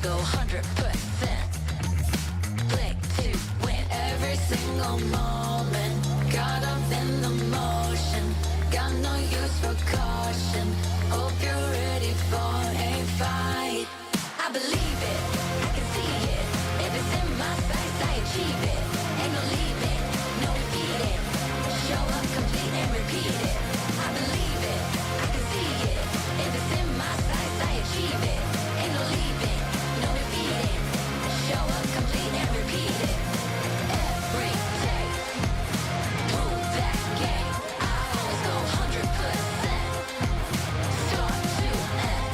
go 100%. Blink to win every single moment. Caught up in the motion, got no use for caution. Hope you're ready for a fight. I believe it, I can see it. If it's in my sights, I achieve it. Ain't no leaving, no defeating. Show up complete and repeat it. I believe it, I can see it. If it's in my sights, I achieve it. Ain't no leaving, no defeating. Show up complete and repeat it. Every day, prove that game. I always go 100%. Start to end.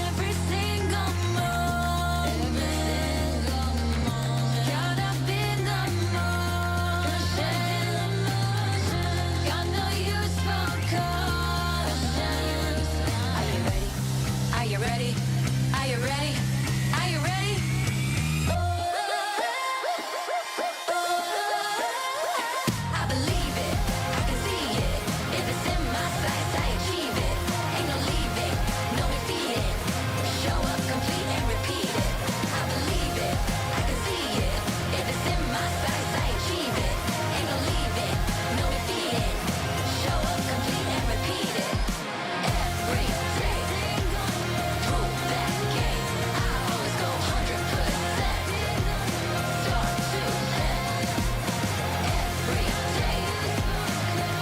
Every single moment, caught up in the motion. Got no use for caution. Are you ready? Are you ready? Are you ready? Are you ready? I believe it, I can see it. If it's in my sights, I achieve it. Ain't no leaving, no defeating. Show up complete and repeat it. I believe it, I can see it. If it's in my sights, I achieve it. Ain't no leaving, no defeating. Show up complete and repeat it. Every day, prove that game. I always go 100%. Start to end. Every day,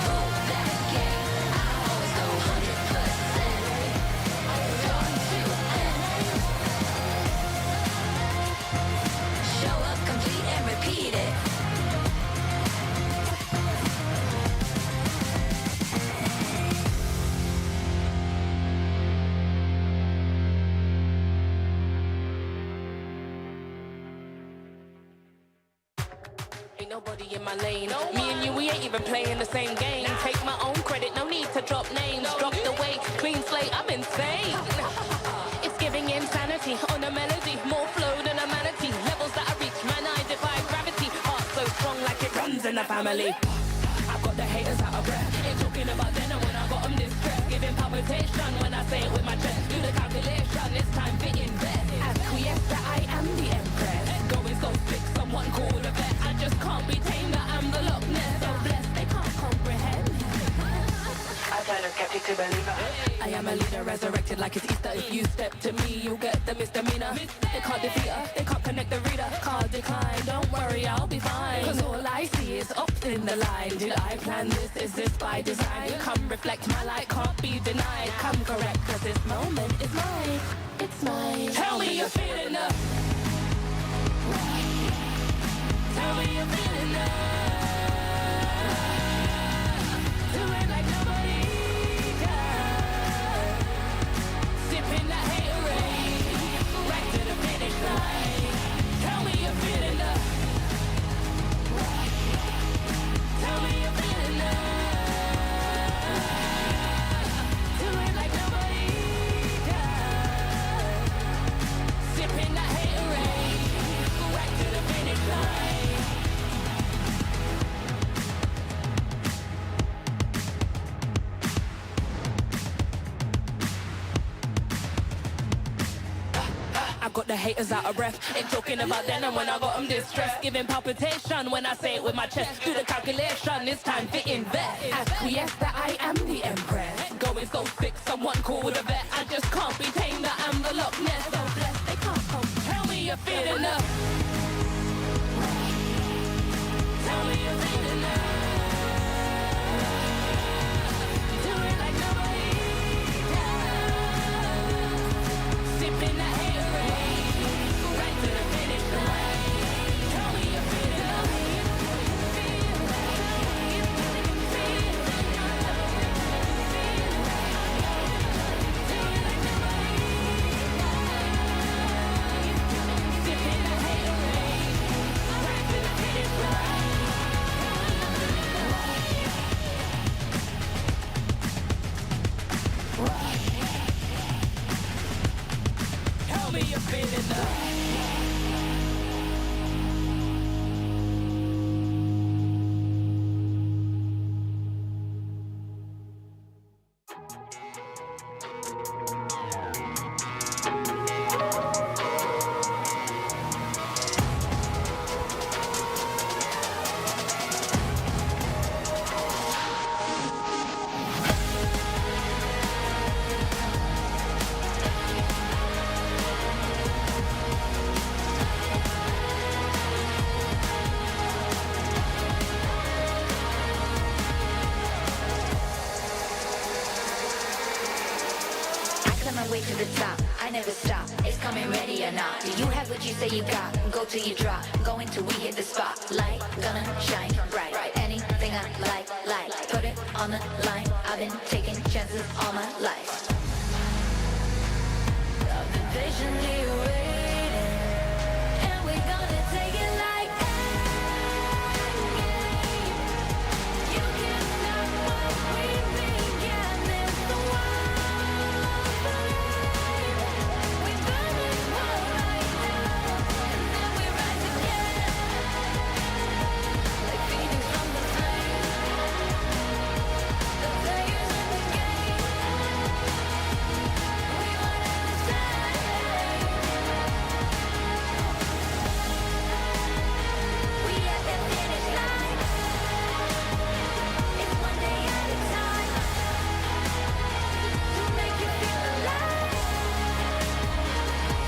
prove that game. I always go 100%. Start to end. Show up complete and repeat it. Ain't nobody in my lane. Me and you, we ain't even playing the same game. Take my own credit, no need to drop names. Drop the weight, clean slate, I'm insane. It's giving insanity on a melody. More flow than a manatee. Levels that I reach, man, I defy gravity. Heart so strong like it runs in the family. I've got the haters out of breath. Ain't talking about then and when I got them distressed. Giving palpitation when I say it with my chest. Do the calculation, it's time to invest. Acquiesce that I am the empress. Go is go fix someone called a vet. I just can't be tamed, that I'm the Loch Ness. So blessed, they can't comprehend. I turn a skeptic to believer. I am a leader resurrected like it's Easter. If you step to me, you'll get the misdemeanor. They can't defeat her, they can't connect the reader. Can't decline, don't worry, I'll be fine. Cause all I see is up in the line. Did I plan this? Is this by design? Come reflect, my light can't be denied. Come correct, cause this moment is mine. It's mine. Tell me you're feeling up. Tell me you're feeling up. Do it like nobody does. Sipping that haterade, right to the finish line. Tell me you're feeling up. Tell me you're feeling up. Do it like nobody does. Sipping that haterade, right to the finish line. I got the haters out of breath. Ain't talking about then and when I got them distressed. Giving palpitation when I say it with my chest. Do the calculation, it's time to invest. Acquiesce that I am the empress. Go is go fix someone called a vet. I just can't be tamed, that I'm the Loch Ness. So blessed, they can't come. Tell me you're feeling up. Tell me you're feeling up. Do it like nobody does. Sipping that haterade, right to the finish line. Tell me you're feeling up. Sipping that haterade, right to the finish line. Tell me you're feeling up. climb my way to the top, I never stop. It's coming ready or not. Do you have what you say you got? Go till you drop, go until we hit the spot. Light, gonna shine bright. Anything I like, put it on the line. I've been taking chances all my life. I've been patiently waiting, and we're gonna take it like you can't stop what we began. It's the wild life. We burn it all right now, and then we rise again, like phoenix from the flame. The players in the game, we want it the same. We at the finish line. It's one day at a time to make you feel alive.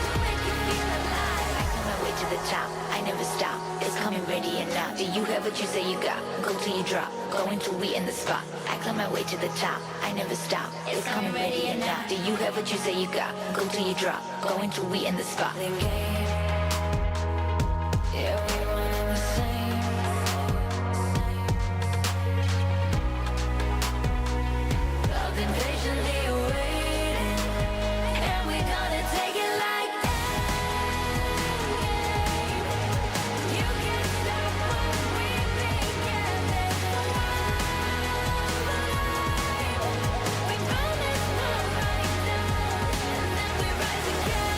To make you feel alive. I climb my way to the top. I never stop. It's coming ready and now. Do you have what you say you got? Go till you drop. Go until we in the spot. I climb my way to the top. I never stop. It's coming ready and now. Do you have what you say you got? Go till you drop. Go until we in the spot. The game. Yeah, we one and the same. I've been patiently waiting, and we're gonna take it like you can't stop what we began. It's the wild life. We burn this world right down, and then we rise again,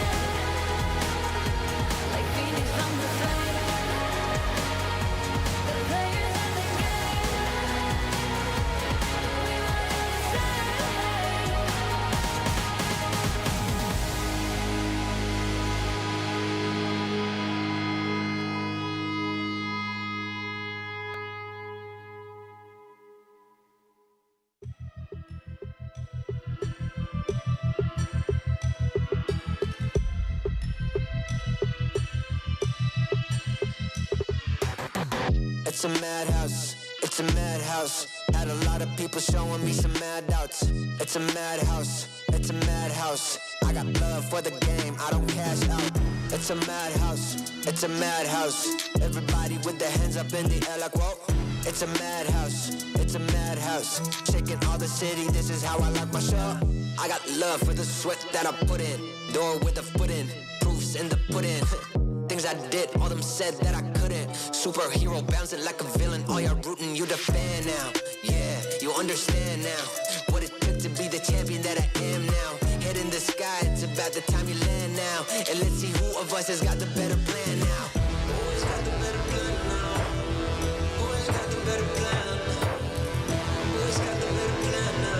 like phoenix from the flame. The players in the game, we want it the same. It's a madhouse, it's a madhouse. Had a lot of people showing me some mad doubts. It's a madhouse, it's a madhouse. I got love for the game, I don't cash out. It's a madhouse, it's a madhouse. Everybody with their hands up in the air like whoa. It's a madhouse, it's a madhouse. Shaking all the city, this is how I like my show. I got love for the sweat that I put in. Door with a foot in, proofs in the pudding. Things I did, all them said that I couldn't. Superhero bouncing like a villain. All y'all rooting, you the fan now. Yeah, you understand now what it took to be the champion that I am now. Head in the sky, it's about the time you land now. And let's see who of us has got the better plan now. Who has got the better plan now? Who has got the better plan? Who has got the better plan now?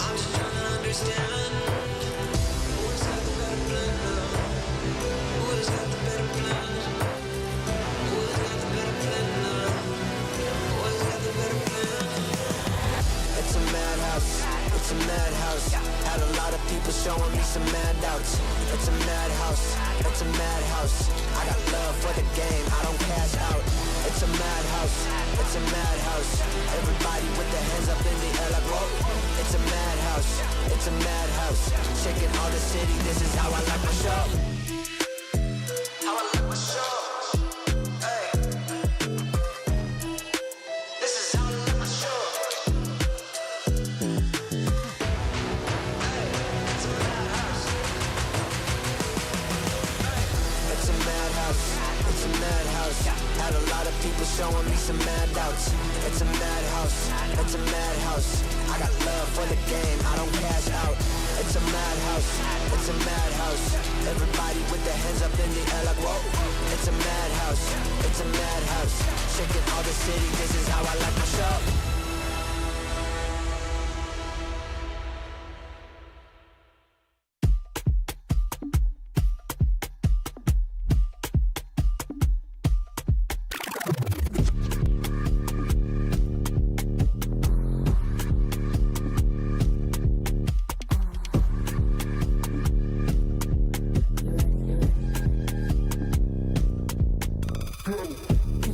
I'm just trying to understand. Who has got the better plan now? Who has got the better plan? Who has got the better plan now? Who has got the better plan? It's a madhouse, it's a madhouse. Had a lot of people showing me some mad doubts. It's a madhouse, it's a madhouse. I got love for the game, I don't cash out. It's a madhouse, it's a madhouse. Everybody with their hands up in the air like whoa. It's a madhouse, it's a madhouse. Shaking all the city, this is how I like my show. How I like my show. Hey. This is how I like my show. Hey. It's a madhouse. Hey. It's a madhouse. It's a madhouse. Had a lot of people showing me some mad doubts. It's a madhouse. It's a madhouse. I got love for the game, I don't cash out. It's a madhouse, it's a madhouse. Everybody with their hands up in the air like whoa. It's a madhouse, it's a madhouse. Shaking all the city, this is how I like my show.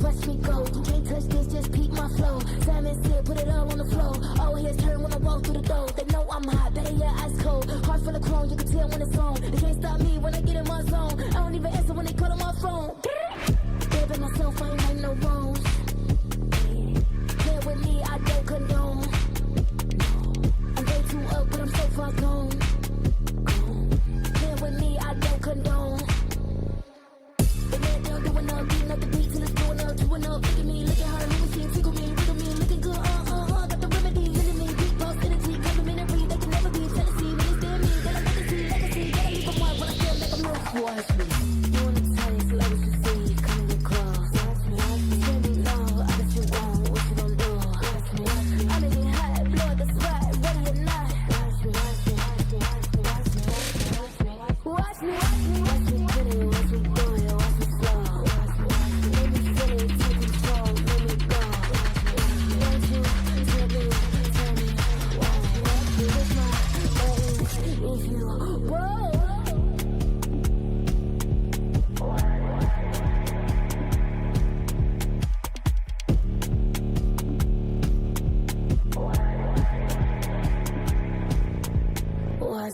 Watch me go, you can't touch this, just peep my flow. Simon said, put it all on the floor. All heads turn when I walk through the door. They know I'm hot, better yeah, ice cold. Heart full of clone, you can tell when it's on. They can't stop me when I get in my zone. I don't even answer when they call on my phone. Baby, myself, I ain't like no wrongs. Play with me, I don't condone. I'm way too up, but I'm so far gone. Play with me, I don't condone. The man down doing up, beating up the beat till it's going up, doing up. Look at me, look at her, let me see, tickle me, wiggle me, looking good, got the remedy, into me, big boss energy, complimentary, they can never be Tennessee. When they stand me, then I make a see, legacy, gotta leave a mark when I feel like I'm lost. Watch me, you wanna taste, like what you see, come get close. Watch me, send me low, I bet you won't, what you gon' do? Watch me, I make it hot, blow the spot, ready or not. Watch me, watch me, watch me, watch me, watch me, watch me, watch me, watch me, pretty, watch me do it, watch me slow. Watch me, let me feel it, take control, let me go. Won't you tell me, watch me with my legs, if you whoa.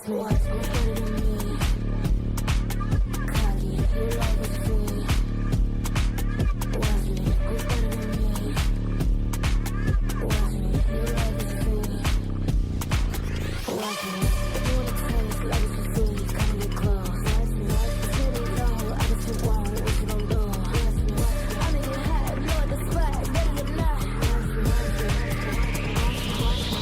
Watch me, better than me. Cocky, you like it's free. Watch me, who's better than me? Watch me, you like it's free. Watch me, you wanna taste like it's free. Come get close. Watch me, tell me low, I bet you won't, what you gon' do? Watch me, I make it hot, blow the spot, ready or not. Watch me, watch me, watch me.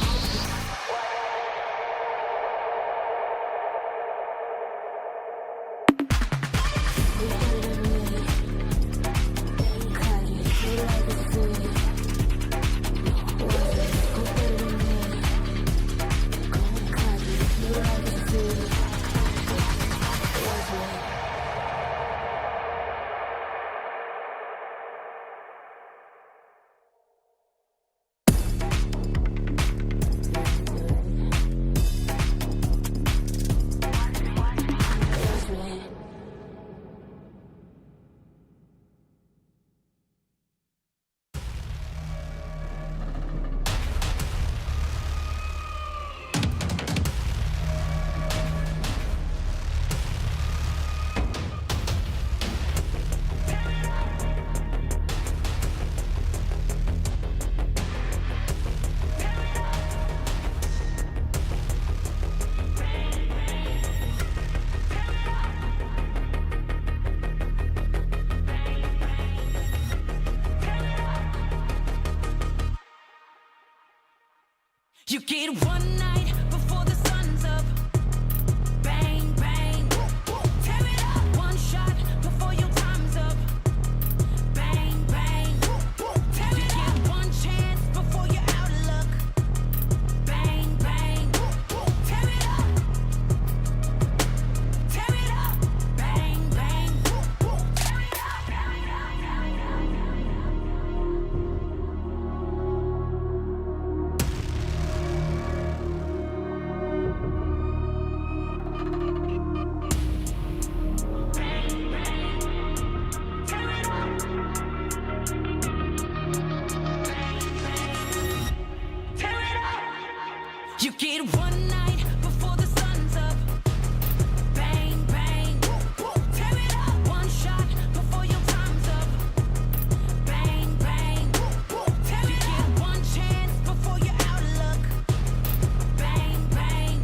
You get one night before the sun's up. Bang, bang, tear it up. One shot before your time's up. Bang, bang, tear it up. You get one chance before you're out of luck. Bang, bang, tear it up. Tear it up. Bang, bang, tear it up. You get one night before the sun's up. Bang, bang, tear it up. One shot before your time's up. Bang, bang, tear it up. You get one chance before you're out of luck. Bang, bang,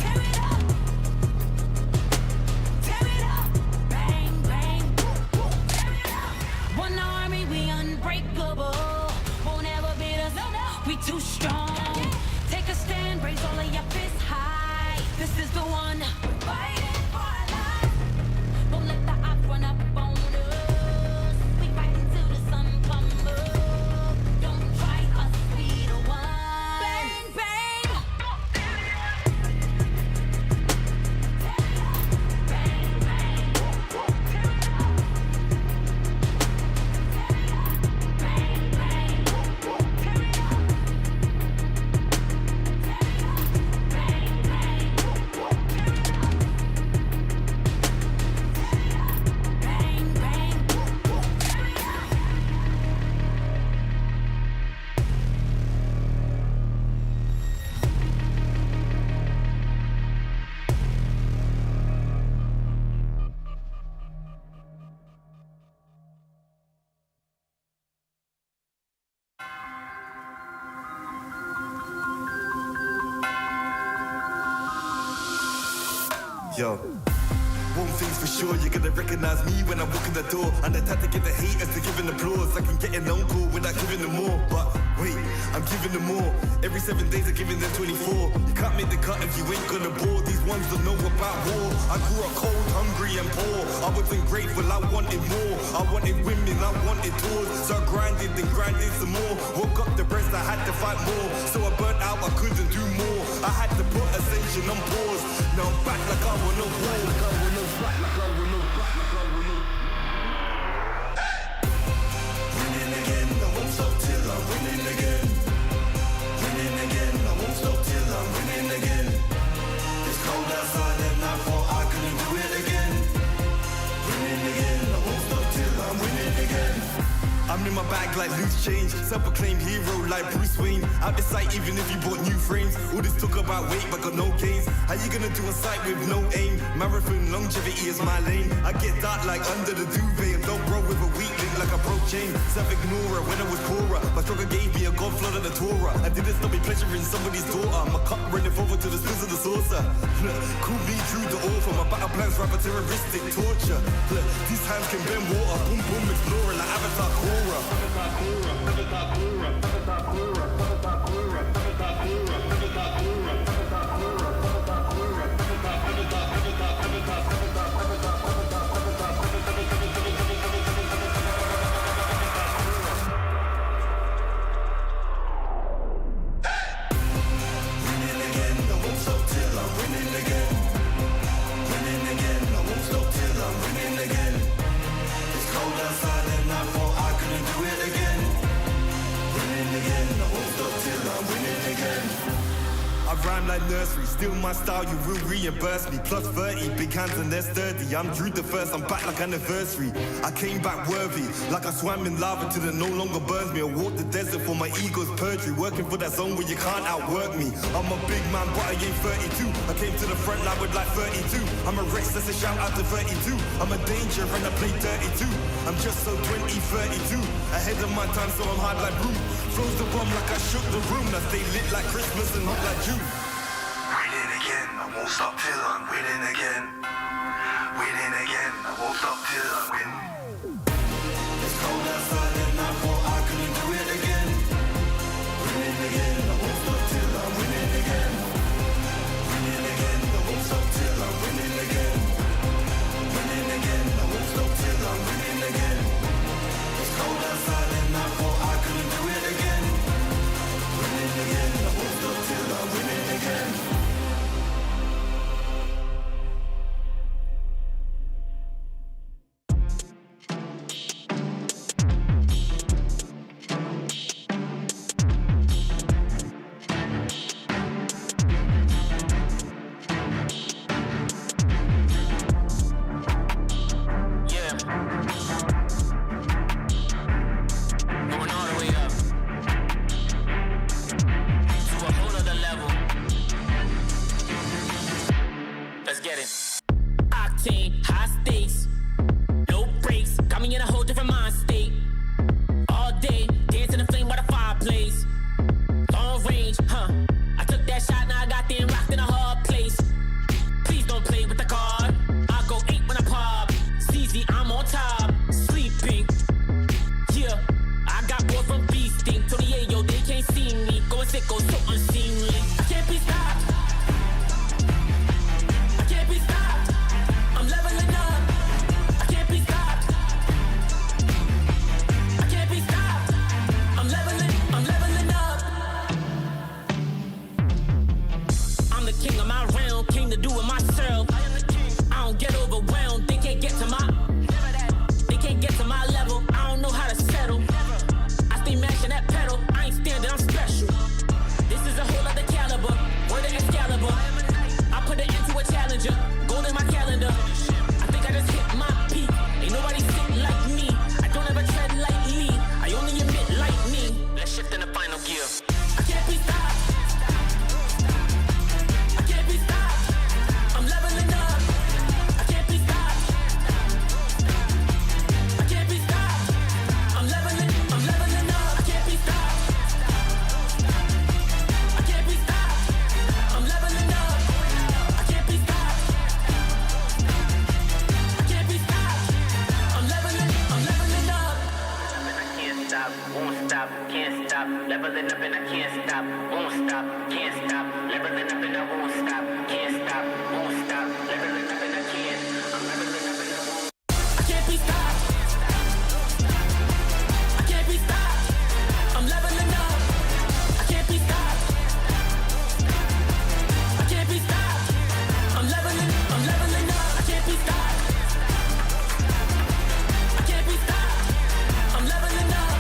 tear it up. Tear it up. Bang, bang, tear it up. One army, we unbreakable. Won't ever beat us. We too strong. Take a stand, raise all of your fists high. This is the one. We're fighting for our lives. Won't let the odds run up on us. We fight until the sun comes up. Don't try us, we the one. Bang, bang. Bang, bang. Bang, bang. Yo. One thing's for sure, you're gonna recognize me when I walk in the door. And I had to get the haters to give an applause. I can get an encore without giving them more. But wait, I'm giving them more. Every 7 days I'm giving them 24. You can't make the cut if you ain't gonna bore. These ones don't know about war. I grew up cold, hungry and poor. I wasn't grateful, I wanted more. I wanted women, I wanted tours. So I grinded and grinded some more. Woke up depressed, I had to fight more. So I burnt out, I couldn't do more. I had to put ascension on pause. Now I'm back like I want no war. Winning again, I won't stop till I'm winning again. Winning again, I won't stop till I'm winning again. It's cold outside and I thought I couldn't do it again. Winning again, I won't stop till I'm winning again. I'm in my bag like loose change, self-proclaimed hero like Bruce Wayne. Out the sight even if you bought new frames. All this talk about weight but got no gains. How you gonna do a sight with no aim? Marathon longevity is my lane. I get dark like under the duvet and don't roll with a weak link like a broke chain. Self-ignorer when I was poorer. My struggle gave me a god flood of the Torah. I didn't stop me pleasuring somebody's daughter. My cup running over to the spills of the saucer. Cool me true to author. My battle plans rapper terroristic torture. These hands can bend water. Boom boom exploring like Avatar Korra. Rhyme like nursery, still my style, you will reimburse me. Plus 30, big hands and they're sturdy. I'm Drew the first, I'm back like anniversary. I came back worthy, like I swam in lava till it no longer burns me. I walked the desert for my ego's perjury, working for that zone where you can't outwork me. I'm a big man, but I ain't 32. I came to the front line with like 32. I'm a Rex, that's a shout out to 32. I'm a danger and I play 32. I'm just so 20, 32. Ahead of my time, so I'm hard like Broom. Flows the bomb like I shook the room. I stay lit like Christmas and hot like June. Winning again, I won't stop till I'm winning again. Winning again, I won't stop till I win. It's cold outside and I thought I couldn't do it again. Winning again, I won't stop till I'm winning again. Winning again, I won't stop till I'm winning again. Winning again, I won't stop till I'm winning again. It's cold outside and I thought I couldn't do it again. Winning again, I won't stop till I'm winning again. I'm leveling up. I can't be stopped. I can't be stopped. I'm leveling up.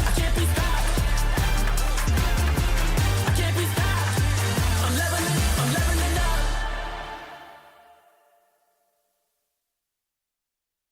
I can't be stopped. I can't be stopped. I'm leveling up.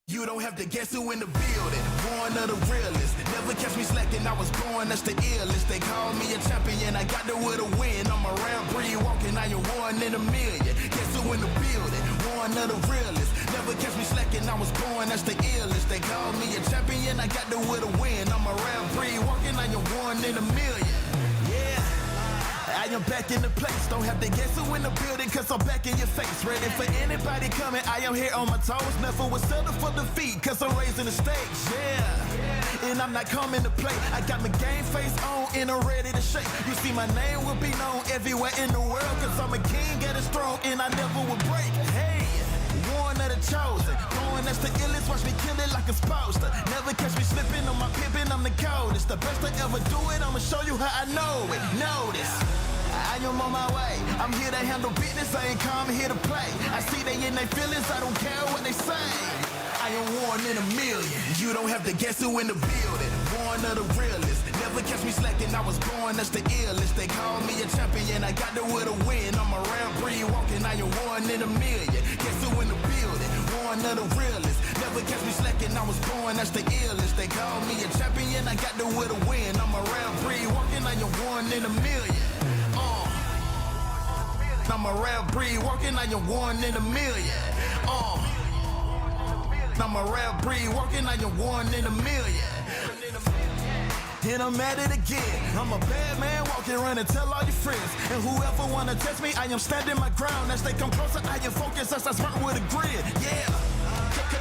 You don't have to guess who in the building. Born of the realest. Never catch me slacking. I was born, that's the illest. They call me a champion. I got there with a win. I'm around breed walking. I am one in a million. Guess who in the building? Born of the realest. Never catch me slacking. I was born, that's the illest. They call me a champion. I got there with a win. I'm around breed walking. I am one in a million. Yeah. I am back in the place. Don't have to guess who in the building, cause I'm back in your face. Ready for anybody coming. I am here on my toes. Never was settled for defeat, cause I'm raising the stakes. Yeah. And I'm not coming to play. I got my game face on and I'm ready to shake. You see, my name will be known everywhere in the world, cause I'm a king at a throne and I never will break. Hey. One of the chosen, going that's the illest, watch me kill it like a supposed to. Never catch me slipping on my pimpin', I'm the coldest. The best I ever do it, I'ma show you how I know it. Notice, I am on my way. I'm here to handle business, I ain't come here to play. I see they in their feelings, I don't care what they say. I am one in a million. You don't have to guess who in the building. Born of the realest. Never catch me slacking, I was born, that's the illest. They call me a champion, I got there with a win. I'm around breed walking, I am one in a million. Guess who in the building? One of the realest. Never catch me slacking, I was born, that's the illest. They call me a champion, I got there with a win. I'm around breed walking, I am one in a million. I'm around breed walking, I am one in a million. I'm around breed walking, I am one in a million. And I'm at it again. I'm a bad man walking around and tell all your friends. And whoever wanna test me, I am standing my ground. As they come closer, I am focused as I sprint with a grin. Yeah.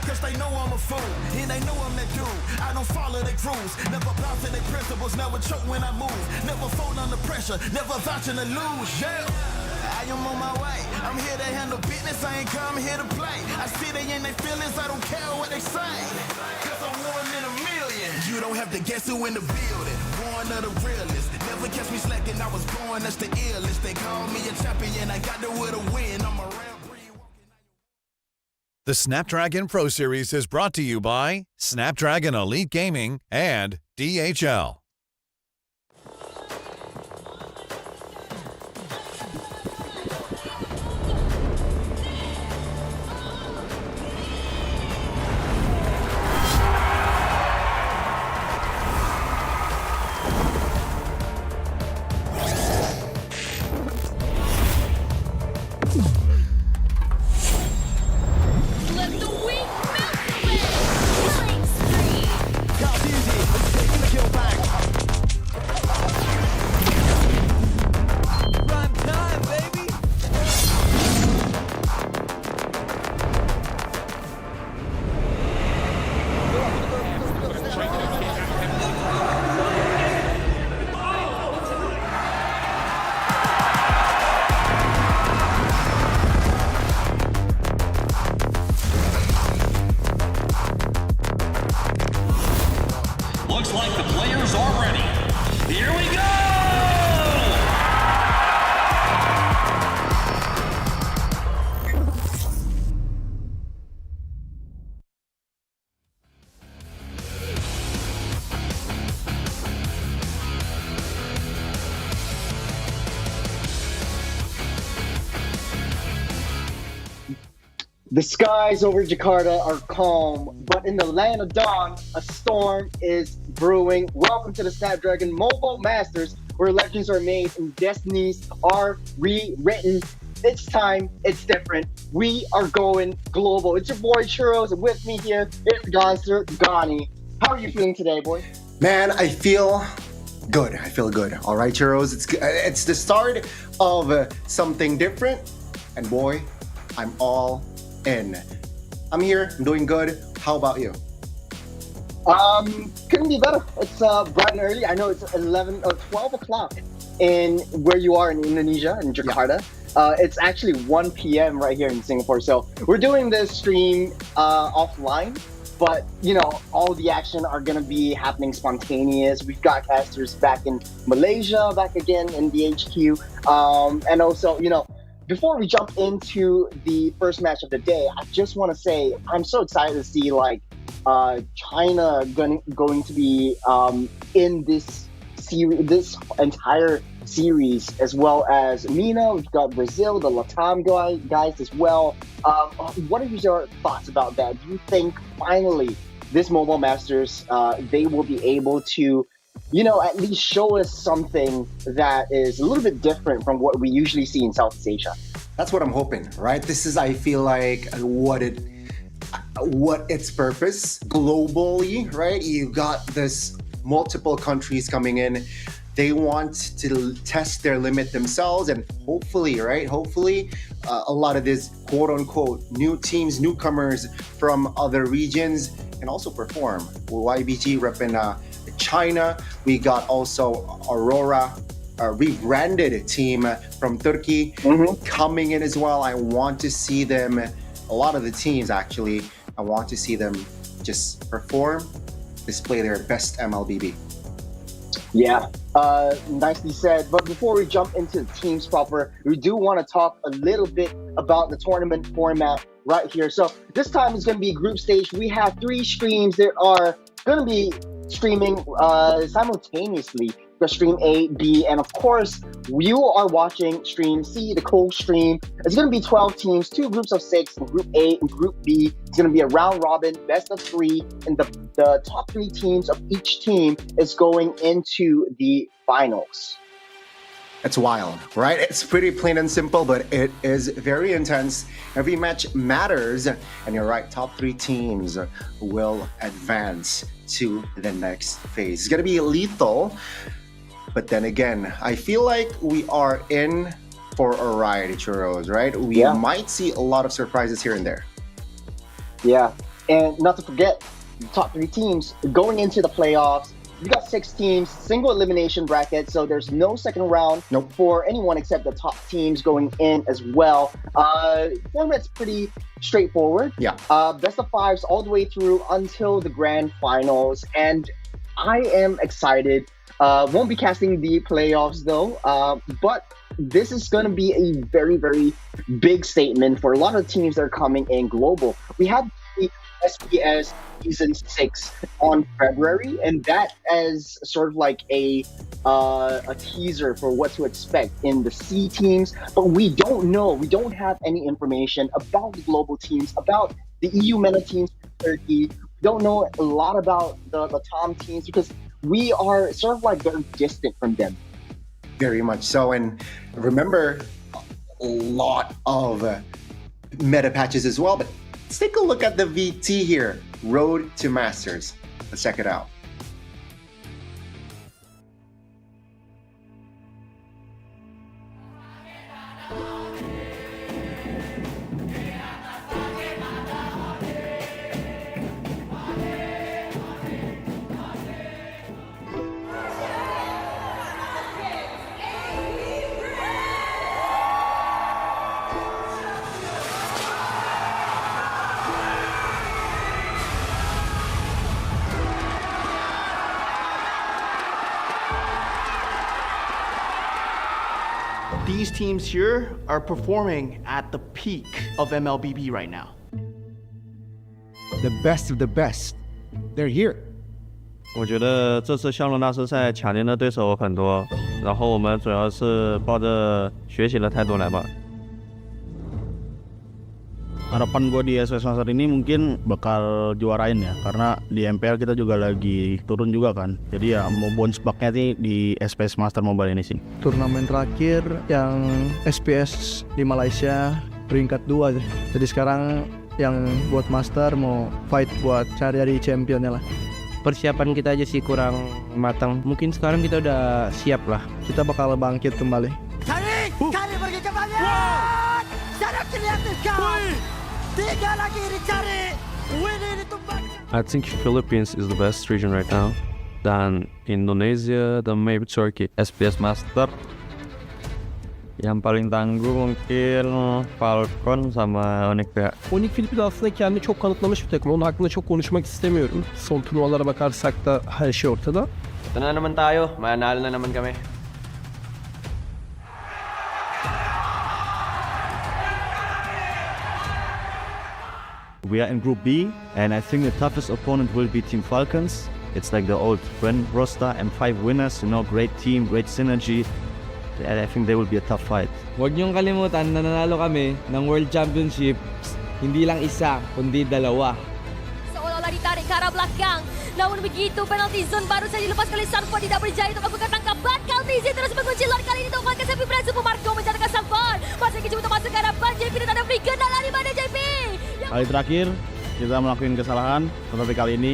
Cause they know I'm a fool, and they know I'm that dude. I don't follow their rules, never bow to their principles, never choke when I move, never fold under pressure, never vouching to lose, yeah. I am on my way, I'm here to handle business, I ain't come here to play. I see they in their feelings, I don't care what they say. Cause I'm one in a million. You don't have to guess who in the building. Born of the realest. Never catch me slacking, I was born, that's the illest. They call me a champion, I got there with a win. I'm around. The Snapdragon Pro Series is brought to you by Snapdragon Elite Gaming and DHL. Looks like the players are ready. Here we go! The skies over Jakarta are calm, but in the land of dawn, a storm is brewing. Welcome to the Snapdragon Mobile Masters, where legends are made and destinies are rewritten. It's time, it's different. We are going global. It's your boy Churros, and with me here is Gonster Gani. How are you feeling today, boy? Man, I feel good. All right, Churros. It's the start of something different, and boy, I'm all in. I'm here. I'm doing good. How about you? Couldn't be better. It's bright and early. I know it's 11 or 12 o'clock in where you are in Indonesia, in Jakarta. Yeah. It's actually 1 p.m. right here in Singapore. So we're doing this stream offline, but you know, all the action are gonna be happening spontaneous. We've got casters back in Malaysia, back again in the HQ, and also, you know, before we jump into the first match of the day, I just want to say I'm so excited to see like China going to be in this series, this entire series, as well as MENA. We've got Brazil, the Latam guys as well. What are your thoughts about that? Do you think finally this Mobile Masters they will be able to, you know, at least show us something that is a little bit different from what we usually see in Southeast Asia? That's what I'm hoping, right? This is, I feel like, what its purpose globally, right? You've got this multiple countries coming in. They want to test their limit themselves, and hopefully, right? Hopefully, a lot of these quote-unquote new teams, newcomers from other regions can also perform. YBG repping China. We got also Aurora, a rebranded team from Turkey, coming in as well. I want to see them, a lot of the teams actually, I want to see them just perform, display their best MLBB. Yeah, nicely said. But before we jump into the teams proper, we do want to talk a little bit about the tournament format right here. So this time it's going to be group stage. We have 3 streams that are going to be streaming simultaneously. The stream A, B, and of course, you are watching stream C, the co-stream. It's going to be 12 teams, 2 groups of 6 in Group A and Group B. It's going to be a round robin, best of 3, and the top 3 teams of each team is going into the finals. It's wild, right? It's pretty plain and simple, but it is very intense. Every match matters, and you're right, top 3 teams will advance to the next phase. It's going to be lethal. But then again, I feel like we are in for a ride, Churros, right? We might see a lot of surprises here and there. Yeah, and not to forget, the top 3 teams going into the playoffs. You got 6 teams, single elimination bracket, so there's no second round for anyone except the top teams going in as well. Format's pretty straightforward. Yeah. Best of 5s all the way through until the grand finals, and I am excited. Won't be casting the playoffs though, but this is going to be a very, very big statement for a lot of teams that are coming in global. We have the SPS Season 6 on February, and that as sort of like a teaser for what to expect in the C teams, but we don't know. We don't have any information about the global teams, about the EU MENA teams, Turkey. We don't know a lot about the Latam teams because we are sort of like very distant from them. Very much so. And remember, a lot of meta patches as well. But let's take a look at the VT here. Road to Masters. Let's check it out. These teams here are performing at the peak of MLBB right now. The best of the best, they're here. 我觉得这次香伦大师赛强劲的对手很多，然后我们主要是抱着学习的态度来吧。Harapan gue di SPS Master ini mungkin bakal juarain ya, karena di MPL kita juga lagi turun juga kan. Jadi ya mau bounce back-nya sih di SPS Master Mobile ini sih. Turnamen terakhir yang SPS di Malaysia peringkat 2. Jadi sekarang yang buat Master mau fight buat cari championnya lah. Persiapan kita aja sih kurang matang. Mungkin sekarang kita udah siap lah. Kita bakal bangkit kembali. Cari pergi ke banyak. Sarap kreatif kan. 3 lagi dicari. Winnie ditumbang. I think Philippines is the best region right now. Dan Indonesia dan maybe Turkey. SPS Master yang paling tangguh mungkin Falcon sama Onyx ya. Onyx Philippines aslında kendini çok kanıtlamış bir takım. Onun hakkında çok konuşmak istemiyorum. Son turnuvalara bakarsak da her şey ortada. Ito na naman tayo. Manalo na naman kami. One army, we unbreakable. Won't ever beat us. We too strong. Take a stand, raise all like 80s. Stand up, Philippines is the best region right now. Dan Indonesia, the maybe Turkey. SPS Master yang paling tangguh mungkin Falcon sama Onyx ya. Onyx Philippines is the best region right now. Dan Indonesia dan maybe Turkey. Ito na naman tayo, mananalo na naman kami. we are in Group B, and I think the toughest opponent will be Team Falcons. It's like the old friend roster and 5 winners, great team, great synergy. And I think they will be a tough fight. Huwag niyong kalimutan na nanalo kami ng World Championship, hindi lang isa, kundi dalawa. Seolah-olah ditarik ke arah belakang. Namun begitu penalti zone baru saja dilepas oleh Sanford, tidak berjaya untuk melakukan tangkapan. Country Z terus mengunci luar, kali ini diungkapkan Sepi Brand Super Marco menjadikan Sanford. Masih kecil untuk masuk ke hadapan JP dan ada free kena lari pada JP. Kali terakhir kita melakukan kesalahan, tetapi kali ini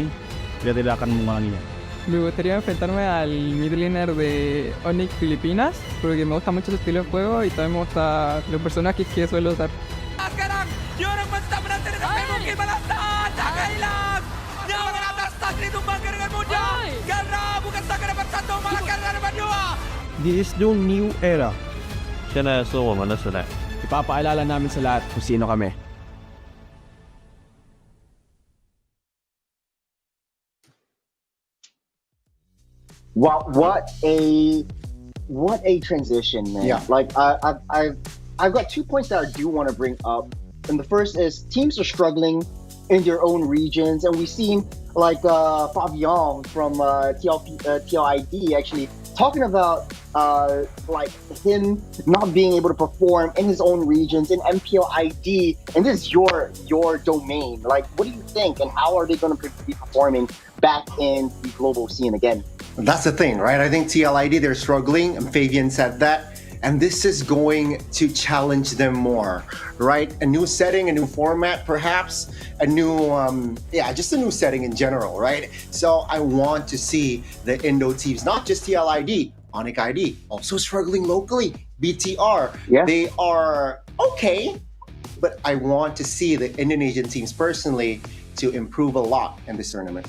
dia tidak akan mengulanginya. Me gustaría enfrentarme al mid laner de Onyx Filipinas, porque me gusta mucho su estilo de juego y también me gusta los personajes que suelo usar. Sekarang Yorong mentak menanti dengan mungkin balasan, tak hilang. Nyawa dengan atas tas ditumbangkan dengan mudah. Karena bukan tak dapat satu, malah karena dapat 2. This is the new era. 现在是我们的时代。 Ipapaalala namin sa lahat kung sino kami. Wow, what a transition, man. Yeah. Like I've got 2 points that I do want to bring up. And the first is teams are struggling in their own regions, and we've seen like Fabian from TLID actually talking about like him not being able to perform in his own regions in MPLID, and this is your domain. Like, what do you think, and how are they going to be performing back in the global scene again? That's the thing, right? I think TLID, they're struggling, and Fabian said that. And this is going to challenge them more, right? A new setting, a new format, perhaps, a new, just a new setting in general, right? So I want to see the Indo teams, not just TLID, Onyx ID, also struggling locally. BTR, they are okay, but I want to see the Indonesian teams personally to improve a lot in this tournament.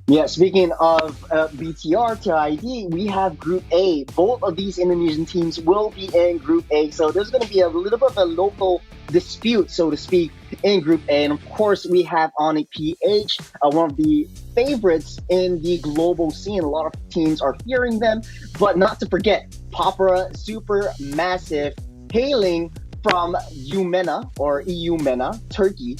Yeah, speaking of BTR TID, we have Group A. Both of these Indonesian teams will be in Group A, so there's going to be a little bit of a local dispute, so to speak, in Group A. And of course, we have Onyx PH, one of the favorites in the global scene. A lot of teams are fearing them, but not to forget, Papara Super Massive, hailing from UMENA or EU MENA, Turkey.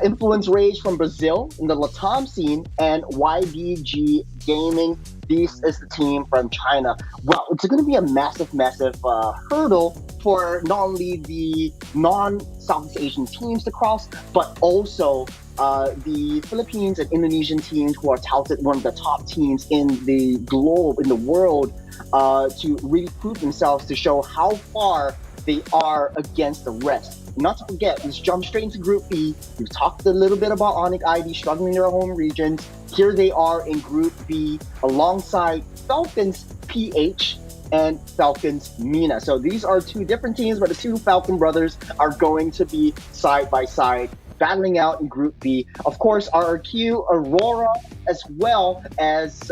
Influence Rage from Brazil in the Latam scene, and YBG Gaming. This is the team from China. Well, it's going to be a massive hurdle for not only the non-Southeast Asian teams to cross, but also the Philippines and Indonesian teams who are touted one of the top teams in the globe, in the world, to really prove themselves to show how far they are against the rest. Not to forget, let's jump straight into Group B. We've talked a little bit about Onyx ID struggling in their home regions. Here they are in Group B alongside Falcons PH and Falcons MENA. So these are two different teams, but the two Falcon brothers are going to be side by side, battling out in Group B. Of course, RRQ, Aurora, as well as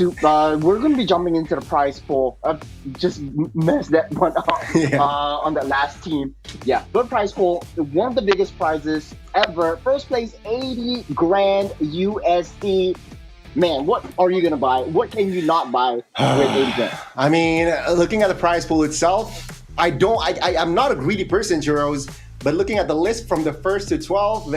we're going to be jumping into the prize pool. Just messed that one up on that last team. Yeah, good prize pool. One of the biggest prizes ever. First place, 80 grand USD. Man, what are you going to buy? What can you not buy with 80 grand? I mean, looking at the prize pool itself, I'm not a greedy person, Churros. But looking at the list from the 1st to 12,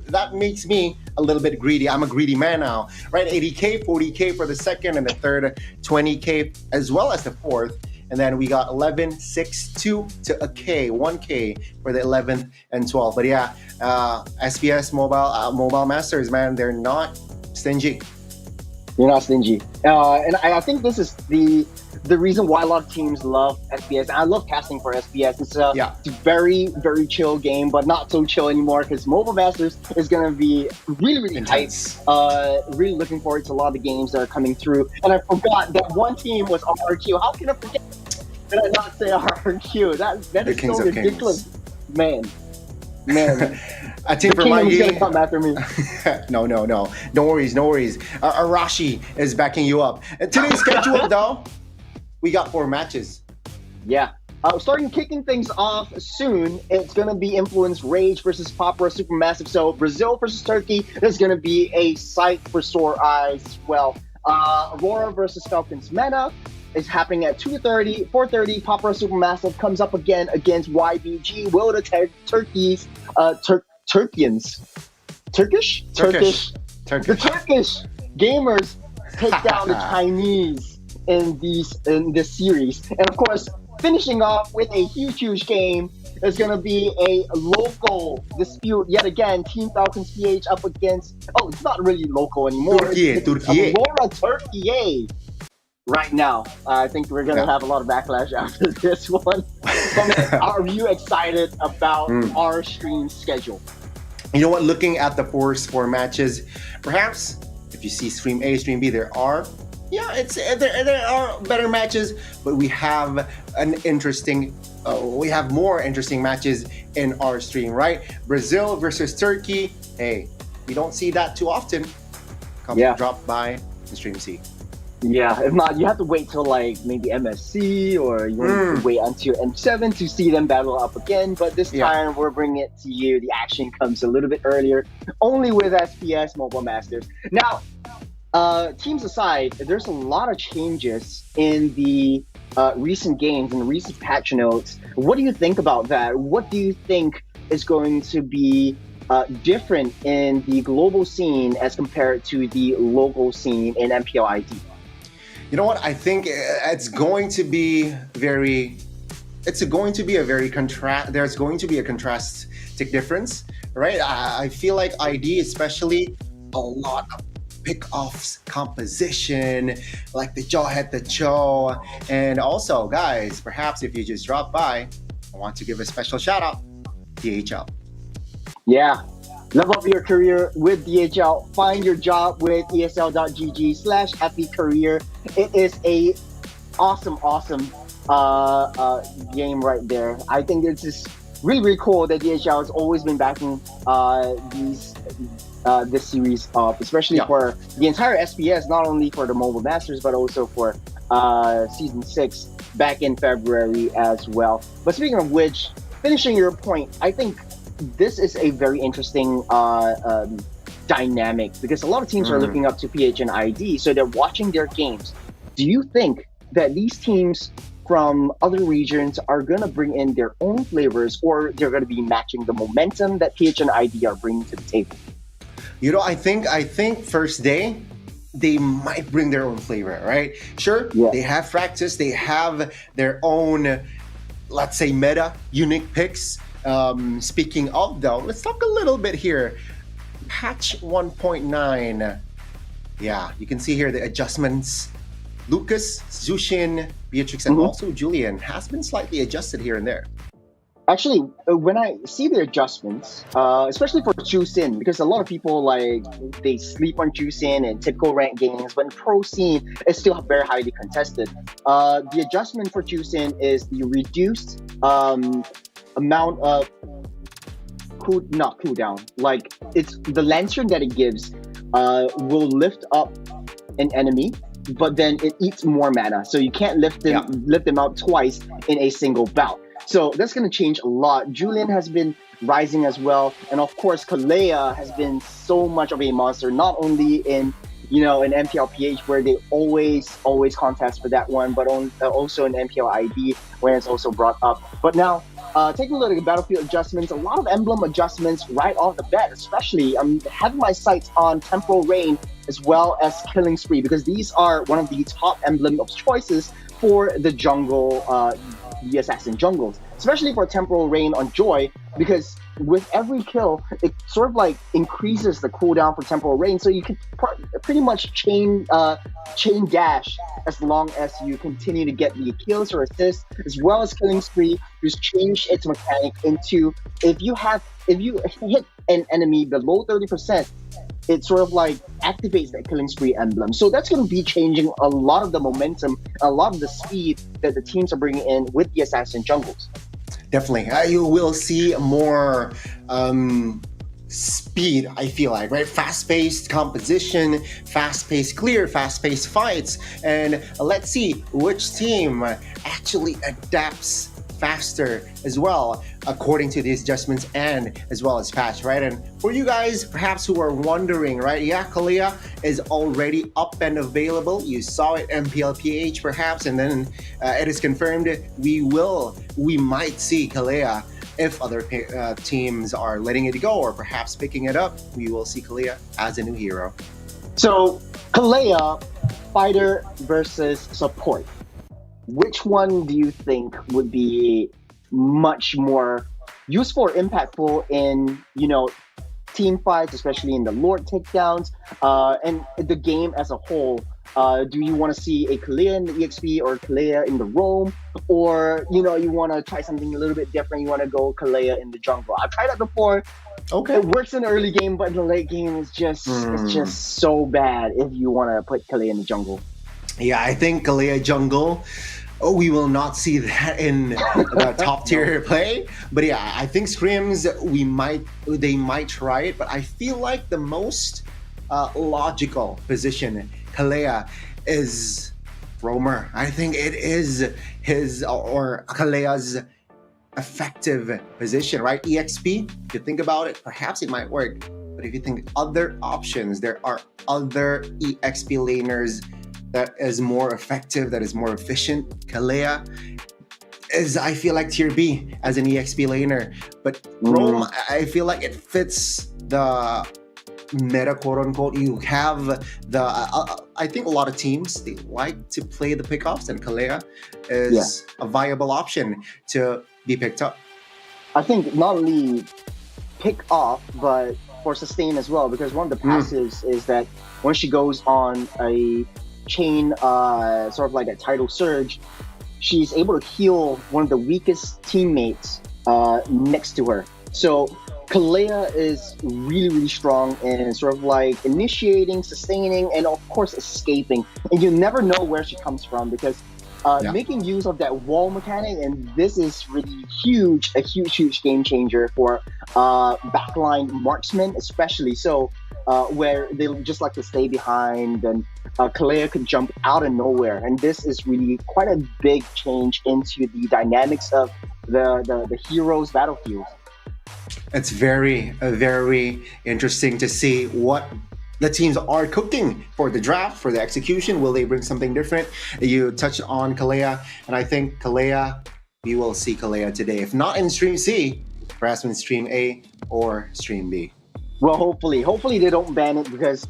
that makes me a little bit greedy. I'm a greedy man now, right? 80K, 40K for the second, and the third, 20K, as well as the fourth. And then we got 11, 6, 2 to a K, 1K for the 11th and 12th. But yeah, SPS Mobile Masters, man, they're not stingy. You're not stingy. And I think this is the reason why a lot of teams love SPS. I love casting for SPS. It's a very, very chill game, but not so chill anymore because Mobile Masters is going to be really, really intense. Tight. Really looking forward to a lot of the games that are coming through. And I forgot that one team was RRQ. How can I forget? Did I not say RRQ? That is so ridiculous. Kings. Man. I think the for my game, game, gonna come after me. No. Don't worries. Arashi is backing you up. And today's schedule, though, we got 4 matches. Yeah. Kicking things off soon, it's going to be Influence Rage versus Papara Supermassive. So Brazil versus Turkey is going to be a sight for sore eyes as well. Aurora versus Falcons MENA is happening at 2:30, 4:30. Papra Supermassive comes up again against YBG. Will the Turkish gamers take down the Chinese in this series? And of course, finishing off with a huge game is going to be a local dispute yet again. Team Falcons PH up against, it's not really local anymore. Turkey. Aurora Turkey. Right now, I think we're going to have a lot of backlash after this one. Are you excited about our stream schedule? You know what? Looking at the four matches, perhaps if you see stream A, stream B, there are better matches, but we have we have more interesting matches in our stream, right? Brazil versus Turkey. Hey, we don't see that too often. Drop by the stream C. Yeah, if not, you have to wait till like maybe MSC, or you want to wait until M7 to see them battle up again. But this time we're bringing it to you. The action comes a little bit earlier, only with SPS Mobile Masters. Now, teams aside, there's a lot of changes in the recent games and recent patch notes. What do you think about that? What do you think is going to be different in the global scene as compared to the local scene in MPL ID? You know what? I think it's going to be there's going to be a contrastic difference, right? I feel like ID, especially, a lot of pick-offs, composition, like the jaw head to toe. And also, guys, perhaps if you just drop by, I want to give a special shout out, DHL. Yeah. Level up your career with DHL. Find your job with esl.gg/happycareer. It is a awesome game right there. I think it's just really cool that DHL has always been backing this series up, especially for the entire SPS, not only for the Mobile Masters, but also for Season 6 back in February as well. But speaking of which, finishing your point, I think this is a very interesting dynamic, because a lot of teams are looking up to PH and ID, so they're watching their games. Do you think that these teams from other regions are going to bring in their own flavors, or they're going to be matching the momentum that PH and ID are bringing to the table? You know, I think first day, they might bring their own flavor, right? Sure, they have practice, they have their own, let's say, meta, unique picks. Speaking of, though, let's talk a little bit here. Patch 1.9. Yeah, you can see here the adjustments. Lucas, Zushin, Beatrix, and also Julian has been slightly adjusted here and there. Actually, when I see the adjustments, especially for Jusin, because a lot of people they sleep on Jusin in typical ranked games, but in pro scene, it's still very highly contested. The adjustment for Jusin is the reduced amount of cooldown. Like, it's the lantern that it gives will lift up an enemy, but then it eats more mana, so you can't lift them out twice in a single bout. So that's going to change a lot. Julian has been rising as well, and of course Kalea has been so much of a monster, not only in in MPLPH, where they always contest for that one, but also in MPL ID when it's also brought up. But now, taking a look at the battlefield adjustments, a lot of emblem adjustments right off the bat. Especially, I'm having my sights on Temporal Rain as well as Killing Spree, because these are one of the top emblem of choices for the jungle, the assassin jungles, especially for Temporal Rain on Joy, because with every kill, it sort of increases the cooldown for Temporal Rain, so you can pretty much chain dash as long as you continue to get the kills or assists, as well as Killing Spree, who's changed its mechanic into if you hit an enemy below 30%, it sort of activates that Killing Spree emblem. So that's going to be changing a lot of the momentum, a lot of the speed that the teams are bringing in with the assassin jungles. Definitely. You will see more speed, I feel like, right? Fast-paced composition, fast-paced clear, fast-paced fights. And let's see which team actually adapts faster as well, according to these adjustments and as well as patch, right? And for you guys, perhaps who are wondering, right? Yeah, Kalea is already up and available. You saw it MPLPH perhaps, and then it is confirmed we might see Kalea. If other teams are letting it go or perhaps picking it up, we will see Kalea as a new hero. So, Kalea, fighter versus support. Which one do you think would be much more useful or impactful in, team fights, especially in the Lord takedowns, and the game as a whole? Do you want to see a Kalea in the EXP or Kalea in the roam? Or, you want to try something a little bit different, you want to go Kalea in the jungle? I've tried that before. Okay. It works in the early game, but in the late game it's just so bad if you want to put Kalea in the jungle. Yeah, I think Kalea jungle, we will not see that in the top tier play. But yeah, I think scrims, they might try it, but I feel like the most logical position Kalea is roamer. I think it is his or Kalea's effective position, right? EXP, if you think about it, perhaps it might work. But if you think other options, there are other EXP laners that is more effective, that is more efficient. Kalea is, I feel like, tier B as an EXP laner. But roam, I feel like it fits the meta, quote unquote. You have the I think a lot of teams, they like to play the pickoffs, and Kalea is a viable option to be picked up. I think not only pick off, but for sustain as well, because one of the passives is that when she goes on a chain, sort of like a tidal surge, she's able to heal one of the weakest teammates next to her. So Kalea is really, really strong in sort of like initiating, sustaining, and of course escaping. And you never know where she comes from, because making use of that wall mechanic, and this is really a huge game changer for backline marksmen especially. So where they just like to stay behind, and Kalea could jump out of nowhere. And this is really quite a big change into the dynamics of the heroes' battlefields. It's very interesting to see what the teams are cooking for the draft, for the execution. Will they bring something different? You touched on Kalea, and I think Kalea, we will see Kalea today. If not in Stream C, perhaps in Stream A or Stream B. Well, hopefully they don't ban it, because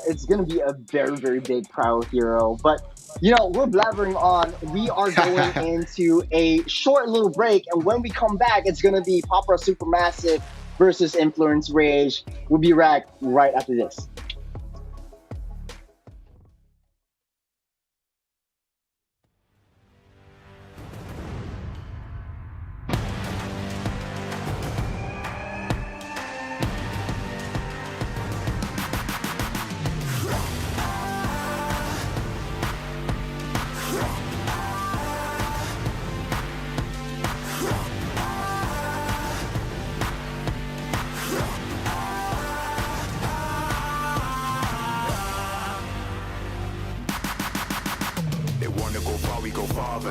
it's going to be a very big crowd hero. But, we're blabbering on. We are going into a short little break, and when we come back, it's going to be Papa Supermassive versus Influence Rage. We'll be right after this.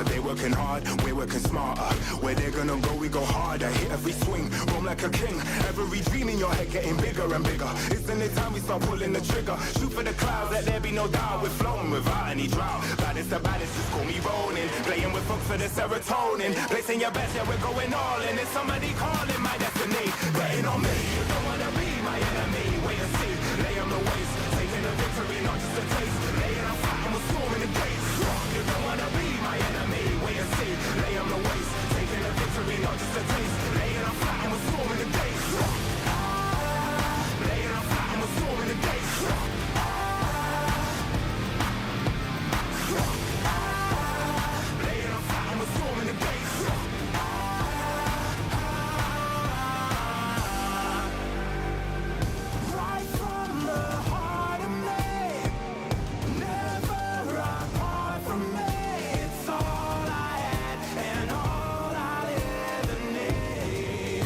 They working hard, we're working smarter. Where they're gonna go, we go harder. Hit every swing, roam like a king. Every dream in your head getting bigger and bigger. Isn't it time we start pulling the trigger? Shoot for the clouds, let there be no doubt. We're flowing without any drought. Baddest the baddest, just call me rolling. Playing with folks for the serotonin. Placing your bets, yeah, we're going all in. Is somebody calling my destiny? Betting on me, you don't wanna be my enemy. Wait and see, lay on the waist. Taking the victory, not just a taste. Laying on fire, I'm storming the gates. You don't wanna be my enemy. Wait and see, lay on the waist. Taking the victory, not just a taste. Laying on fire, I'm storming the gates. Laying on fire, I'm storming the gates. Laying on fire, I'm storming the gates. Right from the heart of me, never apart from me. It's all I had and all I'll ever need.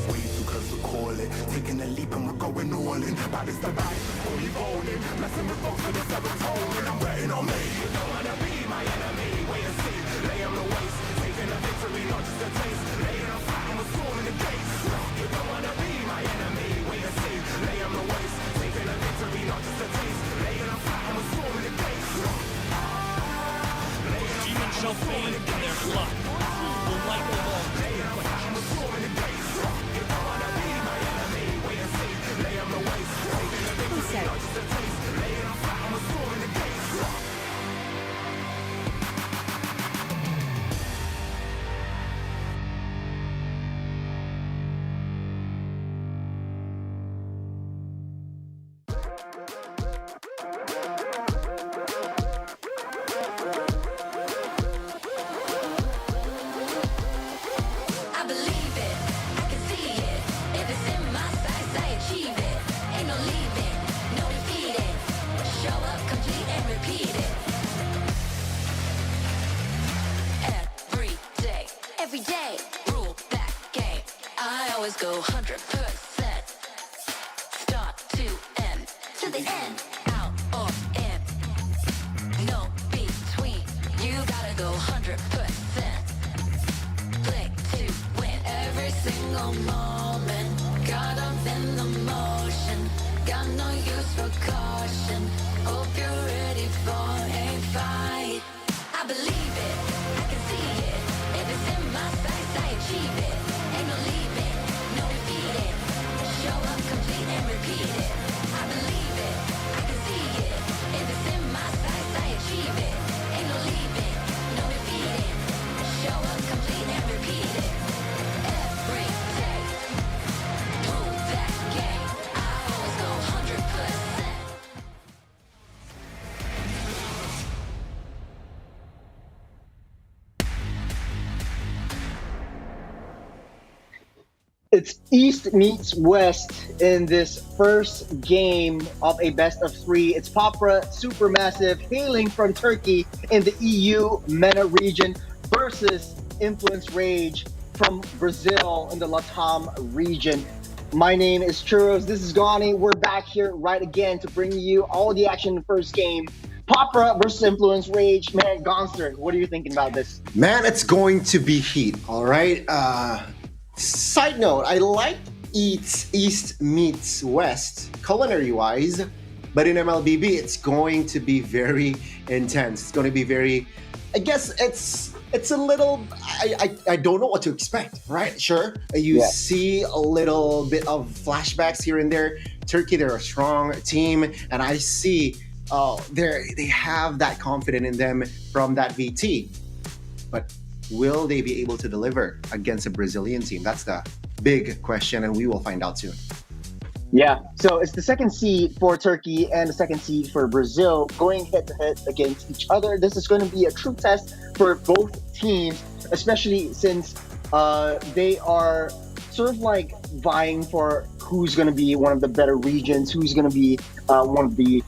Way too close to call it. Taking a leap and we're going all in. Baddest the baddest, before we rolling. Blessing with folks for the serotonin. I'm betting on me. You don't wanna be my enemy. Wait and see. Their luck will likely go. I believe it, I can see it. If it's in my sights, I achieve it. Ain't no leaving, no defeating. Show up, complete and repeat it. Every day, rule that game. I always go 100%. Start to end, to the end, out or in. No between, you gotta go 100%. Click to win every single moment. Caught up in the motion. Got no use for caution. Hope you're ready for a fight. I believe it, I can see it. If it's in my sights, I achieve it. Ain't no leaving, no defeating. Show up, complete and repeat it. I believe it, I can see it. If it's in my sights, I achieve it. Ain't no leaving, no defeating. Show up, complete and repeat it. Every day, prove that game. I always go 100%. It's East meets West in this first game of a best of three. It's Papra Supermassive hailing from Turkey in the EU MENA region versus Influence Rage from Brazil in the Latam region. My name is Churros. This is Gani. We're back here right again to bring you all the action in the first game. Papra versus Influence Rage. Man, Gonster, what are you thinking about this? Man, it's going to be heat, all right? Side note, I like East meets West culinary-wise, but in MLBB, it's going to be very intense. It's going to be very, I guess it's a little, I don't know what to expect, right? Sure, you see a little bit of flashbacks here and there. Turkey, they're a strong team, and I see they have that confidence in them from that VT. But will they be able to deliver against a Brazilian team? That's the big question, and we will find out soon. Yeah, so it's the second seed for Turkey and the second seed for Brazil going head-to-head against each other. This is going to be a true test for both teams, especially since they are sort of like vying for who's going to be one of the better regions, who's going to be one of the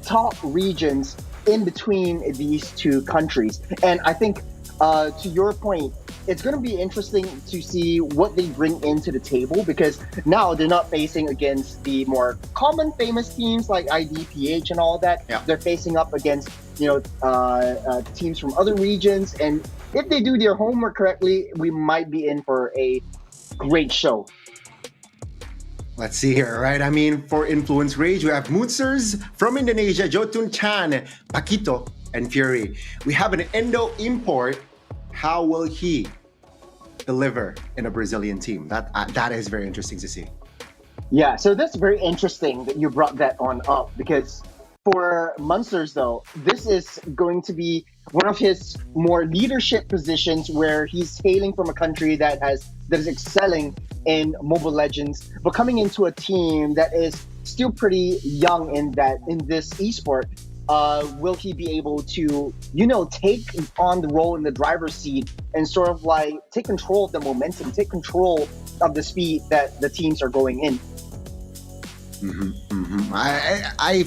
top regions in between these two countries. And I think to your point, it's going to be interesting to see what they bring into the table, because now they're not facing against the more common famous teams like IDPH and all that. Yeah. They're facing up against, teams from other regions. And if they do their homework correctly, we might be in for a great show. Let's see here, right? I mean, for Influence Rage, we have Moodsers from Indonesia, Jotun Chan, Paquito, and Fury. We have an Endo import. How will he deliver in a Brazilian team? That is very interesting to see. Yeah, so that's very interesting that you brought that on up, because for Munsters, though, this is going to be one of his more leadership positions where he's hailing from a country that is excelling in Mobile Legends, but coming into a team that is still pretty young in this esport. Will he be able to, take on the role in the driver's seat and sort of like take control of the momentum, take control of the speed that the teams are going in? I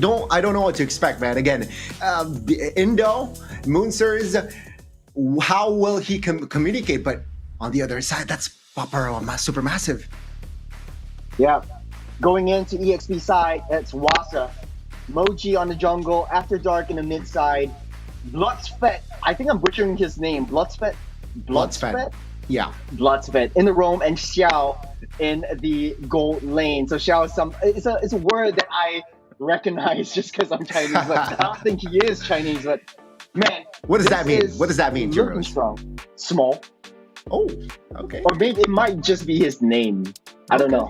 don't know what to expect, man. Again, Indo, Moonsers, how will he communicate? But on the other side, that's Papara Supermassive. Yeah, going into EXP side, that's Wasa. Moji on the jungle, After Dark in the mid side, Bloodsfet, I think I'm butchering his name, Bloodsfet? Yeah. Bloodsfet in the roam, and Xiao in the gold lane. So Xiao is it's a word that I recognize just because I'm Chinese, but I don't think he is Chinese, but Man, What does this that mean? is What does that mean, looking Juros? strong. Small. Oh, okay. Or maybe it might just be his name. I don't know.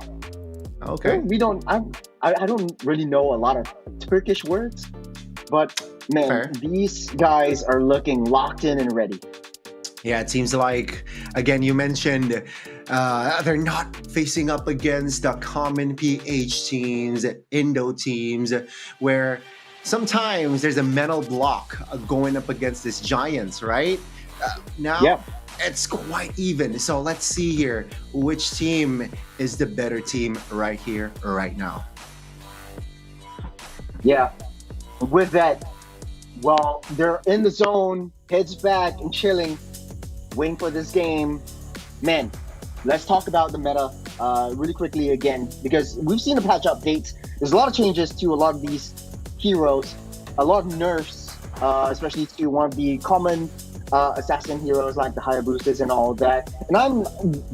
Okay. We don't. I don't really know a lot of Turkish words, but man, Fair. these guys are looking locked in and ready. Yeah, it seems like, again, you mentioned they're not facing up against the common PH teams, Indo teams, where sometimes there's a mental block going up against these giants, right? Now, Yeah. it's quite even. So let's see here which team is the better team right here, right now. Yeah. With that, well, they're in the zone, heads back and chilling, waiting for this game. Man, let's talk about the meta really quickly again, because we've seen the patch updates. There's a lot of changes to a lot of these heroes, a lot of nerfs, especially to one of the common assassin heroes like the Hayabusas and all that. And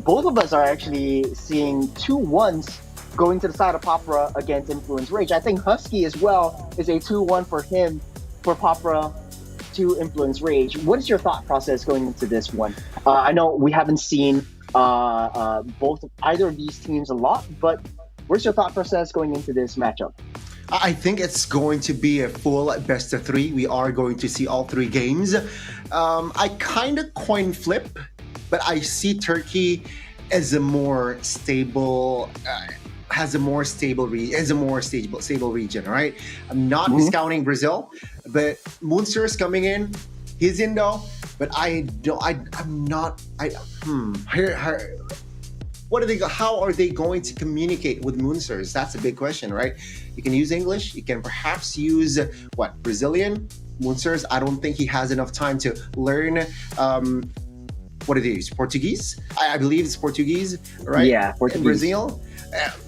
both of us are actually seeing 2-1s going to the side of Papra against Influence Rage. I think Husky as well is a 2-1 for him, for Papra to Influence Rage. What is your thought process going into this one? I know we haven't seen either of these teams a lot, but what's your thought process going into this matchup? I think it's going to be a full best of 3. We are going to see all 3 games. I kind of coin flip, but I see Turkey as a more stable, stable region, right? I'm not discounting Brazil, but Munster's coming in. He's Indo, but how are they going to communicate with Munsters? That's a big question, right? You can use English. You can perhaps use Brazilian. Munsters, I don't think he has enough time to learn. What do they use? Portuguese? I believe it's Portuguese, right? Yeah, Portuguese. In Brazil.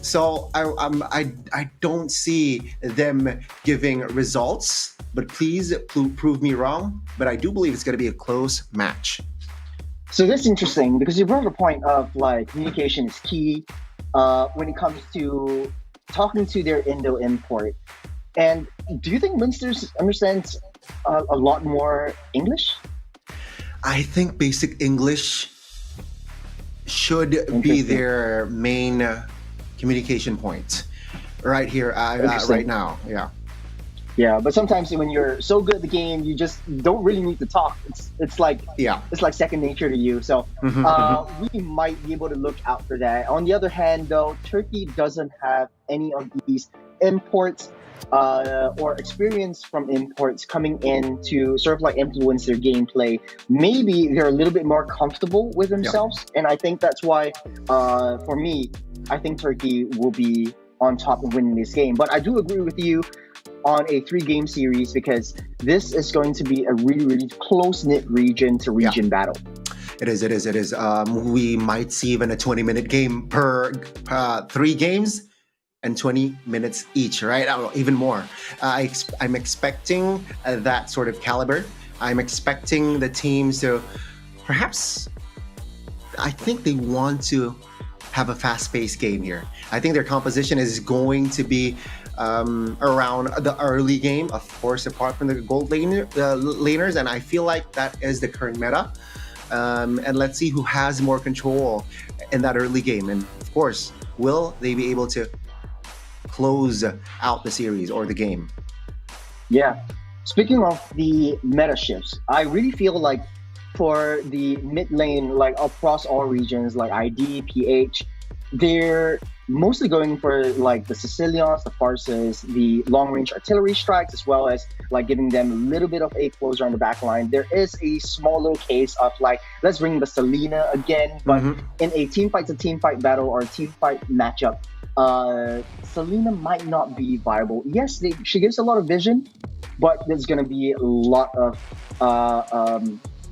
So I don't see them giving results, but please prove me wrong. But I do believe it's going to be a close match. So this is interesting because you brought up a point of like communication is key when it comes to talking to their Indo import. And do you think Munsters understands a lot more English? I think basic English should be their main communication point right here, right now. Yeah. Yeah, but sometimes when you're so good at the game, you just don't really need to talk. It's like second nature to you. So we might be able to look out for that. On the other hand, though, Turkey doesn't have any of these imports or experience from imports coming in to sort of like influence their gameplay. Maybe they're a little bit more comfortable with themselves, and I think that's why, for me, I think Turkey will be on top of winning this game. But I do agree with you on a 3-game series because this is going to be a really, really close-knit region-to-region battle. It is. We might see even a 20-minute game per 3 games and 20 minutes each, right? Even more. I'm expecting that sort of caliber. I'm expecting the teams to perhaps, I think they want to have a fast-paced game here. I think their composition is going to be around the early game, of course, apart from the gold laners, and I feel like that is the current meta. And let's see who has more control in that early game. And of course, will they be able to close out the series or the game? Yeah. Speaking of the meta shifts, I really feel like for the mid lane, like across all regions, like ID, PH, they're mostly going for like the Sicilians, the Farses, the long-range artillery strikes, as well as like giving them a little bit of a closer on the back line. There is a small little case of like, let's bring the Selena again, but in a team fight to team fight battle or a team fight matchup, Selena might not be viable. Yes, she gives a lot of vision, but there's going to be a lot of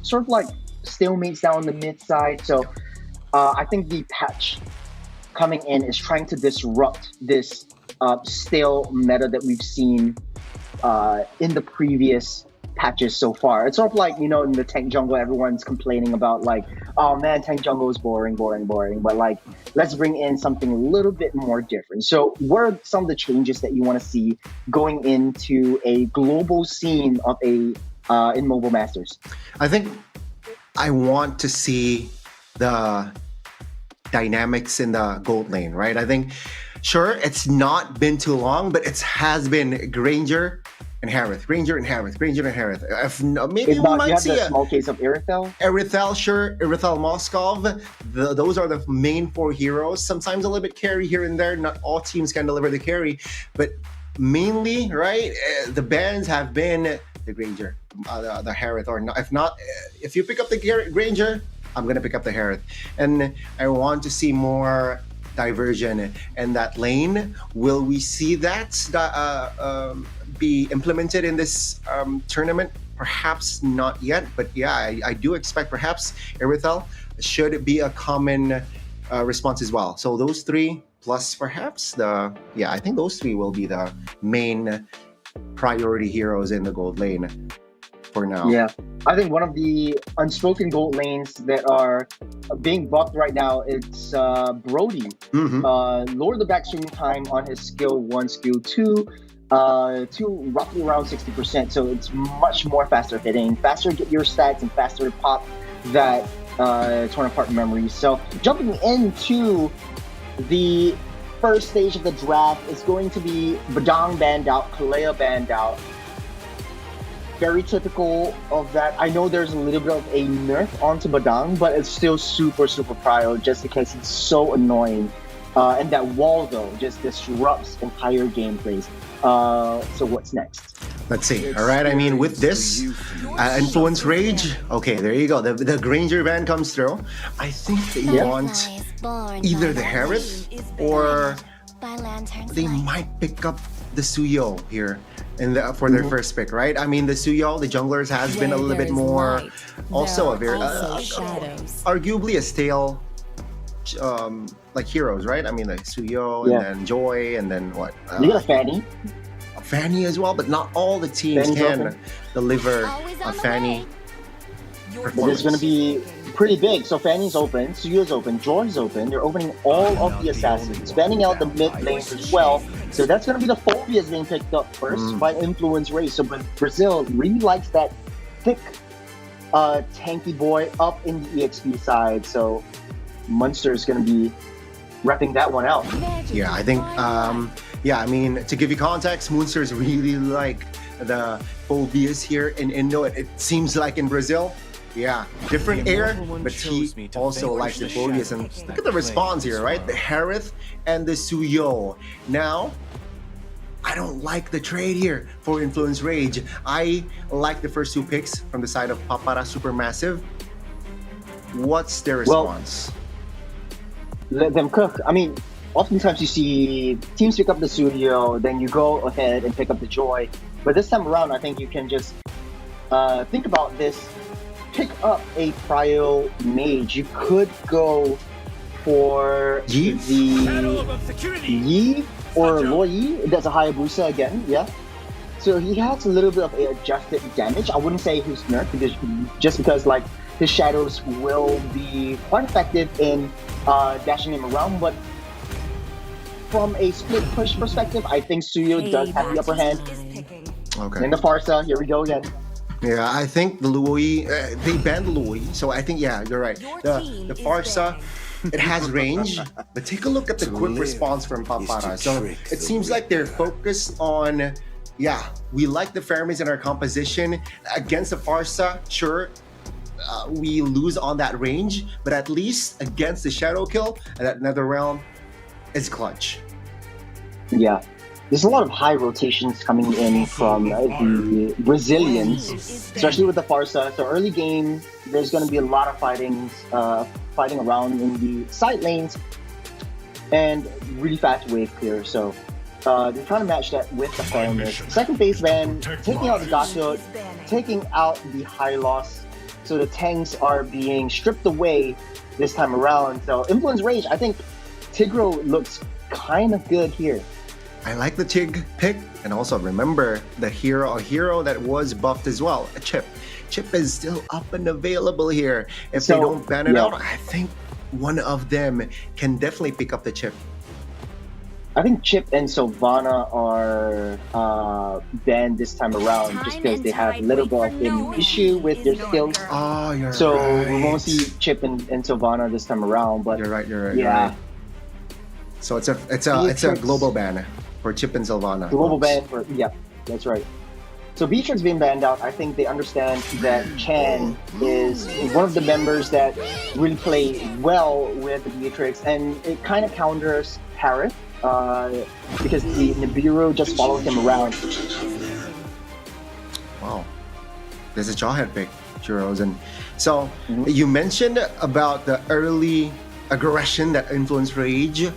sort of like stalemates down the mid side. So I think the patch coming in is trying to disrupt this stale meta that we've seen in the previous patches so far. It's sort of like, you know, in the tank jungle, everyone's complaining about like, oh man, tank jungle is boring. But like, let's bring in something a little bit more different. So what are some of the changes that you want to see going into a global scene of a in Mobile Masters? I think I want to see the dynamics in the gold lane, right? I think, sure, it's not been too long, but it has been Granger and Harith. Maybe we might see a small case of Irithel, sure. Irithel Moskov. Those are the main 4 heroes. Sometimes a little bit carry here and there. Not all teams can deliver the carry, but mainly, right, the bans have been the Granger, the Harith, or not. If you pick up the Granger, I'm gonna pick up the Harith, and I want to see more diversion in that lane. Will we see that be implemented in this tournament? Perhaps not yet, but yeah, I do expect perhaps Irithel should be a common response as well. So those 3 plus perhaps I think those 3 will be the main priority heroes in the gold lane for now. Yeah, I think one of the unspoken gold lanes that are being buffed right now, it's Brody. Lower the backstream time on his skill 1, skill 2 to roughly around 60%. So it's much more faster hitting, faster get your stats, and faster pop that torn apart memory. So jumping into the first stage of the draft is going to be Badang banned out, Kalea banned out. Very typical of that. I know there's a little bit of a nerf onto Badang, but it's still super prio just because it's so annoying. And that wall, though, just disrupts entire gameplays. So what's next? Let's see. All right. I mean, with this influence rage, okay, there you go. The Granger ban comes through. I think they want either the Harith or they might pick up the Suyo here for their first pick, right? I mean, the Suyo, the junglers, has been a little bit more, also a very, arguably a stale, like heroes, right? I mean, like Suyo and then Joy and then what? You got a Fanny. Fanny as well, but not all the teams can deliver a Fanny performance. It's going to be pretty big. So Fanny's open, Suyo's open, Joy's open. They're opening all of the assassins, banning out the mid lanes as well. So that's going to be the phobias being picked up first by influence race. So Brazil really likes that thick, tanky boy up in the EXP side. So Munster is going to be repping that one out. Yeah, I think, I mean, to give you context, Munsters really like the phobias here in Indo. It seems like in Brazil, different air, but he also likes the phobias. And look at the response here, right? The Harith and the Suyo. Now, I don't like the trade here for Influence Rage. I like the first 2 picks from the side of Papara Supermassive. What's their response? Well, let them cook. I mean, oftentimes you see teams pick up the Suyo, then you go ahead and pick up the Joy. But this time around, I think you can just think about this. Pick up a Prio Mage. You could go for the Yi or Loi. That's a Hayabusa again, So he has a little bit of a adjusted damage. I wouldn't say he's nerfed just because like his shadows will be quite effective in dashing him around, but from a split push perspective, I think Suyo does have the upper hand. Okay. And the Farsa, here we go again. Yeah, I think the Luoi, they banned the Luoi, so I think, you're right. The Farsa, it has range, but take a look at the quick response from Papara. So it seems like they're focused on, we like the Fermis in our composition. Against the Farsa, sure, we lose on that range, but at least against the Shadow Kill, that Nether Realm, it's clutch. Yeah. There's a lot of high rotations coming in from the Brazilians, especially with the Farsa. So early game, there's going to be a lot of fighting around in the side lanes and really fast wave clear. So they're trying to match that with the Fermis. Second phase ban, taking out the Gato, taking out the high loss. So the tanks are being stripped away this time around. So Influence Rage, I think Tigro looks kind of good here. I like the Tig pick, and also remember a hero that was buffed as well, a Chip. Chip is still up and available here. If they don't ban it out, I think one of them can definitely pick up the Chip. I think Chip and Sylvana are banned this time around just because they have a little bit of an issue with their skills. Oh, you're so right. we won't see Chip and Sylvana this time around. But You're right. You're yeah, right. So it's a global ban for Chip and Sylvana. global ban for that's right. So Beatrix being banned out, I think they understand that Chan is one of the members that really play well with the Beatrix, and it kind of counters Harith because the Nibiru just follows him around. Wow, there's a jawhead pick, Churros. And so you mentioned about the early aggression that Influence Rage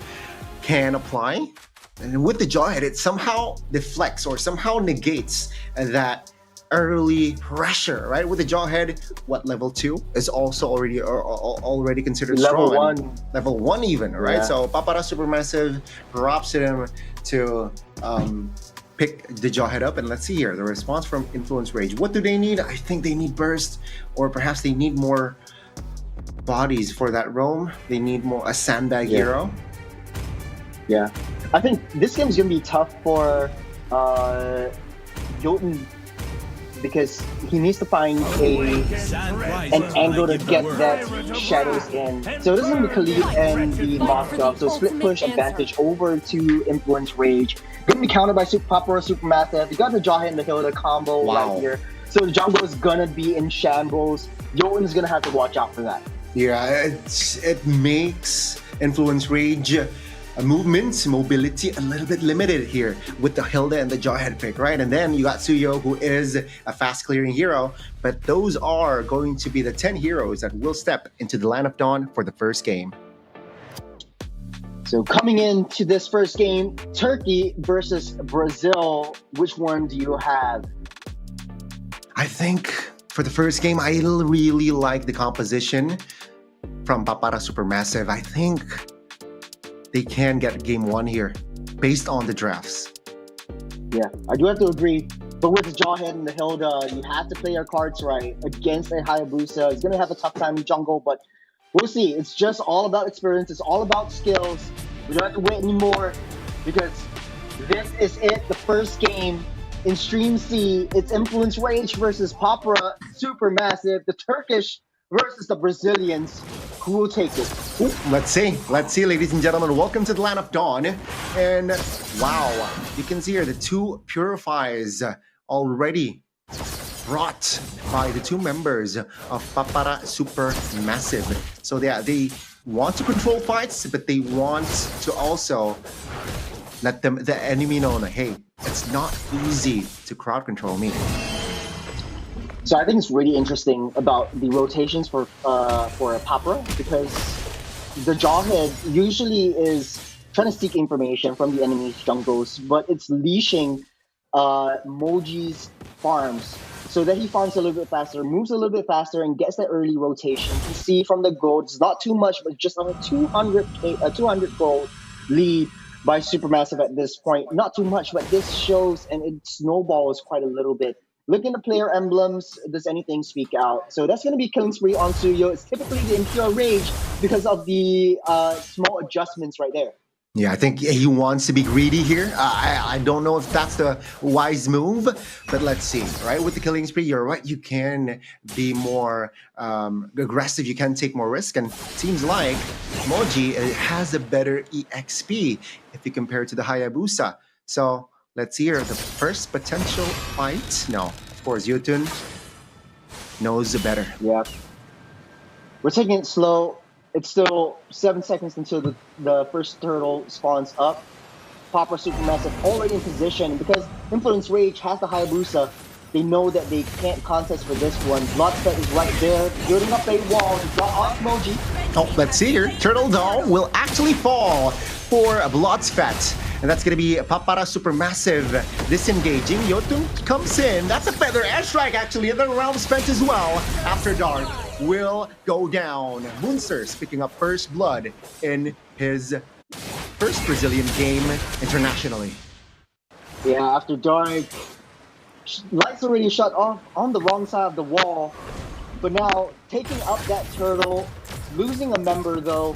can apply. And with the jawhead, it somehow deflects or somehow negates that early pressure, right? With the jawhead, level 2 is also already considered Level strong. 1. Level 1 even, right? Yeah. So Papara Supermassive drops him to pick the jawhead up. And let's see here, the response from Influence Rage. What do they need? I think they need burst, or perhaps they need more bodies for that roam. They need more a sandbag hero. Yeah, I think this game is going to be tough for Jotun because he needs to find an angle to get that shadows in. So this is going to be Khalid and the mocked up. So split push advantage over to Influence Rage. Going to be countered by Papara Supermassive. You got the Jawhead and the Hilda combo right here. So the jungle is going to be in shambles. Jotun is going to have to watch out for that. Yeah, it makes Influence Rage movement, mobility a little bit limited here with the Hilda and the Jawhead pick, right? And then you got Suyo, who is a fast clearing hero, but those are going to be the 10 heroes that will step into the Land of Dawn for the first game. So coming into this first game, Turkey versus Brazil, which one do you have? I think for the first game, I really like the composition from Papara Supermassive. I think they can get game 1 here based on the drafts. Yeah, I do have to agree. But with the Jawhead and the Hilda, you have to play your cards right against a Hayabusa. He's going to have a tough time in jungle, but we'll see. It's just all about experience. It's all about skills. We don't have to wait anymore because this is it. The first game in Stream C. It's Influence Rage versus Papara Supermassive. The Turkish versus the Brazilians. Who will take it? Ooh, let's see, ladies and gentlemen. Welcome to the Land of Dawn. And wow, you can see here the two purifies already brought by the two members of Papara Supermassive. So they want to control fights, but they want to also let the enemy know that, hey, it's not easy to crowd control me. So I think it's really interesting about the rotations for Papara because the Jawhead usually is trying to seek information from the enemy's jungles, but it's leashing Moji's farms so that he farms a little bit faster, moves a little bit faster, and gets that early rotation. You see from the gold, it's not too much, but just on a 200 gold lead by Supermassive at this point. Not too much, but this shows and it snowballs quite a little bit. Looking at player emblems, does anything speak out? So that's going to be Killing Spree on Suyo. It's typically the Imperial Rage because of the small adjustments right there. Yeah, I think he wants to be greedy here. I don't know if that's the wise move, but let's see. Right, with the Killing Spree, you're right. You can be more aggressive. You can take more risk. And it seems like Moji has a better EXP if you compare it to the Hayabusa. So let's see here. The first potential fight. No, of course, Yutun knows better. Yeah. We're taking it slow. It's still 7 seconds until the first turtle spawns up. Papara Supermassive already in position because Influence Rage has the Hayabusa. They know that they can't contest for this one. Bloodspet is right there, building up a wall to drop off Moji. Oh, let's see here. Turtle Doll will actually fall for a Bloodspet. And that's going to be Papara Supermassive disengaging. Yotun comes in. That's a feather airstrike actually. And the round spent as well. After dark will go down. Munsters picking up first blood in his first Brazilian game internationally. Yeah, after dark, lights already shut off on the wrong side of the wall. But now taking up that turtle, losing a member though,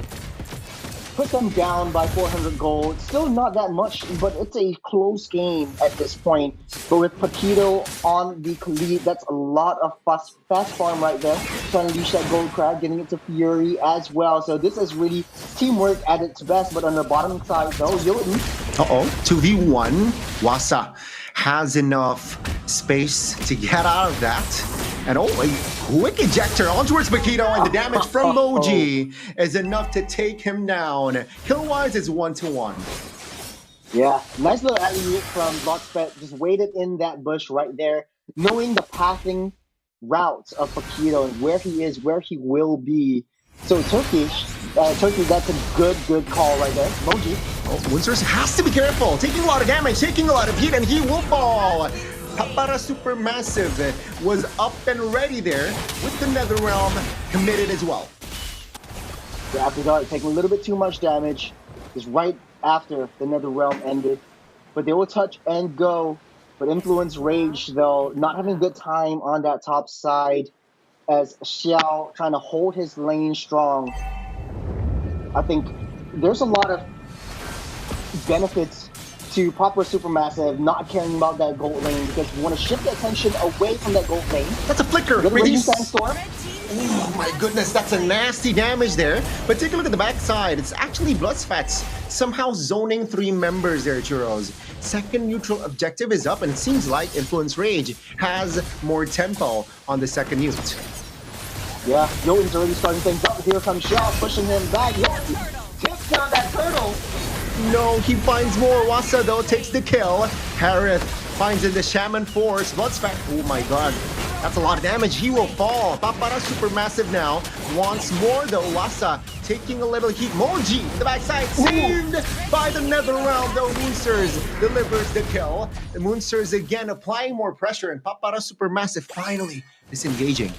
put them down by 400 gold. Still not that much, but it's a close game at this point. But with Paquito on the lead, that's a lot of fast farm right there. Trying to unleash that gold crab, getting it to Fury as well. So this is really teamwork at its best. But on the bottom side, though, Jotun. 2v1. Wasa has enough space to get out of that. And a quick ejector on towards Paquito, and the damage from Moji is enough to take him down. Kill-wise, it's 1-1. Yeah, nice little alley-oop from Blockspet. Just waited in that bush right there, knowing the passing routes of Paquito and where he is, where he will be. So Turkey, that's a good call right there. Moji. Moonsters has to be careful. Taking a lot of damage, taking a lot of heat, and he will fall. Papara Supermassive was up and ready there with the Netherrealm committed as well. Yeah, after that, taking a little bit too much damage is right after the Netherrealm ended. But they will touch and go. But Influence Rage, though, not having a good time on that top side as Xiao trying to hold his lane strong. I think there's a lot of benefits to Papara Supermassive not caring about that gold lane because you want to shift the attention away from that gold lane. That's a flicker. Raging Sandstorm. Oh my goodness, that's a nasty damage there. But take a look at the backside. It's actually Bloodspats somehow zoning 3 members there, Churros. Second neutral objective is up, and it seems like Influence Rage has more tempo on the second ult. Yeah, Jotun's already starting things up. Here comes Xiao pushing him back. Jotun takes down that turtle. No, he finds more. Wasa, though, takes the kill. Harith finds in the Shaman Force. Bloodspat. Oh my god. That's a lot of damage. He will fall. Papara Supermassive now wants more, though. Wasa taking a little heat. Moji in the backside. Saved by the Netherrealm, though. Moonsters delivers the kill. The Moonsters again applying more pressure, and Papara Supermassive finally disengaging.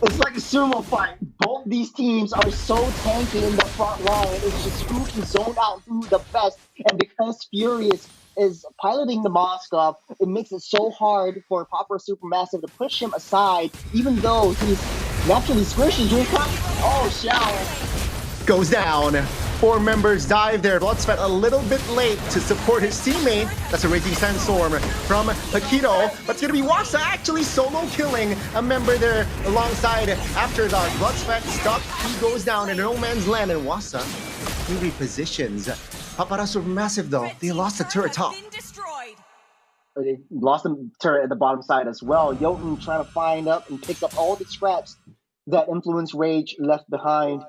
It's like a sumo fight. Both these teams are so tanky in the front line. It's just who can zone out who the best. And because Furious is piloting the Moskov, it makes it so hard for Papara Supermassive to push him aside, even though he's naturally squishy. Here comes. Oh, Xiao goes down. 4 members dive there. Bloodspet a little bit late to support his teammate. That's a Raging Sandstorm from Paquito. But it's going to be Wasa actually solo killing a member there alongside After Dark. Bloodspet stuck. He goes down in no man's land. And Wasa, he repositions. Papara Supermassive, though, they lost the turret top. They lost the turret at the bottom side as well. Jotun trying to find up and pick up all the scraps that Influence Rage left behind.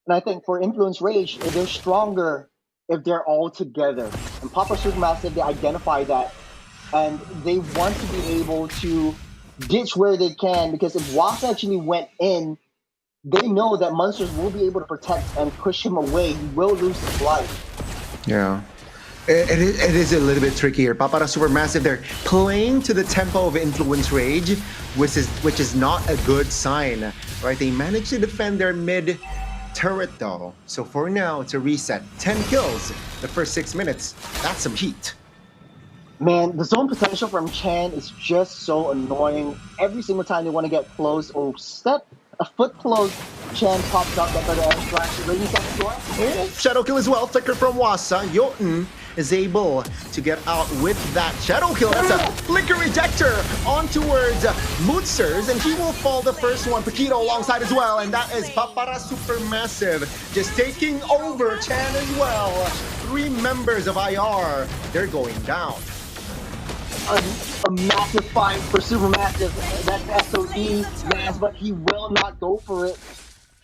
And I think for Influence Rage, they're stronger if they're all together. And Papara Supermassive, they identify that. And they want to be able to ditch where they can, because if Wasa actually went in, they know that Monsters will be able to protect and push him away. He will lose his life. Yeah. It is a little bit trickier. Papara Supermassive, they're playing to the tempo of Influence Rage, which is not a good sign. Right? They managed to defend their mid turret though. So for now, it's a reset. 10 kills the first 6 minutes. That's some heat. Man, the zone potential from Chan is just so annoying. Every single time they want to get close or step a foot close, Chan pops up that better air strike. Raging Sandstorm. Shadow kill as well. Flicker from Wasa. Jotun is able to get out with that shadow kill. That's a flicker ejector on towards Moonsters, and he will fall the first one. Paquito alongside as well, and that is Papara Supermassive just taking over Chan as well. 3 members of IR, they're going down. A massive fight for Supermassive. That's SOD, Naz, but he will not go for it.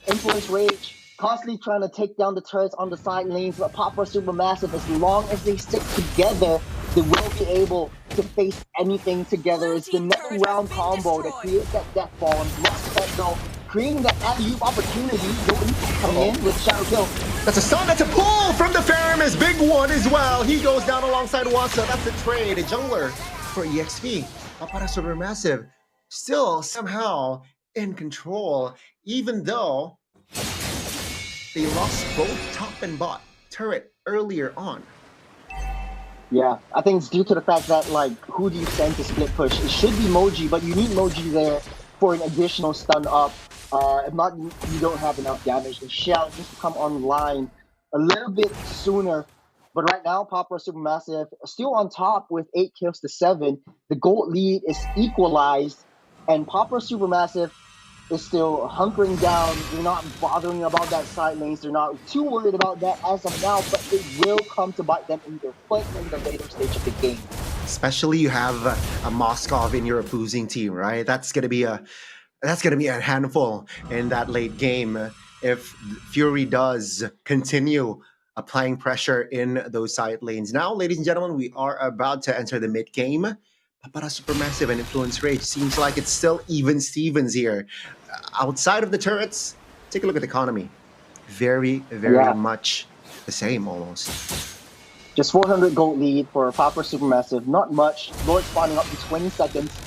Influence Rage constantly trying to take down the turrets on the side lanes, but Papara Supermassive, as long as they stick together, they will be able to face anything together. It's the next round combo that creates that death ball, and Bloodspet though, creating that alley-oop opportunity. Jotun coming in with Shadow Kill. That's a stun, that's a pull from the Faramis. Big one as well. He goes down alongside Wasa. That's a trade. A jungler for EXP. Papara Supermassive still somehow in control, even though they lost both top and bot turret earlier on. Yeah, I think it's due to the fact that, like, who do you send to split push? It should be Moji, but you need Moji there for an additional stun up. If not, you don't have enough damage. The Shell just come online a little bit sooner. But right now, Papa Supermassive still on top with 8 kills to 7. The gold lead is equalized, and Papa Supermassive is still hunkering down. They're not bothering about that side lanes. They're not too worried about that as of now, but it will come to bite them in their foot in the later stage of the game. Especially you have a Moskov in your opposing team, right? That's gonna be a handful in that late game if Fury does continue applying pressure in those side lanes. Now, ladies and gentlemen, we are about to enter the mid game. Papara Supermassive and Influence Rage seems like it's still even Stevens here. Outside of the turrets, take a look at the economy. Very much the same almost. Just 400 gold lead for Papa Supermassive. Not much. Lord spawning up to 20 seconds.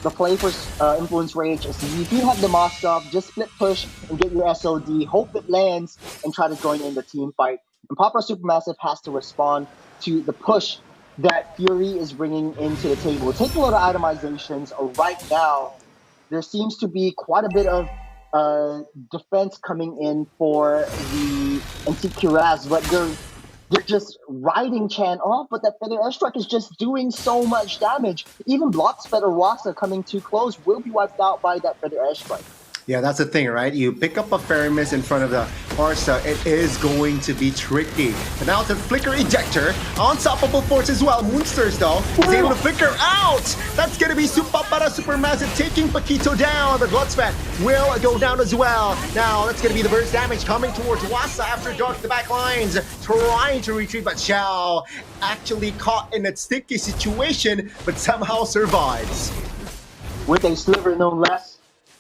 The play for Influence Rage is if you have the Moskov, just split push and get your SLD, hope it lands, and try to join in the team fight. And Papa Supermassive has to respond to the push that Fury is bringing into the table. Take a look at itemizations right now. There seems to be quite a bit of defense coming in for the Anticuraz, but they're just riding Chan off, but that Feather Airstrike is just doing so much damage. Even Blocksped or Wasa coming too close will be wiped out by that Feather Airstrike. Yeah, that's the thing, right? You pick up a Feramis in front of the Arsa, it is going to be tricky. And now the Flicker Ejector, Unstoppable Force as well. Moonsters, though, is able to flicker out. That's going to be Papara Supermassive taking Paquito down. The Bloodspet will go down as well. Now, that's going to be the burst damage coming towards Wasa after Dark the back lines, trying to retreat, but Xiao actually caught in a sticky situation, but somehow survives. With a sliver, no less.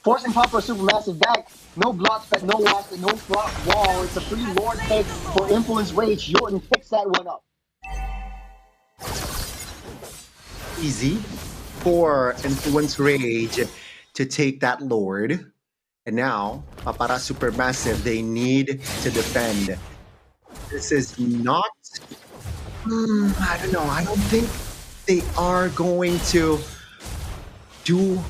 Forcing Papa Supermassive back. No Bloodspet, no Wasa, no front wall. It's a free Lord pick for Influence Rage. Jordan picks that one up. Easy for Influence Rage to take that Lord. And now, Papara Supermassive, they need to defend. This is not... I don't know. I don't think they are going to do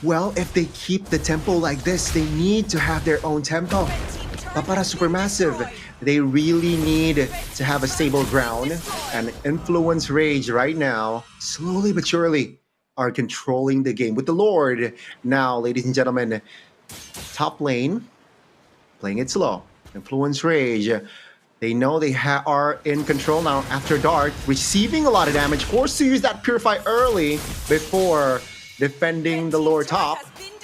well if they keep the tempo like this. They need to have their own tempo. Papara Supermassive, they really need to have a stable ground. And Influence Rage right now, slowly but surely, are controlling the game with the Lord. Now, ladies and gentlemen, top lane, playing it slow. Influence Rage, they know they are in control now after Dark, receiving a lot of damage, forced to use that Purify early before defending the Lord top.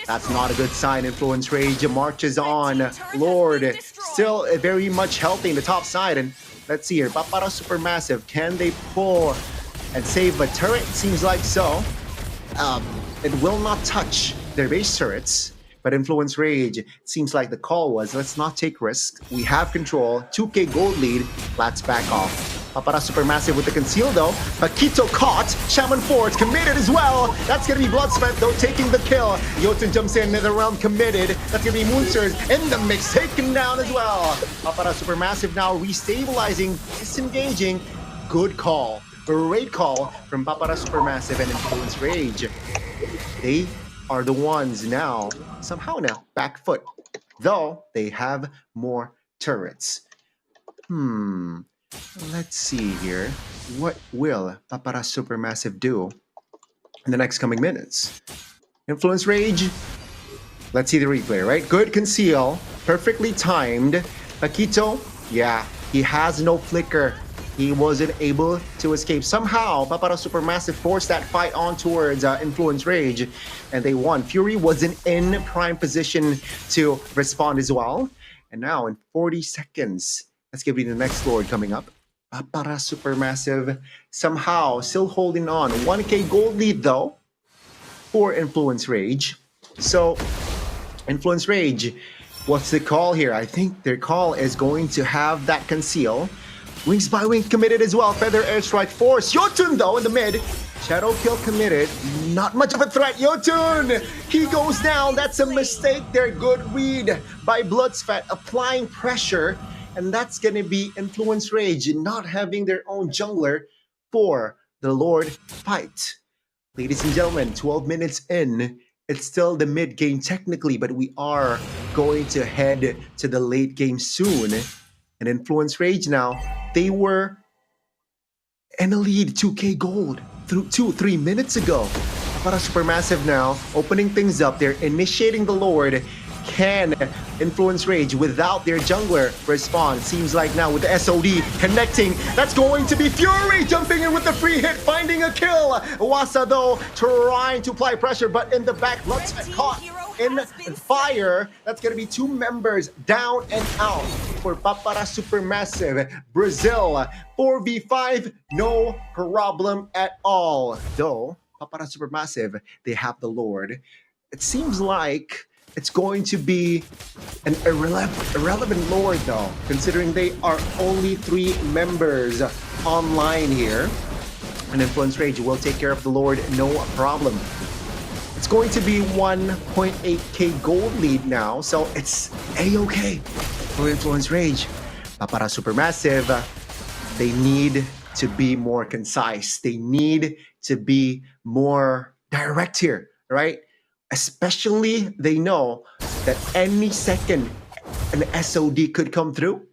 That's not a good sign. Influence Rage marches on. Lord still very much healthy in the top side. And let's see here, Papara Supermassive, can they pull and save a turret? Seems like so. It will not touch their base turrets. But Influence Rage, it seems like the call was, let's not take risks. We have control. 2k gold lead. Let's back off. Papara Supermassive with the conceal though. Paquito caught. Shaman Force committed as well. That's going to be Bloodspent though taking the kill. Jotun jumps in another round committed. That's going to be Moonsters in the mix taken down as well. Papara Supermassive now restabilizing, disengaging. Good call. Great call from Papara Supermassive and Influence Rage. They are the ones now, somehow now, back foot. Though they have more turrets. Let's see here. What will Papara Supermassive do in the next coming minutes? Influence Rage. Let's see the replay, right? Good conceal. Perfectly timed. Paquito. Yeah, he has no flicker. He wasn't able to escape. Somehow, Papara Supermassive forced that fight on towards Influence Rage, and they won. Fury wasn't in prime position to respond as well. And now, in 40 seconds, let's give you the next Lord coming up. Papara Supermassive somehow still holding on. 1k gold lead, though, for Influence Rage. So, Influence Rage, what's the call here? I think their call is going to have that conceal. Wings by Wing committed as well. Feather Airstrike Force. Jotun though in the mid. Shadow Kill committed. Not much of a threat. Jotun! He goes down. That's a mistake there. Good read by Bloodspat applying pressure. And that's going to be Influence Rage not having their own jungler for the Lord fight. Ladies and gentlemen, 12 minutes in. It's still the mid game technically, but we are going to head to the late game soon. And Influence Rage now, they were in a lead 2K gold through 3 minutes ago. Para Supermassive now, opening things up. They're initiating the Lord. Can Influence Rage without their jungler respond? Seems like now with the SOD connecting, that's going to be Fury jumping in with the free hit, finding a kill. Wasa though trying to apply pressure, but in the back, Lux caught in fire. That's going to be 2 members down and out for Papara Supermassive. Brazil 4v5, no problem at all. Though Papara Supermassive, they have the Lord. It seems like it's going to be an irrelevant Lord though, considering they are only 3 members online here. And Influence Rage will take care of the Lord, no problem. It's going to be 1.8k gold lead now, so it's a-okay for Influence Rage. Papara Supermassive, they need to be more concise. They need to be more direct here, right? Especially they know that any second an SOD could come through.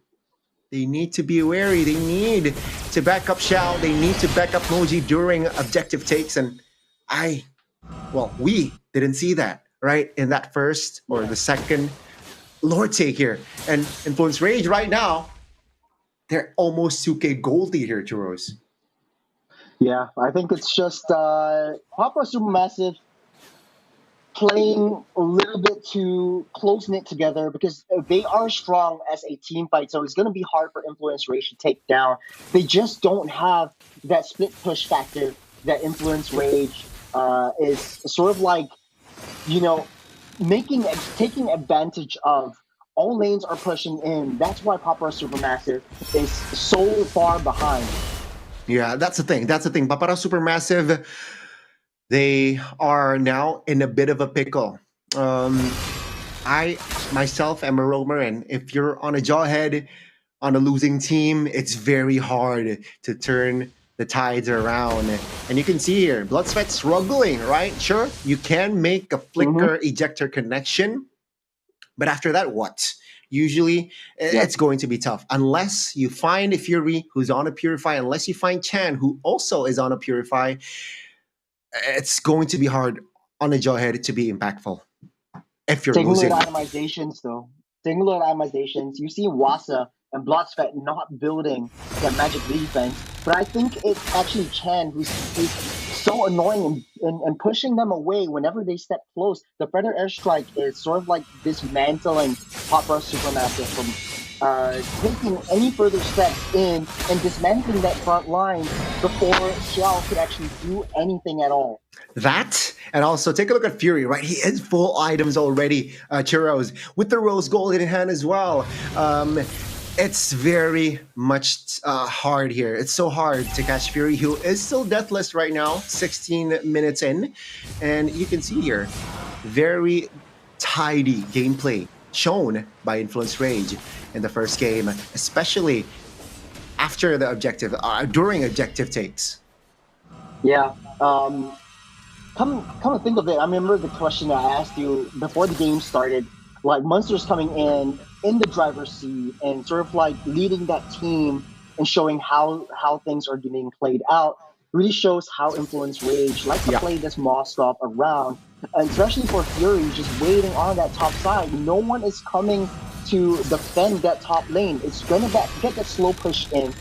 They need to be wary. They need to back up Shao. They need to back up Moji during objective takes. And we didn't see that, right? In that first or the second Lord take here. And Influence Rage right now, they're almost 2k gold lead here, Churros. Yeah, I think it's just Papara Supermassive playing a little bit too close-knit together because they are strong as a team fight, so it's going to be hard for Influence Rage to take down. They just don't have that split push factor that Influence Rage is sort of like, taking advantage of. All lanes are pushing in. That's why Papara Supermassive is so far behind. Yeah, that's the thing. Papara Supermassive, they are now in a bit of a pickle. I myself am a roamer, and if you're on a jawhead on a losing team, it's very hard to turn the tides around. And you can see here, Bloodsweat struggling, right? Sure, you can make a flicker ejector connection, but after that, what? Usually, it's going to be tough. Unless you find Fury, who's on a Purify, unless you find Chan, who also is on a Purify, it's going to be hard on a jawhead to be impactful if you're losing. Itemizations, though. Singular itemizations. You see Wasa and Bloodsweat not building that magic defense, but I think it's actually Chan who's so annoying and pushing them away whenever they step close. The Predator Airstrike is sort of like dismantling Papara Supermassive from taking any further steps in and dismantling that front line before Xiao could actually do anything at all. That, and also take a look at Fury, right? He is full items already, Churros, with the Rose Gold in hand as well. It's very much hard here. It's so hard to catch Fury, who is still deathless right now, 16 minutes in. And you can see here, very tidy gameplay shown by Influence Rage in the first game, especially after the objective, during objective takes. Yeah. Come to think of it, I remember the question I asked you before the game started. Like Monsters coming in the driver's seat and sort of like leading that team and showing how things are being played out really shows how Influence Rage like to play this Moskov around, and especially for Fury just waiting on that top side. No one is coming to defend that top lane. It's gonna get that slow push in,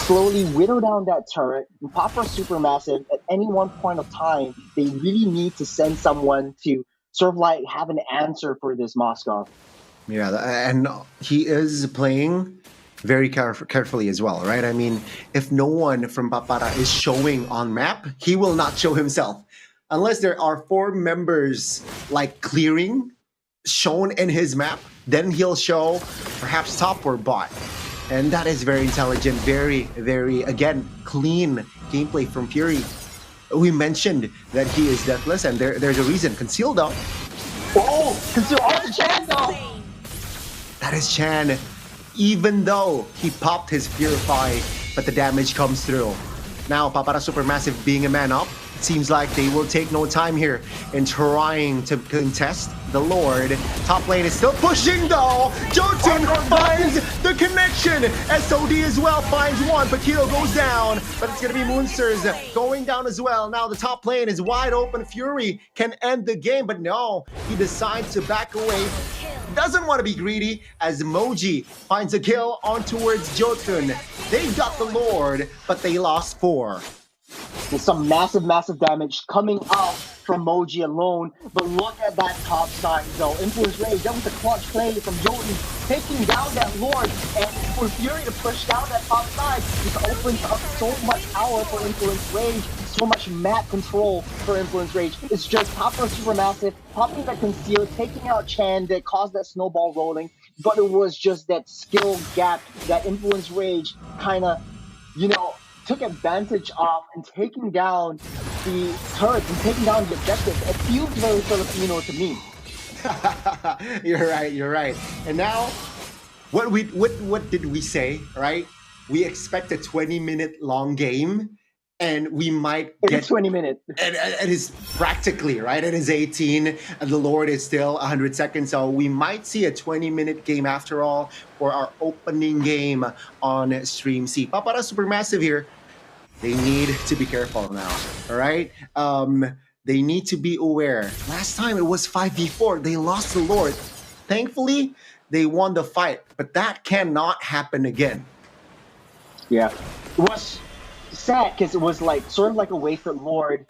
slowly whittle down that turret. And Papara Supermassive at any one point of time, they really need to send someone to sort of like have an answer for this Moskov. Yeah, and he is playing very carefully as well, right? I mean, if no one from Papara is showing on map, he will not show himself. Unless there are 4 members like clearing shown in his map, then he'll show perhaps top or bot. And that is very intelligent, very, very, again, clean gameplay from Fury. We mentioned that he is deathless, and there's a reason. Concealed though. Oh, Concealed on the Chan though. That is Chan, even though he popped his Purify, but the damage comes through. Now, Papara Supermassive being a man up, it seems like they will take no time here in trying to contest the Lord. Top lane is still pushing though. Jotun finds the connection. SOD as well finds one. Pakito goes down, but it's going to be Moonsters going down as well. Now the top lane is wide open. Fury can end the game, but no, he decides to back away. Doesn't want to be greedy as Moji finds a kill on towards Jotun. They got the Lord, but they lost 4. There's some massive damage coming out from Moji alone. But look at that top side though. Influence Rage, that was a clutch play from Jotun, taking down that Lord. And for Fury to push down that top side, this opens up so much power for Influence Rage, so much map control for Influence Rage. It's just Papara Supermassive popping that conceal, taking out Chan that caused that snowball rolling. But it was just that skill gap that Influence Rage kind of, took advantage of and taking down the turrets and taking down the objectives. It feels very Filipino to me. You're right. And now, what did we say, right? We expect a 20-minute long game, and we might get 20 minutes. It is practically, right? It is 18, and the Lord is still 100 seconds, so we might see a 20-minute game after all for our opening game on Stream C. Papara Supermassive here, they need to be careful now, all right? They need to be aware. Last time it was 5v4, they lost the Lord. Thankfully, they won the fight, but that cannot happen again. Yeah, it was sad because it was sort of like a way for Lord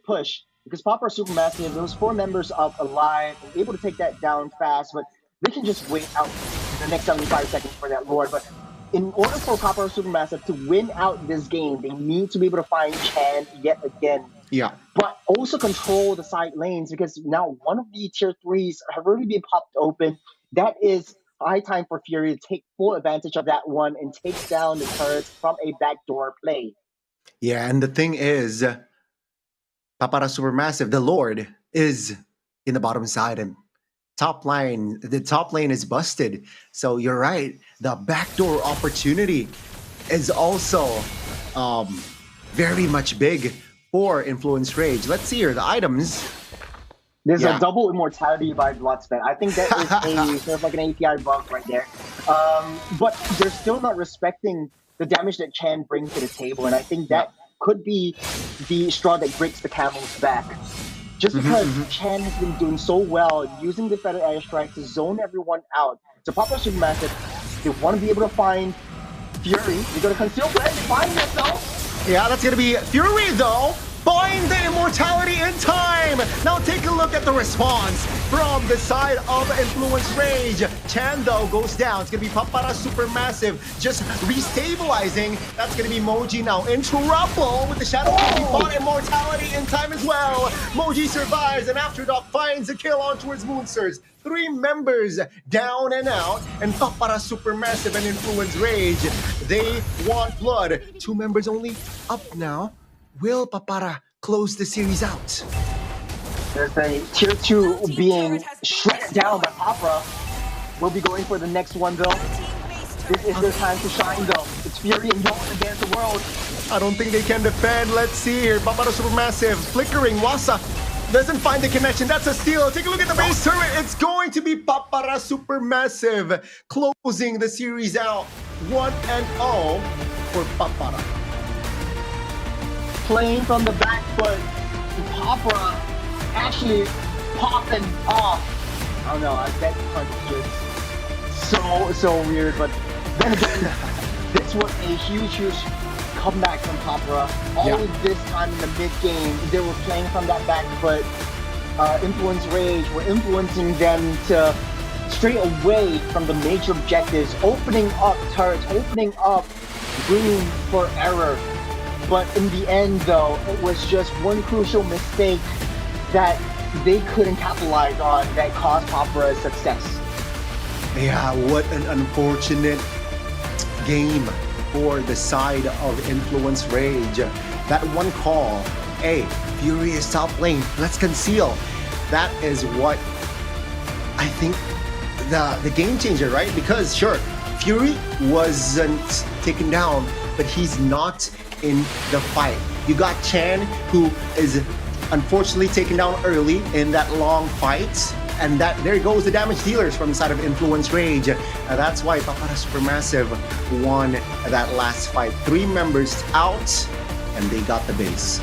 push, because Papara Supermassive, those 4 members up alive, able to take that down fast, but they can just wait out the next 75 seconds for that Lord. But in order for Papara Supermassive to win out this game, they need to be able to find Chan yet again. Yeah. But also control the side lanes, because now one of the tier 3s have already been popped open. That is high time for Fury to take full advantage of that one and take down the turrets from a backdoor play. Yeah, and the thing is, Papara Supermassive, the Lord, is in the bottom side, and the top lane is busted. So you're right, the backdoor opportunity is also very much big for Influence Rage. Let's see here, the items. There's a double immortality by Bloodspent. I think that is sort of like an API bug right there. But they're still not respecting the damage that Chan brings to the table, and I think that could be the straw that breaks the camel's back. Just because Chan has been doing so well, using the Feather Airstrike to zone everyone out. So Papara Supermassive, they want to be able to find Fury. They're going to conceal play, find yourself. Yeah, that's going to be Fury though. Find the immortality in time! Now take a look at the response from the side of Influence Rage. Chan though goes down. It's gonna be Papara Supermassive just restabilizing. That's gonna be Moji now in trouble with the Shadow. He fought immortality in time as well. Moji survives, and Afterdark finds a kill on towards Moonsters. 3 members down and out, and Papara Supermassive and Influence Rage, they want blood. 2 members only up now. Will Papara close the series out? There's a tier 2 being shredded down by Papara. We'll be going for the next one though. This is their time to shine though. It's Fury and Jotun against the world. I don't think they can defend. Let's see here. Papara Supermassive flickering. Wasa doesn't find the connection. That's a steal. Take a look at the base turret. It's going to be Papara Supermassive closing the series out 1-0 for Papara. Playing from the back foot, Papara actually popping off. I don't know, that punch is just so weird, but then again, this was a huge comeback from Papara. All of this time in the mid-game, they were playing from that back foot. Influence Rage were influencing them to stray away from the major objectives, opening up turrets, opening up room for error. But in the end, though, it was just one crucial mistake that they couldn't capitalize on that caused Papara's success. Yeah, what an unfortunate game for the side of Influence Rage. That one call, hey, Fury is top lane, let's conceal. That is what I think the game changer, right? Because sure, Fury wasn't taken down but he's not in the fight. You got Chan, who is unfortunately taken down early in that long fight. And there goes the damage dealers from the side of Influence Rage. That's why Papara Supermassive won that last fight. 3 members out, and they got the base.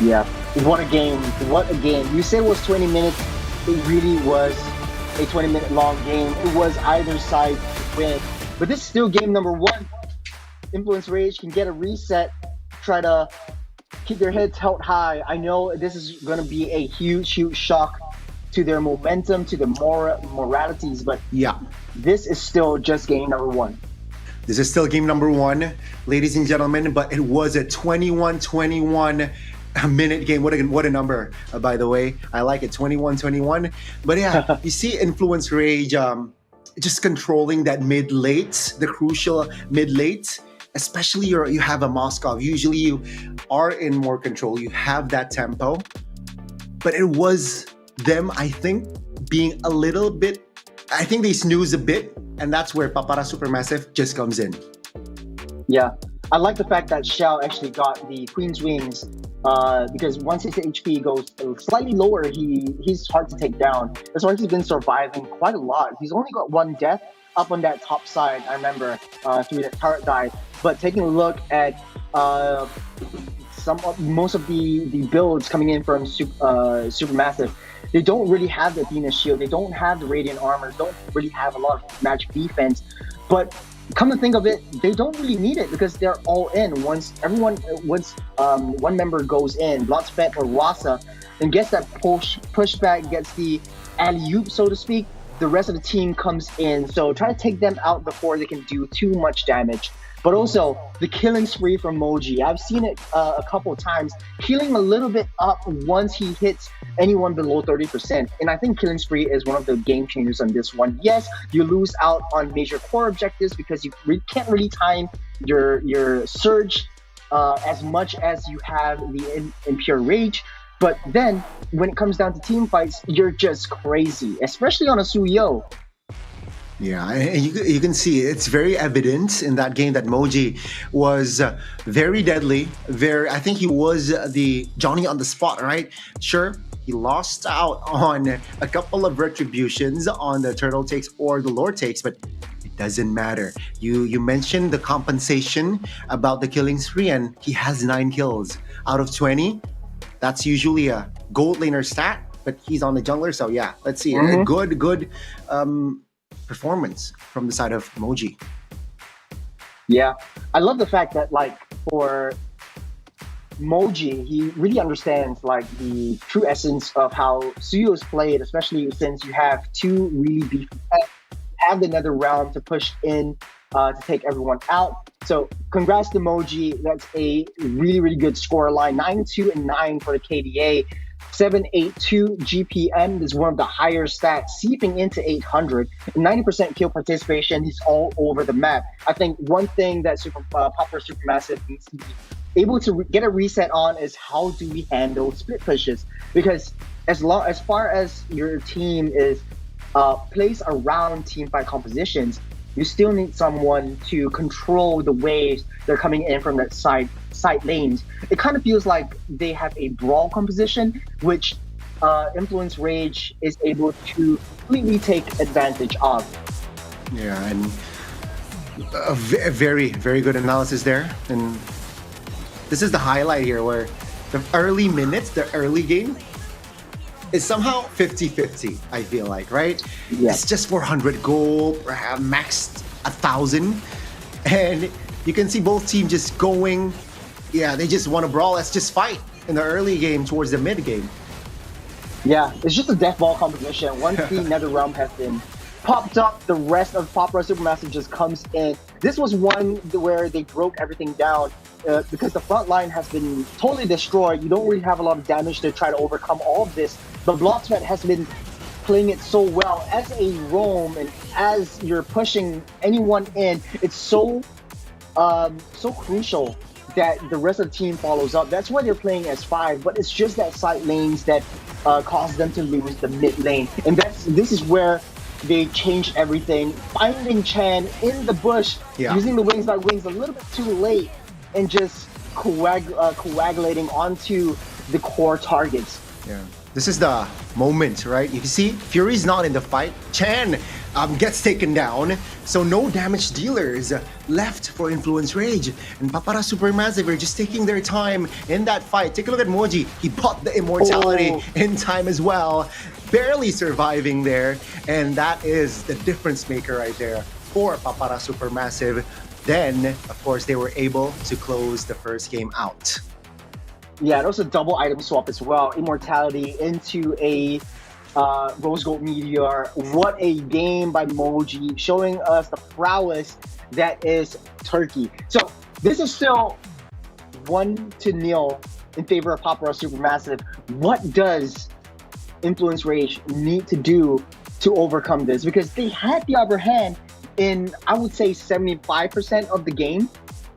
Yeah, what a game. What a game. You said it was 20 minutes. It really was a 20-minute long game. It was either side to win. But this is still game number 1. Influence Rage can get a reset, try to keep their heads held high. I know this is going to be a huge, huge shock to their momentum, to the moralities, but yeah, this is still just game number 1. This is still game number 1, ladies and gentlemen, but it was a 21-21 minute game. What a number, by the way. I like it, 21-21. But yeah, you see Influence Rage just controlling that mid-late, the crucial mid-late. Especially you have a Moskov. Usually you are in more control. You have that tempo. But it was them, I think, being a little bit... I think they snooze a bit. And that's where Papara Supermassive just comes in. Yeah. I like the fact that Xiao actually got the Queen's Wings. Because once his HP goes slightly lower, he's hard to take down. That's why he's been surviving quite a lot. He's only got 1 death up on that top side, I remember, through that turret dive. But taking a look at most of the builds coming in from Supermassive, they don't really have the Athena shield, they don't have the Radiant armor, don't really have a lot of magic defense. But come to think of it, they don't really need it because they're all in. Once one member goes in, Bloodspet or Rasa, and gets that pushback, gets the alley-oop, so to speak, the rest of the team comes in. So try to take them out before they can do too much damage. But also, the killing spree from Moji. I've seen it a couple of times, killing a little bit up once he hits anyone below 30%. And I think killing spree is one of the game changers on this one. Yes, you lose out on major core objectives because you can't really time your surge as much as you have the Impure Rage. But then, when it comes down to team fights, you're just crazy, especially on a Suyo. Yeah, and you can see it's very evident in that game that Moji was very deadly. I think he was the Johnny on the spot, right? Sure, he lost out on a couple of retributions on the turtle takes or the lore takes, but it doesn't matter. You mentioned the compensation about the killing spree, and he has 9 kills out of 20. That's usually a gold laner stat, but he's on the jungler, so yeah, let's see. A good performance from the side of Moji. Yeah, I love the fact that, like, for Moji, he really understands like the true essence of how Suyo is played, especially since you have 2 really beefy pets, have another round to push in to take everyone out. So congrats to Moji. That's a really, really good score line. 9-2 and 9 for the KDA. 782 GPM is one of the higher stats, seeping into 800. 90% kill participation. He's all over the map. I think one thing that Papara Supermassive needs to be able to get a reset on is how do we handle split pushes? Because as far as your team is placed around team fight compositions, you still need someone to control the waves that are coming in from that side lanes. It kind of feels like they have a brawl composition, which Influence Rage is able to completely take advantage of. Yeah, and a very, very good analysis there. And this is the highlight here where the early minutes, the early game, is somehow 50-50, I feel like, right? Yes. It's just 400 gold, maxed 1,000. And you can see both teams just going, yeah, they just want to brawl. Let's just fight in the early game towards the mid game. Yeah, it's just a death ball competition. Once the Nether Realm has been popped up, the rest of Papara Supermassive just comes in. This was one where they broke everything down because the front line has been totally destroyed. You don't really have a lot of damage to try to overcome all of this. But Bloodspet has been playing it so well as a roam, and as you're pushing anyone in, it's so crucial that the rest of the team follows up. That's why they're playing as 5, but it's just that side lanes that cause them to lose the mid lane. And this is where they changed everything, finding Chan in the bush, using the wings a little bit too late, and just coagulating onto the core targets. Yeah. This is the moment, right? You can see Fury's not in the fight. Chan gets taken down, so no damage dealers left for Influence Rage. And Papara Supermassive are just taking their time in that fight. Take a look at Moji. He bought the immortality in time as well, barely surviving there. And that is the difference maker right there for Papara Supermassive. Then, of course, they were able to close the first game out. Yeah, it was a double item swap as well. Immortality into a Rose Gold Meteor. What a game by Moji, showing us the prowess that is Turkey. So this is still 1-0 in favor of Papara Supermassive. What does Influence Rage need to do to overcome this? Because they had the upper hand in, I would say, 75% of the game.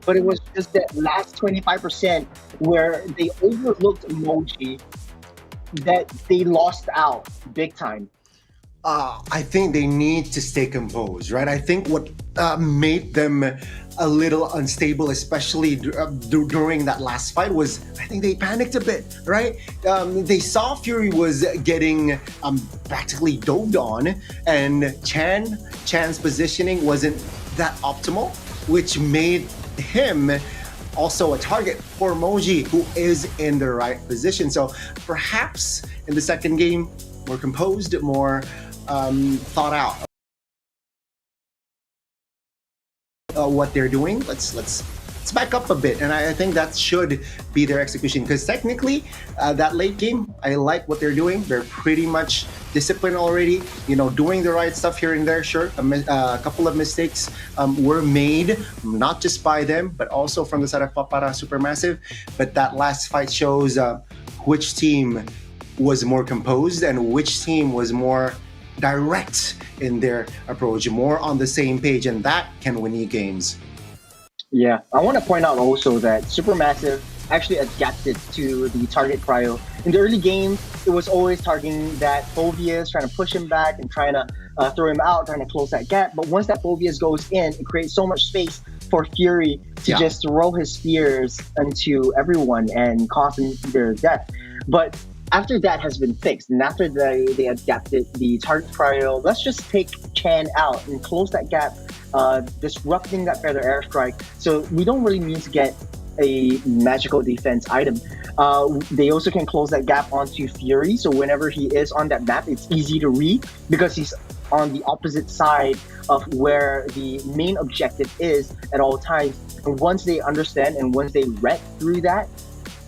But it was just that last 25% where they overlooked Moji that they lost out big time. I think they need to stay composed, right? I think what made them a little unstable, especially during that last fight, was I think they panicked a bit, right? They saw Fury was getting practically dove on, and Chan's positioning wasn't that optimal, which made him also a target for Moji, who is in the right position. So perhaps in the second game, more composed, more thought out what they're doing. Let's back up a bit, and I think that should be their execution, because technically that late game, I like what they're doing. They're pretty much disciplined already, doing the right stuff here and there. Sure, a couple of mistakes were made, not just by them, but also from the side of Papara Supermassive. But that last fight shows which team was more composed and which team was more direct in their approach, more on the same page, and that can win you games. Yeah, I want to point out also that Supermassive actually adapted to the target cryo. In the early game, it was always targeting that Phobius, trying to push him back and trying to throw him out, trying to close that gap. But once that Phobius goes in, it creates so much space for Fury to just throw his spears into everyone and cause them their death. But after that has been fixed, and after they adapted the target cryo, let's just take Chan out and close that gap, disrupting that feather airstrike. So we don't really need to get a magical defense item. They also can close that gap onto Fury, so whenever he is on that map, it's easy to read because he's on the opposite side of where the main objective is at all times. And once they understand and once they read through that,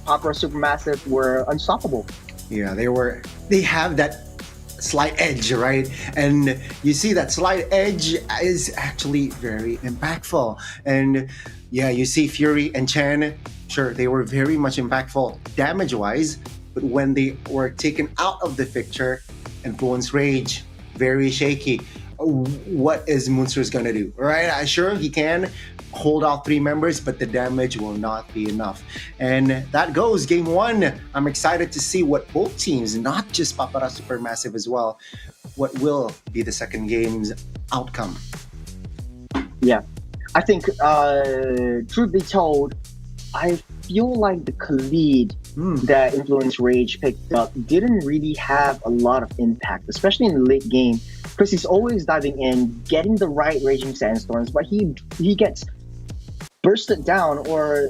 Papara Supermassive were unstoppable. Yeah, they have that slight edge, right? And you see that slight edge is actually very impactful. And yeah, you see Fury and Chan, sure, they were very much impactful damage-wise, but when they were taken out of the picture, Influence Rage, very shaky. What is Munster's gonna do, right? Sure, he can hold out 3 members, but the damage will not be enough. And that goes game 1. I'm excited to see what both teams, not just Papara Supermassive as well, what will be the second game's outcome. Yeah, I think, truth be told, I feel like the Khalid that Influence Rage picked up didn't really have a lot of impact, especially in the late game, because he's always diving in, getting the right Raging Sandstorms, but he gets bursted down or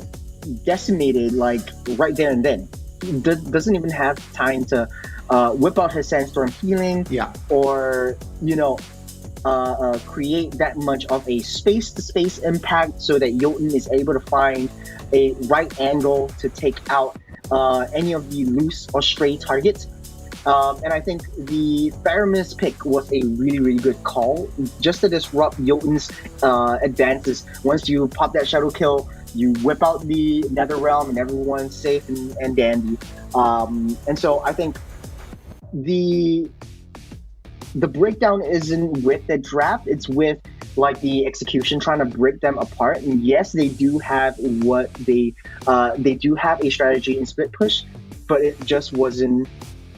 decimated like right there and then. He doesn't even have time to whip out his Sandstorm healing, or create that much of a space-to-space impact so that Jotun is able to find a right angle to take out any of the loose or stray targets. And I think the Theramis pick was a really, really good call, just to disrupt Jotun's advances. Once you pop that Shadow Kill, you whip out the Nether Realm and everyone's safe and dandy. And so I think the breakdown isn't with the draft, it's with like the execution, trying to break them apart. And yes, they do have they do have a strategy in split push, but it just wasn't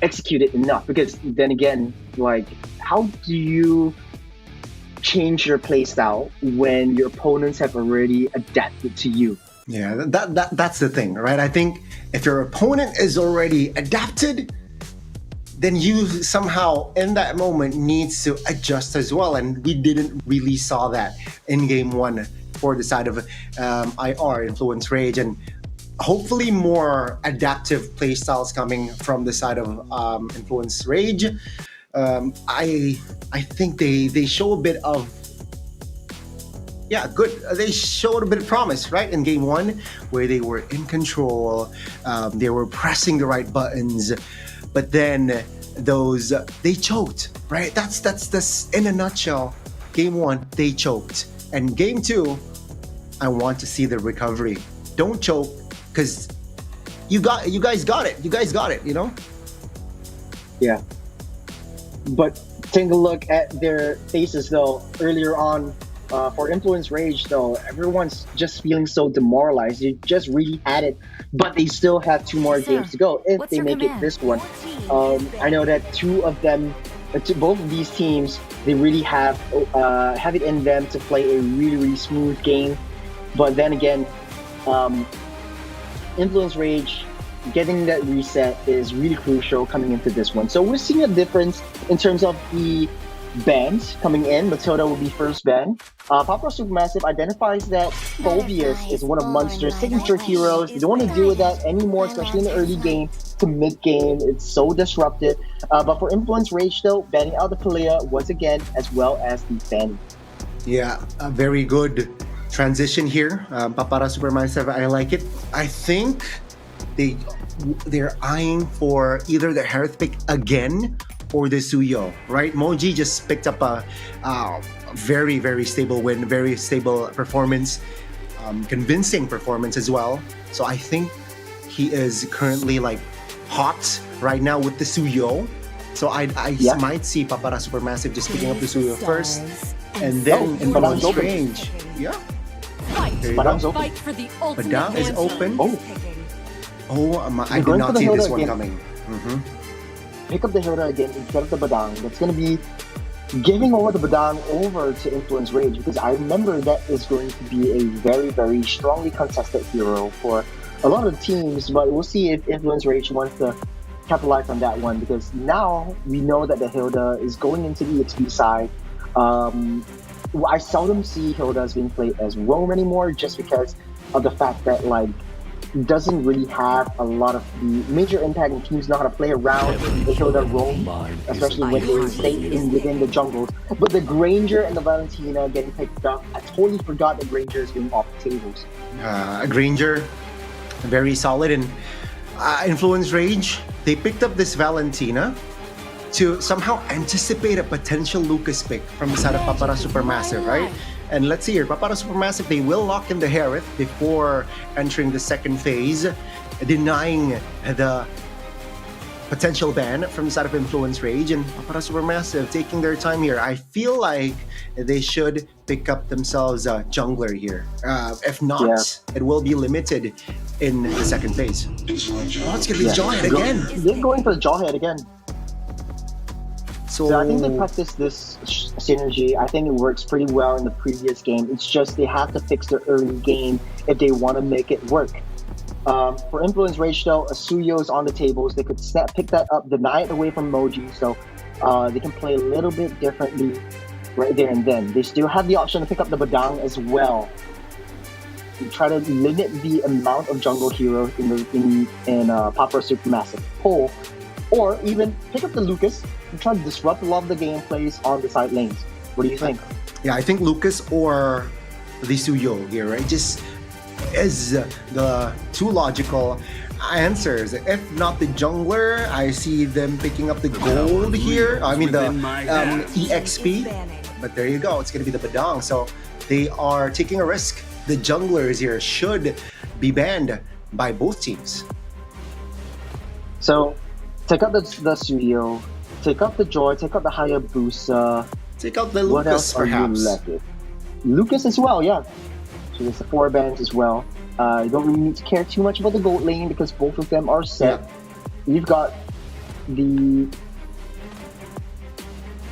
execute it enough. Because then again, like, how do you change your playstyle when your opponents have already adapted to you? Yeah, that's the thing, right? I think if your opponent is already adapted, then you somehow in that moment needs to adjust as well. And we didn't really saw that in game one for the side of IR, Influence Rage, and hopefully more adaptive playstyles coming from the side of Influence Rage. I think they show a bit of good. They showed a bit of promise, right, in game one, where they were in control, they were pressing the right buttons, but then they choked, right? That's in a nutshell. Game one, they choked, and game two, I want to see the recovery. Don't choke, because you guys got it. You guys got it. You know. Yeah. But take a look at their faces though. Earlier on. For Influence Rage, though, everyone's just feeling so demoralized. They just really had it, but they still have 2 more games to go if they make it this one. I know that both of these teams, they really have it in them to play a really, really smooth game. But then again, Influence Rage, getting that reset is really crucial coming into this one. So we're seeing a difference in terms of the bans coming in. Matilda will be first ban. Papa Supermassive identifies that Phobius is one of Monster's signature heroes. They don't want to deal with that anymore, especially in the early game to mid-game. It's so disruptive. But for Influence Rage, though, banning out the Palea once again, as well as the Fanny. Yeah, a very good transition here. Papara Supermassive, I like it. I think they're eyeing for either the Hereth pick again or the Suyo, right? Moji just picked up a very, very stable win, very stable performance, convincing performance as well. So I think he is currently like hot right now with the Suyo. So I might see Papara Supermassive just picking up the Suyo first, and then Influence Range. Yeah. There you go. Badang is open. I did not see this one coming. Pick up the Hilda again instead of the Badang. That's going to be giving over the Badang over to Influence Rage, because I remember that is going to be a very, very strongly contested hero for a lot of teams, but we'll see if Influence Rage wants to capitalize on that one, because now we know that the Hilda is going into the XP side. I seldom see Hildas being played as roam anymore, just because of the fact that doesn't really have a lot of the major impact, and teams know how to play around the Hilda roam, especially when they stay within the jungles. But the Granger and the Valentina getting picked up, I totally forgot the Granger is being off the tables. Granger, very solid. And Influence Rage, they picked up this Valentina to somehow anticipate a potential Lucas pick from the side of Papara Supermassive, right? And let's see here, Papara Supermassive, they will lock in the Hereth before entering the second phase, denying the potential ban from the side of Influence Rage. And Papara Supermassive taking their time here. I feel like they should pick up themselves a jungler here. If not, it will be limited in the second phase. Oh, it's going to be Jawhead again. They're going for the Jawhead again. So I think they practiced this synergy. I think it works pretty well in the previous game. It's just they have to fix their early game if they want to make it work. For Influence Rage, though, Asuyo is on the tables. They could pick that up, deny it away from Moji, so they can play a little bit differently right there and then. They still have the option to pick up the Badang as well. To try to limit the amount of jungle heroes in Papara Supermassive pool, or even pick up the Lucas and try to disrupt a lot of the gameplays on the side lanes. What do you think? Yeah, I think Lucas or the Suyo here, right? Just is the two logical answers. If not the jungler, I see them picking up the gold here. I mean the EXP. But there you go. It's going to be the Badang. So they are taking a risk. The junglers here should be banned by both teams. So take out the Suyo, take out the Joy, take out the Hayabusa. Take out the Lucas, perhaps. Lucas as well, yeah. So there's the 4 bans as well. You don't really need to care too much about the gold lane because both of them are set. Yeah. You've got the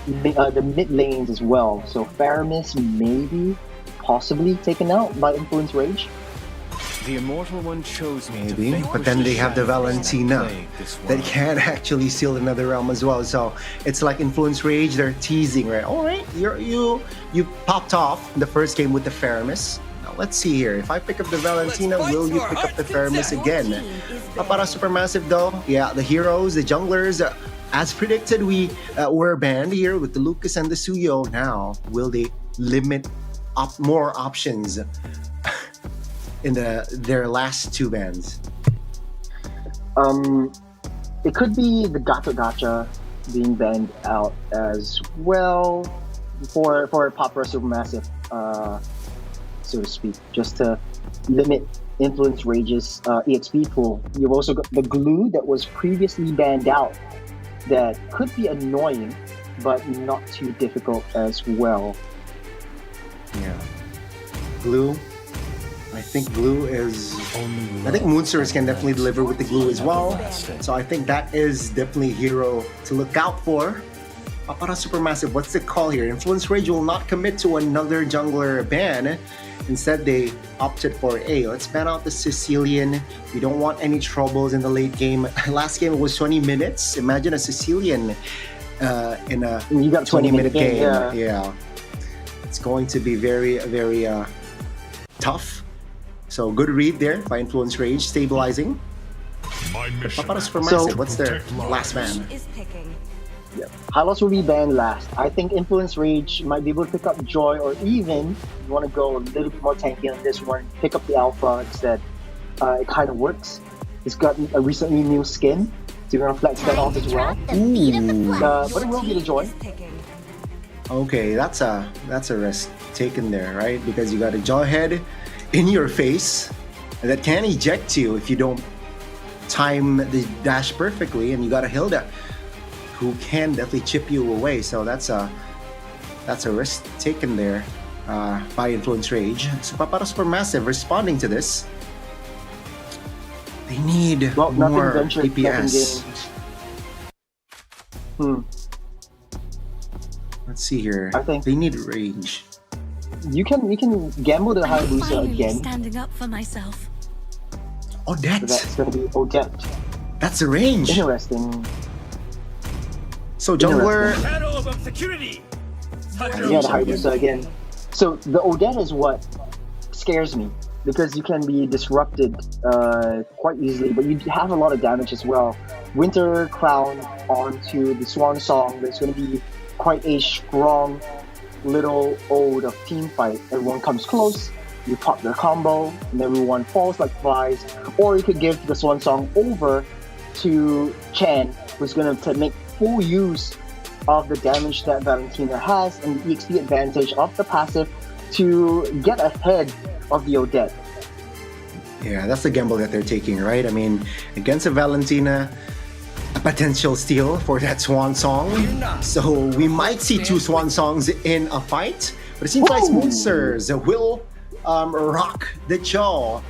mid lanes as well. So Faramis maybe, possibly taken out by Influence Rage. The immortal one chose me maybe, but then they have the Valentina that can actually seal another realm as well. So it's like Influence Rage, they're teasing, right? All right, you popped off the first game with the Faramis. Now let's see here. If I pick up the Valentina, will you pick up the Faramis again? Papara Supermassive though, yeah, the heroes, the junglers, as predicted, we were banned here with the Lucas and the Suyo. Now, will they limit up more options in their last two bans? It could be the Gacha being banned out as well for Papara Supermassive, so to speak, just to limit Influence Rage's EXP pool. You've also got the glue that was previously banned out that could be annoying, but not too difficult as well. Yeah. Glue. I think glue is... I think Moonsters can definitely deliver with the glue as well. So I think that is definitely a hero to look out for. Papara Supermassive, what's the call here? Influence Rage will not commit to another jungler ban. Instead, they opted for let's ban out the Sicilian. We don't want any troubles in the late game. Last game was 20 minutes. Imagine a Sicilian in a 20-minute game. Yeah. It's going to be very, very tough. So good read there by Influence Rage, stabilizing. Papara Supermassive, what's their last ban? Yeah. Hylos will be banned last. I think Influence Rage might be able to pick up Joy, or even, if you want to go a little bit more tanky on this one, pick up the Alpha instead. It kind of works. It's got a recently new skin, so you're going to flex that off as well. But it will be the Joy. Okay, that's a risk taken there, right? Because you got a Jawhead in your face that can eject you if you don't time the dash perfectly, and you got a Hilda who can definitely chip you away. So that's a risk taken there by Influence Rage. So Papara Supermassive responding to this. They need more DPS. Let's see here. I think they need range. You can gamble the Hayabusa again. Standing up for myself. Odette. So that's going to be Odette. That's the range. Interesting. So jungler. Security. Yeah, the Hayabusa again. So the Odette is what scares me, because you can be disrupted quite easily, but you have a lot of damage as well. Winter Crown onto the Swan Song, there's going to be quite a strong little ode of team fight. Everyone comes close, you pop their combo, and everyone falls like flies. Or you could give the Swan Song over to Chen, who's going to make full use of the damage that Valentina has and the EXP advantage of the passive to get ahead of the Odette. Yeah, that's the gamble that they're taking, right? I mean, against a Valentina, a potential steal for that Swan Song. So we might see two Swan Songs in a fight, but it seems like Moonsters will rock the jaw.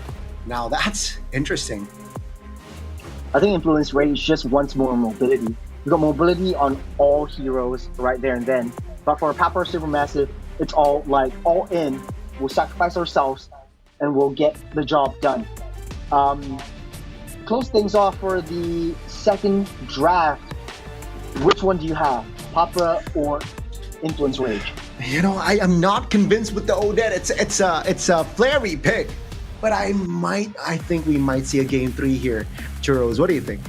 Now that's interesting. I think Influence Rage just wants more mobility. You got mobility on all heroes right there and then. But for Papara Supermassive, it's all in. We'll sacrifice ourselves and we'll get the job done. Close things off for the second draft. Which one do you have? Papara or Influence Rage? You know, I am not convinced with the Odette. It's a flary pick, but I think we might see a game 3 here. Churros, what do you think?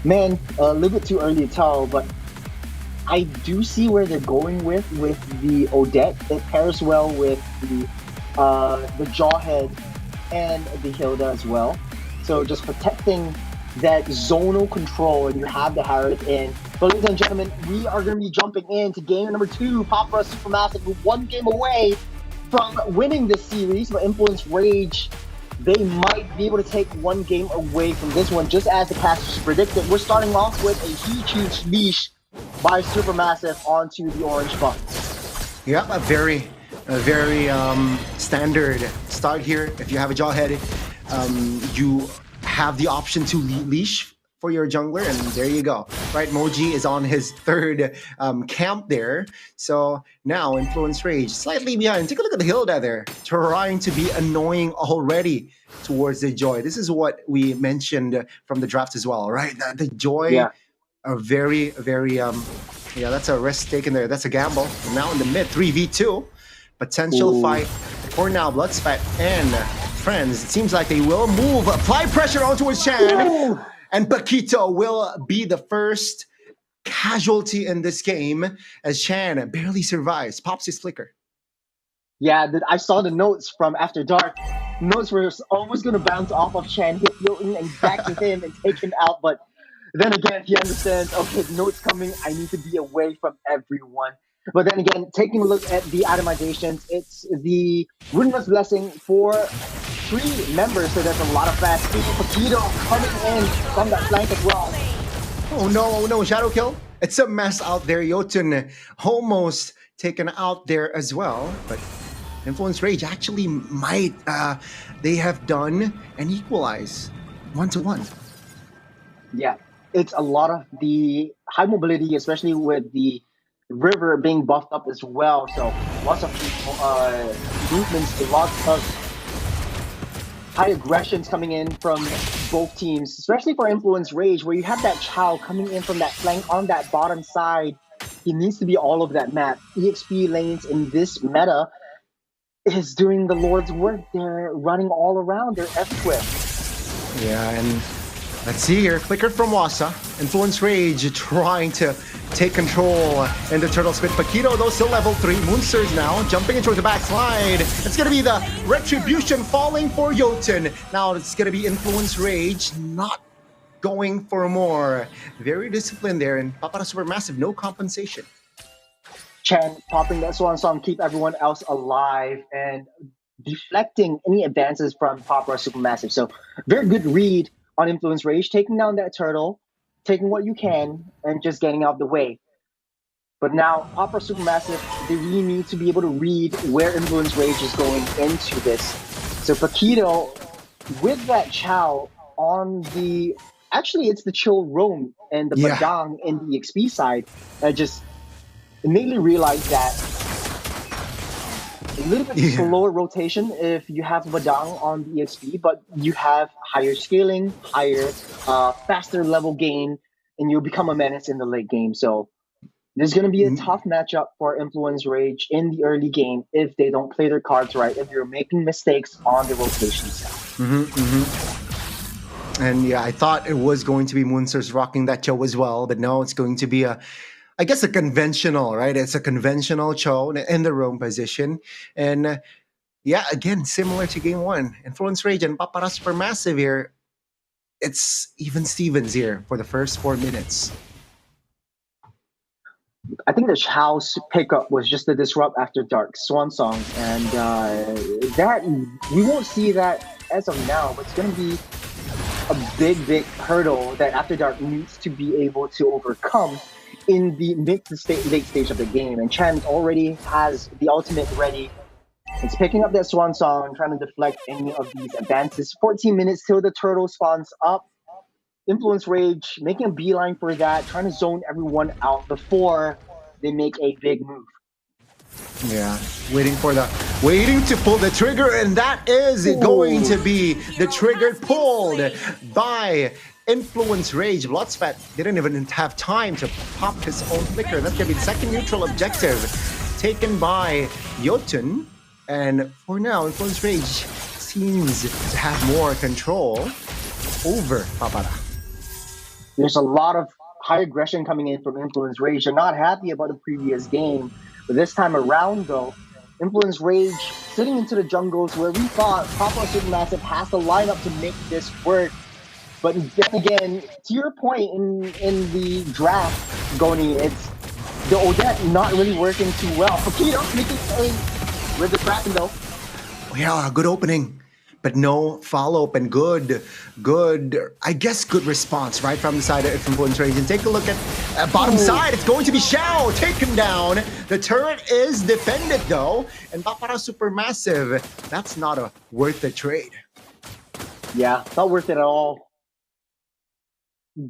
Man, a little bit too early to tell, but I do see where they're going with the Odette. It pairs well with the Jawhead and the Hilda as well. So just protecting that zonal control, and you have the Harriet in. But ladies and gentlemen, we are going to be jumping into game number 2. Papara Supermassive with 1 game away from winning this series. But Influence Rage, they might be able to take 1 game away from this one, just as the casters predicted. We're starting off with a huge leash by Supermassive onto the orange buff. Yeah, a very standard start here. If you have a Jawhead, you have the option to leash for your jungler, and there you go. Right, Moji is on his third camp there. So now Influence Rage slightly behind. Take a look at the Hilda there, trying to be annoying already towards the Joy. This is what we mentioned from the draft as well, right? The Joy are very, very, yeah, that's a risk taken there. That's a gamble. And now in the mid, 3v2. Potential fight for now. Bloodspat and friends. It seems like they will move. Apply pressure on towards Chan. And Paquito will be the first casualty in this game as Chan barely survives. Pops his flicker. Yeah, I saw the notes from After Dark. Notes were almost going to bounce off of Chan, hit Jotun, and back to him and take him out. But then again, he understands, okay, the note's coming. I need to be away from everyone. But then again, taking a look at the itemizations, it's the Runeless Blessing for 3 members, so there's a lot of fast speed. Paquito coming in from that flank as well. Oh no, Shadow Kill. It's a mess out there. Jotun almost taken out there as well. But Influence Rage actually might, they have done an equalize 1-1. Yeah, it's a lot of the high mobility, especially with the river being buffed up as well. So lots of movements, lots of high aggressions coming in from both teams, especially for Influence Rage, where you have that Chow coming in from that flank on that bottom side. He needs to be all of that map. EXP lanes in this meta is doing the Lord's work. They're running all around. They're everywhere. Yeah, and let's see here. Flicker from Wasa. Influence Rage trying to take control in the Turtle Spit. Paquito, though, still level 3. Moonsters now jumping into the backslide. It's going to be the Retribution falling for Jotun. Now it's going to be Influence Rage not going for more. Very disciplined there. And Papara Supermassive, no compensation. Chan popping that Swan Song, keep everyone else alive and deflecting any advances from Papara Supermassive. So very good read on Influence Rage, taking down that turtle, taking what you can, and just getting out of the way. But now, Papara Supermassive, they really need to be able to read where Influence Rage is going into this. So Paquito, with that Chow on the... Actually, it's the Chill Roam and the Badang in the XP side. I just immediately realized that a little bit slower rotation if you have Badang on the EXP, but you have higher scaling, higher, faster level gain, and you'll become a menace in the late game. So there's going to be a tough matchup for Influence Rage in the early game if they don't play their cards right, if they're making mistakes on the rotation side. And yeah, I thought it was going to be Moonsters rocking that Cho as well, but no, it's going to be I guess a conventional, right? It's a conventional Cho in the roam position. And yeah, again, similar to game 1. Influence Rage and Papara Supermassive here. It's even Stevens here for the first 4 minutes. I think the Chow's pickup was just the Disrupt After Dark Swan Song. And that we won't see that as of now, but it's going to be a big hurdle that After Dark needs to be able to overcome in the mid to late stage of the game. And Chan already has the ultimate ready. It's picking up that Swan Song, trying to deflect any of these advances. 14 minutes till the turtle spawns up. Influence Rage making a beeline for that, trying to zone everyone out before they make a big move. Yeah, waiting to pull the trigger, and that is going to be the trigger pulled by Influence Rage. Bloodspat didn't even have time to pop his own flicker. That's going to be the second neutral objective taken by Jotun. And for now, Influence Rage seems to have more control over Papara. There's a lot of high aggression coming in from Influence Rage. They're not happy about the previous game. But this time around, though, Influence Rage sitting into the jungles where we thought Papara Supermassive has to line up to make this work. But then again, to your point in the draft, Goni, it's the Odette not really working too well. Paquito making a with the Kraken though. Yeah, good opening, but no follow-up and good, I guess good response, right, from the side of Influence Rage. And take a look at bottom side. It's going to be Xiao taken down. The turret is defended though, and Papara Supermassive, that's not a worth the trade. Yeah, not worth it at all.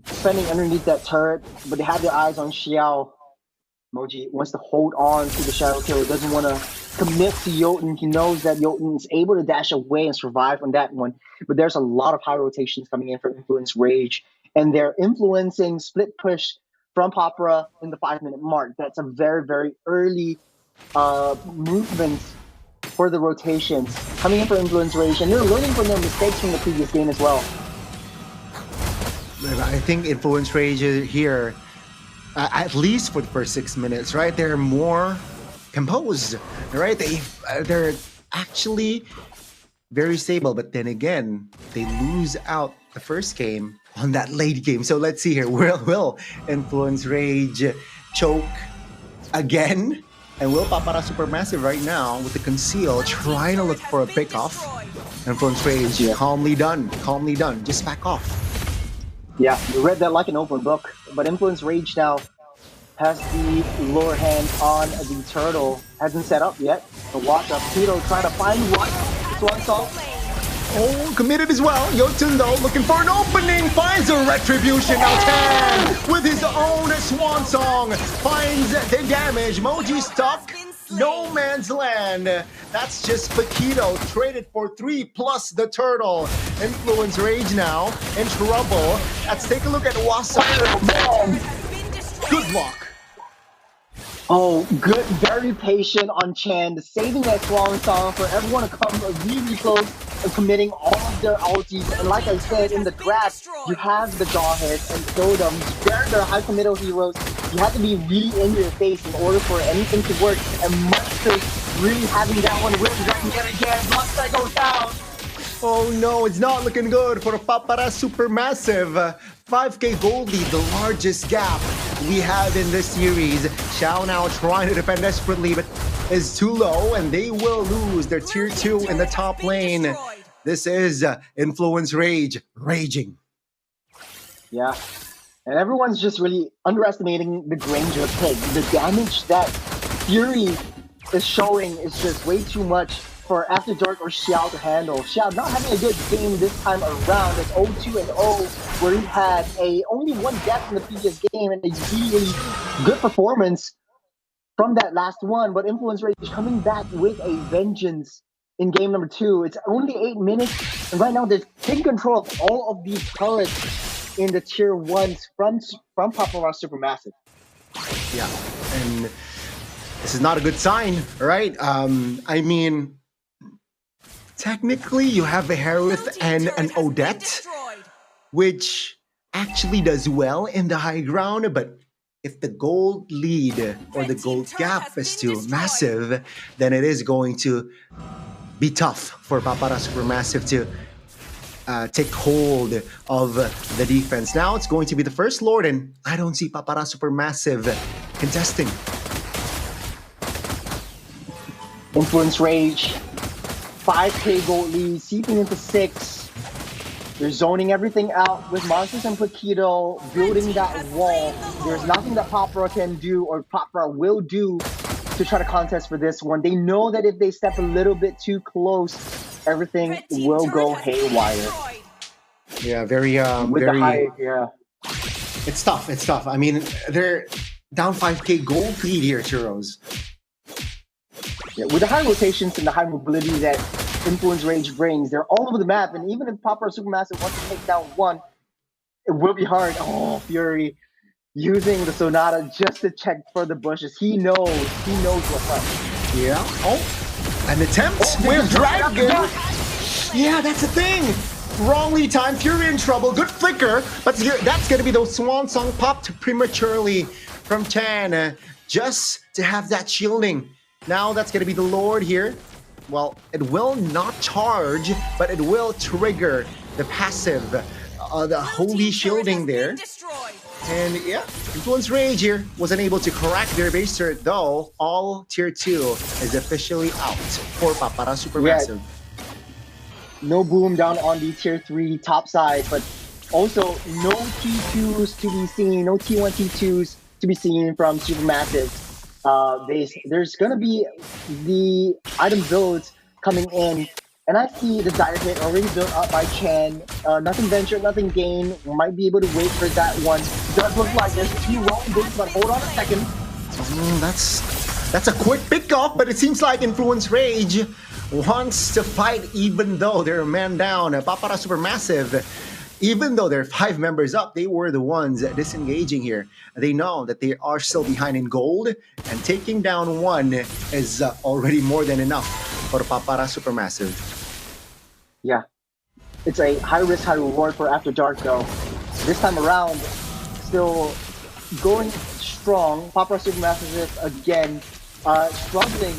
defending underneath that turret, but they have their eyes on Xiao. Moji wants to hold on to the Shadow Killer, doesn't want to commit to Jotun. He knows that Jotun is able to dash away and survive on that one, but there's a lot of high rotations coming in for Influence Rage, and they're influencing split push from Papara in the 5-minute mark. That's a very, very early movement for the rotations coming in for Influence Rage, and they're learning from their mistakes from the previous game as well. I think Influence Rage here, at least for the first 6 minutes, right? They're more composed, right? They're actually very stable, but then again, they lose out the first game on that late game. So let's see here. Will Influence Rage choke again? And will Papara Supermassive right now with the conceal trying to look for a pick-off? Influence Rage, calmly done, just back off. Yeah, you read that like an open book, but Influence Rage now has the lower hand on the turtle. Hasn't set up yet. So watch up. Tito trying to find one. This one salt. Oh, committed as well. Jotun though, looking for an opening. Finds a retribution. Now 10 with his own swan song. Finds the damage. Moji stuck. No man's land. That's just Paquito traded for 3 plus the turtle. Influence Rage now in trouble. Let's take a look at Wasa. Good luck. Oh, good. Very patient on Chan, saving that swan song for everyone to come really close and committing all of their ultis. And like I said, in the draft, you have the Jawheads and Sodom. They're high committal heroes. You have to be really in your face in order for anything to work. And Monster really having that one whipped up yet again. Monster goes down. Oh no, it's not looking good for Papara Supermassive. 5k gold lead, the largest gap we have in this series. Xiao now trying to defend desperately, but is too low, and they will lose their tier 2 in the top lane. This is Influence Rage, raging. Yeah, and everyone's just really underestimating the Granger pick. The damage that Fury is showing is just way too much for After Dark or Xiao to handle. Xiao not having a good game this time around. It's 0-2-0, where he had only 1 death in the previous game and a really good performance from that last one. But Influence Rage coming back with a vengeance in game number 2. It's only 8 minutes, and right now they're taking control of all of these turrets in the tier 1s from Papara Supermassive. Yeah, and this is not a good sign, right? I mean, technically, you have a Harith and an Odette, which actually does well in the high ground, but if the gold lead or the gold gap is too massive, then it is going to be tough for Papara Supermassive to take hold of the defense. Now it's going to be the first Lord, and I don't see Papara Supermassive contesting. Influence Rage, 5k gold lead, seeping into 6. They're zoning everything out with Monsters and Paquito, building that wall. There's nothing that Papara can do or Papara will do to try to contest for this one. They know that if they step a little bit too close, everything will go haywire. Yeah, very, yeah. It's tough, it's tough. I mean, they're down 5k gold lead here, Churros. Yeah, with the high rotations and the high mobility that Influence Rage brings, they're all over the map, and even if Papara Supermassive wants to take down one, it will be hard. Oh, Fury using the Sonata just to check for the bushes. He knows what's up. Yeah. Oh, an attempt with Dragon. Yeah, that's the thing. Wrongly timed, Fury in trouble. Good flicker, but that's going to be the Swan Song popped prematurely from Chan, just to have that shielding. Now that's going to be the Lord here. Well, it will not charge, but it will trigger the passive, the holy shielding there. And yeah, Influence Rage here wasn't able to crack their base turret, though. All tier 2 is officially out for Papara Supermassive. Yeah. No boom down on the tier 3 top side, but also no T2s to be seen, no T1, T2s to be seen from Supermassive. There's going to be the item builds coming in And I see the dire hit already built up by Chen. Nothing venture, nothing gain. Might be able to wait for that one. Does look like there's 2 rolling boots, but hold on a second. That's a quick pickoff, but it seems like Influence Rage wants to fight even though they're a man down. Papara Supermassive, even though they're 5 members up, they were the ones disengaging here. They know that they are still behind in gold, and taking down 1 is already more than enough for Papara Supermassive. Yeah. It's a high risk, high reward for After Dark though. This time around, still going strong. Papara Supermassive again struggling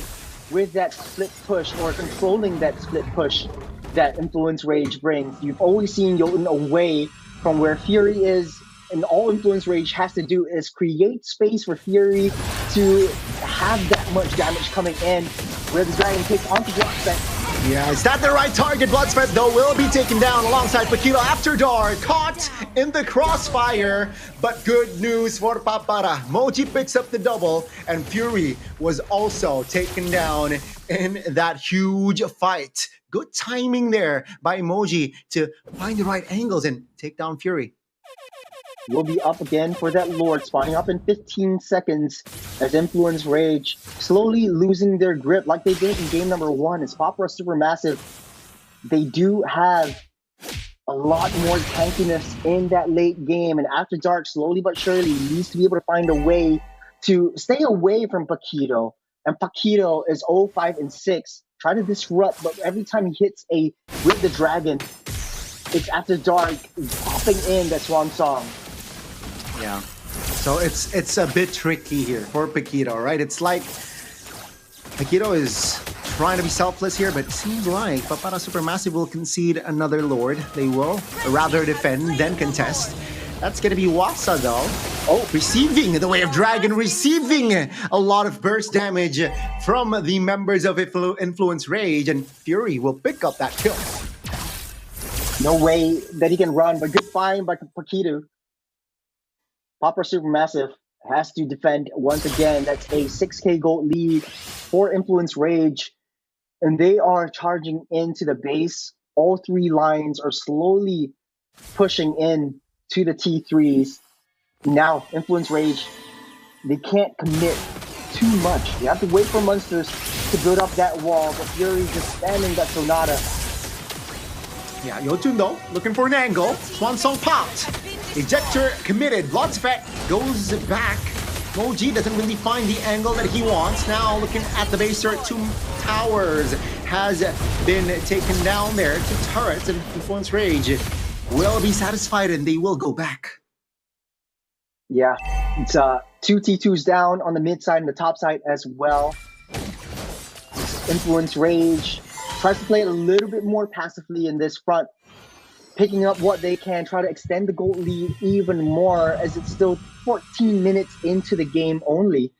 with that split push, or controlling that split push that Influence Rage brings. You've always seen Jotun away from where Fury is, and all Influence Rage has to do is create space for Fury to have that much damage coming in, where the Dragon takes onto Bloodspet. Yeah, is that the right target? Bloodspet, though, will be taken down alongside Paquito After Dark, caught in the crossfire. But good news for Papara. Moji picks up the double, and Fury was also taken down in that huge fight. Good timing there by Moji to find the right angles and take down Fury. Will be up again for that Lord, spawning up in 15 seconds as Influence Rage slowly losing their grip like they did in game number 1. It's Papara Supermassive. They do have a lot more tankiness in that late game, and After Dark slowly but surely needs to be able to find a way to stay away from Paquito. And Paquito is 0-5-6. Try to disrupt, but every time he hits a with the Dragon, it's After Dark popping in that Swan Song. Yeah. So it's a bit tricky here for Paquito, right? It's like Paquito is trying to be selfless here, but it seems like Papara Supermassive will concede another Lord. They will rather defend than contest. That's going to be Wasa, though. Oh, receiving the Way of Dragon, receiving a lot of burst damage from the members of Influence Rage, and Fury will pick up that kill. No way that he can run, but good find by Paquito. Papara Supermassive has to defend once again. That's a 6k gold lead for Influence Rage. And they are charging into the base. All 3 lines are slowly pushing in to the T3s. Now, Influence Rage, they can't commit too much. They have to wait for monsters to build up that wall, but Fury's just spamming that Sonata. Yeah, Jotun though, looking for an angle. Swan Song popped. Ejector committed. Bloodspet goes back. Moji doesn't really find the angle that he wants. Now looking at the base turret, 2 towers has been taken down there. 2 turrets, and Influence Rage will be satisfied and they will go back. Yeah, it's 2 T2s down on the mid side and the top side as well. Influence Rage tries to play it a little bit more passively in this front, picking up what they can, try to extend the gold lead even more as it's still 14 minutes into the game only.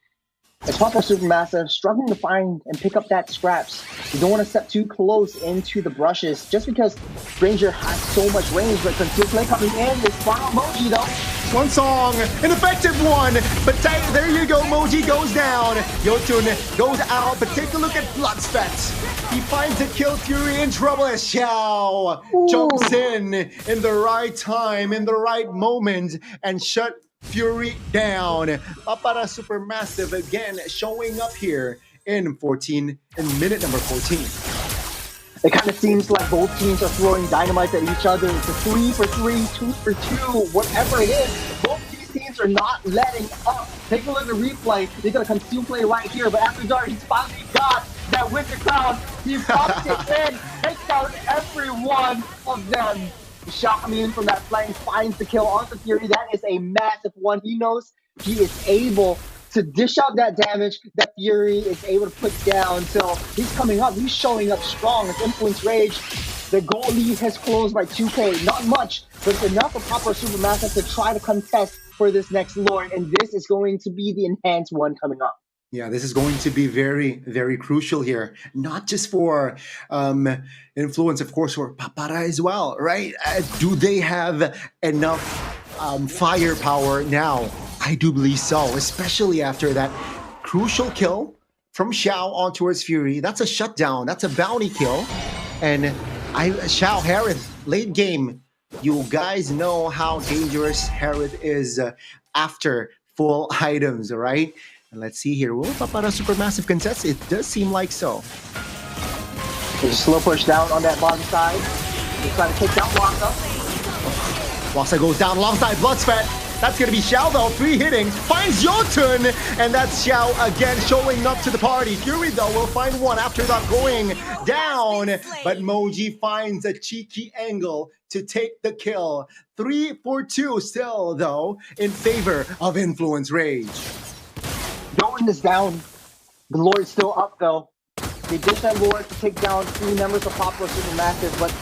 As Papara Supermassive struggling to find and pick up that scraps. You don't want to step too close into the brushes just because Ranger has so much range, but Conceal Play coming in, this final Moji though. Swan Song, an effective one, but there you go, Moji goes down. Jotun goes out, but take a look at Bloodspet. He finds a kill, Fury in trouble as Xiao jumps in the right time, in the right moment, and shut Fury down. Papara Supermassive again showing up here in minute number 14. It kind of seems like both teams are throwing dynamite at each other. It's a 3 for 3, 2 for 2, whatever it is. Both these teams are not letting up. Take a look at the replay. They're going to Conceal Play right here, but After Dark, he's finally got that Winter Crown. He pops it in, takes out every one of them. Shot coming in from that flank, finds the kill onto Fury. That is a massive one. He knows he is able to dish out that damage that Fury is able to put down. So he's coming up. He's showing up strong. It's Influence Rage. The goal lead has closed by 2k. Not much, but it's enough for Papara Supermassive to try to contest for this next Lord. And this is going to be the enhanced one coming up. Yeah, this is going to be very, very crucial here. Not just for Influence, of course, for Papara as well, right? Do they have enough firepower now? I do believe so, especially after that crucial kill from Xiao on towards Fury. That's a shutdown. That's a bounty kill. And Xiao Harith, late game. You guys know how dangerous Harith is after full items, all right? And let's see here. Will Papara Supermassive contest? It does seem like so. There's a slow push down on that bottom side. He's trying to take down Waka. Wasa goes down alongside Bloodspat. That's going to be Xiao though, 3 hitting. Finds Jotun, and that's Xiao again showing up to the party. Fury though will find one after that going down. But Moji finds a cheeky angle to take the kill. 3 for 2 still though in favor of Influence Rage. Jotun is down. The Lord's still up though. They did that Lord to take down 3 members of Popular Supermassive, but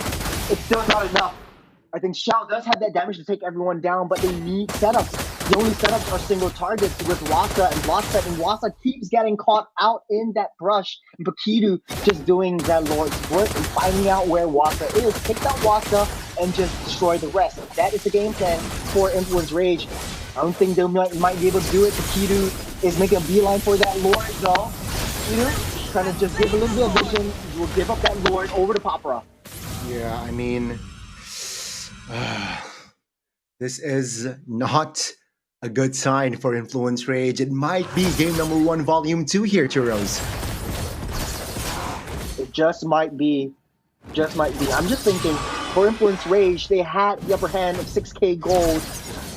it's still not enough. I think Xiao does have that damage to take everyone down, but they need setups. The only setups are single targets with Wasa and Bloodset, and Wasa keeps getting caught out in that brush. And Pakidu just doing that Lord's work and finding out where Wasa is. Take down Wasa and just destroy the rest. That is the game plan for Influence Rage. I don't think they might be able to do it. Pakidu is making a beeline for that Lord, though. Pakidu trying to just give a little bit of vision. Will give up that Lord over to Papara. Yeah, I mean... this is not a good sign for Influence Rage. It might be game number 1, volume 2 here, Churros. It just might be. Just might be. I'm just thinking, for Influence Rage, they had the upper hand of 6k gold,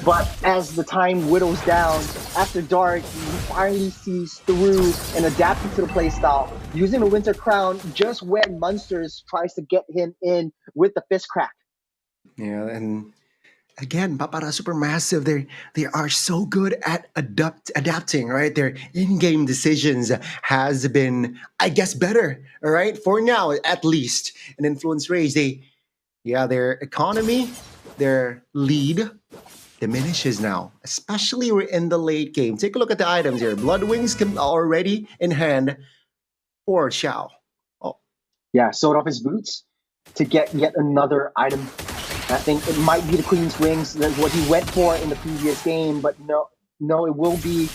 but as the time whittles down, after dark, he finally sees through and adapting to the playstyle, using the Winter Crown just when Munsters tries to get him in with the fist crack. Yeah, and again, Papara Supermassive, they are so good at adapting, right? Their in-game decisions has been, I guess, better, all right? For now, at least. And Influence Rage, their economy, their lead diminishes now, especially we're in the late game. Take a look at the items here. Blood Wings already in hand for Xiao. Oh, yeah, sold off his boots to get yet another item. I think it might be the Queen's Wings. That's what he went for in the previous game, but no, it will be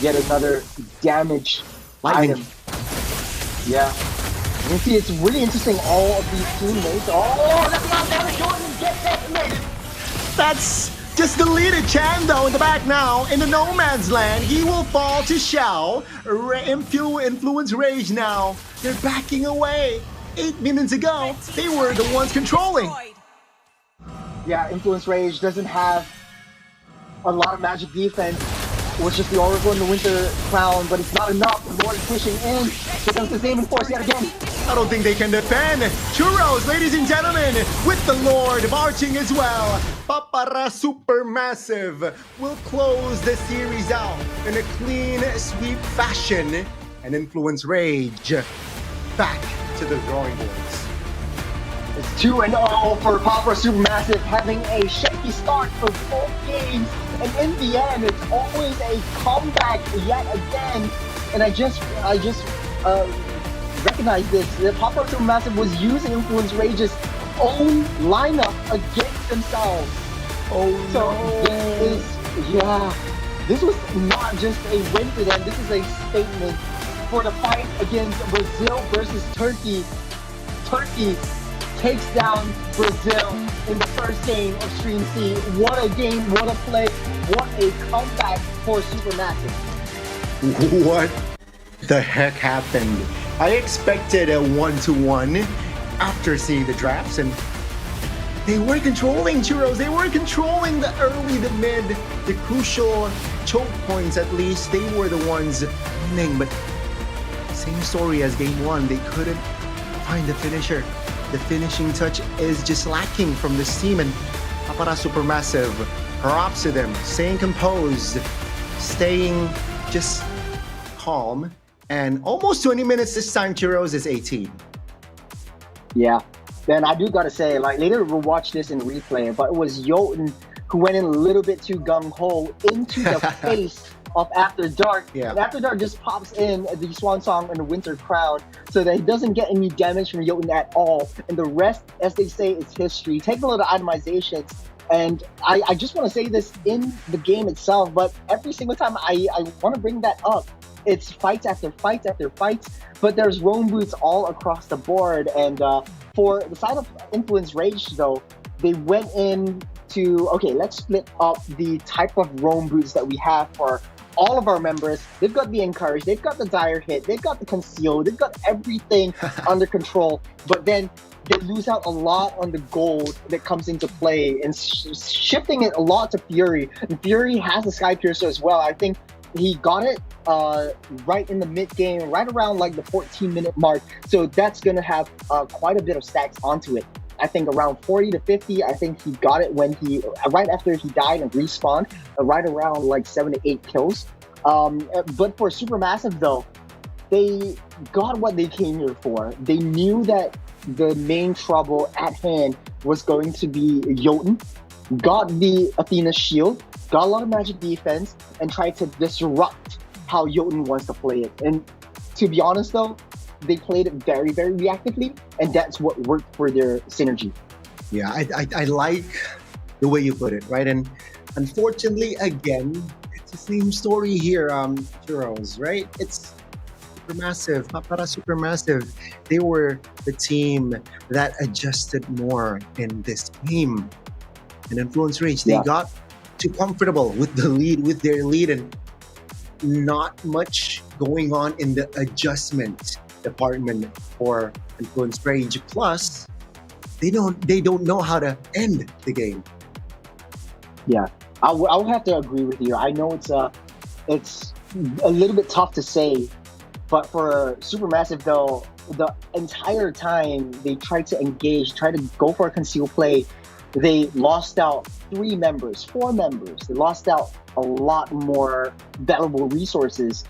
yet another damage item. Yeah. You see, it's really interesting, all of these teammates. Oh, that's not damage. Jordan gets decimated. That's just deleted. Chan, though, in the back now, in the no man's land. He will fall to Xiao. Influence Rage now. They're backing away. 8 minutes ago, they were the ones controlling. Yeah, Influence Rage doesn't have a lot of magic defense. It was just the Oracle and the Winter Crown, but it's not enough. The Lord is pushing in. Here comes the same Enforce yet again. I don't think they can defend. Churros, ladies and gentlemen, with the Lord marching as well. Papara Supermassive will close the series out in a clean sweep fashion. And Influence Rage back to the drawing boards. It's 2-0 for Papara Supermassive, having a shaky start for both games. And in the end, it's always a comeback yet again. And I just recognize this. That Papara Supermassive was using Influence Rage's own lineup against themselves. Oh, so no. This was not just a win for them. This is a statement for the fight against Brazil versus Turkey. Turkey takes down Brazil in the first game of Stream C. What a game, what a play, what a comeback for Supermassive. What the heck happened? I expected a 1-1 after seeing the drafts, and they were controlling Churros. They were controlling the early, the mid, the crucial choke points at least. They were the ones winning, but same story as game 1. They couldn't find the finisher. The finishing touch is just lacking from this team, and Papara Supermassive, props to them, staying composed, staying just calm, and almost 20 minutes this time. Churros is 18. Yeah, then I do gotta say, like, later we'll watch this in replay, but it was Jotun who went in a little bit too gung-ho into the face of After Dark. Yeah. And After Dark just pops in the Swan Song and the Winter Crown so that he doesn't get any damage from Jotun at all. And the rest, as they say, is history. Take a look at the itemizations And I just want to say this in the game itself, but every single time I want to bring that up, it's fights after fights after fights, but there's roam boots all across the board. And for the side of Influence Rage, though, they went in to, okay, let's split up the type of roam boots that we have for all of our members. They've got the Encourage, they've got the Dire Hit, they've got the Conceal, they've got everything under control, but then they lose out a lot on the gold that comes into play and shifting it a lot to Fury. And Fury has the Sky Piercer as well. I think he got it right in the mid game, right around like the 14-minute mark. So that's going to have quite a bit of stacks onto it. I think around 40 to 50. I think he got it when right after he died and respawned, right around like 7 to 8 kills. But for Supermassive though, they got what they came here for. They knew that the main trouble at hand was going to be Jotun, got the Athena shield, got a lot of magic defense, and tried to disrupt how Jotun wants to play it. And to be honest though, they played it very, very reactively, and that's what worked for their synergy. Yeah, I like the way you put it, right? And unfortunately, again, it's the same story here, Churros, right? It's Supermassive, Papara Supermassive. They were the team that adjusted more in this game. And Influence Rage, they got too comfortable with the lead, with their lead, and not much going on in the adjustment department for Influence Rage. Plus, they don't know how to end the game. Yeah, I would have to agree with you. I know it's a little bit tough to say, but for Supermassive though, the entire time they tried to engage, tried to go for a conceal play, they lost out 4 members. They lost out a lot more valuable resources.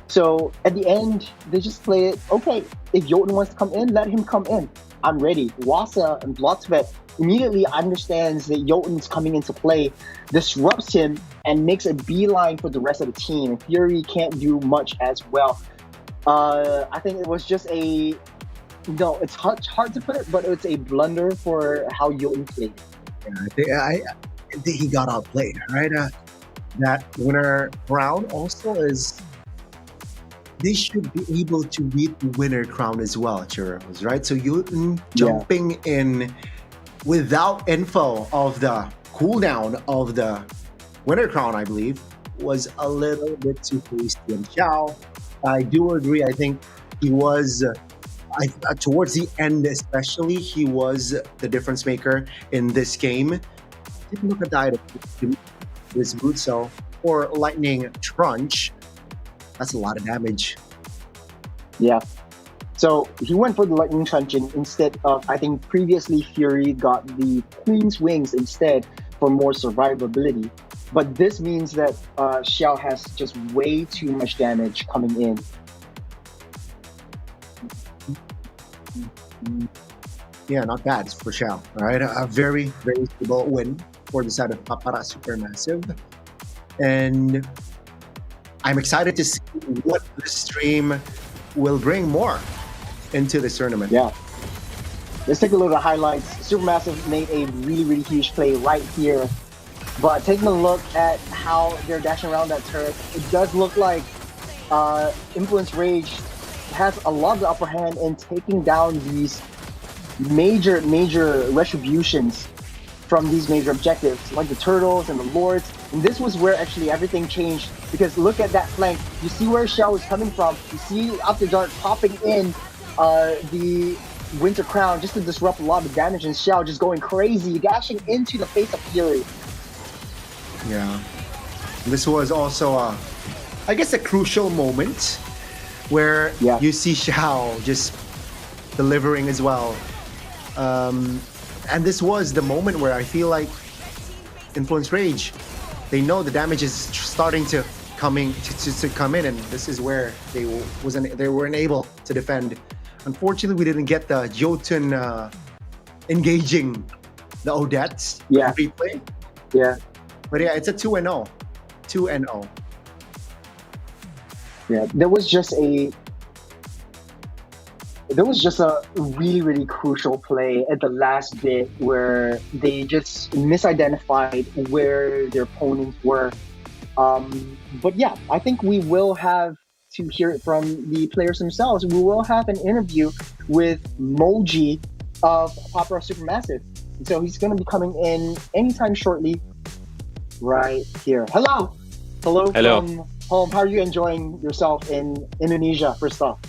So at the end, they just play it, okay, if Jotun wants to come in, let him come in. I'm ready. Wasa and Blotsvet immediately understands that Jotun's coming into play, disrupts him, and makes a beeline for the rest of the team. And Fury can't do much as well. I think it was just it's hard to put it, but it's a blunder for how Jotun played. Yeah, I think he got outplayed, right? That winner crown also is, they should be able to beat the winner crown as well, Churros, right? So Jotun jumping in without info of the cooldown of the winner crown, I believe, was a little bit too hasty. And Xiao, I do agree. I think he was, towards the end especially, he was the difference maker in this game. Didn't look at that with Butso or Lightning Trunch. That's a lot of damage. Yeah. So he went for the Lightning Truncheon instead of, I think previously Fury got the Queen's Wings instead for more survivability. But this means that Xiao has just way too much damage coming in. Yeah, not bad for Xiao. All right, a very, very stable win for the side of Papara Supermassive. And I'm excited to see what the stream will bring more into this tournament. Yeah. Let's take a look at the highlights. Supermassive made a really, really huge play right here. But taking a look at how they're dashing around that turret, it does look like Influence Rage has a lot of the upper hand in taking down these major retributions from these major objectives, like the Turtles and the Lords. And this was where actually everything changed, because look at that flank. You see where Xiao is coming from. You see After Dark popping in the Winter Crown just to disrupt a lot of damage, and Xiao just going crazy, dashing into the face of Fury. Yeah. This was also, I guess, a crucial moment where you see Xiao just delivering as well. And this was the moment where I feel like Influence Rage, they know the damage is starting to come in, and this is where they weren't able to defend. Unfortunately, we didn't get the Jotun engaging the Odettes replay. Yeah. But yeah, it's a 2-0. 2-0. Yeah, there was just a there was just a really, really crucial play at the last bit where they just misidentified where their opponents were. But yeah, I think we will have to hear it from the players themselves. We will have an interview with Moji of Papa Supermassive. So he's going to be coming in anytime shortly right here. Hello Hello. from home. How are you enjoying yourself in Indonesia, first off?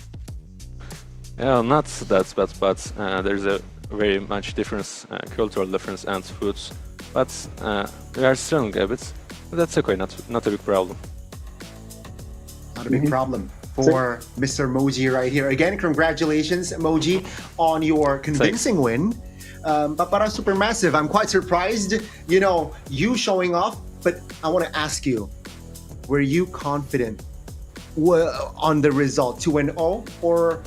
Yeah, not that bad, but there's a very much difference, cultural difference and foods. But we are struggling a bit. That's okay, not a big problem. Not a big problem for Mr. Moji right here. Again, congratulations, Moji, on your convincing win. But para Supermassive, I'm quite surprised, you showing off, but I want to ask you, were you confident on the result 2-0, or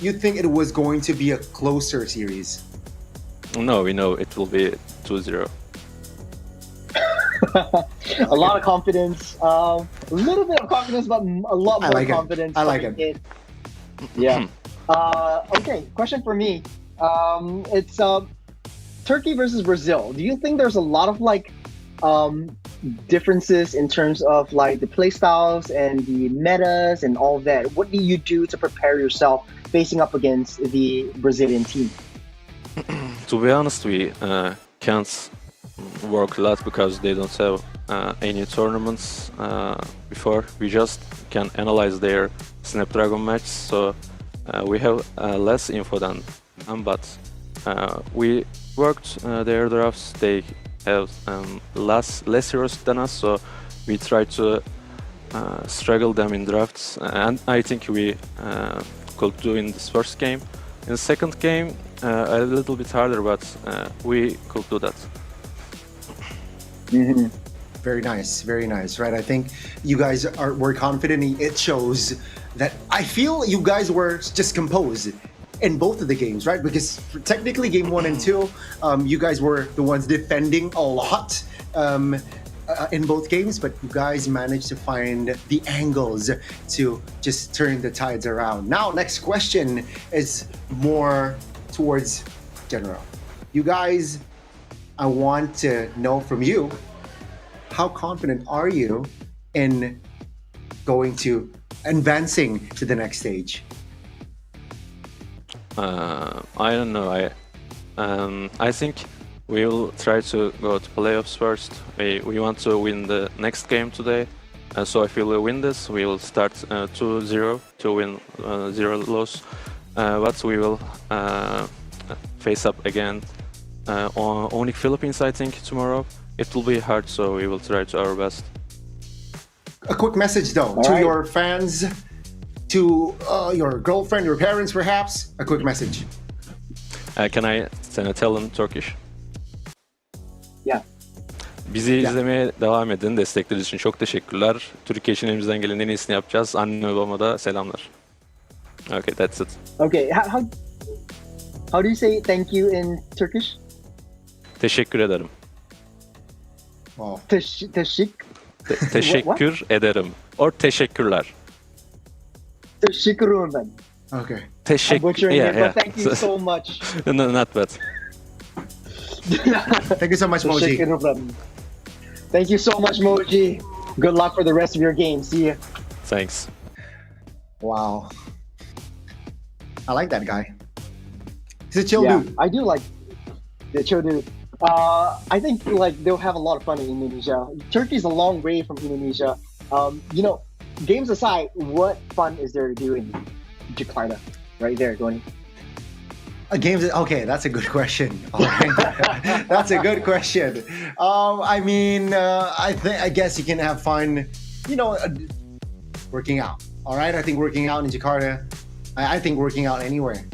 you think it was going to be a closer series? No, we know it will be 2-0. A lot of confidence, a little bit of confidence, but a lot more confidence. I like it. Yeah. Okay, question for me. It's Turkey versus Brazil. Do you think there's a lot of differences in terms of the play styles and the metas and all that? What do you do to prepare yourself facing up against the Brazilian team? To be honest, we can't work a lot because they don't have any tournaments before. We just can analyze their Snapdragon match, so we have less info than them, but we worked their drafts. They have less heroes than us, so we try to struggle them in drafts, and I think we could do in this first game. In the second game, a little bit harder, but we could do that. Mm-hmm. Very nice, right? I think you guys were confident. It shows that I feel you guys were just composed in both of the games, right? Because technically game 1 and 2, you guys were the ones defending a lot in both games, but you guys managed to find the angles to just turn the tides around. Now, next question is more towards general. You guys, I want to know from you, how confident are you in advancing to the next stage? I don't know. I think we will try to go to playoffs first. We want to win the next game today. So if we will win this, we will start 2-0 to win 0 loss. But we will face up again on Onyx Philippines, I think, tomorrow. It will be hard, so we will try to our best. A quick message though to your fans, to your girlfriend, your parents perhaps. A quick message. Can I tell them Turkish? Yeah. Bizi izlemeye devam edin. Destekleriniz için çok teşekkürler. Türkiye için elimizden gelen en iyisini yapacağız. Anne ve babama da selamlar. Okay, that's it. Okay, how do you say thank you in Turkish? Teşekkür ederim. Wow. Teşekkür ederim. Or teşekkürler. Teşekkürüm ben. Okay. I'm butchering it, but thank you so much. No, not bad. Thank you so much, Moji. Thank you so much, Moji. Good luck for the rest of your game. See you. Thanks. Wow. I like that guy. He's a chill dude. I do like the chill dude. I think they'll have a lot of fun in Indonesia. Turkey's a long way from Indonesia. Games aside, what fun is there to do in Jakarta? Right there, Tony. Okay, that's a good question. That's a good question. I guess you can have fun, working out. All right, I think working out in Jakarta, I think working out anywhere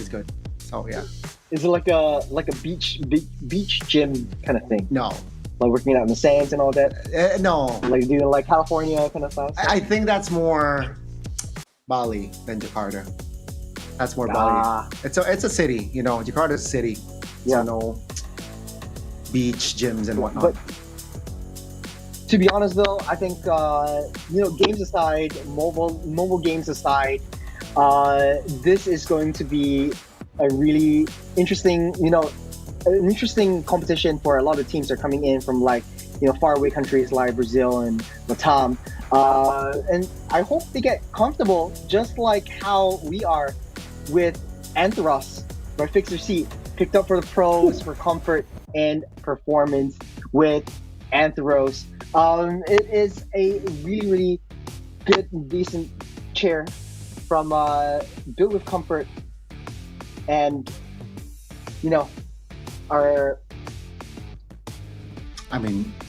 is good. So yeah. Is it like a beach gym kind of thing? No. Like working out in the sands and all that? No. Like doing California kind of stuff? I think that's more Bali than Jakarta. That's more Bali. It's a city, Jakarta's a city. Yeah. So no beach gyms and whatnot. But to be honest though, I think games aside, mobile games aside, This is going to be a really interesting, an interesting competition for a lot of teams that are coming in from faraway countries like Brazil and Latam. And I hope they get comfortable just like how we are with Anthros by Fix Your Seat. Picked up for the pros for comfort and performance with Anthros. It is a really, really good and decent chair from built with comfort and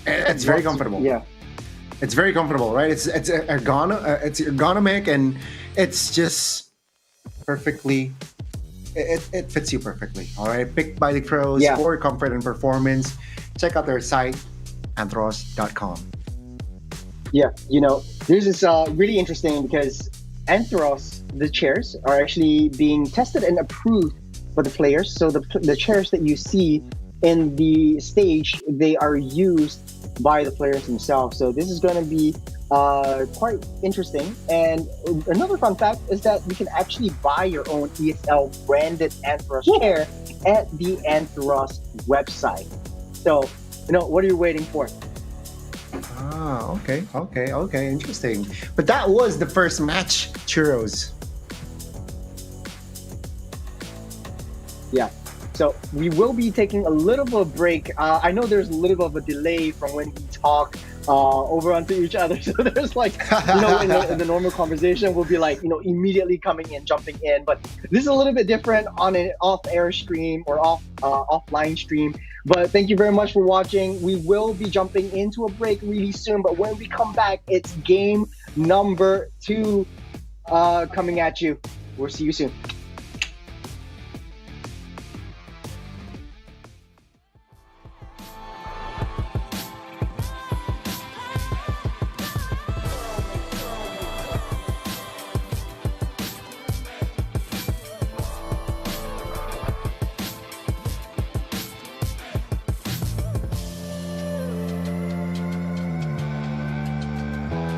it's very comfortable. Yeah, it's very comfortable, right? It's ergonomic and it's just perfectly. It fits you perfectly. All right, picked by the pros for comfort and performance. Check out their site, anthros.com. Yeah, this is really interesting because Anthros, the chairs, are actually being tested and approved by the players. So the chairs that you see in the stage, they are used by the players themselves. So this is going to be quite interesting. And another fun fact is that you can actually buy your own ESL branded Anthros chair at the Anthros website. So, what are you waiting for? Ah, okay, interesting. But that was the first match, Churros. Yeah. So we will be taking a little bit of a break. I know there's a little bit of a delay from when we talk over onto each other. So there's in the normal conversation, we'll be immediately coming in, jumping in. But this is a little bit different on an off-air stream or offline stream. But thank you very much for watching. We will be jumping into a break really soon. But when we come back, it's game number 2 coming at you. We'll see you soon.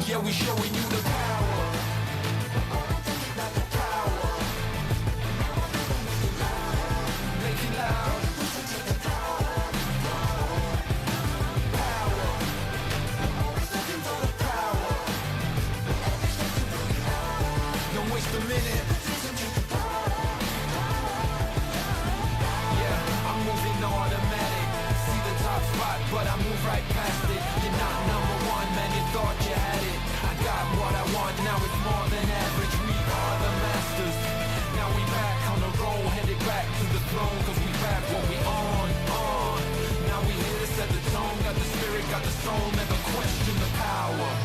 Yeah, we showing you the power. Make it loud. Don't waste a minute. Yeah, I'm moving automatic. See the top spot, but I move right past it. You're not number one, man, you thought you had it. I got what I want, now it's more than average. We are the masters. Now we back on the road, headed back to the throne. Cause we back what we on. Now we here to set the tone. Got the spirit, got the soul, never question the power.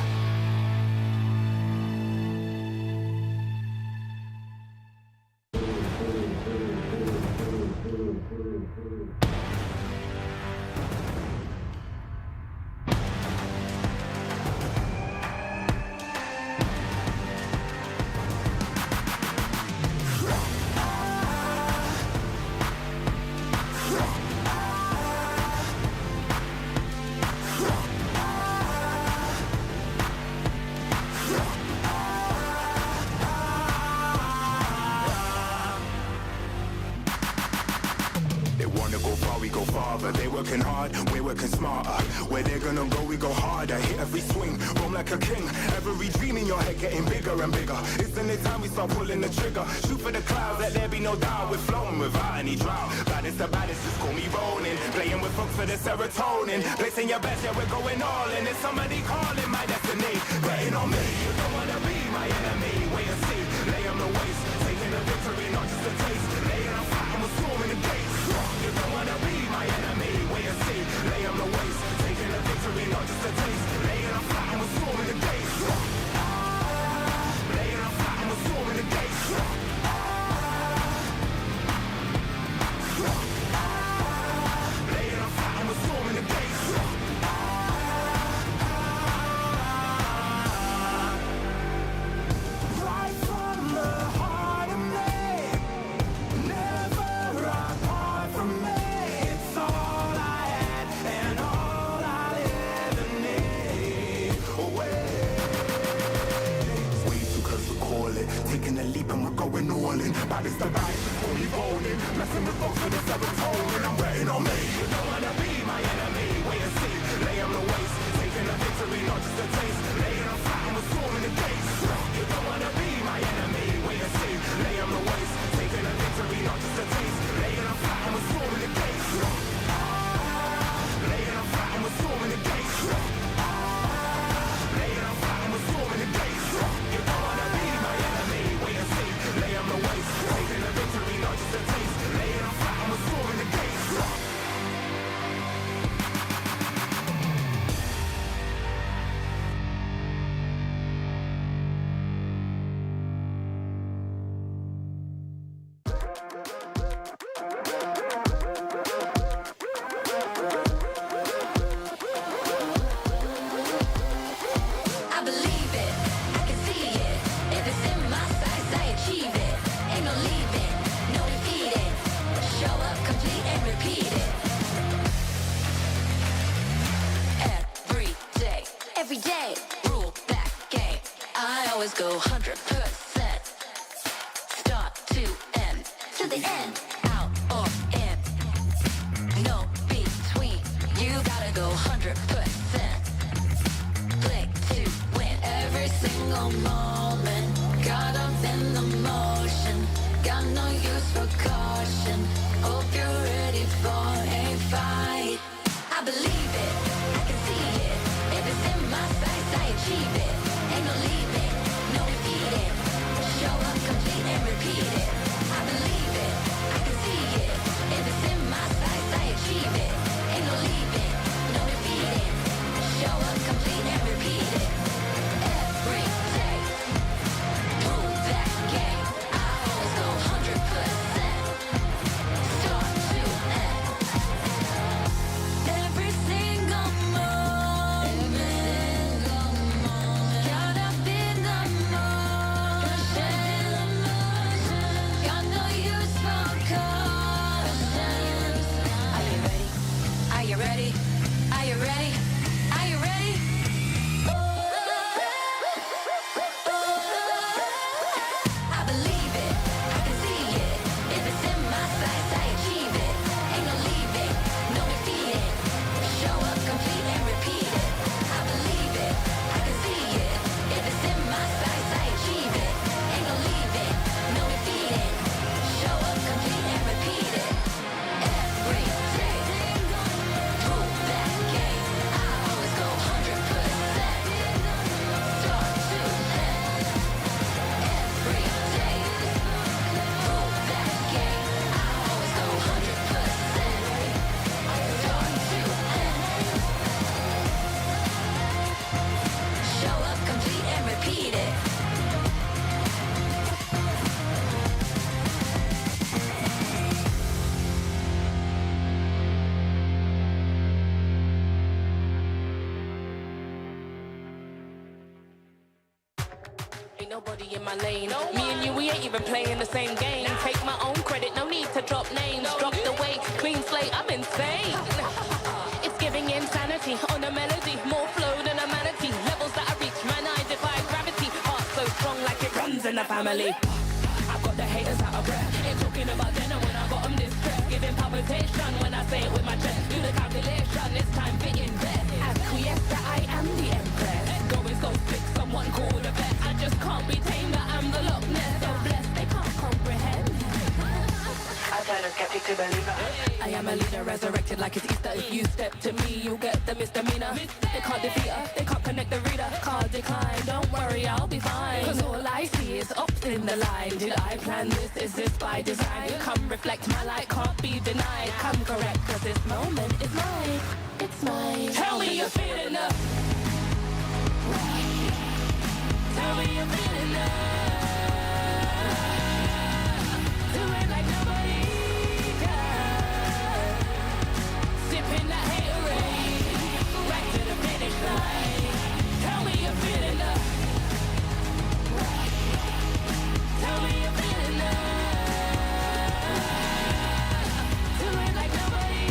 We go farther, they working hard, we're working smarter. Where they're gonna go, we go harder. Hit every swing, roam like a king. Every dream in your head getting bigger and bigger. Isn't it time we start pulling the trigger? Shoot for the clouds, let there be no doubt. We're flowing without any drought. Baddest the baddest, just call me rolling. Playing with folks for the serotonin. Placing your best, yeah, we're going all in. There's somebody calling my destiny. Betting on me, you don't wanna be my enemy. Wait and see, lay on the waist. Taking the victory, not just a taste. Laying on fire, and we're storming the gates. You don't wanna be my enemy, wait and see. Lay on the waist, taking the victory, not just a taste. Laying on fire, and we're storming the gates. Laying on fire, and we're storming the gates. Laying on fire, and we're storming the gates. Right from the heart of me. rolling. Bad is the bite, fully rolling. Messing with both of the serotonin. I'm waiting on me. You don't wanna be my enemy. Wait and see, lay on the waist. Taking a victory, not just a taste. Laying on flat and we're storming the gates. You don't wanna be my enemy. Wait and see, lay on the waist. Taking a victory, not just a taste. Laying on flat and we're storming the gates. Laying on flat and we're storming the gates. Laying on flat and we're storming the gates. You don't wanna be my enemy. Wait and see, lay on the waist. Taking a victory, not just a taste. Laying on flat and we're storming the gates. I believe it, I can see it. If it's in my sights, I achieve it. Ain't no leaving, no defeating. Show up, complete and repeat it. Every day, rule that game. I always go 100%. Start to end, to the end, out or in. No between, you gotta go 100%. Click to win every single moment. Caught up in the motion, got no use for caution. Hope you're ready for a fight. I believe it, I can see it. If it's in my sights, I achieve it. Ain't no leaving, no defeating. Show up, complete and repeat it. I believe it, I can see it. If it's in my sights, I achieve it. Ain't no leaving, no defeating. Show up, complete and repeat it. Every day, rule that game. I always go 100%. Start to end. Every single moment, caught up in the motion, got no use for caution. Are you ready? Are you ready? Are you ready? Are you ready? I believe it, I can see it. If it's in my sights, I achieve it. Ain't no leaving, no defeating. Show up, complete and repeat it. I believe it, I can see it. If it's in my sights, I achieve it. Ain't no leaving, no defeating. Show up, complete and repeat it. Every day, rule that game. I always go 100%. Start to end. Every day, rule that game. I always go 100%. Start to end. Show up, complete and repeat it. Ain't nobody in my lane. Me and you, we ain't even playing the same game. Take my own credit, no need to drop names. Drop the weight, clean slate, I'm insane. It's giving insanity on a melody. More flow than a manatee. Levels that I reach, man, I defy gravity. Heart so strong like it runs in the family. I got the haters out of breath. Ain't talking about dinner when I got them distressed. Giving palpitation when I say it with my chest. Do the calculation, this time fitting best. Acquiesce that I am the empress. Going so sick, someone call the vet. I just can't be tamed, that I'm the Loch Ness. So blessed, they can't comprehend. I turn a skeptic to believer. I am a leader, resurrected like it's Easter. If you step to me, you'll get the misdemeanor. They can't defeat her, they can't connect the reader. Can't decline, don't worry, I'll be fine. Cause all I see is ups in the line. Did I plan this? Is this by design? Come reflect my light, can't be denied. Come correct, cause this moment is mine. It's mine. Tell me you're feeling enough. Tell me you're feeling enough. Do it like nobody does. Sipping that haterade, right to the finish line. Tell me you're feeling enough. Tell me you're feeling enough. Do it like nobody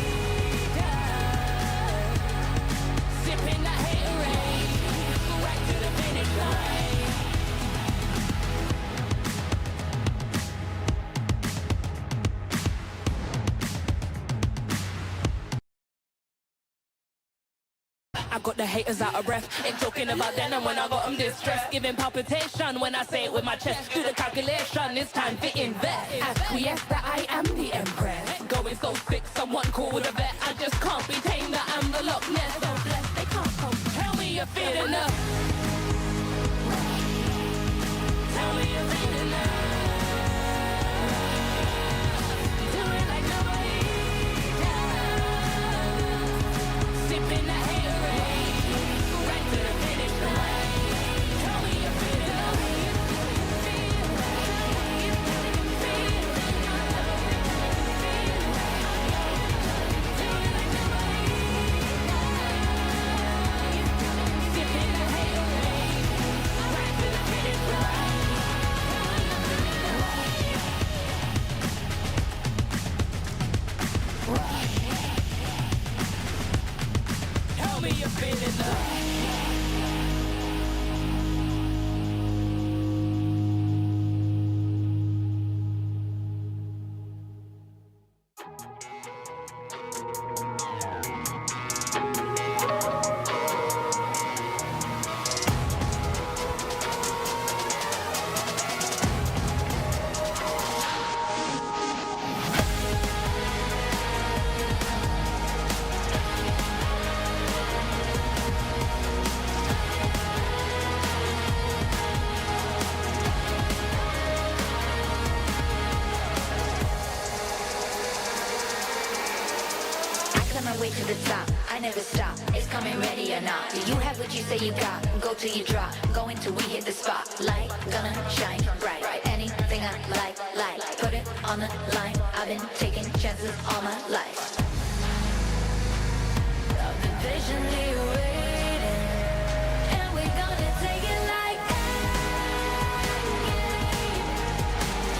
does. Sipping that haterade, right to the finish line. got the haters out of breath. Ain't talking about then and when I got them distressed. Giving palpitation when I say it with my chest. Do the calculation, it's time to invest. Acquiesce that I am the empress. Going so sick, someone cool with a vet. I just can't be tamed, that I'm the Loch Ness. So blessed, they can't come. Tell me you're feeling enough. Tell me you're feeling enough. Do it like nobody does. Sipping that haterade, right to the finish line. Tell me you're feeling enough. Tell me you're feeling love. Way to the top, I never stop. It's coming ready or not. Do you have what you say you got? Go till you drop. Go until we hit the spotlight. Gonna shine bright. Anything I like. Put it on the line. I've been taking chances all my life. I've been patiently waiting, and we're gonna take it like that.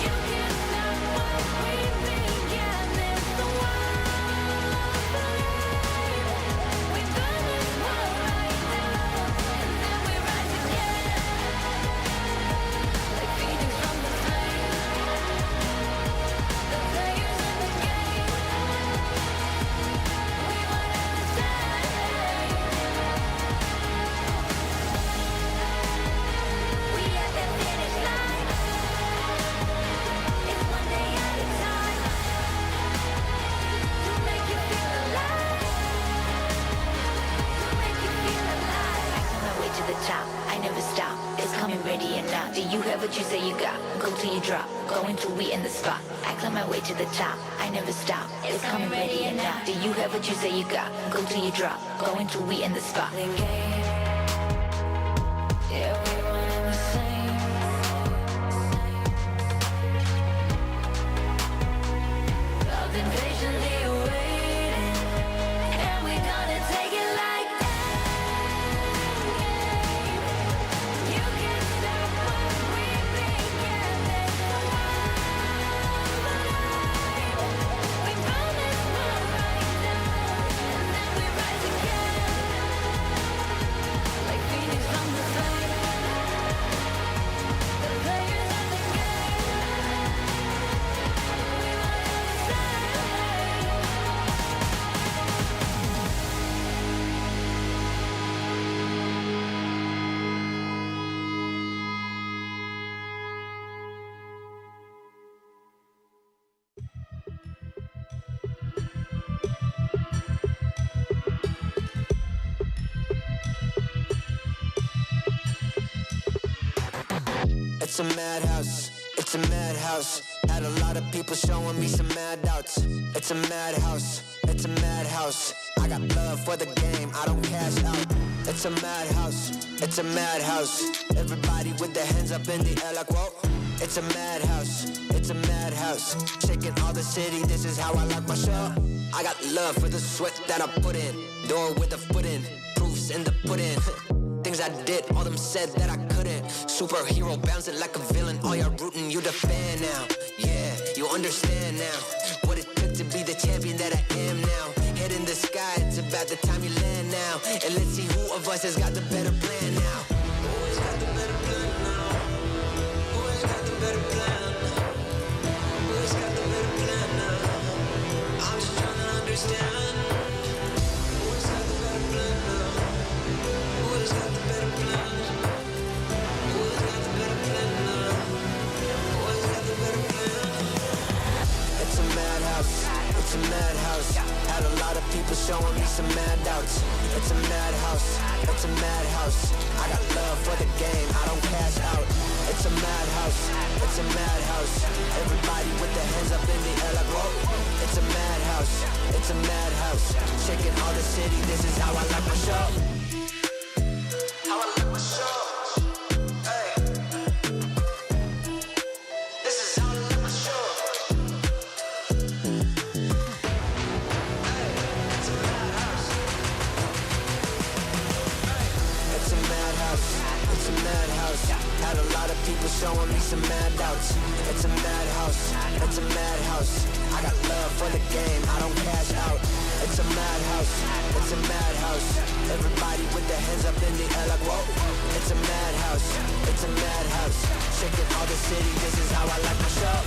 You can't stop what we began. It's the one. Ready or not, do you have what you say you got? Go till you drop, go until we in the spot. I climb my way to the top, I never stop. It's coming ready or not, do you have what you say you got? Go till you drop, go until we in the spot. Yeah, we one and the same. I've been patiently waiting, and we're gonna take it like that. You can't stop what we began. There's no one alive. We promise we'll rise down, and then we rise again. Like Phoenix from the flame. The players at the game. We want to stay. It's a madhouse, it's a madhouse. Had a lot of people showing me some mad doubts. It's a madhouse, it's a madhouse. I got love for the game, I don't cash out. It's a madhouse, it's a madhouse. Everybody with their hands up in the air like whoa. It's a madhouse, it's a madhouse. Shaking all the city, this is how I like my show. I got love for the sweat that I put in. Door with a foot in, proofs in the pudding. Things I did, all them said that I couldn't. Superhero bouncing like a villain. All y'all rooting, you the fan now. Yeah, you understand now what it took to be the champion that I am now. Head in the sky, it's about the time you land now. And let's see who of us has got the better plan now. Who has got the better plan now? Who has got the better plan? Who has got the better plan now? I'm just trying to understand. Who has got the better plan now? madhouse, it's a madhouse. Had a lot of people showing me some mad doubts. It's a madhouse, it's a madhouse. I got love for the game, I don't cash out. It's a madhouse, it's a madhouse. Everybody with their hands up in the air like whoa. It's a madhouse, it's a madhouse. Shaking all the city, this is how I like my show. How I like my show. Hey. This is how I like my show. Hey. It's a madhouse. Hey. It's a madhouse. It's a madhouse. Had a lot of people showing me some mad doubts. It's a madhouse. It's a madhouse. I got love for the game, I don't cash out. It's a madhouse, it's a madhouse. Everybody with their hands up in the air like whoa. It's a madhouse, it's a madhouse. Shaking all the city, this is how I like my show.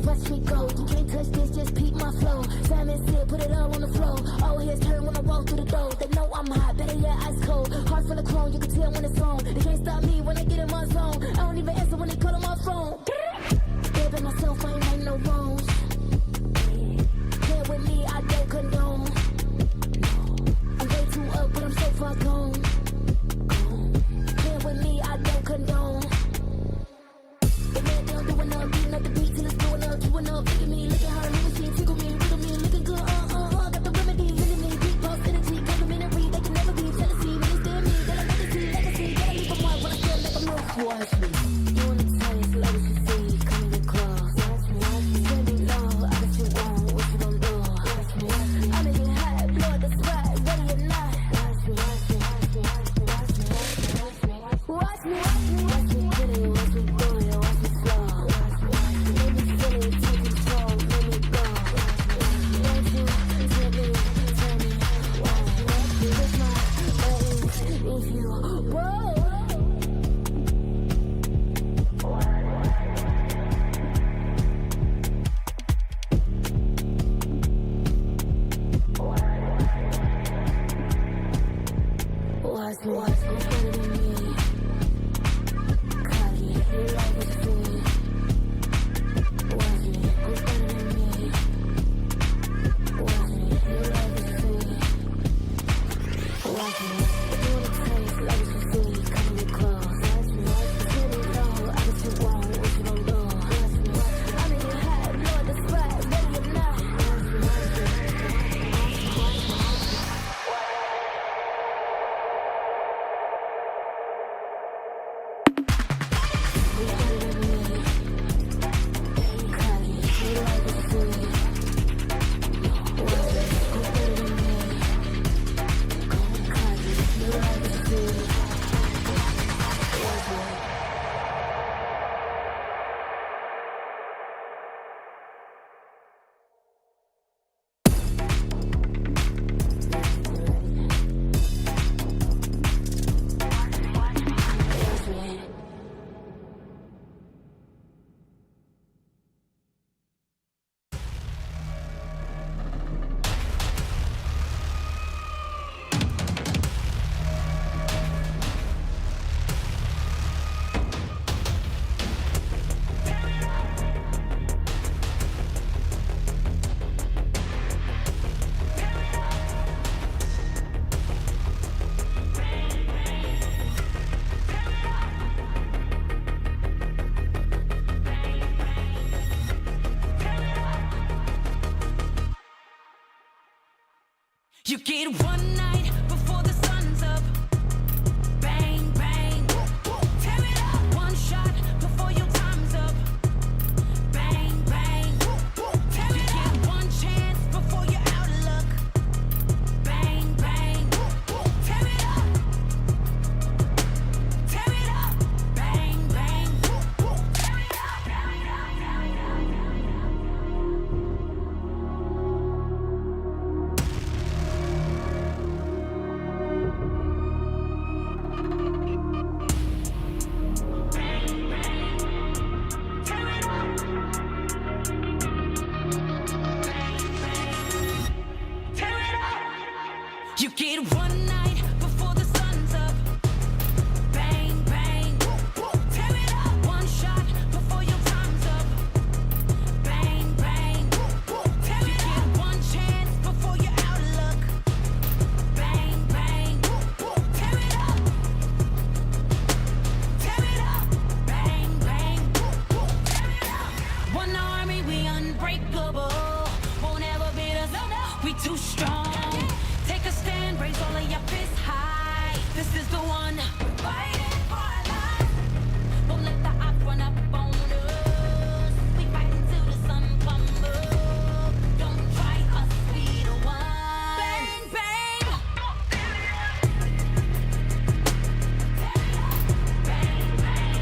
Watch me go, you can't touch this, just peep my flow. Simon said, put it all on the floor. All heads turn when I walk through the door. They know I'm hot, better yet ice cold. Heart full of chrome, you can tell when it's on. They can't stop me when I get in my zone. I don't even answer when they call on my phone. Baby, myself, I ain't writing no wrongs. Here with me, I don't condone. I'm way too up, but I'm so far gone. Here with me, I don't condone. The man down doing up, beating up the beat till it's blowing up, queuing up, look at me, look at her, never seen, tickle me, riddle me, looking good, got the remedy, into me, deep boss energy, complimentary, they can never be jealousy, when they stare me, they like legacy, legacy, gotta leave a mark when I feel like I'm lost. Watch me, you wanna taste, love what you see, come in close, watch me, tell me love, I got you on, what you gon' do, watch me, I make it hot, blow the spot, ready or not, watch me, watch me, watch me, watch me, watch me, watch me, watch me, watch me, watch me, get it, watch me do it, watch me flow, watch me, let me feel it, take control, let me go, watch me, tell me, watch me, with my buttons, if you, whoa. Watch me, better than me. Cocky, you like what you see. Watch me, who's better than me? Watch me, you like what you see. Watch me, if you wanna taste, like what you see, come in close. Watch me, tell me no, I got you on, what you gon' do? Watch me, I make it hot, blow the spot, ready or not. Watch me, watch me, watch me. You get one night before the sun's up. Bang, bang, tear it up. One shot before your time's up. Bang, bang, tear it up. You get one chance before you're out of luck. Bang, bang, tear it up. Tear it up. Bang, bang, tear it up. You get one night before the sun's up. Bang, bang, tear it up. One shot before your time's up. Bang, bang, tear it up. You get one chance before you're out of luck. Bang, bang, tear it up. Tear it up. Bang, bang, tear it up. One army, we unbreakable. Won't ever beat us. We too strong. Take a stand, raise all of your fists high. This is the one. Fighting for our lives. Won't let the odds run up on us. We fight until the sun comes up. Don't try us, we the one. Bang, bang. Bang, bang.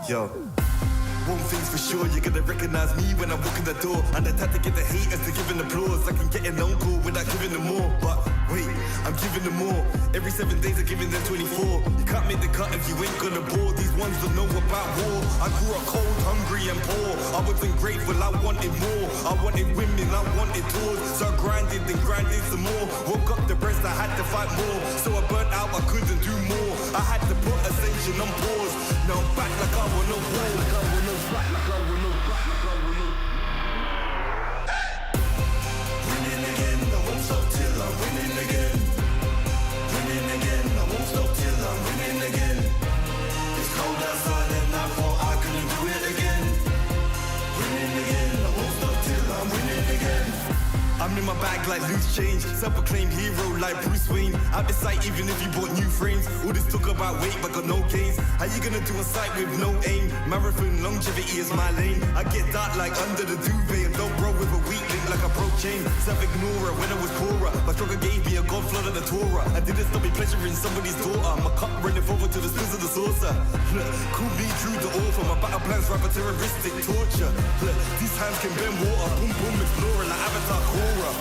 Yo, one thing's for sure, you're gonna recognize me when I walk in the door. And the tactic to get the haters to give an applause. I can get an uncle without giving them more. But wait, I'm giving them more. Every 7 days I'm giving them 24. You can't make the cut if you ain't gonna bore. These ones don't know about war. I grew up cold, hungry and poor. I wasn't grateful, I wanted more. I wanted women, I wanted tours. So I grinded and grinded some more. Woke up depressed, I had to fight more. So I burnt out, I couldn't do more. I had to put ascension on pause. Now I'm back like I want no war. Winning again, I won't stop till I'm winning again. Winning again, I won't stop till I'm winning again. It's cold outside and I thought I couldn't do it again. Winning again, I won't stop till I'm winning again. I'm in my bag like loose change. Self-proclaimed hero like Bruce Wayne. Out the sight even if you bought new frames. All this talk about weight but got no gains. How you gonna do a sight with no aim? Marathon longevity is my lane. I get dark like under the duvet. And don't roll with a weak link like a broke chain. Self-ignorer when I was poorer. My struggle gave me a god flood of the Torah. I didn't stop me pleasuring somebody's daughter. My cup running forward to the spills of the saucer. Call me true to author. My battle plans rapper terroristic torture. These hands can bend water. Boom boom explorer like Avatar Korra.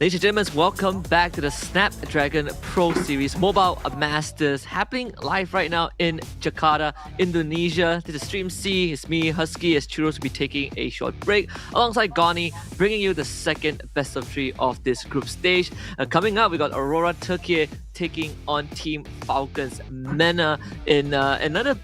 Ladies and gentlemen, welcome back to the Snapdragon Pro Series Mobile Masters, happening live right now in Jakarta, Indonesia. This is Stream C. It's me, Husky, as Churros will be taking a short break alongside Goni, bringing you the second best of 3 of this group stage. Coming up, we got Aurora Turkey taking on Team Falcons MENA in another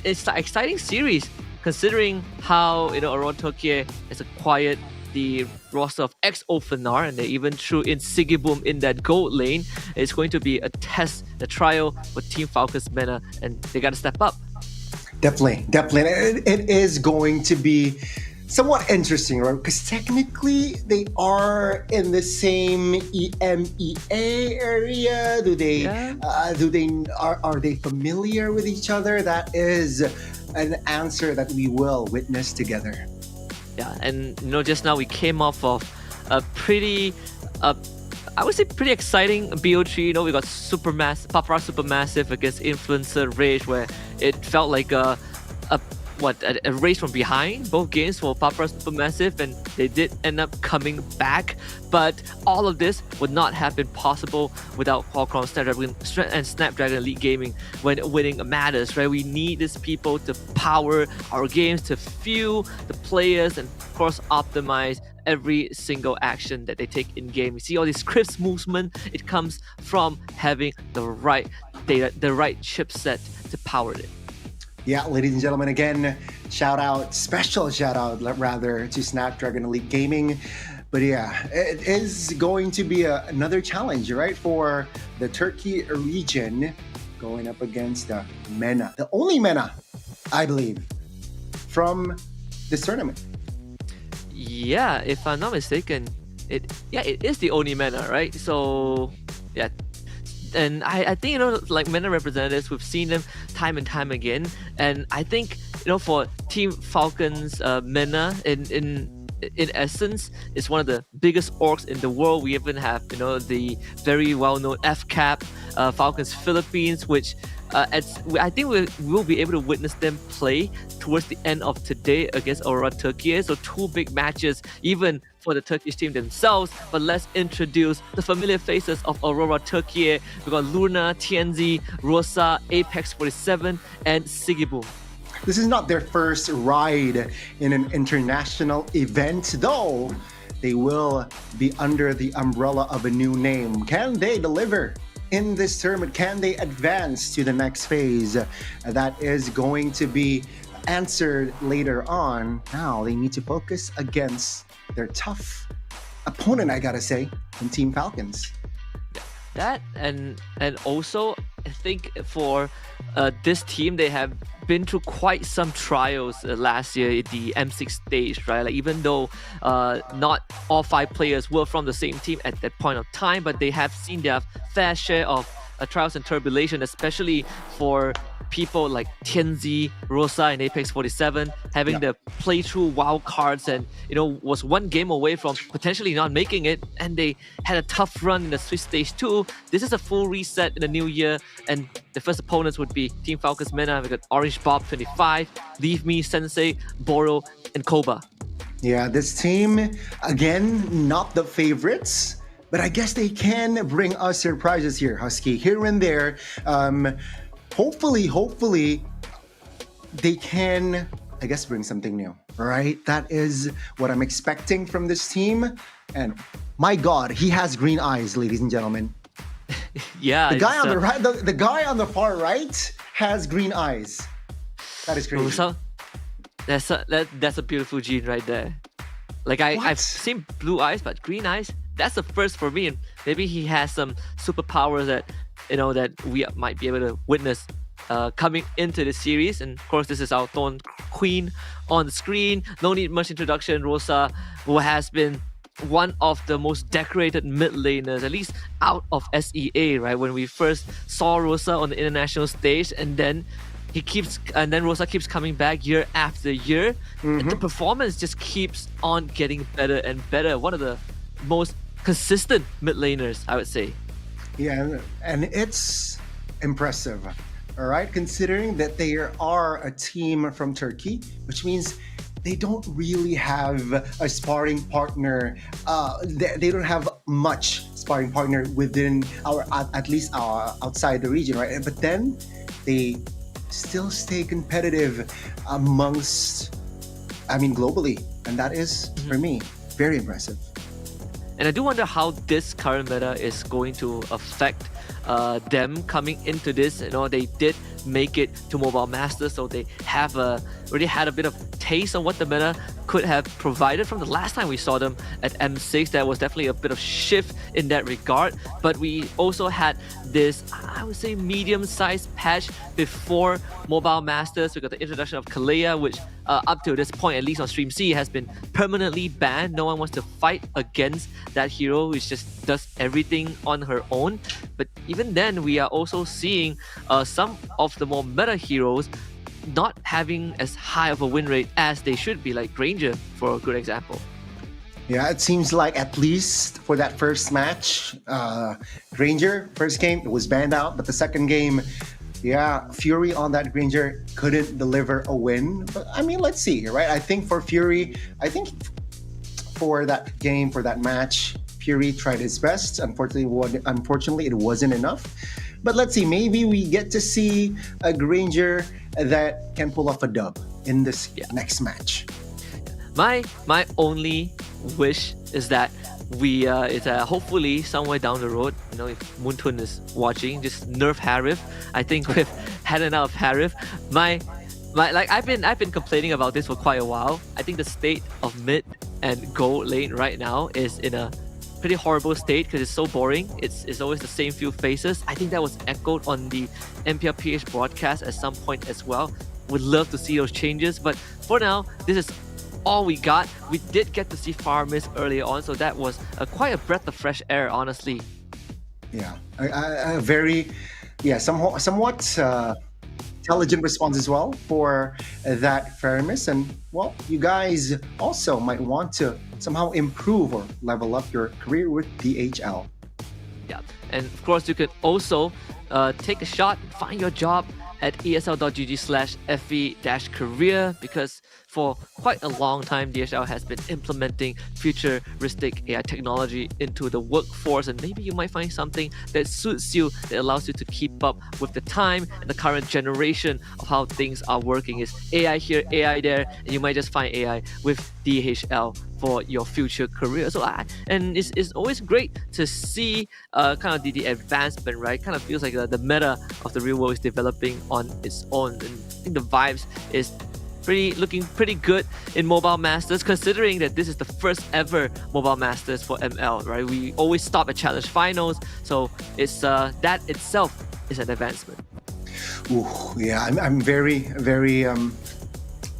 exciting series, considering how Aurora Turkey has acquired the roster of ex-Ofenar, and they even threw in Sigiboom in that gold lane. It's going to be a test, a trial for Team Falcons MENA, and they got to step up. Definitely. It is going to be somewhat interesting, right? Because technically they are in the same EMEA area. Are they familiar with each other? That is an answer that we will witness together. Yeah, and just now we came off of a pretty, I would say pretty exciting BO3. We got Papara Supermassive against Influencer Rage, where it felt like a race from behind, both games for Papara Supermassive, and they did end up coming back. But all of this would not have been possible without Qualcomm Snapdragon Elite Gaming when winning matters, right? We need these people to power our games, to fuel the players, and of course optimize every single action that they take in game. You see all these crisp movement, it comes from having the right data, the right chipset to power it. Yeah, ladies and gentlemen, again, special shout out rather to Snapdragon Elite Gaming. But yeah, it is going to be another challenge, right, for the Turkey region going up against the MENA, the only MENA, I believe, from this tournament. Yeah, if I'm not mistaken, it is the only MENA, right? So yeah. And I think, like MENA representatives, we've seen them time and time again. And I think, for Team Falcons, MENA in essence is one of the biggest orgs in the world. We even have, the very well-known FCAP, Falcons Philippines, which I think we'll be able to witness them play towards the end of today against Aurora Turkey. So 2 big matches, even for the Turkish team themselves. But let's introduce the familiar faces of Aurora Turkey. We've got Luna, Tianzi, Rosa, Apex 47, and Sigiboom. This is not their first ride in an international event, though they will be under the umbrella of a new name. Can they deliver in this tournament? Can they advance to the next phase? That is going to be answered later on. Now they need to focus against their tough opponent, I gotta say, in Team Falcons. That and also I think for this team, they have been through quite some trials last year at the M6 stage, right? Like, even though not all 5 players were from the same team at that point of time, but they have seen their fair share of trials and tribulation, especially for people like Tianzi, Rosa, and Apex 47 having the playthrough wild cards, and was 1 game away from potentially not making it, and they had a tough run in the Swiss Stage 2. This is a full reset in the new year, and the first opponents would be Team Falcons MENA. We got Orange Bob 25, Leave Me, Sensei, Boro, and Koba. Yeah, this team, again, not the favorites, but I guess they can bring us surprises here, Husky, here and there. Hopefully, they can, I guess, bring something new, right? That is what I'm expecting from this team. And my God, he has green eyes, ladies and gentlemen. Yeah. The guy on the right, the guy on the far right has green eyes. That is crazy. So, that's a beautiful gene right there. Like, I've seen blue eyes, but green eyes, that's the first for me. And maybe he has some superpowers that that we might be able to witness coming into the series. And of course, this is our Thorn Queen on the screen. No need much introduction. Rosa, who has been one of the most decorated mid laners, at least out of SEA, right? When we first saw Rosa on the international stage, and then Rosa keeps coming back year after year. And the performance just keeps on getting better and better. One of the most consistent mid laners, I would say. Yeah, and it's impressive, all right, considering that they are a team from Turkey, which means they don't really have a sparring partner. They don't have much sparring partner within at least outside the region, right? But then they still stay competitive globally, and that is, for me, very impressive. And I do wonder how this current meta is going to affect them coming into this. They did make it to Mobile Masters, so they have already had a bit of taste on what the meta could have provided from the last time we saw them at M6. There was definitely a bit of shift in that regard, but we also had this, I would say, medium-sized patch before Mobile Masters. We got the introduction of Kalea, which up to this point, at least on Stream C, has been permanently banned. No one wants to fight against that hero, which just does everything on her own. But even then, we are also seeing some of the more meta heroes not having as high of a win rate as they should be, like Granger, for a good example. Yeah, it seems like at least for that first match, Granger, first game, it was banned out, but the second game, yeah, Fury on that Granger couldn't deliver a win. But I mean, let's see, right? I think for Fury, for that game, for that match, Fury tried his best. Unfortunately, it wasn't enough. But let's see, maybe we get to see a Granger that can pull off a dub in this next match. My only wish is that we hopefully somewhere down the road, if Muntun is watching, just nerf Harif. I think we've had enough of Harif. My like I've been complaining about this for quite a while. I think the state of mid and gold lane right now is in a pretty horrible state because it's so boring. It's always the same few faces. I think that was echoed on the MPLPH broadcast at some point as well. Would love to see those changes, but for now, this is all we got. We did get to see Farmers earlier on, so that was quite a breath of fresh air, honestly. Yeah, a very, somewhat intelligent response as well for that fairness. And well, you guys also might want to somehow improve or level up your career with DHL. Yeah, and of course, you could also take a shot, find your job at esl.gg/fe-career, because for quite a long time, DHL has been implementing futuristic AI technology into the workforce, and maybe you might find something that suits you, that allows you to keep up with the time and the current generation of how things are working. Is AI here, AI there, and you might just find AI with DHL for your future career. So and it's always great to see kind of the advancement, right? Kind of feels like the meta of the real world is developing on its own, and I think the vibes is looking pretty good in Mobile Masters, considering that this is the first ever Mobile Masters for ML, right? We always stop at Challenge Finals, so it's that itself is an advancement. Ooh, yeah, I'm very, very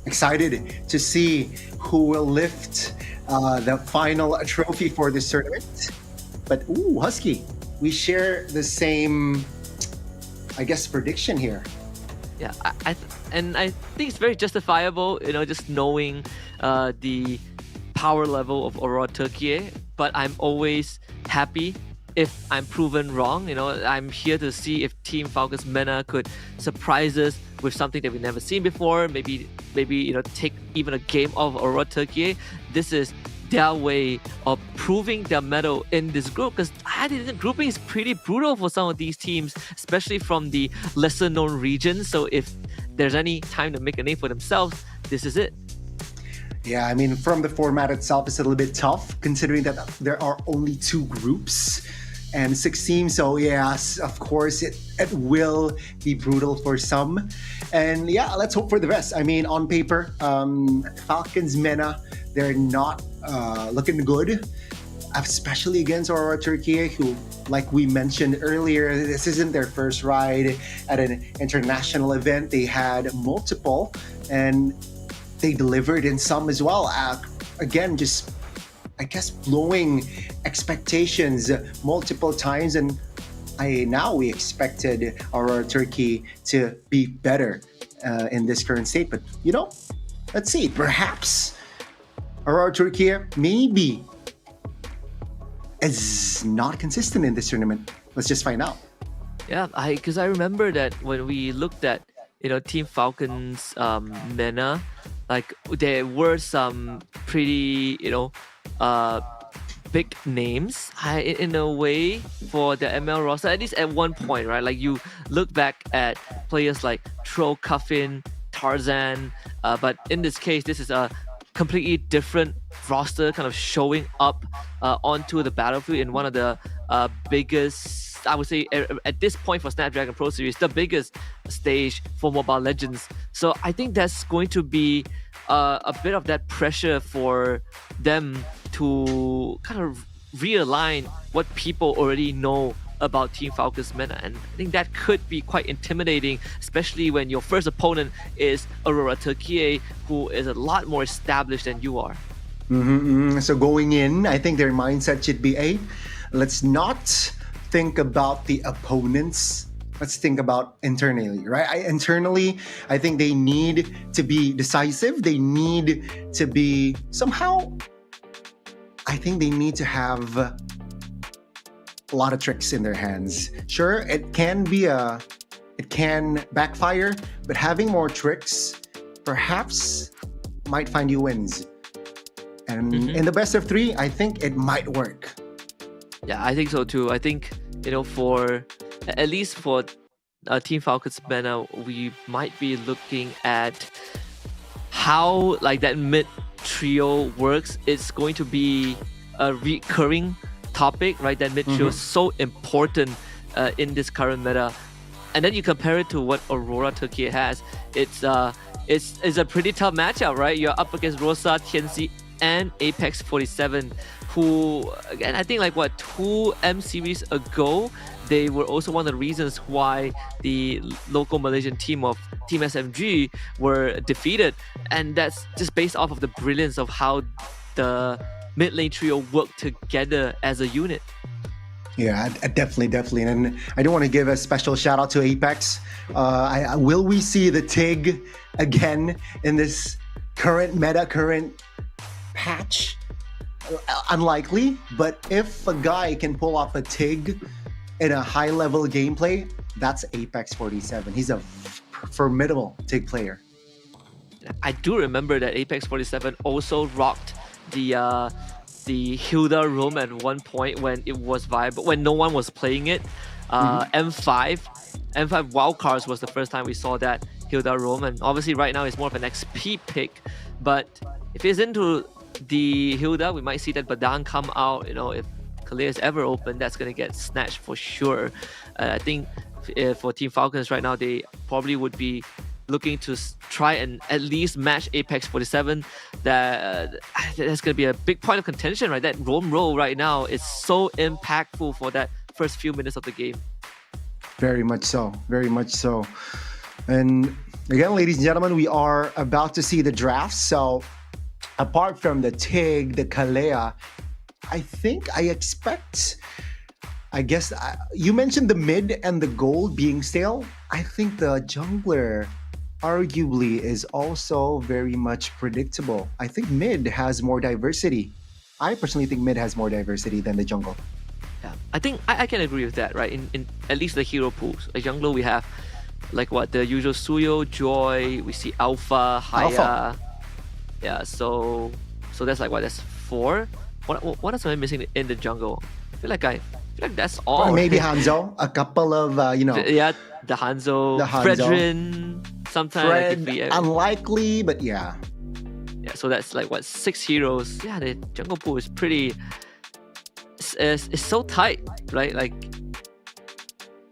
excited to see who will lift the final trophy for this tournament. But ooh, Husky, we share the same, I guess, prediction here. Yeah, I think it's very justifiable, just knowing the power level of Aurora Turkey. But I'm always happy if I'm proven wrong. I'm here to see if Team Falcons Mena could surprise us with something that we've never seen before. Maybe take even a game of Aurora Turkey. This is their way of proving their mettle in this group, because the grouping is pretty brutal for some of these teams, especially from the lesser known regions. So if there's any time to make a name for themselves, this is it. Yeah, I mean, from the format itself, it's a little bit tough considering that there are only 2 groups and 6 teams. So yes, of course, it will be brutal for some. And yeah, let's hope for the best. I mean, on paper, Falcons Mena, they're not looking good, especially against Aurora Turkey, who, like we mentioned earlier, this isn't their first ride at an international event. They had multiple, and they delivered in some as well. Again, just, I guess, blowing expectations multiple times. And now we expected Aurora Turkey to be better in this current state. But, let's see. Perhaps Aurora Turkey maybe is not consistent in this tournament. Let's just find out. Yeah, because I remember that when we looked at Team Falcons Mena, like there were some pretty big names in a way for the ML roster, at least at one point, right? Like you look back at players like Tro, Cuffin, Tarzan, but in this case, this is a completely different roster kind of showing up onto the battlefield in one of the biggest, I would say at this point for Snapdragon Pro Series, the biggest stage for Mobile Legends. So I think that's going to be a bit of that pressure for them to kind of realign what people already know about Team Falcons Mena, and I think that could be quite intimidating, especially when your first opponent is Aurora Turkey, who is a lot more established than you are. So going in, I think their mindset should be, let's not think about the opponents. Let's think about internally, right? Internally, I think they need to be decisive. They need to be somehow, I think they need to have a lot of tricks in their hands. Sure, it can backfire, but having more tricks perhaps might find you wins. And in the best of 3, I think it might work. Yeah, I think so too. I think, for at least for Team Falcons Mena, we might be looking at how like that mid trio works. It's going to be a recurring topic, right? That mid trio is so important in this current meta. And then you compare it to what Aurora Turkey has. It's it's a pretty tough matchup, right? You're up against Rosa, Tianxi, and Apex 47, who, again, I think like what, 2 M series ago, they were also one of the reasons why the local Malaysian team of Team SMG were defeated. And that's just based off of the brilliance of how the mid lane trio worked together as a unit. Yeah, definitely. And I do want to give a special shout out to Apex. Will we see the TIG again in this current meta, current patch? Unlikely, but if a guy can pull off a TIG in a high-level gameplay, that's Apex 47. He's a formidable TIG player. I do remember that Apex 47 also rocked the Hilda room at one point when it was viable, when no one was playing it. M5 Wildcards was the first time we saw that Hilda roam, and obviously right now it's more of an XP pick, but if he's into the Hilda, we might see that Badang come out. You know, if Kalea is ever open, that's going to get snatched for sure. I think for Team Falcons right now, they probably would be looking to try and at least match Apex 47. That's going to be a big point of contention, right? That roam roll right now is so impactful for that first few minutes of the game. Very much so. And again, ladies and gentlemen, we are about to see the draft. So apart from the TIG, the Kalea, I guess you mentioned the mid and the gold being stale. I think the jungler arguably is also very much predictable. I think mid has more diversity. I personally think mid has more diversity than the jungle. Yeah, I think I can agree with that, right? In at least the hero pools. Like jungler, we have like what, the usual Suyo, Joy, we see Alpha, Haya. Yeah, so that's like what, that's 4. What else am I missing in the jungle? I feel like that's all. Or maybe Hanzo, a couple of the Hanzo, Fredrin, sometimes Fred, unlikely, but yeah. Yeah, so that's like what, 6 heroes. Yeah, the jungle pool is pretty. It's so tight, right? Like,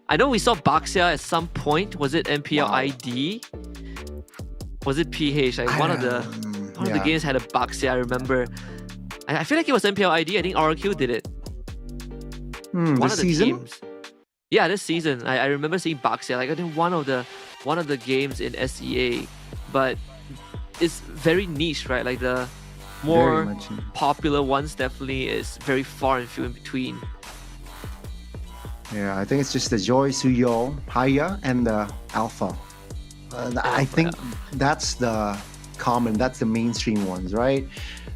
I know we saw Baxia at some point. Was it MPL ID? Was it PH? Like one of the games had a Baxia. I remember. I feel like it was MPL ID. I think RQ did it. One this of the season? teams. Yeah, this season. I remember seeing Baxia. Like I think one of the games in SEA, but it's very niche, right? Like the more popular ones definitely is very far and few in between. Yeah, I think it's just the Joy, Suyo, Haya, and the Alpha. I think that's the common, that's the mainstream ones, right?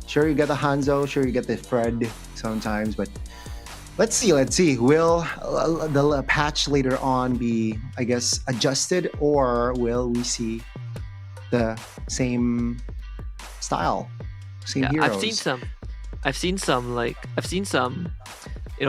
Sure, you get the Hanzo, sure, you get the Fred sometimes, but let's see. Will the patch later on be, I guess, adjusted, or will we see the same style, same heroes? I've seen some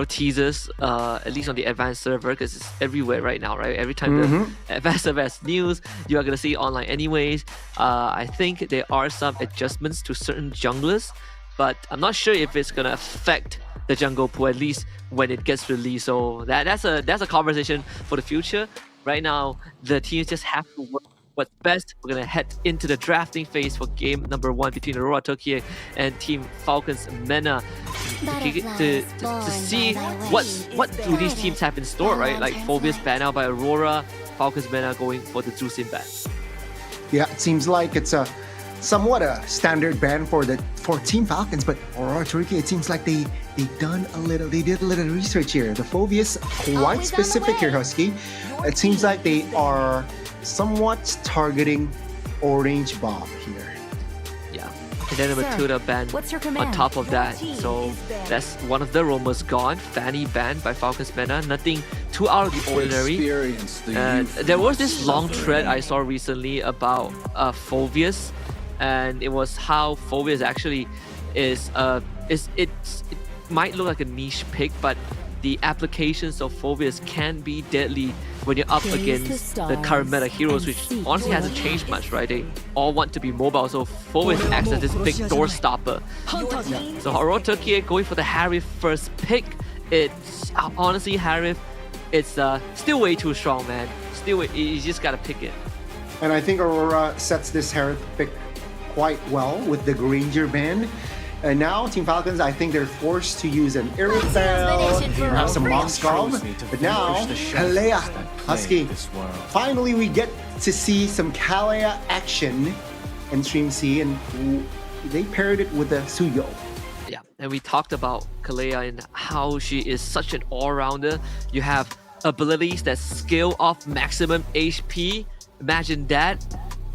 teasers, at least on the advanced server, because it's everywhere right now, right? Every time the advanced server has news, you are going to see it online anyways. I think there are some adjustments to certain junglers, but I'm not sure if it's going to affect the jungle pool, at least when it gets released. So that's a conversation for the future. Right now, the teams just have to work what's best. We're going to head into the drafting phase for game number 1 between Aurora Turkey and Team Falcons MENA to see what do these teams have in store, right? Like Phobius banned out by Aurora, Falcons MENA going for the Zusin ban. Yeah, it seems like it's somewhat a standard ban for Team Falcons, but Aurora Turkey, it seems like they did a little research here. The Phobius, quite specific here, Husky. It seems like they are somewhat targeting Orange Bob here. Yeah, and then the Matilda ban on top of that. So that's one of the roamers gone. Fanny banned by Falcons MENA. Nothing too out of the ordinary. And there was this long thread I saw recently about Phobius, and it was how Phobius actually it might look like a niche pick, but the applications of Phobius can be deadly when you're up against the current meta heroes, which honestly hasn't changed much, right? They all want to be mobile, so Phobius acts as this big door stopper. So Aurora Turkey going for the Harif first pick. It's honestly, Harif, it's still way too strong, man. You just gotta pick it. And I think Aurora sets this Hereth pick quite well with the Granger band. And now Team Falcons, I think they're forced to use an Irithel, have some Moskov, but now Kalea, Husky. Finally we get to see some Kalea action in Stream C, and they paired it with the Suyo. Yeah, and we talked about Kalea and how she is such an all-rounder. You have abilities that scale off maximum HP. Imagine that.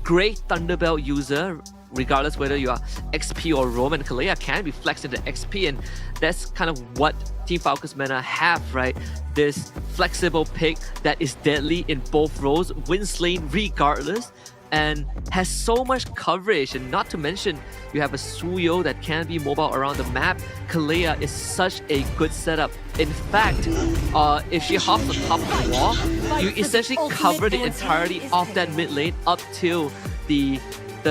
Great Thunderbelt user, regardless whether you are XP or Roam, and Kalea can be flexed into XP, and that's kind of what Team Falcons Meta have, right? This flexible pick that is deadly in both roles, wins lane regardless, and has so much coverage. And not to mention, you have a Suyo that can be mobile around the map. Kalea is such a good setup. In fact, if she hops on top of the wall, you essentially cover the entirety of that mid lane up till the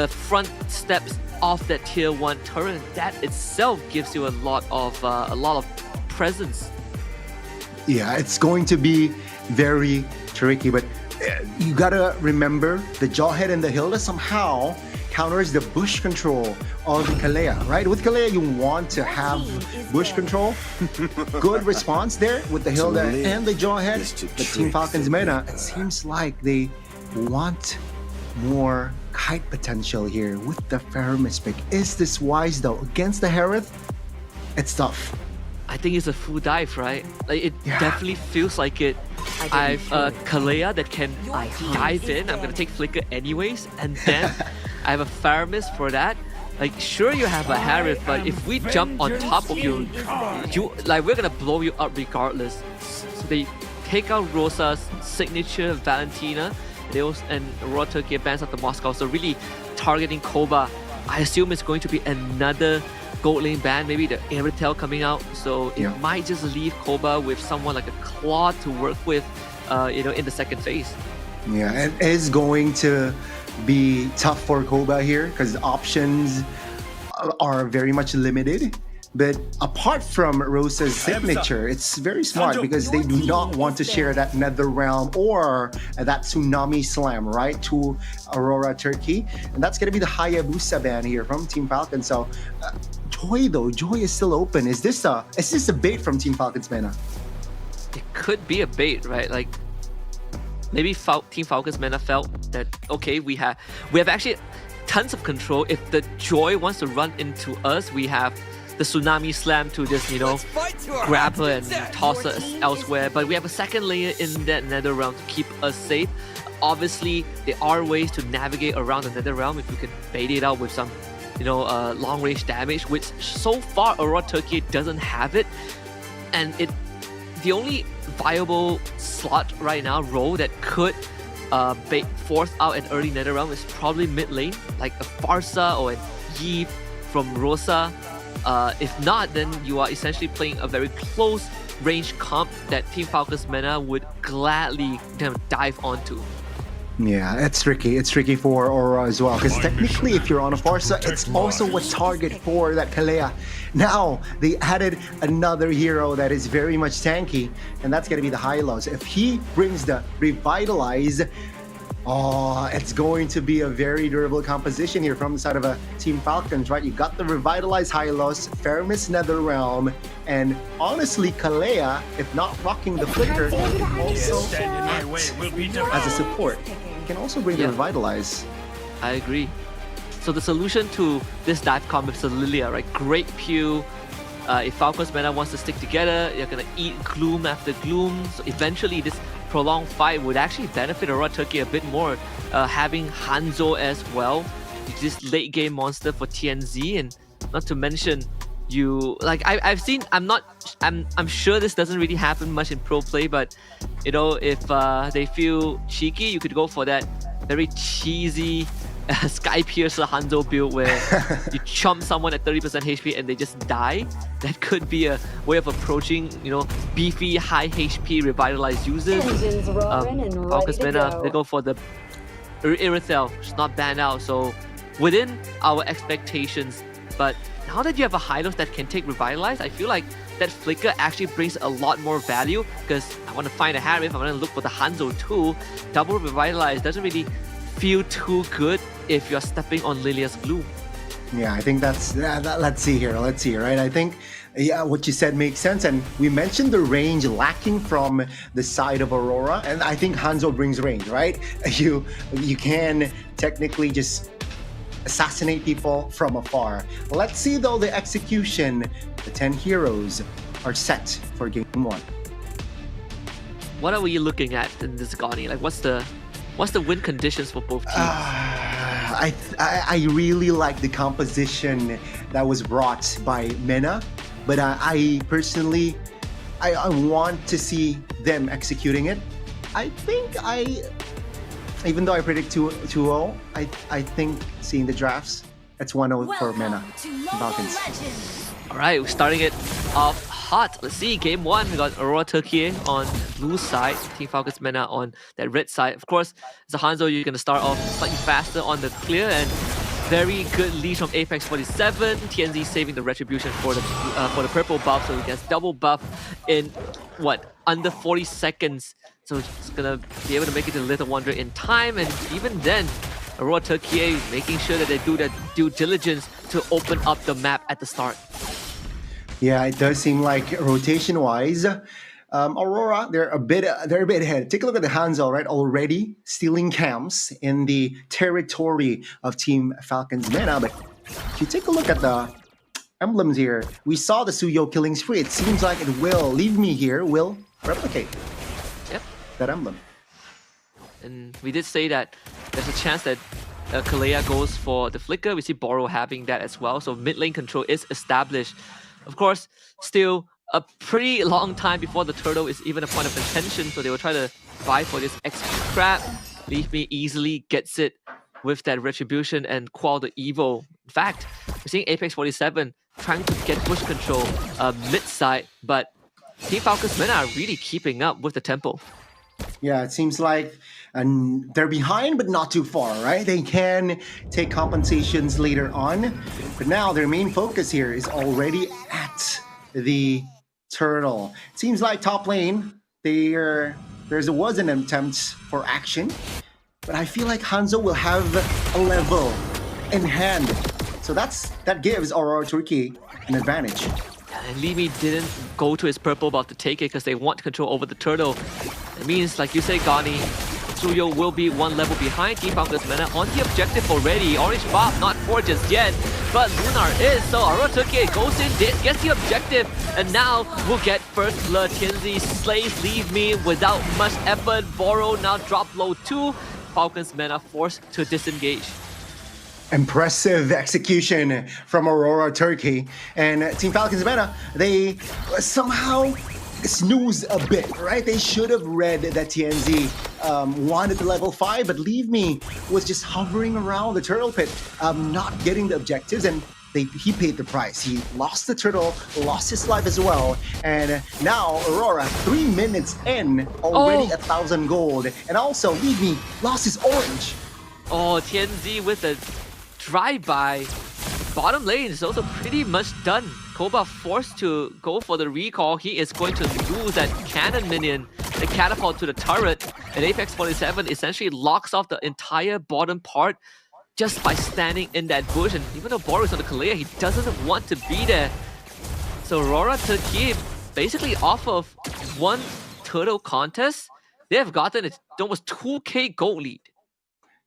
front steps of that tier 1 turret. That itself gives you a lot of presence. Yeah, it's going to be very tricky, but you gotta remember the Jawhead and the Hilda somehow counters the bush control of Kalea, right? With Kalea, you want to have bush control. Good response there with the Hilda and the Jawhead. But Team Falcons meta, it seems like they want more kite potential here with the Faramis pick. Is this wise though? Against the Hereth, it's tough. I think it's a full dive, right? Like it definitely feels like it. I've Kalea that can dive in. I'm gonna take Flicker anyways, and then I have a Faramis for that. Like sure you have a Hereth, but if we jump on top of you, we're gonna blow you up regardless. So they take out Rosa's signature Valentina. And Raw Turkey bans out the Moscow, so really targeting Koba. I assume it's going to be another gold lane ban, maybe the Irithel coming out, so it might just leave Koba with someone like a Claw to work with in the second phase. Yeah, it is going to be tough for Koba here because options are very much limited. But apart from Rosa's signature, it's very smart because they do not want to share that Nether Realm or that Tsunami Slam, right, to Aurora Turkey. And that's going to be the Hayabusa ban here from Team Falcon. So Joy though, Joy is still open. Is this a bait from Team Falcon's Meta? It could be a bait, right? Like maybe Team Falcon's Meta felt that, okay, we have actually tons of control. If the Joy wants to run into us, we have the Tsunami Slam to just, grab her and toss her elsewhere. But we have a second layer in that Nether Realm to keep us safe. Obviously, there are ways to navigate around the Nether Realm if you can bait it out with some, long-range damage, which so far Aurora Turkey doesn't have it. And the only viable slot right now, role that could force out an early Nether Realm is probably mid lane, like a Farsa or an Yi from Rosa. If not, then you are essentially playing a very close range comp that Team Falcons Meta would gladly dive onto. Yeah, it's tricky. It's tricky for Aurora as well because technically if you're on a Farsa, it's also a target for that Kalea. Now, they added another hero that is very much tanky, and that's going to be the Hylos. If he brings the Revitalize, it's going to be a very durable composition here from the side of a Team Falcons, right? You got the Revitalized Hylos, Faramis Nether Realm, and honestly, Kalea, if not rocking the Flicker, can also act as a support. Can also bring the Revitalize. I agree. So the solution to this dive comp is Lilia, right? Great Pew. If Falcons Meta wants to stick together, you're gonna eat Gloom after Gloom. So eventually, this prolonged fight would actually benefit Aurora Turkey a bit more, having Hanzo as well, this late game monster for TNZ, and not to mention I've seen. I'm sure this doesn't really happen much in pro play, but if they feel cheeky, you could go for that very cheesy Sky Piercer Hanzo build where you chomp someone at 30% HP and they just die. That could be a way of approaching, beefy, high HP revitalized users. Falcons Meta, they go for the Irithel, which is not banned out, so within our expectations. But now that you have a Hylos that can take Revitalize, I feel like that Flicker actually brings a lot more value because I want to find a Harif, I want to look for the Hanzo too. Double Revitalize doesn't really feel too good if you're stepping on Lilia's glue. Yeah, I think that's. Let's see here. Right? I think, yeah, what you said makes sense. And we mentioned the range lacking from the side of Aurora, and I think Hanzo brings range, right? You can technically just assassinate people from afar. Let's see though the execution. The 10 heroes are set for game 1. What are we looking at in this Gani? Like, what's the win conditions for both teams? I really like the composition that was brought by Mena, but I personally I want to see them executing it. I think even though I predict 2-0, I think seeing the drafts, it's 1-0 for Mena Falcons. Alright, we're starting it off hot. Let's see, game 1, we got Aurora Turkey on blue side, Team Falcons Mena on that red side. Of course, as a Hanzo, you're going to start off slightly faster on the clear, and very good lead from Apex 47. TNZ saving the retribution for the purple buff, so he gets double buff in under 40 seconds. So it's gonna be able to make it to Little Wonder in time, and even then, Aurora Turkey making sure that they do their due diligence to open up the map at the start. Yeah, it does seem like rotation-wise, Aurora, they're a bit ahead. Take a look at the Hanzo, right? Already stealing camps in the territory of Team Falcons Mena. But if you take a look at the emblems here, we saw the Suyo killing spree. It seems like it will leave me here, will replicate that emblem. And we did say that there's a chance that Kalea goes for the flicker. We see Boro having that as well. So mid lane control is established. Of course, still a pretty long time before the turtle is even a point of contention, so they will try to vie for this extra crab. Leave Me easily gets it with that retribution and quell the evil. In fact, we're seeing Apex 47 trying to get push control mid side, but Team Falcons Mena are really keeping up with the tempo. Yeah, it seems like they're behind, but not too far, right? They can take compensations later on, but now their main focus here is already at the turtle. It seems like top lane, there was an attempt for action, but I feel like Hanzo will have a level in hand, so that gives Aurora Turkey an advantage. And Limi didn't go to his purple buff to take it because they want control over the turtle. It means, like you say, Gani, Suyo will be one level behind Team Falcons Mena on the objective already. Orange buff not for just yet, but Lunar is. So Aurora Turkey goes in, gets the objective, and now we'll get first blood. TNZ slays Leave Me without much effort. Boro now drop low too. Falcons Mena forced to disengage. Impressive execution from Aurora Turkey, and Team Falcons Mena, they somehow snooze a bit, right? They should have read that TNZ wanted the level 5, but Leave Me was just hovering around the turtle pit, not getting the objectives, and he paid the price. He lost the turtle, lost his life as well, and now Aurora, 3 minutes in, already 1,000 gold, and also Leave Me lost his orange. Oh, TNZ with a drive-by. Bottom lane is also pretty much done. Koba forced to go for the recall. He is going to lose that cannon minion, the catapult to the turret, and Apex 47 essentially locks off the entire bottom part just by standing in that bush. And even though Boro is on the Kalea, he doesn't want to be there. So Aurora Turkey, basically off of one turtle contest, they have gotten almost 2k gold lead.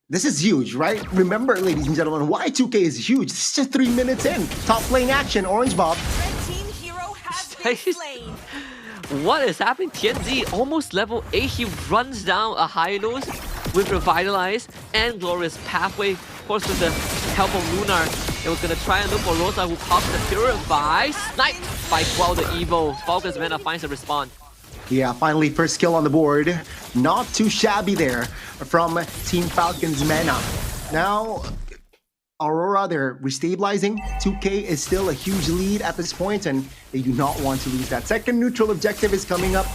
This is huge, right? Remember, ladies and gentlemen, why 2k is huge. It's just 3 minutes in. Top lane action, orange buff. What is happening? TNZ almost level 8. He runs down a Hylos with Revitalize and Glorious Pathway. Of course, with the help of Lunar, they were going to try and look for Rosa, who pops the Purify. Sniped by Quell the Evil. Falcons Mena finds a respawn. Yeah, finally first kill on the board. Not too shabby there from Team Falcons Mena. Now, Aurora, they're restabilizing. 2k is still a huge lead at this point, and they do not want to lose that. Second neutral objective is coming up.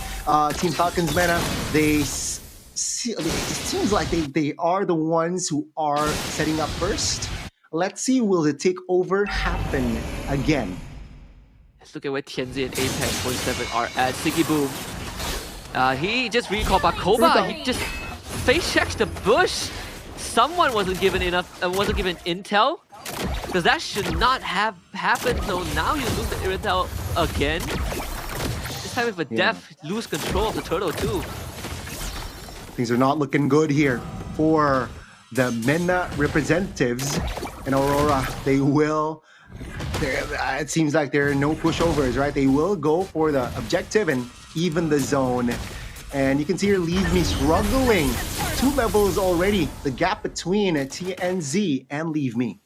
Team Falcons Mena, it seems like they are the ones who are setting up first. Let's see, will the takeover happen again? Let's look at where TNZ and Apex 47 are at. Siggy Boom. He just recalled Bakoba. He just face checks the bush. someone wasn't given intel, because that should not have happened. So now you lose the intel again. This time with a death, lose control of the turtle too. Things are not looking good here for the MENA representatives in Aurora. It seems like there are no pushovers, right? They will go for the objective and even the zone. And you can see here Leave Me struggling. 2 levels already. The gap between TNZ and Leave Me.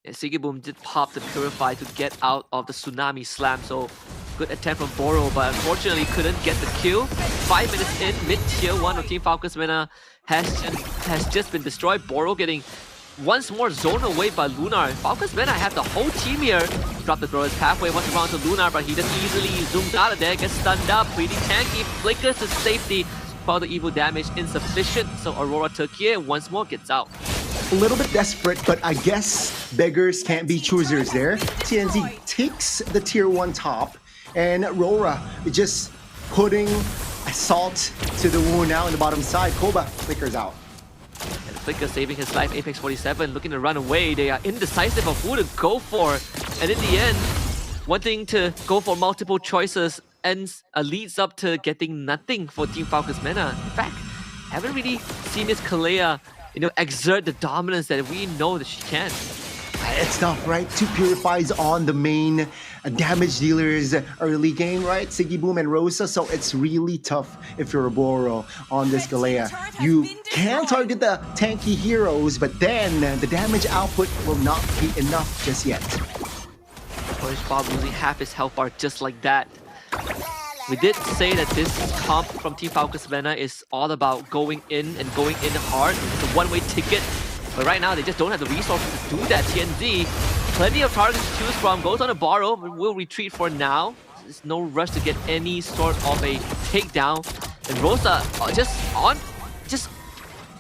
Yeah, Sigiboom did pop the Purify to get out of the Tsunami Slam, so good attempt from Boro, but unfortunately couldn't get the kill. 5 minutes in, mid-tier 1 of Team Falcons Mena has just been destroyed. Boro getting once more zoned away by Lunar. Falcons Mena had the whole team here. Drop the thrower's pathway once around to Lunar, but he just easily zooms out of there, gets stunned up. Pretty tanky, flickers to safety, while the evil damage insufficient, so Aurora Turkey once more gets out. A little bit desperate, but I guess beggars can't be choosers there. TNZ takes the tier 1 top, and Aurora just putting salt to the wound now in the bottom side. Koba flickers out. And Flicker saving his life, Apex 47 looking to run away. They are indecisive of who to go for, and in the end, wanting to go for multiple choices leads up to getting nothing for Team Falcons Mena. In fact, haven't really seen Miss Kalea exert the dominance that we know that she can. It's tough, right? 2 Purifies on the main damage dealers early game, right? Sigiboom and Rosa, so it's really tough if you're a Boro on this Galea. You can target the tanky heroes, but then the damage output will not be enough just yet. Punish Bob losing half his health bar just like that. We did say that this comp from Team Falcons Mena is all about going in and going in hard. It's a one-way ticket. But right now, they just don't have the resources to do that. TNZ, plenty of targets to choose from. Goes on a Borrow, but will retreat for now. There's no rush to get any sort of a takedown. And Rosa just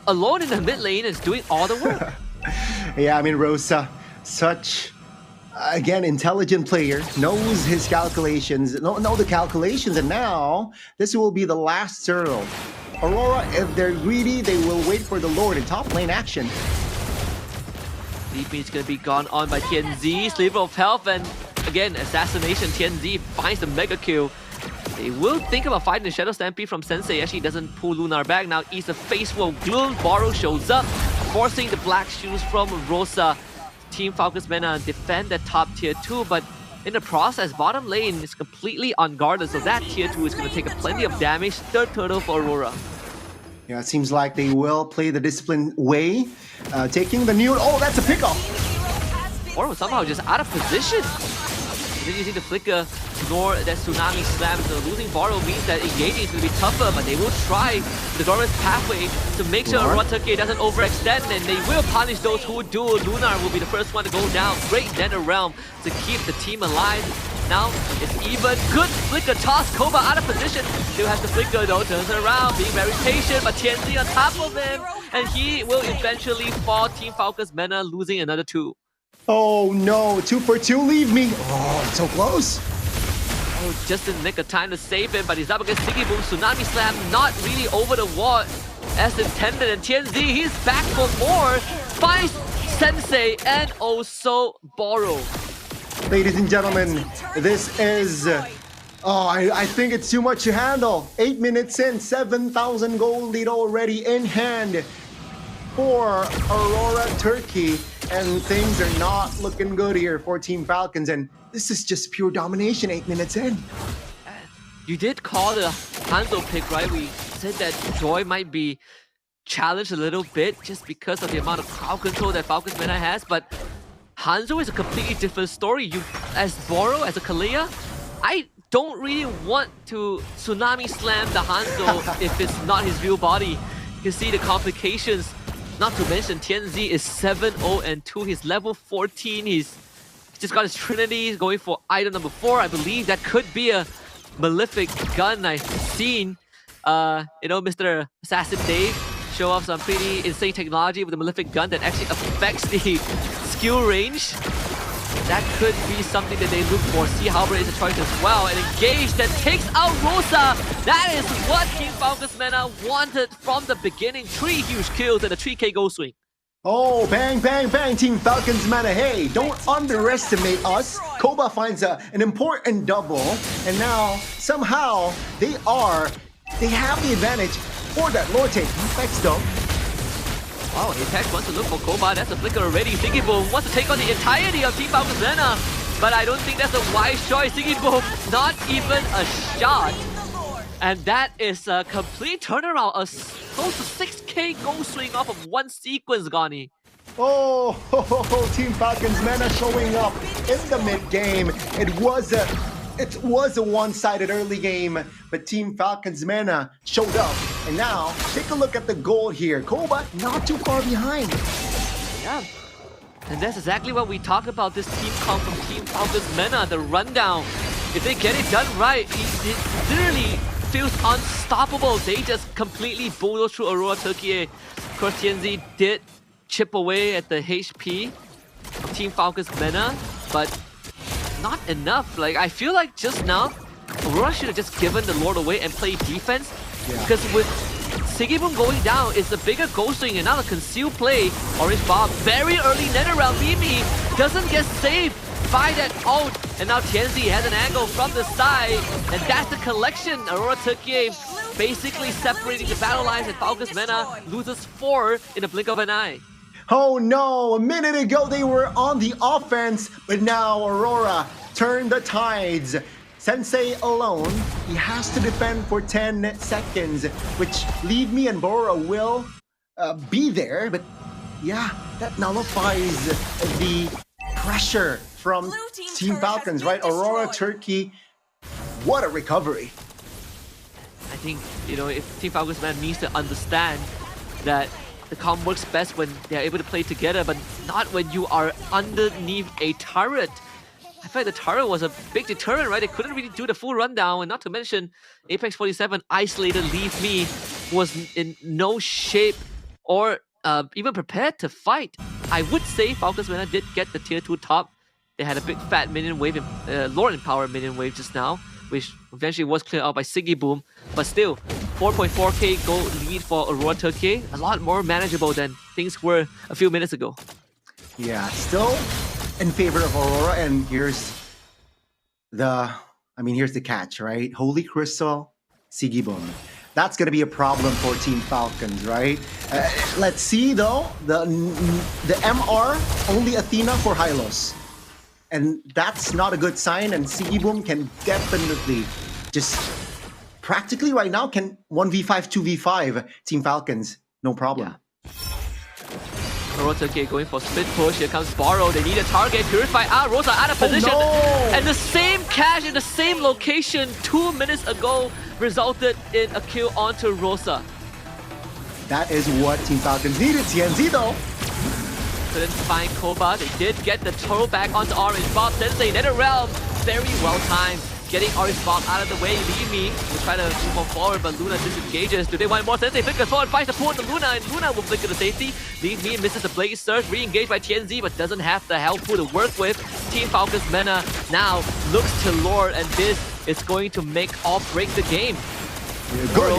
alone in the mid lane is doing all the work. Yeah, I mean, Rosa, such... Again, intelligent player, knows his calculations, know the calculations, and now this will be the last turtle. Aurora, if they're greedy, they will wait for the Lord in top lane action. Leave Me is going to be gone on by TNZ, Sliver of Health, and again, Assassination. TNZ finds the mega kill. They will think about fighting the Shadow Stampede from Sensei. Actually doesn't pull Lunar back. Now eats a face roll. Gloom, Borrow shows up, forcing the black shoes from Rosa. Team Falcons Mena defend the top tier 2, but in the process, bottom lane is completely unguarded, so that tier 2 is going to take plenty of damage. Third turtle for Aurora. Yeah, it seems like they will play the disciplined way, taking the new... Oh, that's a pickoff! Aurora was somehow just out of position. They're using the flicker, ignore that tsunami slam, so losing Borrow means that engaging is going to be tougher, but they will try the Doran's pathway to make sure Aurora Turkey doesn't overextend, and they will punish those who do. Lunar will be the first one to go down. Great Nether Realm to keep the team alive. Now it's even. Good flicker toss. Koba out of position. Still has the flicker though, turns around, being very patient, but TNZ on top of him, and he will eventually fall. Team Falcons Mena losing another 2. Oh no, 2 for 2, Leave Me. Oh, so close. Oh, just in the nick of time to save him, but he's up against Sigiboom. Tsunami Slam not really over the wall as intended, and TNZ, he's back for more. Finds Sensei and also Borrow. Ladies and gentlemen, this is... I think it's too much to handle. 8 minutes in, 7,000 gold lead already in hand for Aurora Turkey. And things are not looking good here for Team Falcons, and this is just pure domination 8 minutes in. You did call the Hanzo pick, right? We said that Joy might be challenged a little bit just because of the amount of crowd control that Falcons Mena has, but Hanzo is a completely different story. You, as Borrow, as a Kalea, I don't really want to Tsunami Slam the Hanzo if it's not his real body. You can see the complications. Not to mention, TNZ is 7-0-2. He's level 14. He's just got his Trinity. He's going for item number 4. I believe that could be a Malefic gun. I've seen, Mr. Assassin Dave show off some pretty insane technology with the Malefic gun that actually affects the skill range. that could be something that they look for. See Halberd is a choice as well, and Engage that takes out Rosa. That is what Team Falcons Mena wanted from the beginning. 3 huge kills and a 3k goal swing. Oh, bang, bang, bang, Team Falcons Mena. Hey, don't underestimate us. Koba finds an important double, and now somehow they have the advantage for that lore take. Apex though. Oh, Apex wants to look for Koba. That's a flicker already. Siggy Boom wants to take on the entirety of Team Falcons Mena, but I don't think that's a wise choice. Siggy Boom, not even a shot. And that is a complete turnaround, a close to 6k goal swing off of one sequence, Gani. Oh, Team Falcons Mena showing up in the mid game. It was a one-sided early game, but Team Falcons Mena showed up. And now, take a look at the goal here. Koba not too far behind. Yeah. And that's exactly what we talk about this team comp from Team Falcons Mena, the rundown. If they get it done right, it literally feels unstoppable. They just completely bulldoze through Aurora Turkey. Of course, TNZ did chip away at the HP of Team Falcons Mena, but not enough. Like, I feel like just now, Aurora should have just given the Lord away and played defense. Because with Siggy Boom going down, it's a bigger goal swing and now a concealed play. Orange Bob, very early net around Mimi, doesn't get saved by that ult. And now TNZ has an angle from the side, and that's the collection. Aurora Turkey basically separating the battle lines, and Falcons Mena loses 4 in the blink of an eye. Oh no, a minute ago they were on the offense, but now Aurora turned the tides. Sensei alone, he has to defend for 10 seconds, which leave me and Bora will be there, but yeah, that nullifies the pressure from Team Falcons, right? Aurora Turkey, what a recovery. I think, you know, if Team Falcons Man needs to understand that the comp works best when they're able to play together, but not when you are underneath a turret. I feel like the turret was a big deterrent, right? They couldn't really do the full rundown, and not to mention Apex 47 isolated Leave Me was in no shape or even prepared to fight. I would say Falcons Mena did get the tier 2 top. They had a big fat minion wave, Lord Empower minion wave just now, which eventually was cleared out by Siggy Boom. But still, 4.4k gold lead for Aurora Turkey. A lot more manageable than things were a few minutes ago. Yeah, still in favor of Aurora, and here's the catch, right? Holy Crystal, Siggy Boom. That's going to be a problem for Team Falcons, right? Let's see though, the MR, only Athena for Hylos. And that's not a good sign, and Siggy Boom can definitely just practically right now can 1v5, 2v5 Team Falcons, no problem. Yeah. Aurora Turkey going for split push. Here comes Borrow. They need a target. Purify out. Rosa out of position. Oh, no. And the same cache in the same location 2 minutes ago resulted in a kill onto Rosa. That is what Team Falcons needed. TNZ though. Couldn't find Koba. They did get the turtle back onto Orange Bob. Sensei, Nether Realm. Very well timed. Getting Orange Bob out of the way. Leave Me will try to move on forward, but Luna disengages. Do they want more? Sensei flickers forward, finds the pull to Luna, and Luna will flicker to safety. Leave Me misses the Blaze Surge, re-engaged by TNZ, but doesn't have the health pool to work with. Team Falcons Mena now looks to Lord, and this is going to make or break the game. Good.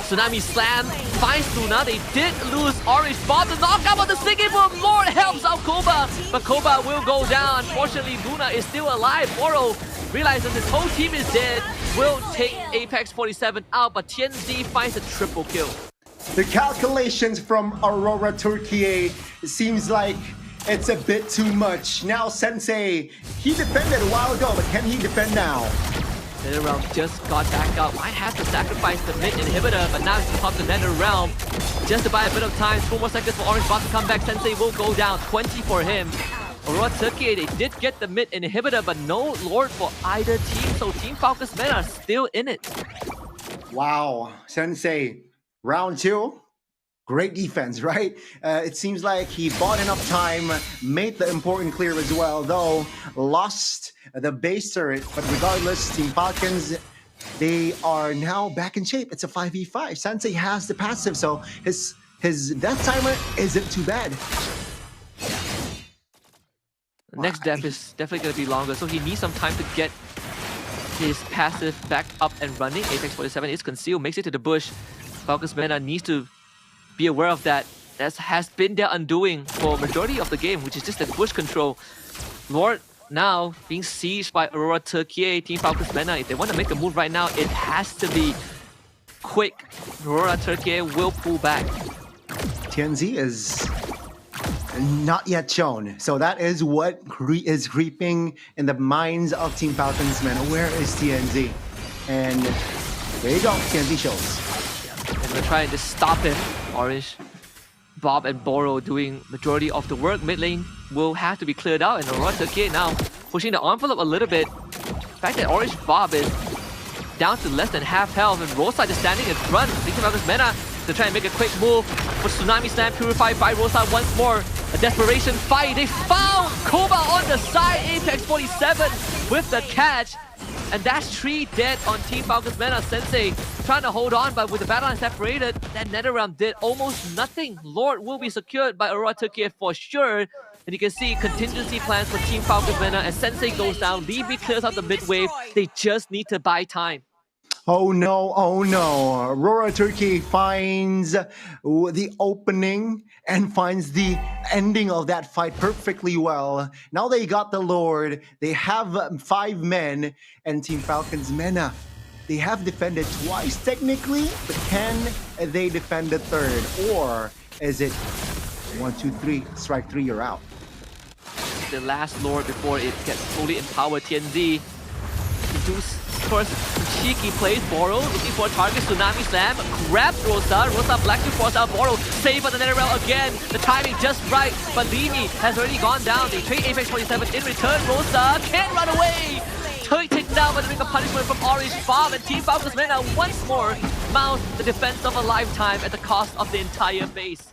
Tsunami Slam finds Luna. They did lose Orange Bob. The knockout of the Siggy Boom. Lord helps out Koba, but Koba will go down. Unfortunately, Luna is still alive. Moro realizes his whole team is dead. Will take Apex 47 out, but TNZ finds a triple kill. The calculations from Aurora Turkey seems like it's a bit too much. Now Sensei, he defended a while ago, but can he defend now? Nether Realm just got back up. Might have to sacrifice the mid inhibitor, but now he's popped the Nether Realm just to buy a bit of time. 2 more seconds for Orange Bob to come back. Sensei will go down. 20 for him. Aurora Turkey, they did get the mid inhibitor, but no Lord for either team. So Team Falcons Men are still in it. Wow, Sensei, round 2. Great defense, right? It seems like he bought enough time, made the important clear as well, though lost the base turret. But regardless, Team Falcons, they are now back in shape. It's a 5v5. Sensei has the passive, so his death timer isn't too bad. The next death is definitely going to be longer, so he needs some time to get his passive back up and running. Apex 47 is concealed, makes it to the bush. Falcons Mena needs to be aware of that. That has been their undoing for majority of the game, which is just the bush control. Lord now being sieged by Aurora Turkey. Team Falcons Mena, if they want to make a move right now, it has to be quick. Aurora Turkey will pull back. TNZ is not yet shown. So that is what is creeping in the minds of Team Falcons Mena. Where is TNZ? And there you go, TNZ shows. They're going to try and just stop him. Orange, Bob and Boro doing majority of the work. Mid lane will have to be cleared out, and Aurora Turkey now pushing the envelope a little bit. The fact that Orange Bob is down to less than half health, and Rosa just standing in front. Team Falcons Mena to try and make a quick move. But Tsunami Slam purified by Rosa once more. A desperation fight. They found Koba on the side. Apex 47 with the catch. And that's 3 dead on Team Falcons Mena. Sensei trying to hold on, but with the battle line separated, that NetherRealm did almost nothing. Lord will be secured by Aurora Turkey for sure. And you can see contingency plans for Team Falcons Mena. As Sensei goes down, Libby clears out the mid wave. They just need to buy time. Oh no, oh no. Aurora Turkey finds the opening and finds the ending of that fight perfectly well. Now they got the Lord. They have 5 men, and Team Falcons Mena, they have defended twice technically, but can they defend the third? Or is it 1, 2, 3, strike 3, you're out? The last Lord before it gets fully empowered. TNZ do first cheeky plays. Boro looking for a target. Tsunami Slam grabs Rosa. Rosa black to force out Boro. Save on the NetherRealm again. The timing just right, but Limi has already gone down. They trade Apex 47 in return. Rosa can't run away. Taken down by the ring of punishment from Orange Bob, and Team Falcons Mena once more mount the defense of a lifetime at the cost of the entire base.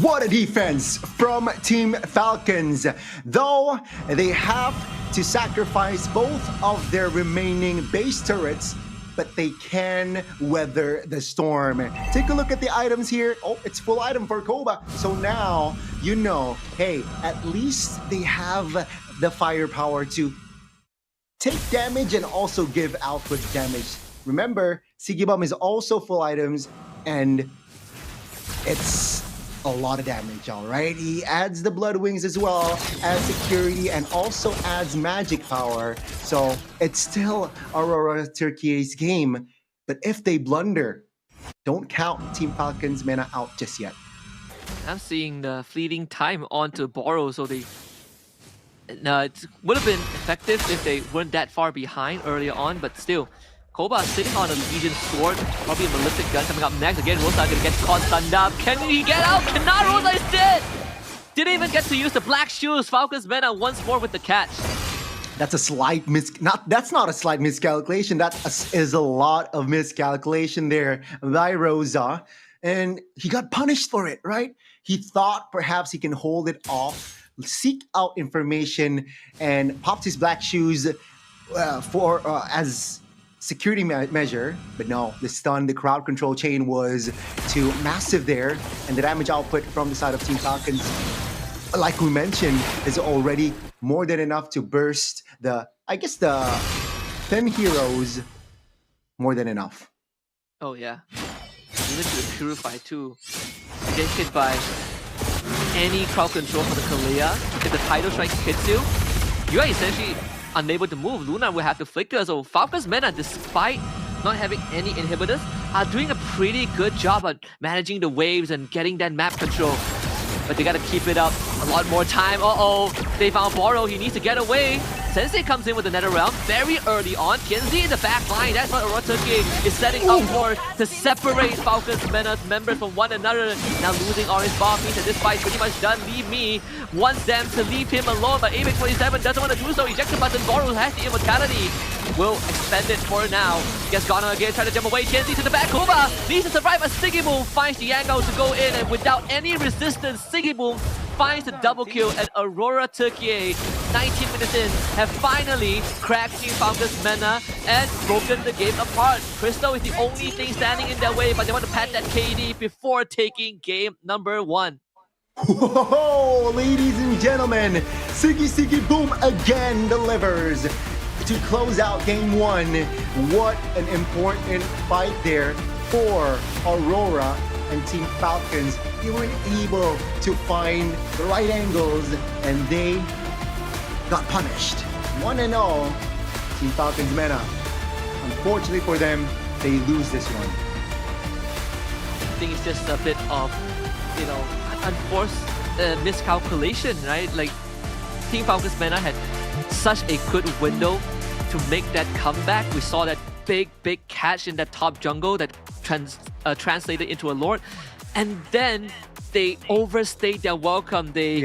What a defense from Team Falcons. Though they have to sacrifice both of their remaining base turrets, but they can weather the storm. Take a look at the items here. Oh, it's full item for Koba. So now, you know, hey, at least they have the firepower to take damage and also give output damage. Remember, Sigibum is also full items, and it's a lot of damage, all right? He adds the Blood Wings as well as security and also adds magic power. So it's still Aurora Turkey's game. But if they blunder, don't count Team Falcons Mena out just yet. I'm seeing the fleeting time onto Boro, so they... No, it would have been effective if they weren't that far behind earlier on, but still. Koba sitting on a Legion Sword, probably a Ballistic Gun coming up next. Again, Rosa gonna get caught stunned up. Can he get out? Cannot. Rosa is dead! Didn't even get to use the Black Shoes. Falcons Mena once more with the catch. That's a slight that's not a slight miscalculation. That is a lot of miscalculation there by Rosa. And he got punished for it, right? He thought perhaps he can hold it off, seek out information, and popped his Black Shoes as security measure. But no, the stun, the crowd control chain was too massive there, and the damage output from the side of Team Falcons, like we mentioned, is already more than enough to burst the 10 heroes. More than enough. Oh yeah, even to the Purify too. To get hit by any crowd control for the Kalea, if the Tidal Strike hits you, you are essentially unable to move. Luna will have to flicker. So Falcons Mena, despite not having any inhibitors, are doing a pretty good job at managing the waves and getting that map control. But they gotta keep it up a lot more time. Uh-oh, they found Boro. He needs to get away. Sensei comes in with the NetherRealm very early on. TNZ in the back line. That's what Aurora Turkey is setting up for, to separate Falcons Mena's members from one another. Now losing Orange Bomb means that this fight is pretty much done. Leave Me wants them to leave him alone, but Apex 47 doesn't want to do so. Ejection button. Boro has the immortality. Will expend it for now. Gets Ghana again, trying to jump away. TNZ to the back. Koba needs to survive, but Sigiboom finds the angle to go in, and without any resistance, Sigiboom finds the double kill, and Aurora Turkey, 19 minutes in, have finally cracked Team Falcons Mena and broken the game apart. Crystal is the only thing standing in their way, but they want to pat that KD before taking game number 1. Whoa, ladies and gentlemen, Siggy Siggy Boom again delivers to close out game one. What an important fight there for Aurora and Team Falcons. They weren't able to find the right angles and they got punished. 1-0, Team Falcons Mena. Unfortunately for them, they lose this one. I think it's just a bit of, unforced miscalculation, right? Like, Team Falcons Mena had such a good window to make that comeback. We saw that big catch in that top jungle that translated into a Lord. And then they overstayed their welcome. They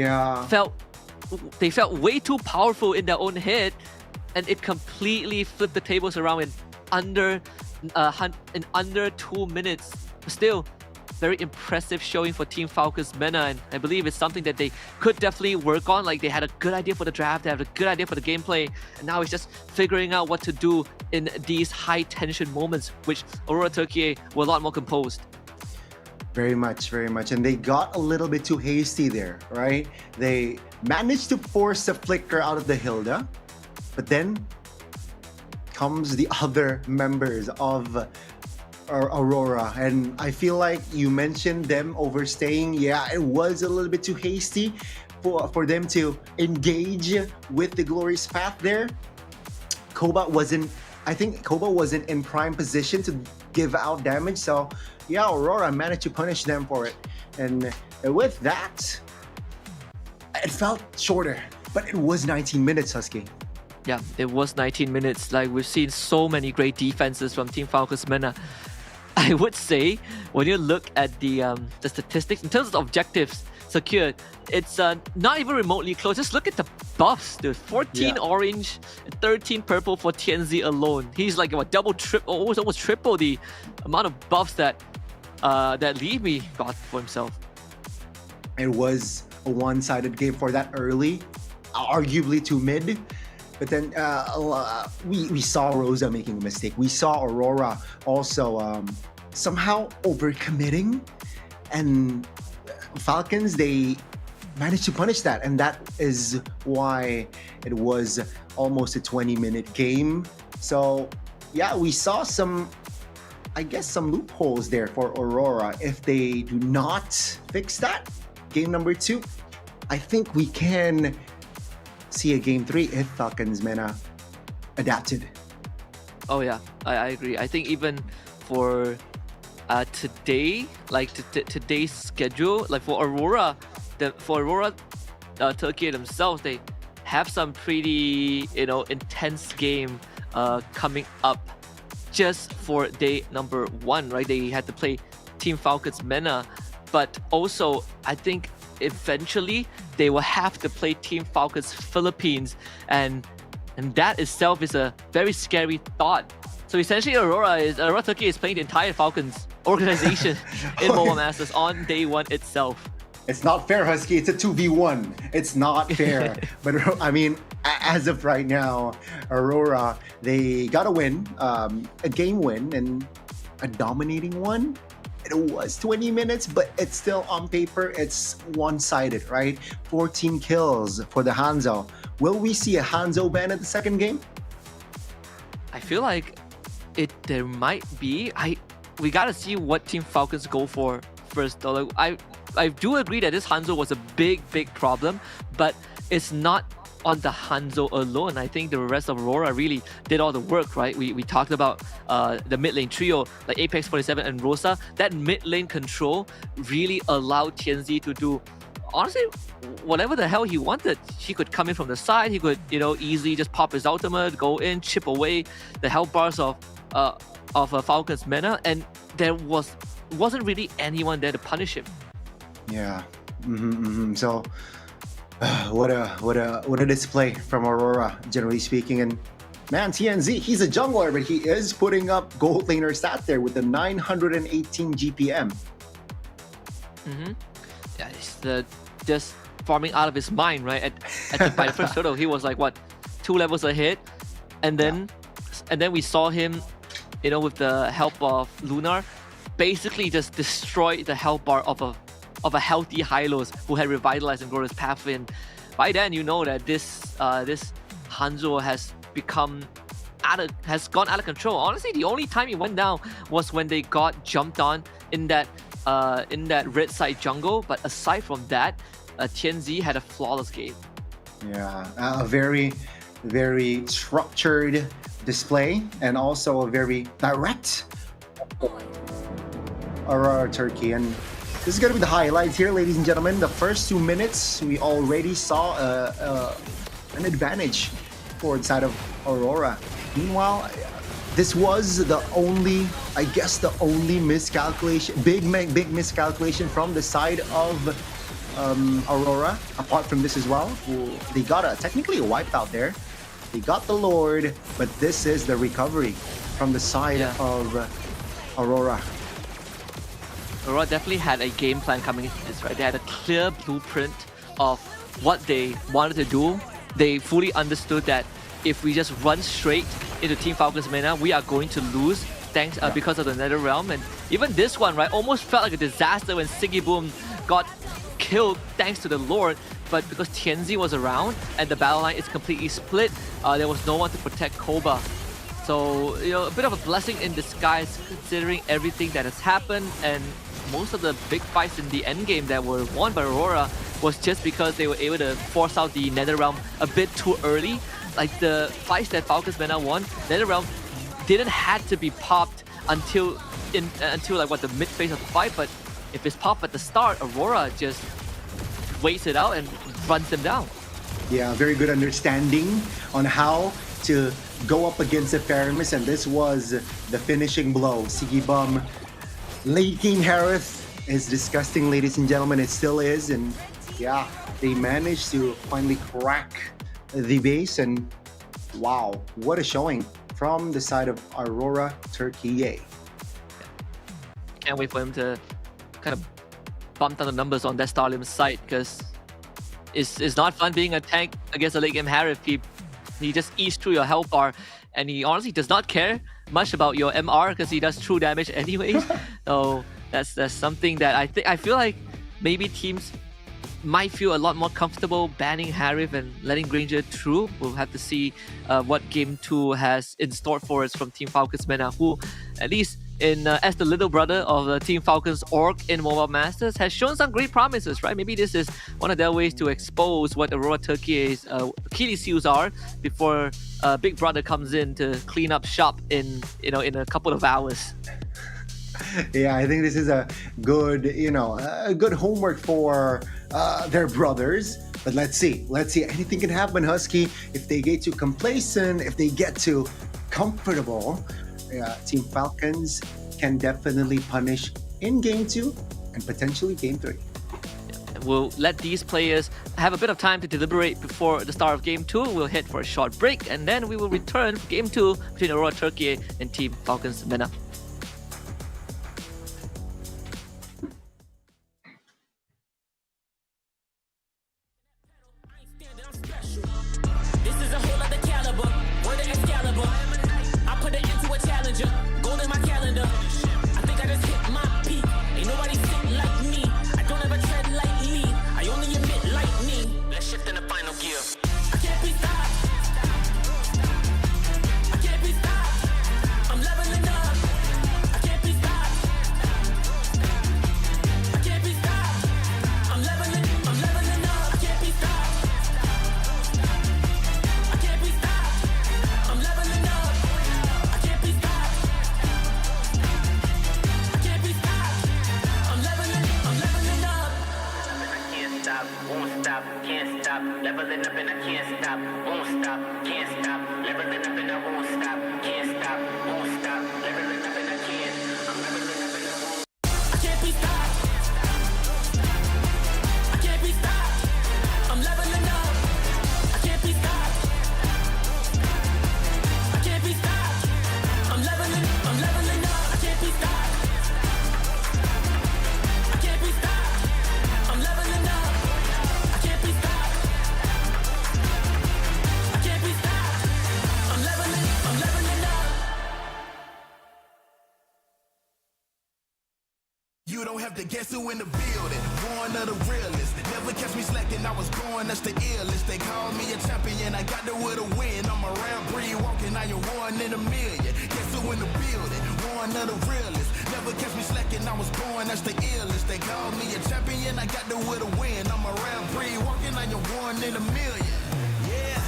felt way too powerful in their own head, and it completely flipped the tables around in under 2 minutes. Still, very impressive showing for Team Falcons Mena, and I believe it's something that they could definitely work on. Like, they had a good idea for the draft, they had a good idea for the gameplay, and now it's just figuring out what to do in these high tension moments, which Aurora Turkey were a lot more composed. Very much. And they got a little bit too hasty there, right? They managed to force the flicker out of the Hilda, but then comes the other members of Aurora. And I feel like you mentioned them overstaying. Yeah, it was a little bit too hasty for them to engage with the glorious path there. I think Koba wasn't in prime position to give out damage, so yeah, Aurora managed to punish them for it. And with that, it felt shorter, but it was 19 minutes, Husky. Yeah, it was 19 minutes. Like, we've seen so many great defenses from Team Falcons Mena. I would say, when you look at the statistics, in terms of objectives secured, it's not even remotely close. Just look at the buffs, dude. 14 orange, 13 purple for TNZ alone. He's like, almost triple the amount of buffs that Leamy got for himself. It was a one-sided game for that early, arguably too mid. But then we saw Rosa making a mistake. We saw Aurora also somehow overcommitting, and Falcons, they managed to punish that, and that is why it was almost a 20-minute game. So yeah, we saw some loopholes there for Aurora. If they do not fix that, game number 2, I think we can see a game 3 if Falcons Mena adapted. Oh yeah, I agree. I think even for today, like today's schedule, like for Aurora Turkey themselves, they have some pretty intense game coming up just for day number 1, right? They had to play Team Falcons Mena, but also I think eventually they will have to play Team Falcons Philippines, and that itself is a very scary thought. So essentially, Aurora Turkey is playing the entire Falcons organization in Mobile Masters on day 1 itself. It's not fair, Husky. It's a 2v1. It's not fair. But I mean, as of right now, Aurora, they got a win, a game win, and a dominating one. It was 20 minutes, but it's still on paper, it's one-sided, right? 14 kills for the Hanzo. Will we see a Hanzo ban at the second game? I feel like there might be. We gotta see what Team Falcons go for first, though. Like, I do agree that this Hanzo was a big problem, but it's not on the Hanzo alone. I think the rest of Aurora really did all the work, right? We talked about the mid lane trio, like Apex 47 and Rosa. That mid lane control really allowed TNZ to do, honestly, whatever the hell he wanted. He could come in from the side, he could, easily just pop his ultimate, go in, chip away the health bars of Falcons Mena, and there wasn't really anyone there to punish him. Yeah. So what a display from Aurora, generally speaking. And man, TNZ, he's a jungler, but he is putting up gold laner stat there with the 918 GPM. Yeah, he's just farming out of his mind, right? By the first hurdle, he was like, what, 2 levels ahead, and then we saw him, with the help of Lunar, basically just destroy the health bar of a of a healthy Hylos who had revitalized and grown his pathway. And by then, you know that this Hanzo has gone out of control. Honestly, the only time he went down was when they got jumped on in that red side jungle. But aside from that, Tianzi had a flawless game. Yeah, a very, very structured display and also a very direct Aurora Turkey. And this is going to be the highlights here, ladies and gentlemen. The first 2 minutes, we already saw an advantage for the side of Aurora. Meanwhile, this was the only miscalculation, big miscalculation from the side of Aurora. Apart from this as well, they got technically a wipeout there. They got the Lord, but this is the recovery from the side of Aurora. Aurora definitely had a game plan coming into this, right? They had a clear blueprint of what they wanted to do. They fully understood that if we just run straight into Team Falcon's mana, we are going to lose because of the Nether Realm. And even this one, right, almost felt like a disaster when Siggy Boom got killed thanks to the Lord. But because Tianzi was around and the battle line is completely split, there was no one to protect Koba. So, a bit of a blessing in disguise considering everything that has happened, and most of the big fights in the endgame that were won by Aurora was just because they were able to force out the Nether Realm a bit too early. Like the fights that Falcon's Mana won, Nether Realm didn't have to be popped until like the mid phase of the fight, but if it's popped at the start, Aurora just waits it out and runs them down. Yeah, very good understanding on how to go up against the Paramis, and this was the finishing blow. Siggy Bum, late game Harith is disgusting, ladies and gentlemen. It still is, and yeah, they managed to finally crack the base, and wow, what a showing from the side of Aurora Turkey. Can't wait for him to kind of bump down the numbers on that Starlim's side, because it's not fun being a tank against a late game Harith. He just eats through your health bar, and he honestly does not care much about your MR because he does true damage anyways. So that's something that I feel like maybe teams might feel a lot more comfortable banning Harith and letting Granger through. We'll have to see what Game 2 has in store for us from Team Falcon's Mana, who at least as the little brother of the Team Falcon's org in Mobile Masters has shown some great promises, right? Maybe this is one of their ways to expose what Aurora Turkey's Achilles heels are before Big Brother comes in to clean up shop in a couple of hours. Yeah, I think this is a good, a good homework for their brothers. But let's see. Anything can happen, Husky. If they get too complacent, if they get too comfortable, Team Falcons can definitely punish in Game 2 and potentially Game 3. We'll let these players have a bit of time to deliberate before the start of Game 2. We'll head for a short break, and then we will return for Game 2 between Aurora Turkey and Team Falcons Mana. You don't have to guess who in the building. One of the realest. Never catch me slacking. I was born, that's the illest. They call me a champion. I got there with a win. I'm around free walking. I am 1 in a million. Guess who in the building? One of the realest. Never catch me slacking. I was born, that's the illest. They call me a champion. I got there with a win. I'm around free walking. I am 1 in a million. Yeah.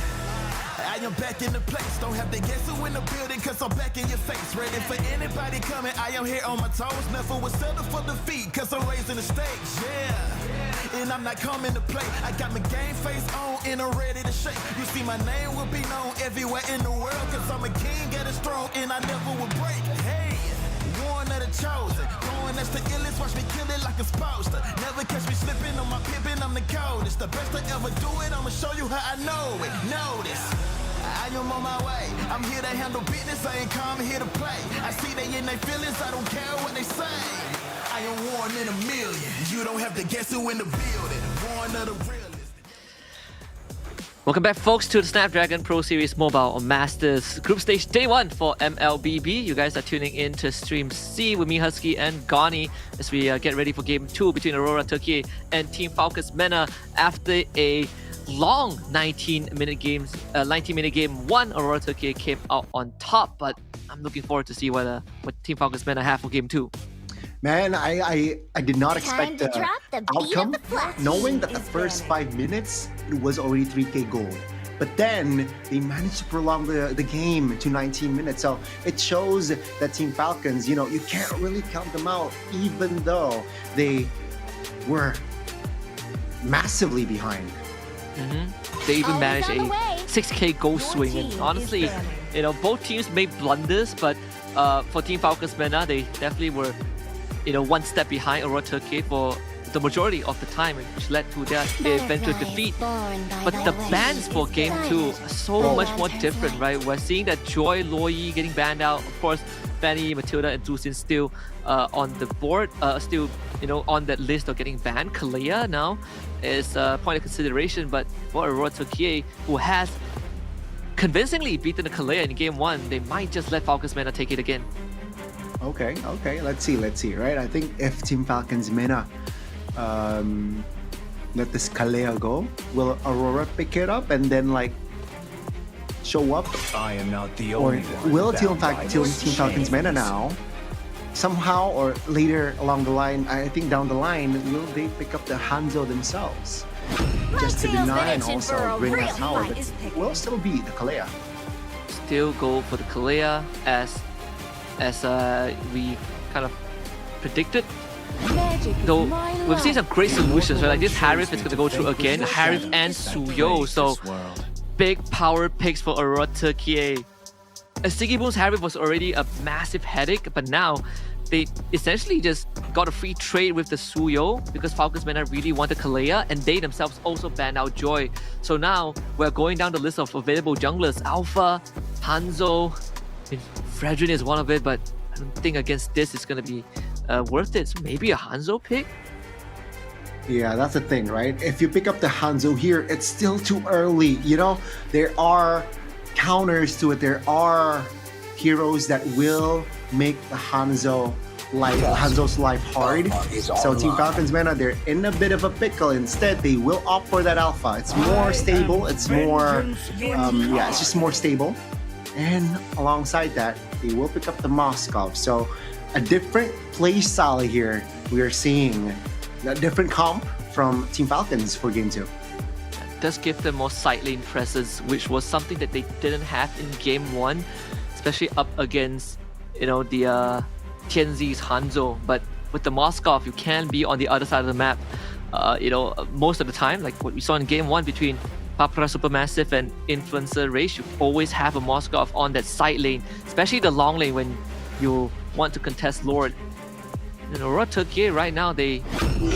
I am back in the place. Don't have to guess who in the building, cause I'm back in your face. Ready for anybody coming. I am here on my toes. Never was settled for defeat, cause I'm raising the stakes. Yeah. And I'm not coming to play. I got my game face on and I'm ready to shake. You see my name will be known everywhere in the world, cause I'm a king at his throne and I never will break. Hey, one of the chosen. Going that's the illest, watch me kill it like a supposed to. Never catch me slipping on my pippin', I'm the coldest. The best I ever do it, I'ma show you how I know it. Notice, I am on my way. I'm here to handle business, I ain't come here to play. I see they in their feelings, I don't care what they say. I am 1 in a million. You don't have to guess who in the building. One of the realest. Welcome back, folks, to the Snapdragon Pro Series Mobile Masters Group Stage Day 1 for MLBB. You guys are tuning in to Stream C with me, Husky, and Gani as we get ready for Game 2 between Aurora Turkey and Team Falcons MENA after a long 19-minute game 1. Aurora Turkey came out on top, but I'm looking forward to see what Team Falcons MENA have for Game 2. Man, I did not expect the drop the beat outcome, of the flash. knowing that the first 5 minutes, it was already 3K goal. But then, they managed to prolong the game to 19 minutes. So, it shows that Team Falcons, you can't really count them out, even though they were massively behind. They even managed a 6K goal swing, and honestly, both teams made blunders, but for Team Falcons MENA, they definitely were, one step behind Aurora Turkey for the majority of the time, which led to their eventual defeat. But the bans for Game 2 are so much more different, right? We're seeing that Joy, Loi getting banned out. Of course, Fanny, Matilda, and Zusin still on the board, still on that list of getting banned. Kalea now is a point of consideration, but for Aurora Turkey, who has convincingly beaten the Kalea in Game 1, they might just let Falcons MENA take it again. Okay, let's see, right? I think if Team Falcons MENA let this Kalea go, will Aurora pick it up and then show up? I am not the only one. Will Team Falcons MENA now somehow or later along the line, I think down the line, will they pick up the Hanzo themselves? Just to deny and also bring us power, but it will still be the Kalea. Still go for the Kalea as we kind of predicted. Though we've seen some great solutions, right? Like this Harif is going to go through again, Harif and Suyo. So big power picks for Aurora Turkey. Siggy Boom's Harif was already a massive headache, but now they essentially just got a free trade with the Suyo because Falcons MENA really wanted Kalea, and they themselves also banned out Joy. So now we're going down the list of available junglers. Alpha, Hanzo, Fredrin is one of it, but I don't think against this it's going to be worth it. So maybe a Hanzo pick? Yeah, that's the thing, right? If you pick up the Hanzo here, it's still too early. There are counters to it. There are heroes that will make the Hanzo's life hard. So Team Falcons MENA, they're in a bit of a pickle. Instead, they will opt for that Alpha. It's more stable. It's more, it's just more stable. And alongside that, they will pick up the Moskov. So a different play style here. We are seeing a different comp from Team Falcons for Game 2. Does give them more side lane presence, which was something that they didn't have in Game 1, especially up against, the Tianzi's Hanzo. But with the Moskov, you can be on the other side of the map, most of the time, like what we saw in Game 1 between Papra Supermassive and Influencer Race, you always have a Moskov on that side lane, especially the long lane when you want to contest Lord. Aurora Turkey right now, they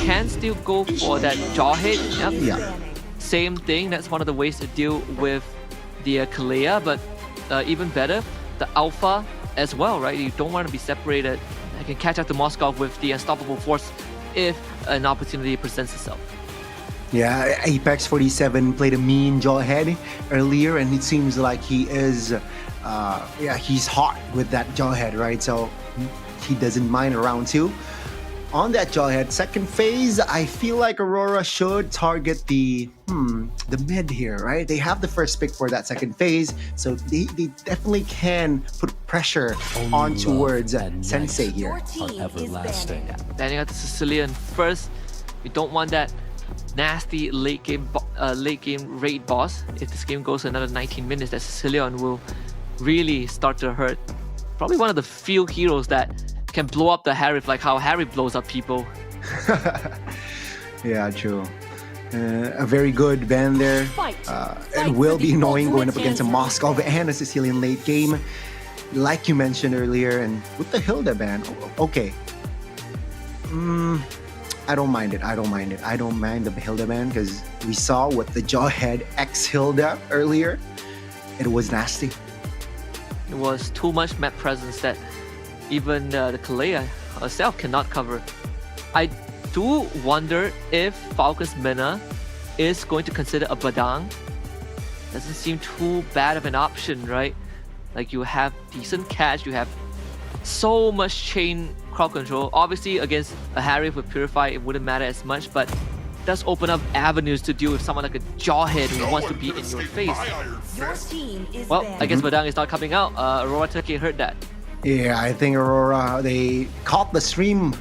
can still go for that Jawhead. Yeah. Same thing, that's one of the ways to deal with the Kalea, but even better, the Alpha as well, right? You don't want to be separated. I can catch up to Moskov with the Unstoppable Force if an opportunity presents itself. Yeah, Apex 47 played a mean Jawhead earlier, and it seems like he is, he's hot with that Jawhead, right? So he doesn't mind a round 2. on that Jawhead second phase, I feel like Aurora should target the mid here, right? They have the first pick for that second phase, so they definitely can put pressure on towards Sensei here. Everlasting. Banning out the Sicilian first. We don't want that nasty late game raid boss. If this game goes another 19 minutes, that Sicilian will really start to hurt. Probably one of the few heroes that can blow up the Harif like how Harry blows up people. Yeah, true. A very good ban there. It will be annoying going up against a Moskov and a Sicilian late game, like you mentioned earlier. And with the Hilda ban, okay. I don't mind it. I don't mind the Hilda ban because we saw with the Jawhead X Hilda earlier. It was nasty. It was too much map presence that even the Kalea herself cannot cover. I do wonder if Falcons Mena is going to consider a Badang. Doesn't seem too bad of an option, right? Like you have decent catch, you have so much chain crowd control. Obviously against a Harif with Purify it wouldn't matter as much, but it does open up avenues to deal with someone like a Jawhead who wants to be in your face. Well, I guess Badang is not coming out. Aurora Turkey heard that. Yeah, I think Aurora, they caught the stream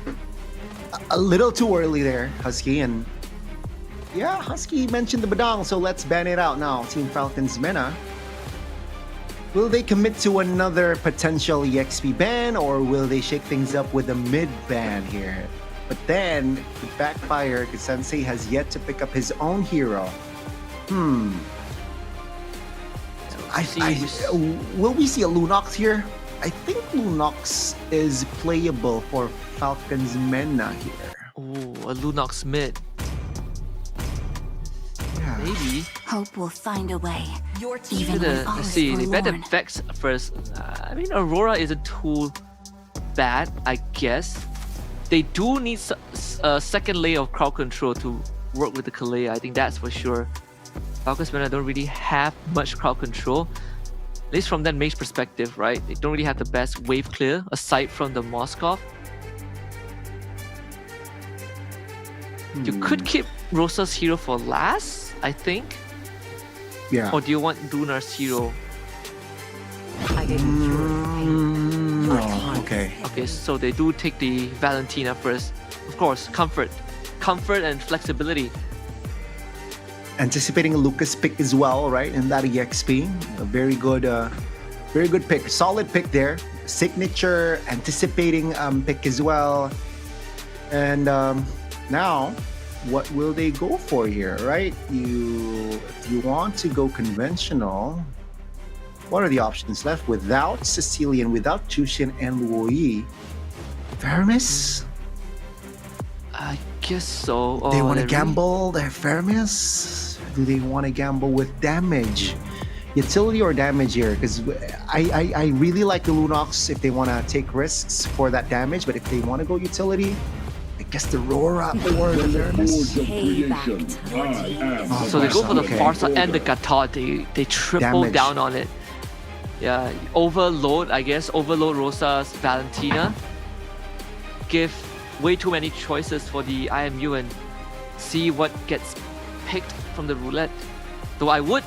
a little too early there, Husky. And yeah, Husky mentioned the Badang, so let's ban it out now. Team Falcons Mena. Will they commit to another potential EXP ban, or will they shake things up with a mid ban here? But then, it backfired because Sensei has yet to pick up his own hero. Will we see a Lunox here? I think Lunox is playable for Falcons Mena here. Oh, a Lunox mid. Yeah. Maybe. Hope will find a way. Your Even let's see, they better Vex first. I mean, Aurora isn't too bad, I guess. They do need a second layer of crowd control to work with the Kalea. I think that's for sure. Falcons Mena don't really have much crowd control. At least from that mage perspective, right? They don't really have the best wave clear aside from the Moskov. You could keep Rosa's hero for last, I think. Yeah. Or do you want Dunar's hero? Okay. Okay, so they do take the Valentina first. Of course, comfort and flexibility. Anticipating a Lucas pick as well, right? In that EXP, a very good pick, solid pick there. Signature, anticipating pick as well. And now, what will they go for here, right? If you want to go conventional, what are the options left without Sicilian, without Chushin and Luoyi? Vermis? I guess so. They want to gamble their Vermis? Do they want to gamble with damage? Utility or damage here? Because I really like the Lunox if they want to take risks for that damage, but if they want to go utility, I guess the Aurora or the Vermis. So they go for the Farsa and the Gatot. They triple down on it. Yeah, overload, I guess. Overload Rosa's Valentina. Give way too many choices for the IMU and see what gets picked from the roulette. Though I would,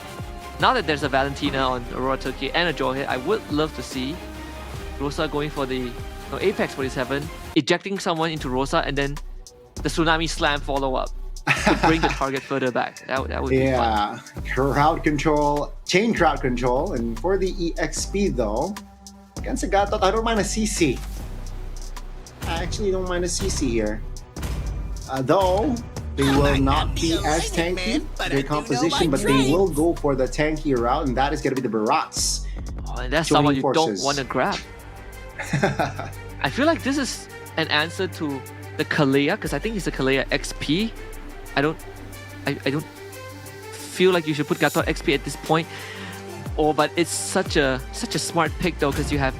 now that there's a Valentina on Aurora Turkey and a Jawhead, I would love to see Rosa going for the Apex 47, ejecting someone into Rosa, and then the Tsunami Slam follow-up to bring the target further back. That would be fun. Crowd control, chain crowd control. And for the EXP though, against a Gatot, I don't mind a CC. I actually don't mind a CC here. Though, they will not be as tanky, their composition, but they will go for the tanky route, and that is going to be the Barats. Oh, and that's someone you don't want to grab. I feel like this is an answer to the Kalea, because I think it's a Kalea XP. I don't feel like you should put Gatot XP at this point. But it's such a smart pick though, because you have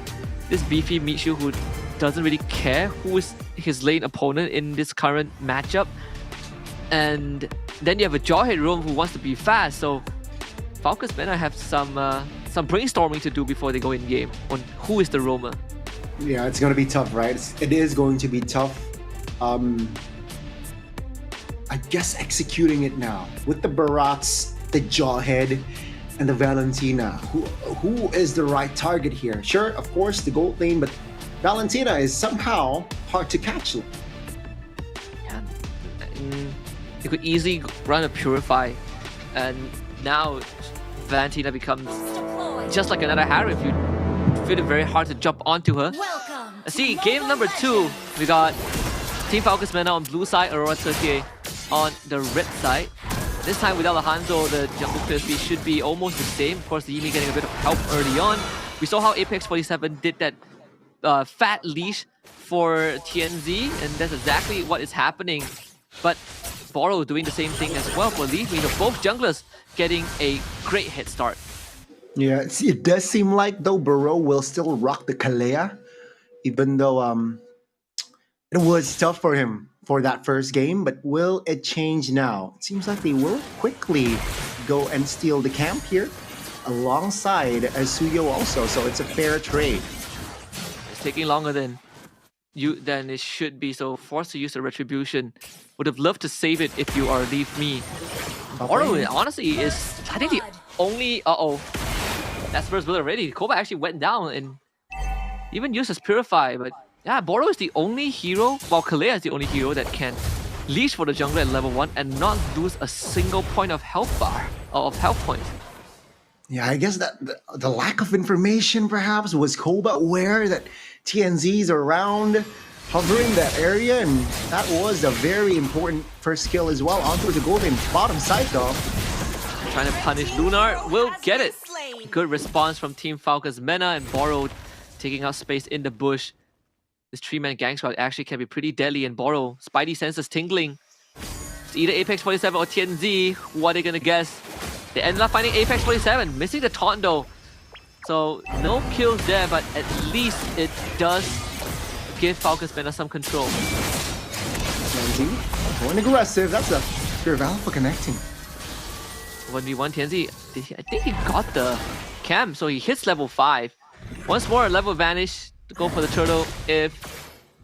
this beefy Michu who doesn't really care who is his lane opponent in this current matchup. And then you have a Jawhead roam who wants to be fast, so Falcons Mena have some brainstorming to do before they go in game on who is the roamer. Yeah, it's going to be tough, right? It is going to be tough. I guess executing it now with the Barats, the Jawhead, and the Valentina. Who is the right target here? Sure, of course, the gold lane, but Valentina is somehow hard to catch. Yeah. You could easily run a Purify, and now Valentina becomes just like another Harry if you feel it very hard to jump onto her. See, game number 2, we got Team Falcons Mena on blue side, Aurora Turkey on the red side. This time with Alejandro, the jungle clear speed should be almost the same. Of course, the Yimi getting a bit of help early on. We saw how Apex 47 did that fat leash for TNZ, and that's exactly what is happening. But Boro doing the same thing as well for Leaf. So both junglers getting a great head start. Yeah, it does seem like though Baro will still rock the Kalea, even though it was tough for him for that first game, but will it change now? It seems like they will quickly go and steal the camp here alongside Suyo also, so it's a fair trade. It's taking longer than it should be, so forced to use the retribution. Would have loved to save it if you are Leave Me. Boro honestly is, I think, the only that's first build already. Koba actually went down and even used his Purify, but yeah, Boro is the only hero, while Kalea is the only hero that can leash for the jungler at level 1 and not lose a single point of health bar, of health points. Yeah, I guess that the lack of information perhaps was Koba aware that TNZ's around hovering that area, and that was a very important first kill as well. Onto the golden bottom side though. Trying to punish Lunar, will get it. Good response from Team Falcons Mena, and Boro taking out space in the bush. This 3-man gang squad actually can be pretty deadly, and Boro, Spidey senses tingling. It's either Apex 47 or TNZ. What are they gonna guess? They ended up finding Apex 47, missing the taunt though. So no kills there, but at least it does give Falcons Mena some control. TNZ going aggressive. That's a pure Alpha connecting. 1v1 TNZ. I think he got the camp, so he hits level 5. Once more, level advantage to go for the turtle if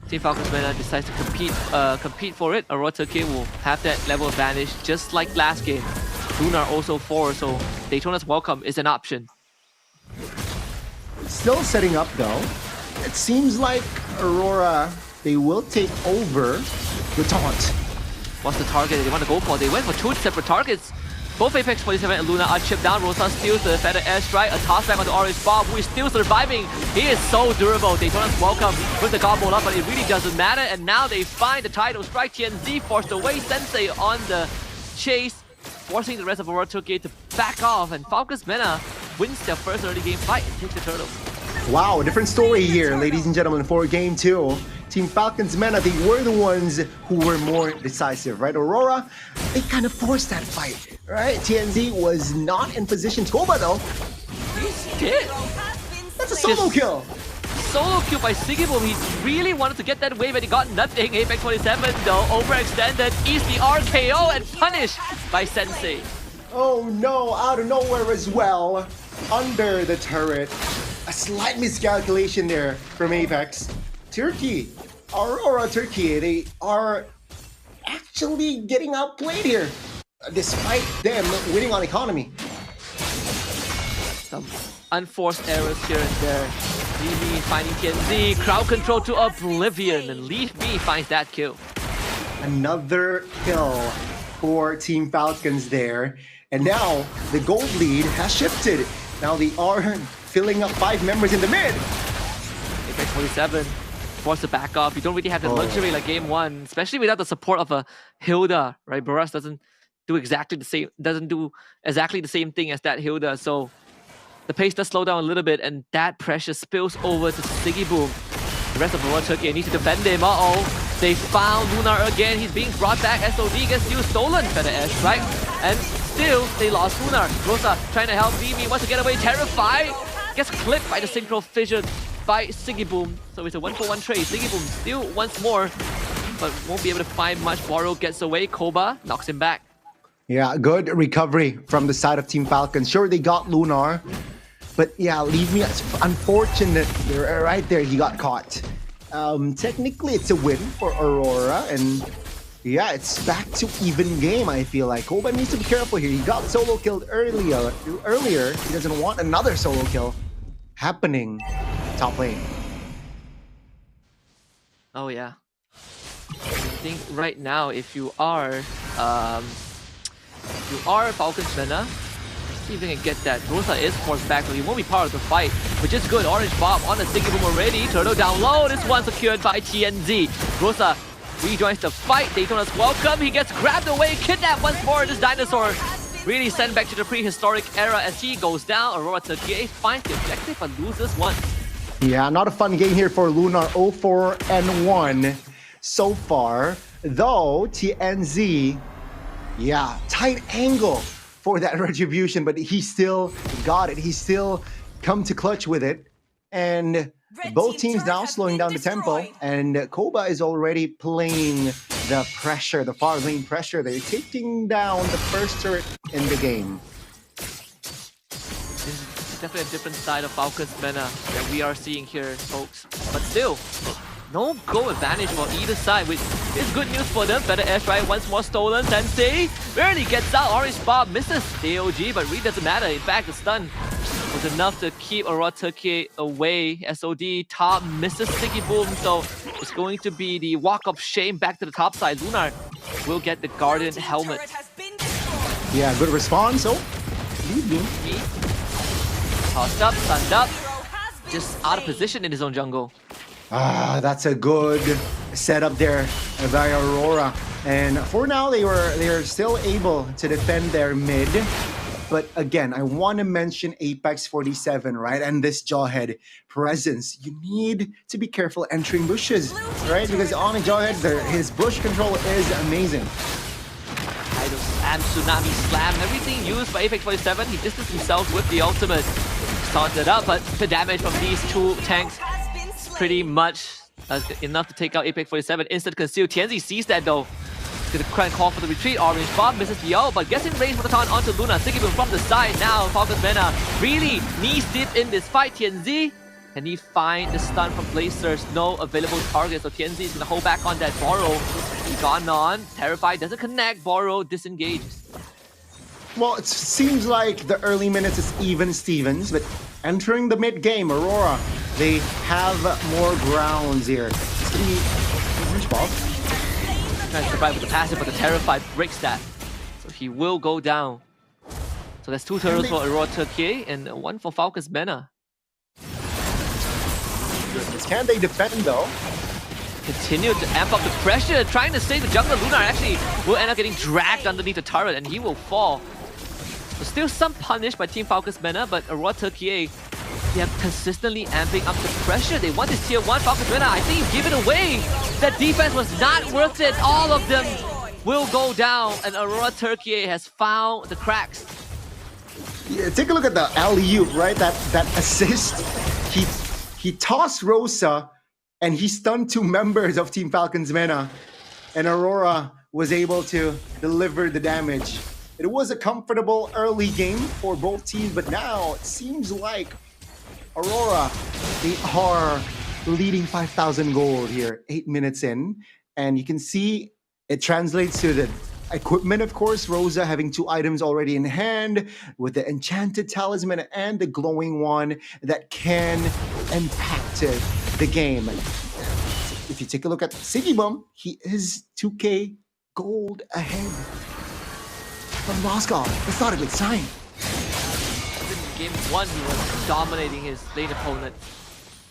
Team Falcons Mena decides to compete for it. Aurora Turkey will have that level advantage just like last game. Lunar also 4, so Daytona's welcome is an option. Still setting up though. It seems like Aurora, they will take over the taunt. What's the target they want to go for? They went for 2 separate targets. Both Apex 47 and Luna are chipped down. Rosa steals the feather airstrike. A toss back on the orange bomb, who is still surviving. He is so durable. Daytona's welcome with the gobble up, but it really doesn't matter. And now they find the title strike. TNZ forced away Sensei on the chase, forcing the rest of Aurora Turkey to back off. And Falcons Mena wins their first early game fight and takes the turtle. Wow, different story here, ladies and gentlemen, for game 2. Team Falcons Mena, they were the ones who were more decisive, right? Aurora, they kind of forced that fight, right? TNZ was not in position. Koba though, he did. That's a solo kill. Solo kill by Sigiboom. He really wanted to get that wave and he got nothing. Apex 27 though, overextended, eats the RKO and punished by Sensei. Oh no, out of nowhere as well. Under the turret. A slight miscalculation there from Apex. Turkey, Aurora Turkey, they are actually getting outplayed here, despite them winning on economy. Some unforced errors here and there. Leave Me finding TNZ, crowd control to oblivion, and Leave Me finds that kill. Another kill for Team Falcons there, and now the gold lead has shifted. Now they are filling up 5 members in the mid. Apex 47. Forced to back off. You don't really have the luxury like game 1, especially without the support of a Hilda, right? Boras doesn't do exactly the same thing as that Hilda, so the pace does slow down a little bit, and that pressure spills over to Sigiboom. The rest of Aurora Turkey need to defend him. They found Lunar again. He's being brought back. SOD gets still stolen for the edge, right? And still they lost Lunar. Rosa trying to help Mimi, wants to get away, terrified. Gets clipped by the synchro fission by Sigiboom. So it's a 1-for-1 trade. Sigiboom still once more, but won't be able to find much. Boro gets away. Koba knocks him back. Yeah, good recovery from the side of Team Falcons. Sure, they got Lunar, but yeah, Leave Me, unfortunate. Right there, he got caught. Technically, it's a win for Aurora, and yeah, it's back to even game, I feel like. Koba needs to be careful here. He got solo killed earlier. He doesn't want another solo kill happening top lane. Oh yeah. I think right now, if you are Falcon's Mena, see if you can get that. Rosa is forced back, so he won't be part of the fight, which is good. Orange Bomb on the Sticky Boom already. Turtle down low. This one secured by TNZ. Rosa rejoins the fight. Daytona's welcome. He gets grabbed away, kidnapped once more. This dinosaur really sent back to the prehistoric era as he goes down. Aurora Turkey finds the objective but loses one. Yeah, not a fun game here for Lunar. 0-4-1 so far. Though TNZ, yeah, tight angle for that retribution, but he still got it. He still come to clutch with it. And both teams now slowing down the tempo, and Koba is already playing the pressure, the far lane pressure. They're taking down the first turret in the game. This is definitely a different side of Falcon's Mena that we are seeing here, folks. But still, no goal advantage for either side, which is good news for them. Better airstrike once more stolen. Sensei barely gets out. Orange Bob misses AOG, but really doesn't matter. In fact, the stun was enough to keep Aurora Turkey away. SOD top misses Sticky Boom, so it's going to be the walk of shame back to the top side. Lunar will get the Guardian helmet. Yeah, good response. Oh, leading. Tossed up, stunned up, just out of position in his own jungle. Ah, that's a good setup there by Aurora. And for now, they are still able to defend their mid. But again, I want to mention Apex 47, right? And this Jawhead presence. You need to be careful entering bushes, right? Because on a Jawhead, his bush control is amazing. Idol Slam, Tsunami Slam, everything used by Apex 47. He distanced himself with the ultimate. Taunted up, but the damage from these two tanks pretty much enough to take out Apex 47. Instant conceal. TNZ sees that though. Gonna try and call for the retreat. Orange Bomb misses the ult, but gets in range for the taunt onto Luna. Sticky Boom from the side now. Falcon's Mena really knees deep in this fight. TNZ, can he find the stun from Blazers? No available target, so TNZ is gonna hold back on that. Borrow gone on. Terrified, doesn't connect. Borrow disengages. Well, it seems like the early minutes is even Stevens, but entering the mid game, Aurora, they have more grounds here. It's gonna be Orange Ball. Trying to survive with the passive, but the Terrified breaks that. So he will go down. So that's 2 turtles for Aurora Turkey and 1 for Falcon's Mena. Can they defend though? Continue to amp up the pressure, trying to save the jungle. Lunar actually will end up getting dragged underneath the turret and he will fall. So still some punish by Team Falcon's Mena, but Aurora Turkey, they are consistently amping up the pressure. They want this tier 1 Falcon's Mena. I think you give it away. That defense was not worth it. All of them will go down and Aurora Turkey has found the cracks. Yeah, take a look at the alley-oop, right? That assist. He tossed Rosa and he stunned 2 members of Team Falcon's Mena. And Aurora was able to deliver the damage. It was a comfortable early game for both teams, but now it seems like Aurora, they are leading 5,000 gold here, 8 minutes in. And you can see it translates to the equipment, of course. Rosa having 2 items already in hand with the Enchanted Talisman and the glowing one that can impact the game. If you take a look at Siggy Bum, he is 2k gold ahead from Moscow. That's not a good sign. In game 1, he was dominating his lane opponent.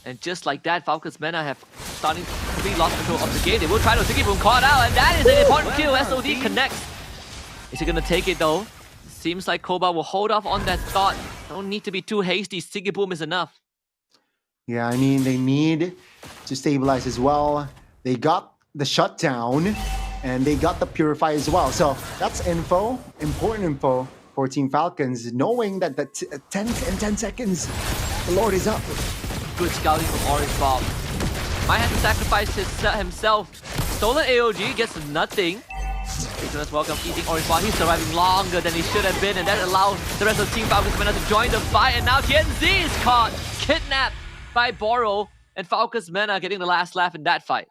And just like that, Falcon's Mena have starting to be lost control of the game. They will try to Sticky Boom caught out, and that is an important kill. SOD connects. Is he gonna take it though? Seems like Koba will hold off on that thought. Don't need to be too hasty. Sticky Boom is enough. Yeah, I mean, they need to stabilize as well. They got the shutdown, and they got the Purify as well. So that's info, important info for Team Falcons, knowing that the 10 seconds, the Lord is up. Good scouting from Orange Bob. Might have to sacrifice himself. Stolen AOG gets nothing. Daytona's welcome eating Orange Bob. He's surviving longer than he should have been, and that allows the rest of Team Falcons Mena to join the fight. And now TNZ is caught, kidnapped by Borrow. and Falcons Mena getting the last laugh in that fight.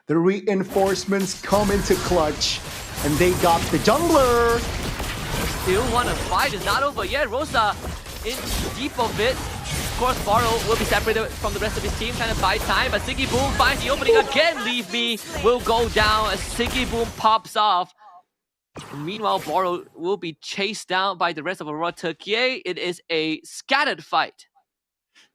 The reinforcements come into clutch, and they got the jungler. Still want to fight, it's not over yet. Rosa in deep of it. Of course, Borrow will be separated from the rest of his team, trying to buy time, but Siggy Boom finds the opening again. Leave Me will go down as Siggy Boom pops off. Meanwhile, Borrow will be chased down by the rest of Aurora Turkiye. It is a scattered fight.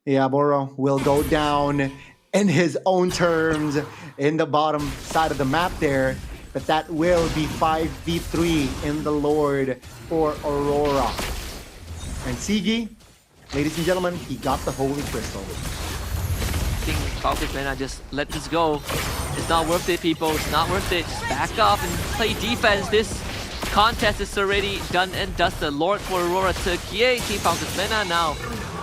Yeah, Borrow will go down in his own terms in the bottom side of the map there. But that will be 5v3 in the Lord for Aurora. And Siggy, ladies and gentlemen, he got the Holy Crystal. I think Falcons Mena just let this go. It's not worth it, people. It's not worth it. Just back up and play defense. This contest is already done and dusted. Lord for Aurora Turkiye. Team Falcons Mena now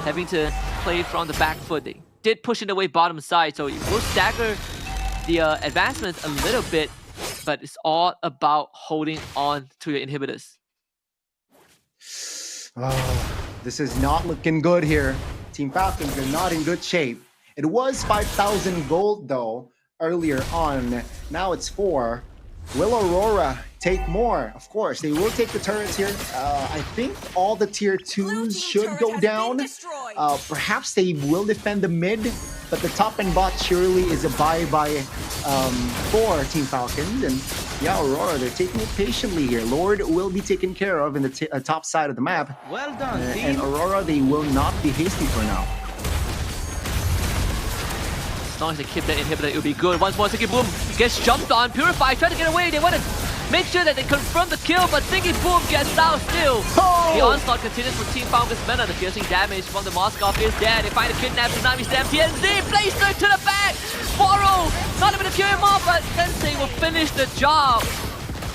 having to play from the back foot. They did push it away bottom side, so it will stagger the advancements a little bit, but it's all about holding on to your inhibitors. Oh, this is not looking good here. Team Falcons are not in good shape. It was 5,000 gold though earlier on. Now it's 4. Will Aurora take more? Of course, they will take the turrets here. I think all the tier 2s should go down. Perhaps they will defend the mid, but the top and bot surely is a bye-bye for Team Falcons. And yeah, Aurora, they're taking it patiently here. Lord will be taken care of in the top side of the map. Well done, team. And Aurora, they will not be hasty for now. As long as they keep that inhibitor, it will be good. Once more, Siggy Boom gets jumped on. Purify, try to get away. They want to make sure that they confirm the kill, but Siggy Boom gets out still. Oh! The onslaught continues for Team Falcons Mena. The piercing damage from the Moskov is dead. They find a kidnap, Tsunami Slam, TNZ, Blaster to the back. Borrow, not able to kill him off, but Sensei will finish the job.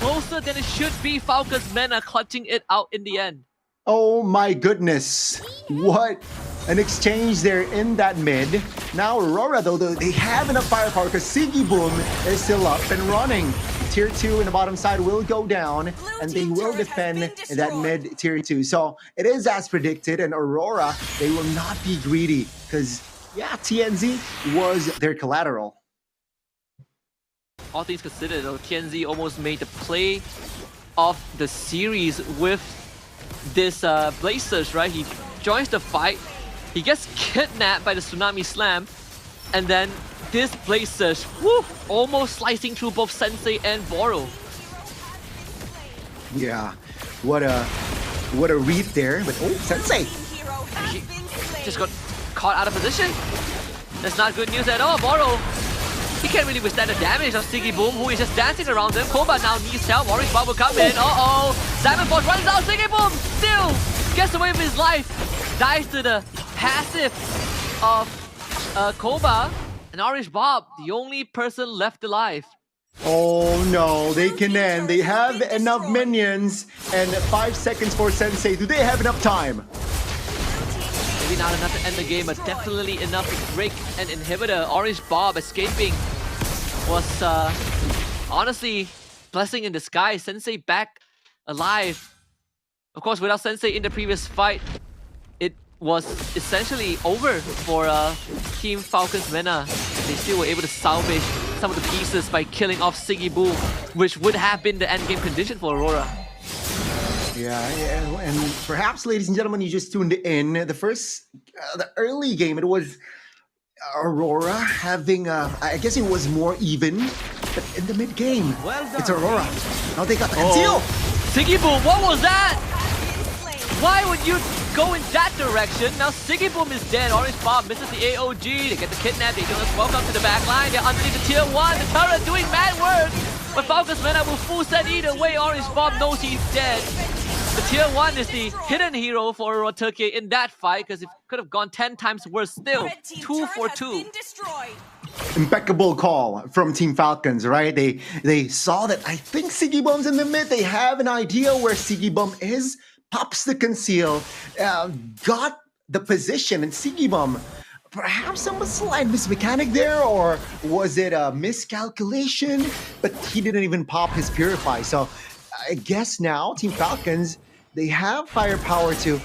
Closer than it should be. Falcons Mena clutching it out in the end. Oh my goodness. What an exchange there in that mid. Now Aurora, though, they have enough firepower because Siggy Boom is still up and running. Tier 2 in the bottom side will go down, and they will defend that mid tier 2. So it is as predicted, and Aurora, they will not be greedy because, yeah, TNZ was their collateral. All things considered, though, TNZ almost made the play of the series with this Blazers, right? He joins the fight, he gets kidnapped by the Tsunami Slam, and then this Blazers, woo, almost slicing through both Sensei and Borrow. Yeah, what a read there, but oh, Sensei! He just got caught out of position. That's not good news at all. Borrow, he can't really withstand the damage of Siggy Boom, who is just dancing around him. Koba now needs help. Orange Bob will come in. Uh-oh. Simon Force runs out. Siggy Boom still gets away with his life. Dies to the passive of Koba. And Orange Bob, the only person left alive. Oh no, they can end. They have enough minions and 5 seconds for Sensei. Do they have enough time? Maybe not enough to end the game, but definitely enough to break an inhibitor. Orange Bob escaping was honestly blessing in disguise. Sensei back alive. Of course, without Sensei in the previous fight, it was essentially over for Team Falcons Mena. They still were able to salvage some of the pieces by killing off Siggy Boom, which would have been the endgame condition for Aurora. Yeah, and perhaps, ladies and gentlemen, you just tuned in. The early game, it was Aurora having, I guess it was more even, but in the mid game, it's Aurora. Now they got the conceal. Siggy Boom, what was that? Why would you go in that direction? Now Siggy Boom is dead. Orange Bob misses the AOG. They get the kidnap. They just welcome to the back line. They're underneath the tier 1. The turret doing mad work. But Falcons Mena will full set either way. Orange Bob knows he's dead. The tier 1 is the hidden hero for Aurora Turkiye in that fight because it could have gone 10 times worse still. 2 for 2. Impeccable call from Team Falcons, right? They saw that I think Siggy Boom's in the mid. They have an idea where Siggy Boom is. Pops the conceal, got the position, and Siggy Boom, perhaps some slight mismechanic there, or was it a miscalculation? But he didn't even pop his Purify. So I guess now Team Falcons, they have firepower to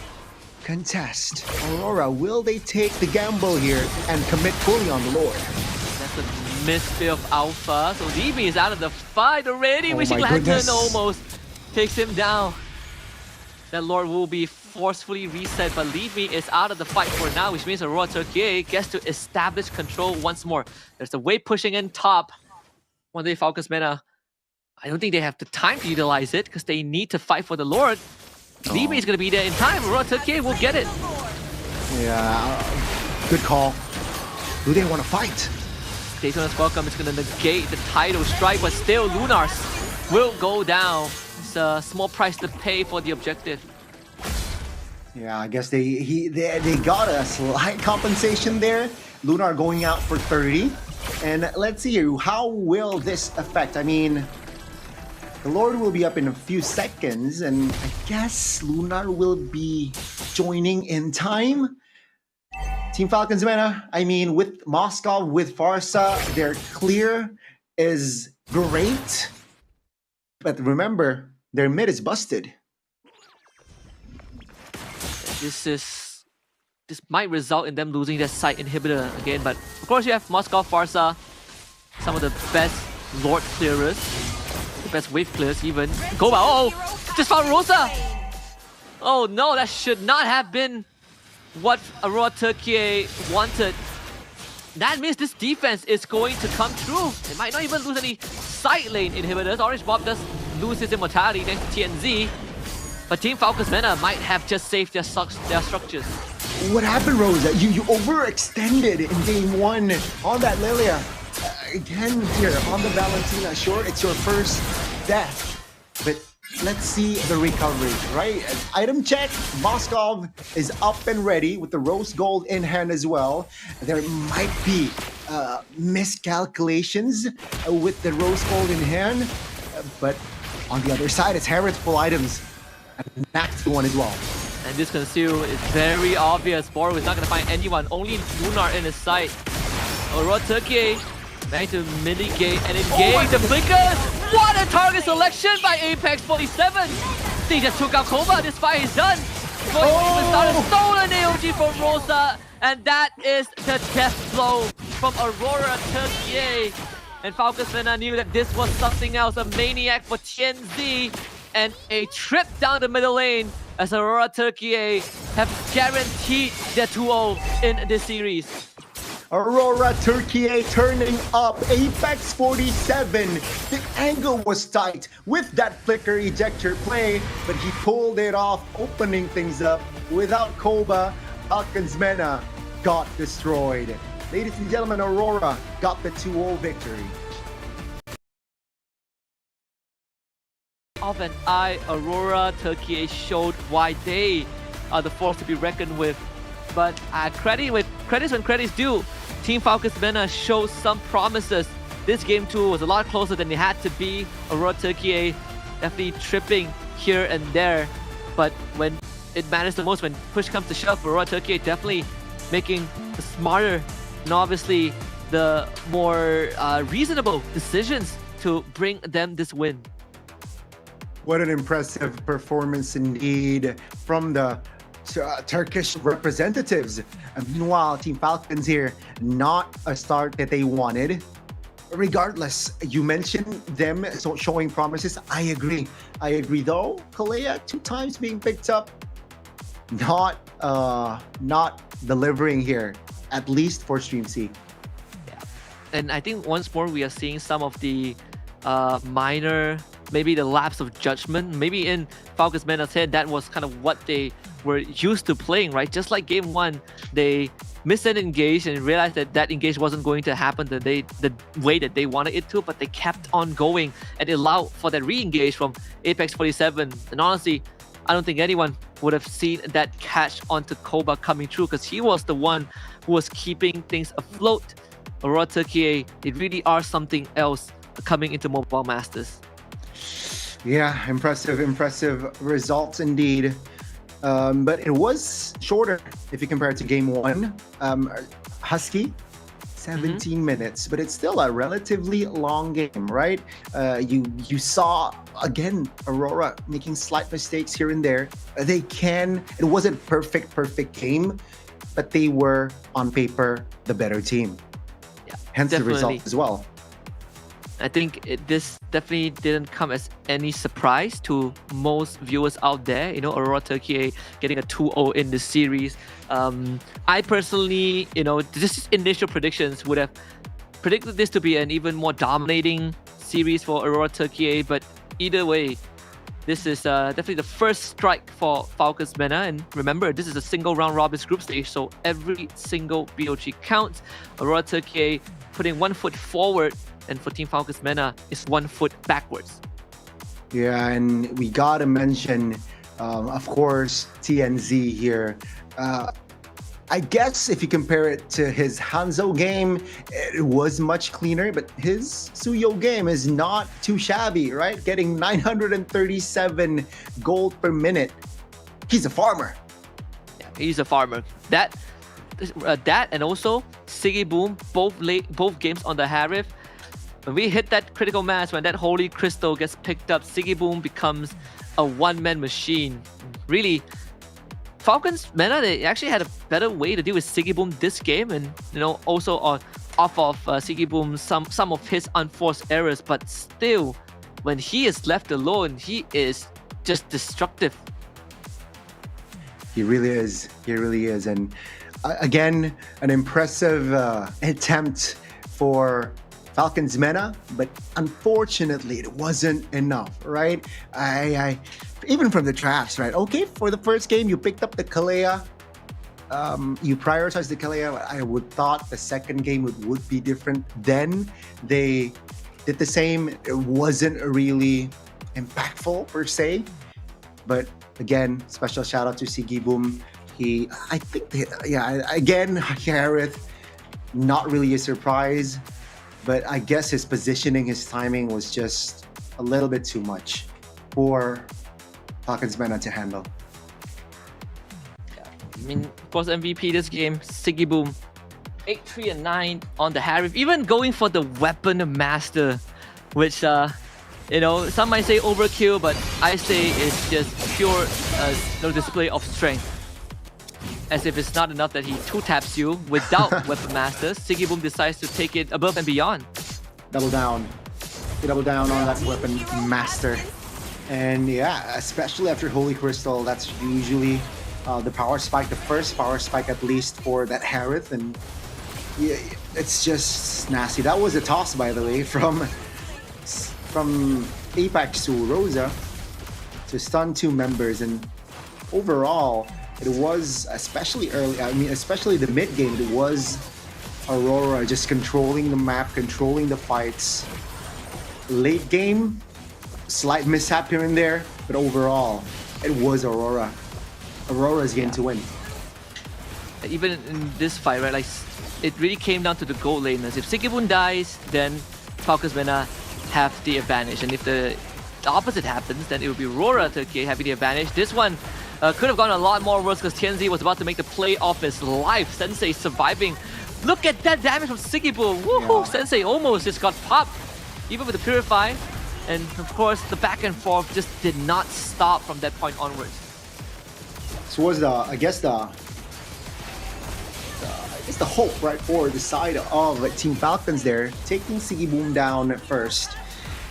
contest. Aurora, will they take the gamble here and commit fully on the Lord? That's a misfit of Alpha. So Libby is out of the fight already. Oh Wishing my Lantern goodness. almost takes him down. That Lord will be forcefully reset, but Libby is out of the fight for now, which means Aurora Turkey gets to establish control once more. There's the wave pushing in top. One day Falcons Mena, I don't think they have the time to utilize it because they need to fight for the Lord. Libby is going to be there in time. Aurora Turkey will get it. Yeah, good call. Do they want to fight? Daytona's Welcome is going to negate the tidal strike, but still Lunars will go down. It's a small price to pay for the objective. Yeah, I guess they got a slight compensation there. Lunar going out for 30. And let's see, how will this affect? I mean, the Lord will be up in a few seconds, and I guess Lunar will be joining in time. Team Falcons Mena, I mean, with Moscow, with Farsa, their clear is great. But remember, their mid is busted. This might result in them losing their site inhibitor again, but of course you have Moscow, Farsa, some of the best Lord clearers, the best wave clearers even. Koba, just found Rosa! Oh no, that should not have been what Aurora Turkey wanted. That means this defense is going to come true. They might not even lose any side lane inhibitors. Orange Bob does lose his immortality thanks to TNZ. But Team Falcons Mena might have just saved their structures. What happened, Rosa? You overextended in game 1 on that Lilia. Again here on the Valentina. Sure, it's your first death. But let's see the recovery, right? Item check. Moskov is up and ready with the Rose Gold in hand as well. There might be miscalculations with the Rose Gold in hand. But on the other side, it's heritable items. And max one as well. And this conceal is very obvious. Boru is not going to find anyone. Only Lunar in his sight. Aurora Turkey trying to mitigate and engage the flickers. What a target selection by Apex 47. They just took out Koba. This fight is done. Stolen AOG from Rosa. And that is the death blow from Aurora Turkey. And Falcons Mena knew that this was something else. A maniac for TNZ. And a trip down the middle lane as Aurora Turkey have guaranteed their 2-0 in this series. Aurora Turkey turning up. Apex 47. The angle was tight with that flicker ejector play, but he pulled it off, opening things up. Without Koba, Falcons Mena got destroyed. Ladies and gentlemen, Aurora got the 2-0 victory. Of an eye, Aurora Turkey showed why they are the force to be reckoned with. But credits when credits due. Team Falcons Mena showed some promises. This game 2 was a lot closer than it had to be. Aurora Turkey definitely tripping here and there. But when it matters the most, when push comes to shove, Aurora Turkey definitely making the smarter and obviously the more reasonable decisions to bring them this win. What an impressive performance indeed from the Turkish representatives. Meanwhile, Team Falcons here, not a start that they wanted. Regardless, you mentioned them showing promises. I agree though. Kalea 2 times being picked up, not delivering here, at least for Stream C. Yeah. And I think once more we are seeing some of the minor, maybe the lapse of judgment. Maybe in Falcons Mena's head, that was kind of what they were used to playing, right? Just like game 1, they missed an engage and realized that that engage wasn't going to happen the way that they wanted it to, but they kept on going and allowed for that re-engage from Apex 47. And honestly, I don't think anyone would have seen that catch onto Koba coming through because he was the one who was keeping things afloat. Aurora Turkey, they really are something else coming into Mobile Masters. Yeah, impressive results indeed. But it was shorter if you compare it to game 1. Husky 17 minutes, but it's still a relatively long game, right? You saw again Aurora making slight mistakes here and there. It wasn't perfect game, but they were on paper the better team. Yeah, hence definitely. the result as well. I think this definitely didn't come as any surprise to most viewers out there. Aurora Turkey getting a 2-0 in the series. I personally, just initial predictions would have predicted this to be an even more dominating series for Aurora Turkey. But either way, this is definitely the first strike for Falcons Mena. And remember, this is a single round robin group stage, so every single BOG counts. Aurora Turkey putting 1 foot forward, and for Team Falcons Mena is 1 foot backwards. Yeah, and we gotta mention, of course, TNZ here. I guess if you compare it to his Hanzo game, it was much cleaner, but his Suyo game is not too shabby, right? Getting 937 gold per minute. He's a farmer. Yeah, he's a farmer. That and also Siggy Boom, both games on the Harith. When we hit that critical mass, when that Holy Crystal gets picked up, Siggy Boom becomes a one-man machine. Really, Falcons Mena, they actually had a better way to deal with Siggy Boom this game, and also off of Siggy Boom some of his unforced errors, but still, when he is left alone, he is just destructive. He really is. And again, an impressive attempt for Falcons Mena, but unfortunately it wasn't enough, right? I even from the drafts, right? Okay, for the first game you picked up the Kalea, you prioritized the Kalea. I would thought the second game would be different. Then they did the same. It wasn't really impactful per se, but again, special shout out to Siggy Boom. Again, Harith, not really a surprise. But I guess his positioning, his timing was just a little bit too much for Falcons Mena to handle. I mean, of course, MVP this game, Siggy Boom, 8-3-9 on the Harith, even going for the Weapon Master, which some might say overkill, but I say it's just pure display of strength. As if it's not enough that he 2-taps you without Weapon Masters, Siggy Boom decides to take it above and beyond. Double down on that Weapon Master. And yeah, especially after Holy Crystal, that's usually the power spike, the first power spike at least for that Harith. And yeah, it's just nasty. That was a toss, by the way, from Apex to Rosa to stun 2 members. And overall, it was especially the mid game, it was Aurora just controlling the map, controlling the fights. Late game, slight mishap here and there, but overall, it was Aurora's game to win. Even in this fight, right, like it really came down to the gold laners. If Siggy Boom dies, then Falcons Mena have the advantage, and if the opposite happens, then it would be Aurora Turkey having the advantage. This one could have gone a lot more worse because TNZ was about to make the play of his life. Sensei surviving. Look at that damage from Siggy Boom. Woohoo! Yeah. Sensei almost just got popped, even with the Purify. And of course, the back and forth just did not stop from that point onwards. So was the hope, right, for the side of Team Falcons there, taking Siggy Boom down at first,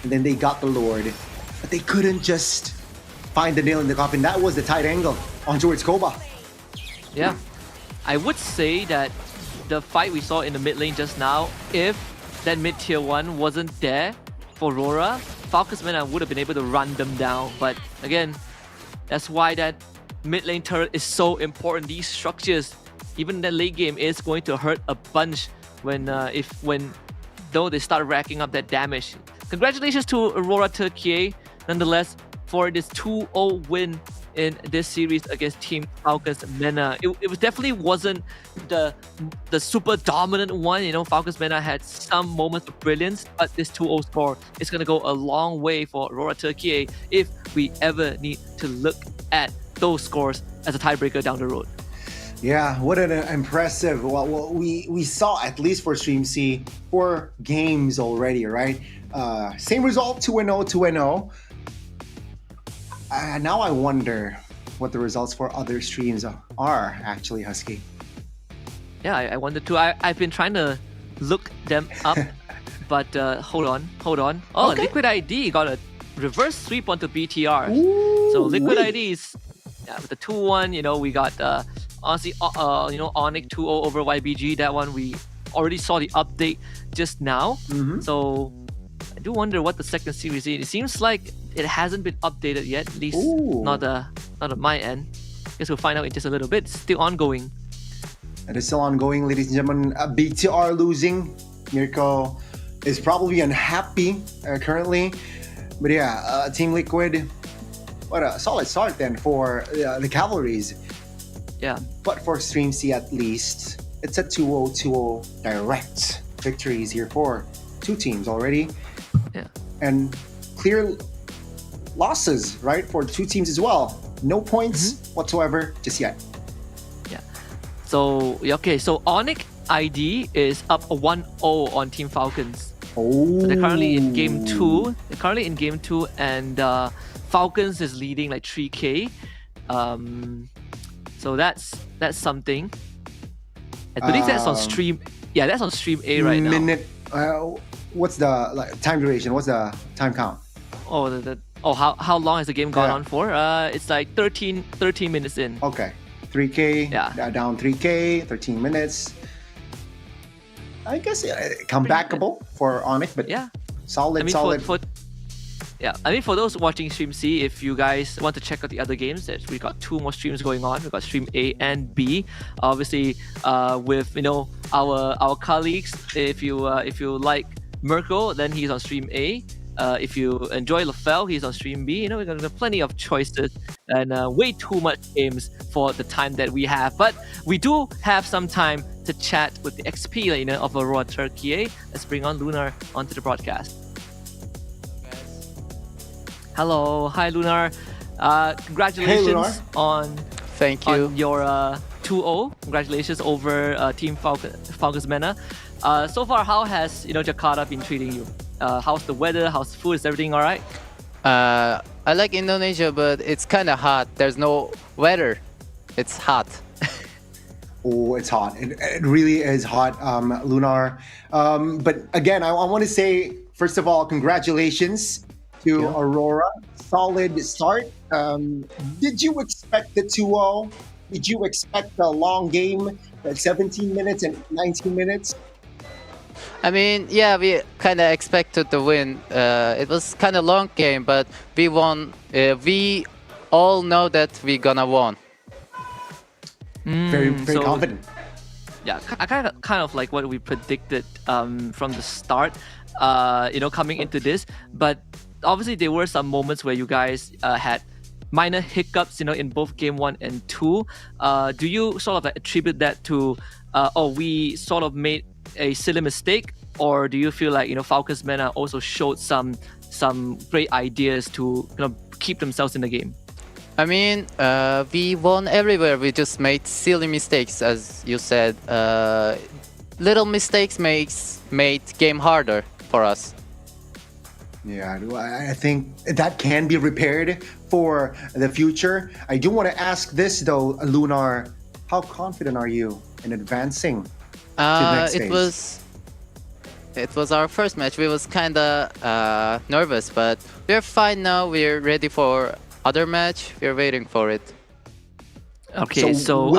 and then they got the Lord, but they couldn't just find the nail in the coffin. That was the tight angle on towards Koba. Yeah, I would say that the fight we saw in the mid lane just now, if that mid tier 1 wasn't there for Aurora, Falcons Mena would have been able to run them down. But again, that's why that mid lane turret is so important. These structures, even in the late game, is going to hurt a bunch when they start racking up that damage. Congratulations to Aurora Turkey, nonetheless, for this 2-0 win in this series against Team Falcons Mena. It definitely wasn't the super dominant one. Falcons Mena had some moments of brilliance, but this 2-0 score is going to go a long way for Aurora Turkey if we ever need to look at those scores as a tiebreaker down the road. Yeah, what an impressive. Well, we saw at least for Stream C 4 games already, right? Same result, 2-0, 2-0. Now I wonder what the results for other streams are actually, Husky. Yeah, I wonder too. I've been trying to look them up, but hold on. Oh, Okay. Liquid ID got a reverse sweep onto BTR. So Liquid ID is with the 2-1. We got honestly, Onyx 2-0 over YBG. That one we already saw the update just now. So I do wonder what the second series is. It seems like it hasn't been updated yet, at least not on my end. Guess we'll find out in just a little bit. It's still ongoing. It is still ongoing, ladies and gentlemen. BTR losing. Mirko is probably unhappy currently. But yeah, Team Liquid, what a solid start then for the Cavalries. Yeah. But for Stream C at least, it's a 2-0, 2-0 direct victories here for two teams already. Yeah. And clear losses, right, for two teams as well. No points whatsoever just yet. So Onyx ID is up 1-0 on Team Falcons. Oh. They're currently in game 2. And Falcons is leading like 3K. So that's something. I believe that's on stream. Yeah, that's on stream A right now. What's the time duration? What's the time count? How long has the game gone on for? It's like 13 minutes in. Okay. 3K, down 3K, 13 minutes. I guess comebackable for Onyx, but solid. For those watching Stream C, if you guys want to check out the other games, we got 2 more streams going on. We got Stream A and B. Obviously, with our colleagues, if you like Mirko, then he's on Stream A. If you enjoy LaFell, he's on Stream B. We've got plenty of choices and way too much games for the time that we have. But we do have some time to chat with the XP laner of Aurora Turkey. Let's bring on Lunar onto the broadcast. Hello, hi Lunar. Congratulations on your 2-0. Congratulations over Team Falcons Mena. So far, how has Jakarta been treating you? How's the weather? How's the food? Is everything all right? I like Indonesia, but it's kind of hot. There's no weather. It's hot. Oh, it's hot. It really is hot, Lunar. But again, I want to say, first of all, congratulations to Aurora. Solid start. Did you expect the 2-0? Did you expect a long game, 17 minutes and 19 minutes? I mean, yeah, we kind of expected to win. It was kind of long game, but we won. We all know that we're gonna win. Very confident. Yeah, kind of like what we predicted from the start. Coming into this, but obviously there were some moments where you guys had minor hiccups, in both game 1 and 2. Do you sort of attribute that to, we sort of made a silly mistake, or do you feel like Falcons Mena also showed some great ideas to keep themselves in the game? I mean, we won everywhere. We just made silly mistakes, as you said. Little mistakes made game harder for us. Yeah, I think that can be repaired for the future. I do want to ask this though, Lunar. How confident are you in advancing to the next phase? It was our first match. We was kind of nervous, but we're fine now. We're ready for other match. We're waiting for it. Okay, so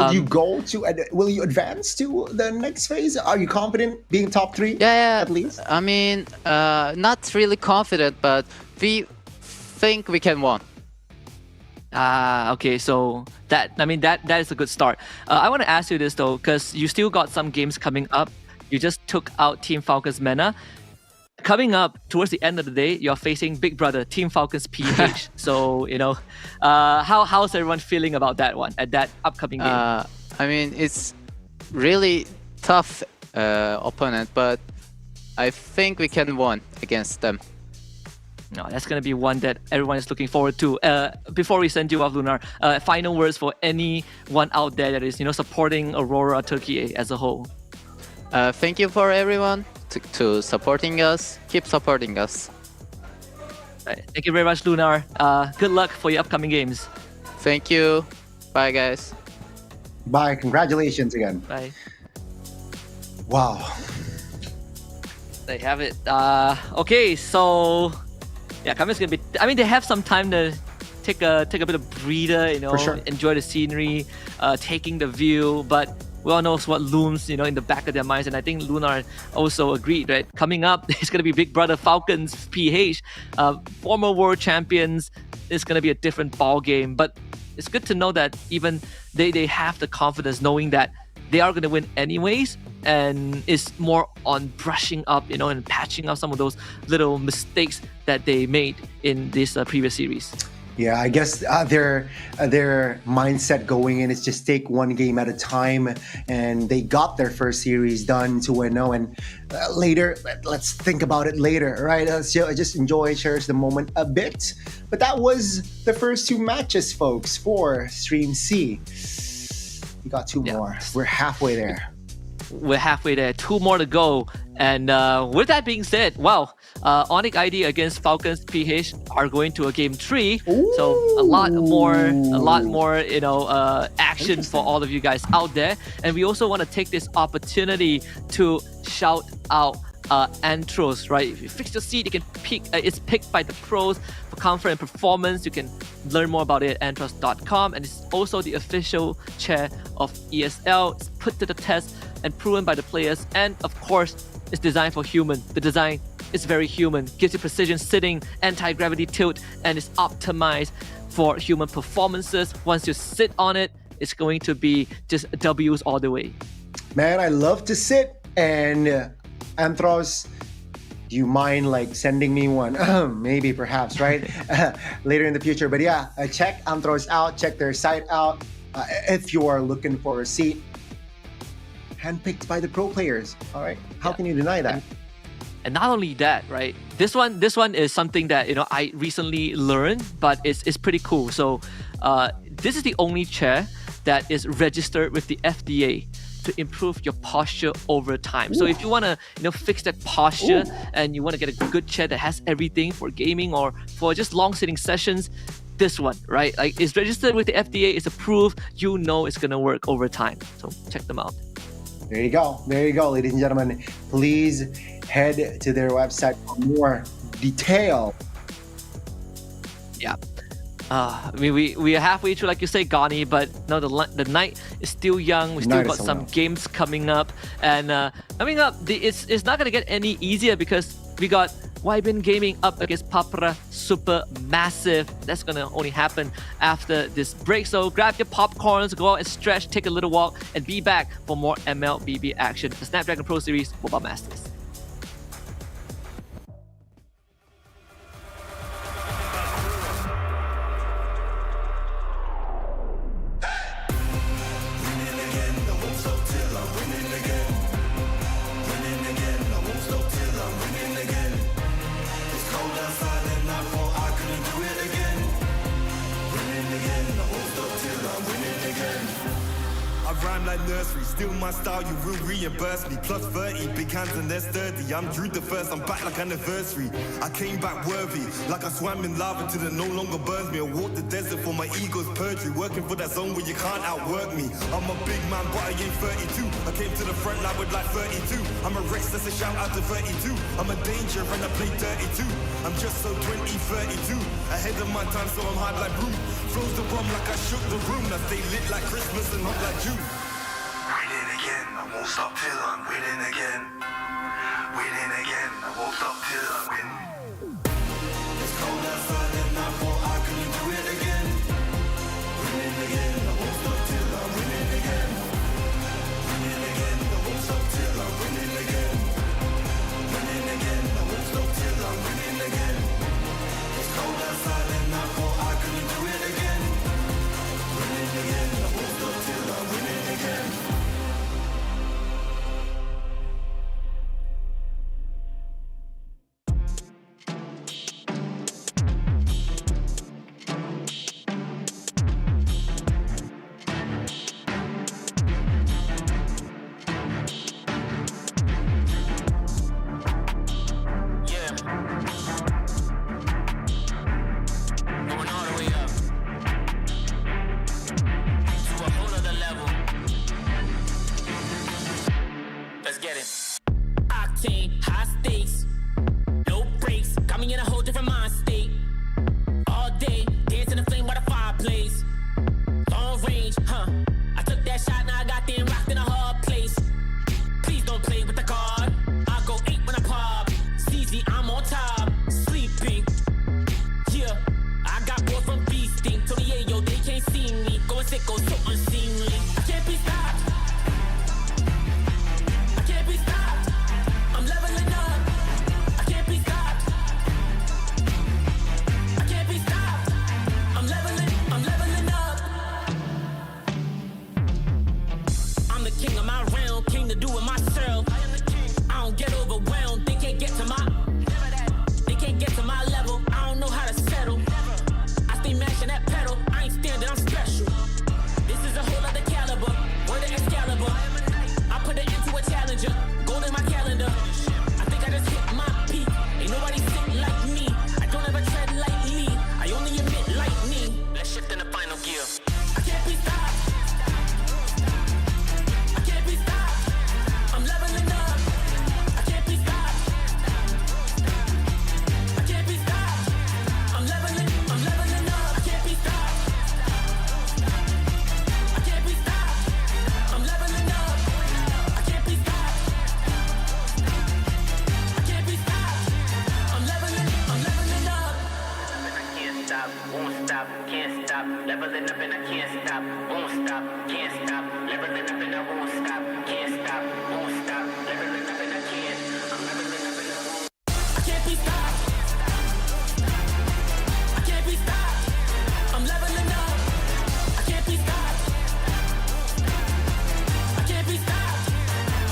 will you advance to the next phase? Are you confident being top 3? Yeah, at least. I mean, not really confident, but we think we can win. Okay, so that is a good start. I want to ask you this though, because you still got some games coming up. You just took out Team Falcons Mena. Coming up towards the end of the day, you're facing Big Brother Team Falcons PH. So how's everyone feeling about that one at that upcoming game? I mean, it's really tough opponent, but I think we can win against them. No, that's going to be one that everyone is looking forward to. Before we send you off, Lunar, final words for anyone out there that is, supporting Aurora Turkey as a whole. Thank you for everyone to supporting us. Keep supporting us. Right. Thank you very much, Lunar. Good luck for your upcoming games. Thank you. Bye, guys. Bye. Congratulations again. Bye. Wow. They have it. Okay, so yeah, Kami's gonna be. I mean, they have some time to take a bit of breather. For sure. Enjoy the scenery, taking the view. But we all know what looms, in the back of their minds, and I think Lunar also agreed. Right, coming up, it's gonna be Big Brother Falcons PH, former world champions. It's gonna be a different ball game, but it's good to know that even they have the confidence, knowing that they are going to win anyways, and it's more on brushing up, and patching up some of those little mistakes that they made in this previous series. Yeah, I guess their mindset going in is just take one game at a time, and they got their first series done 2-0, and later, let's think about it later, right? Just enjoy, cherish the moment a bit. But that was the first 2 matches, folks, for Stream C. We got 2 more. We're halfway there. We're halfway there. 2 more to go. And with that being said, Onyx ID against Falcons PH are going to a game 3. Ooh. So a lot more, action for all of you guys out there. And we also want to take this opportunity to shout out Antros, right? If you fix your seat, you can pick. It's picked by the pros for comfort and performance. You can learn more about it at antros.com, and it's also the official chair of ESL. It's put to the test and proven by the players, and of course, it's designed for human. The design is very human, gives you precision sitting, anti-gravity tilt, and it's optimized for human performances. Once you sit on it, it's going to be just W's all the way. Man, I love to sit, and Anthros, do you mind sending me one? Maybe, perhaps, right? Later in the future. But yeah, check Anthros out, check their site out. If you are looking for a seat, handpicked by the pro players. All right, how can you deny that? And not only that, right? This one is something that I recently learned, but it's pretty cool. So this is the only chair that is registered with the FDA to improve your posture over time. Ooh. So if you want to fix that posture, and you want to get a good chair that has everything for gaming or for just long sitting sessions, this one, right? It's registered with the FDA, it's approved, it's gonna work over time. So check them out. There you go, ladies and gentlemen. Please head to their website for more detail. Yeah. We are halfway through, like you say, Gani, but no, the night is still young. We still got some games coming up, and coming up, it's not gonna get any easier because we got Wybin Gaming up against Papra Super Massive. That's gonna only happen after this break. So grab your popcorns, go out and stretch, take a little walk, and be back for more MLBB action. The Snapdragon Pro Series Mobile Masters. Rhyme like nursery, still my style, you will reimburse me. Plus 30, big hands and they're sturdy. I'm Drew the first, I'm back like anniversary. I came back worthy, like I swam in lava till it no longer burns me. I walked the desert for my ego's perjury, working for that zone where you can't outwork me. I'm a big man, but I ain't 32. I came to the front line with like 32. I'm a race, that's a shout out to 32. I'm a danger and I play 32. I'm just so 2032. Ahead of my time, so I'm hard like Brew. Flows the bomb like I shook the room. I stay lit like Christmas and hot like June. Winning again, I won't stop till I'm winning again. Winning again, I won't stop till I win. It's cold outside and I thought I couldn't do it again. Winning again, I won't stop till I'm winning again. Winning again, I won't stop till I'm winning again. Winning again, I won't stop till I'm winning again. It's cold outside and I thought I couldn't do it again. Winning again, I won't stop till I'm winning again. Leveling up and I can't stop, won't stop, can't stop. Leveling up and I won't stop, can't stop, won't stop. Leveling up and I can't, I'm leveling up and I won't. I can't be stopped. I can't be stopped. I'm leveling up. I can't be stopped. I can't be stopped.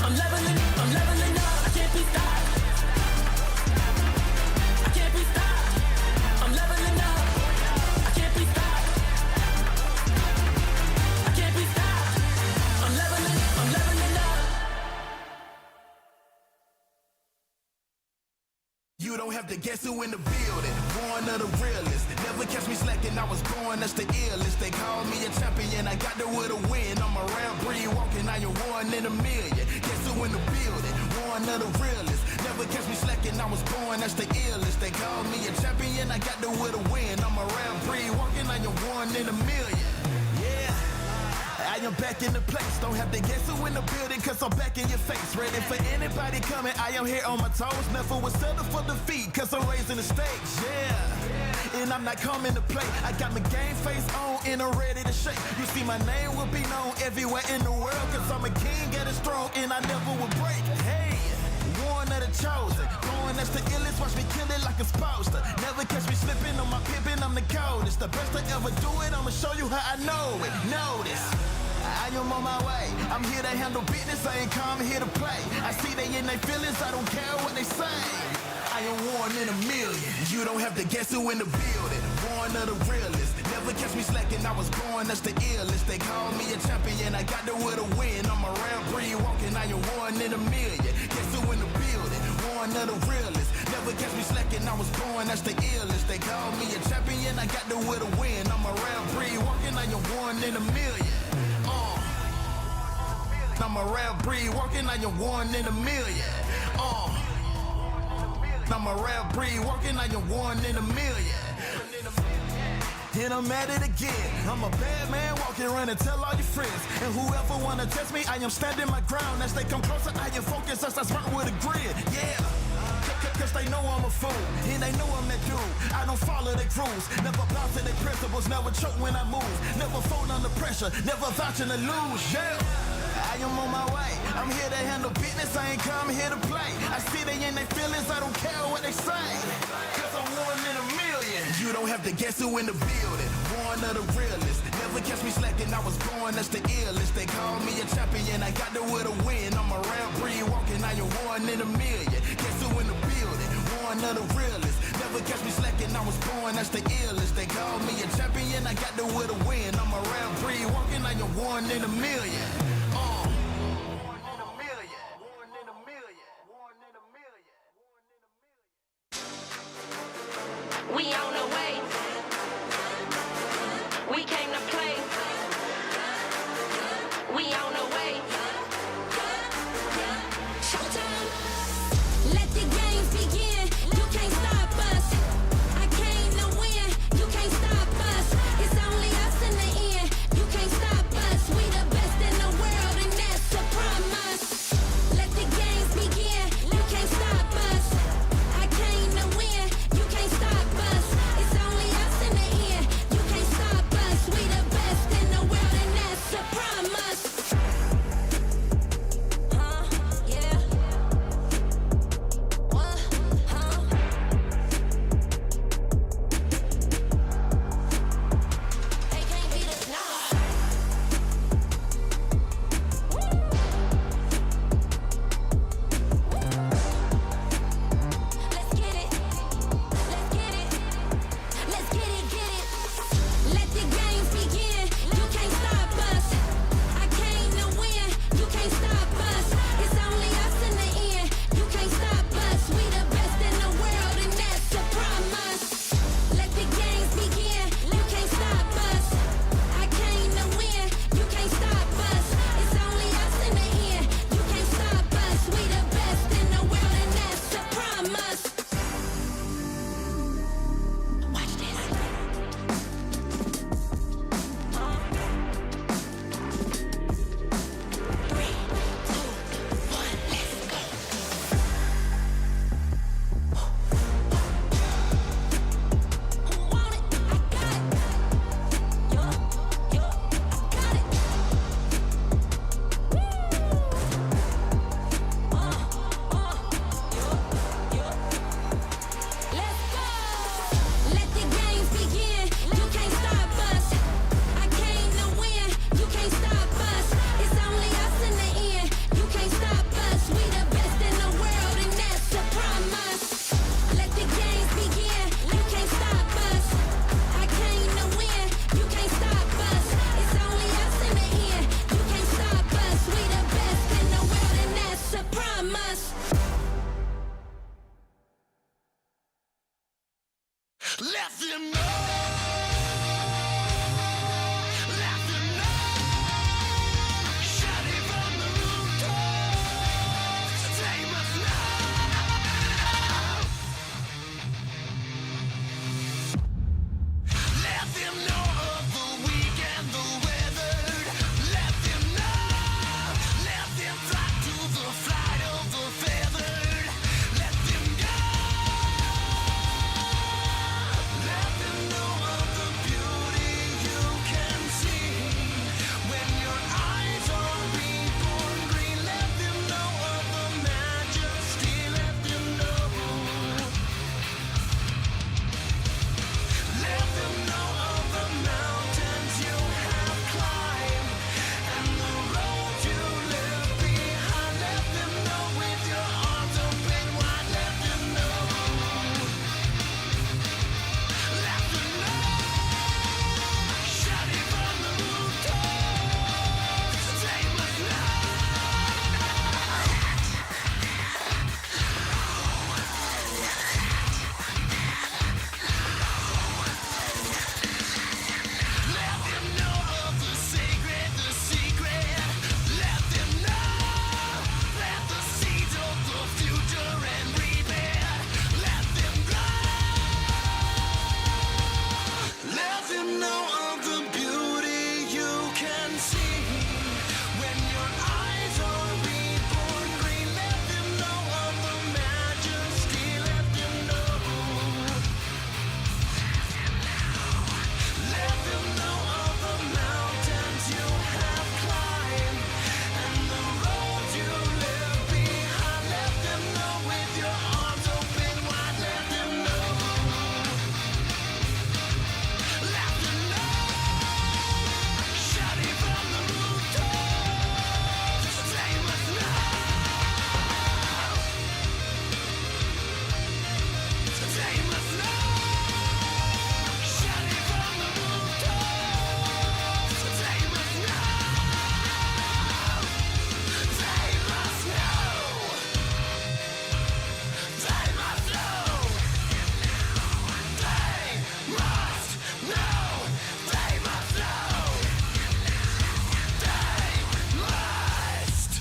I'm leveling up. I can't be stopped. I can't be stopped. I'm leveling up. I can't be stopped. I can't be stopped. I'm leveling up. You don't have to guess who in the building. One of the realest. Never catch me slacking. I was born, that's the illest. They call me a champion. I got the will to win. I'm a rare breed walking. I am one in a million. Guess who in the building? One of the realest. Never catch me slacking. I was born, that's the illest. They call me a champion. I got the will to win. I'm a rare breed walking. I am one in a million. Yeah. I am back in the place. Don't have to guess who in the building, cause I'm back in your face. Ready for anybody coming. I am here on my toes. Never was settled for defeat, cause I'm raising the stakes. Yeah. And I'm not coming to play. I got my game face on and I'm ready to shake. You see, my name will be known everywhere in the world, cause I'm a king, getting strong, and I never will break. Hey. One of the chosen, going that's the illest. Watch me kill it like a supposed to. Never catch me slipping on my pippin'. I'm the coldest, the best I ever do it. I'ma show you how I know it. Notice, I am on my way. I'm here to handle business. I ain't come here to play. I see they in their feelings. I don't care what they say. I am one in a million. You don't have to guess who in the building. One of the realest. Never catch me slacking. I was born, that's the illest. They call me a champion. I got the will to win. I'm a rare breed walking. I am one in a million. Guess who in the building? One of the realest. Never catch me slacking. I was born, that's the illest. They call me a champion. I got the will to win. I'm a rare breed walking. I am one in a million. I'm a rare breed walking. I am one in a million. I'm a rare breed walking. I am one in a million. And I'm at it again. I'm a bad man walking around and tell all your friends. And whoever wanna test me, I am standing my ground. As they come closer, I am focused as I sprint with a grin. Yeah. Cause they know I'm a fool, and they know I'm that dude. I don't follow their rules, never bow to their principles, never choke when I move, never fold under pressure, never vouching to lose. Yeah. I am on my way. I'm here to handle business. I ain't come here to play. I see they in their feelings. I don't care what they say. Cause I'm one in a million. You don't have to guess who in the building. One of the realest. Never catch me slacking. I was born, that's the illest. They call me a champion. I got the will to win. I'm a rare breed walking. I am one in a million. Guess who in the building? One of the realest. Never catch me slacking. I was born, that's the illest. They call me a champion. I got the will to win. I'm a rare breed walking. I am one in a million. We on the way. We came to play. We on the way. Showtime. Let the games begin. You can't stop us. I came to win. You can't stop us. It's only us in the end. You can't stop us. We the best in the world, and that's a promise. Let the games begin. You can't stop us. I came to win. You can't stop us. It's only Let them know. Let them know. Shout it from the rooftops. They must know. Let them know of the weak and the weathered. Let them know. Let them flock to the flight of the feathered. Let them go. Let them know of the beauty you can see when your eyes are reborn green. Let them know of the majesty. Let them know. Let them know of the mountains you have climbed and the road you left behind. Let them know with your arms open wide. Let them know. Let them know. Shout it from the rooftops. They must know. Let them know of the sacred, the secret. Let them know. Plant the seeds of the future and reap it. Let them grow. Let them know of the beauty you can see when your eyes are reborn green. Let them know of the majesty. Let them know. Let them know of the mountains you have climbed and the road you left behind. Let them know with your arms open wide. Let them know. Let them know. Shout it from the rooftops. They must know. They must know. Shout it from the rooftops. They must know. They must know. They must know. They must know. They must know. They must.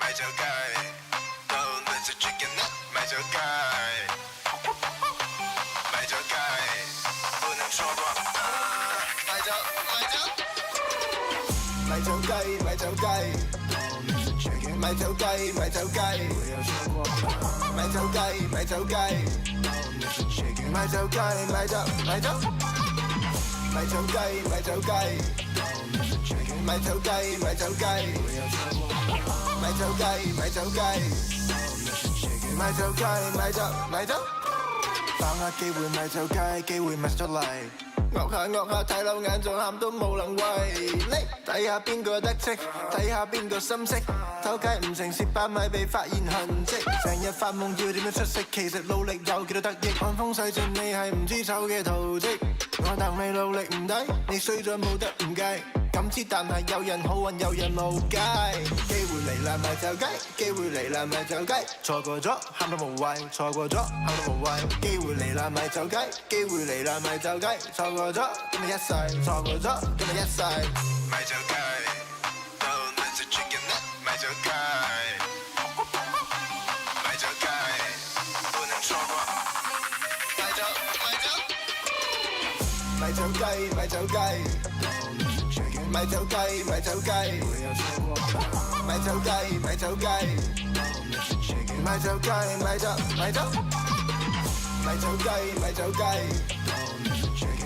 买就该，无论是 chicken nut， 买就该，买就该，不能错过。买就买就该，买就该，买就该，买就该，买就该，买就该，买就该，买就买就。买就该，买就该，买就该，买就该，買就該，買就該，買就該，買就買就，把握機會咪就該，機會咪出嚟，惡下睇漏眼仲喊都冇能為力，睇下邊個得戚，睇下邊個心息，偷雞唔成蝕8米被發現痕跡，成日發夢要點樣出色，其實努力有幾多得益，看風勢盡你係唔知醜嘅圖蹟，我等你努力唔抵，你衰咗冇得唔計。感知但係有人好運有人無計，機會嚟啦咪就雞，機會嚟啦咪就雞，錯過咗喊到無謂，錯過咗喊到無謂，機會嚟啦咪就雞，機會嚟啦咪就雞，錯過咗今日一世，錯過咗今日一世，咪就雞，無論是 chicken nut， 咪就雞，咪就雞，不能錯過，咪就雞，咪就雞。買就雞，買就雞，買就雞，買就雞，買就雞，買就買就，買就雞，買就雞，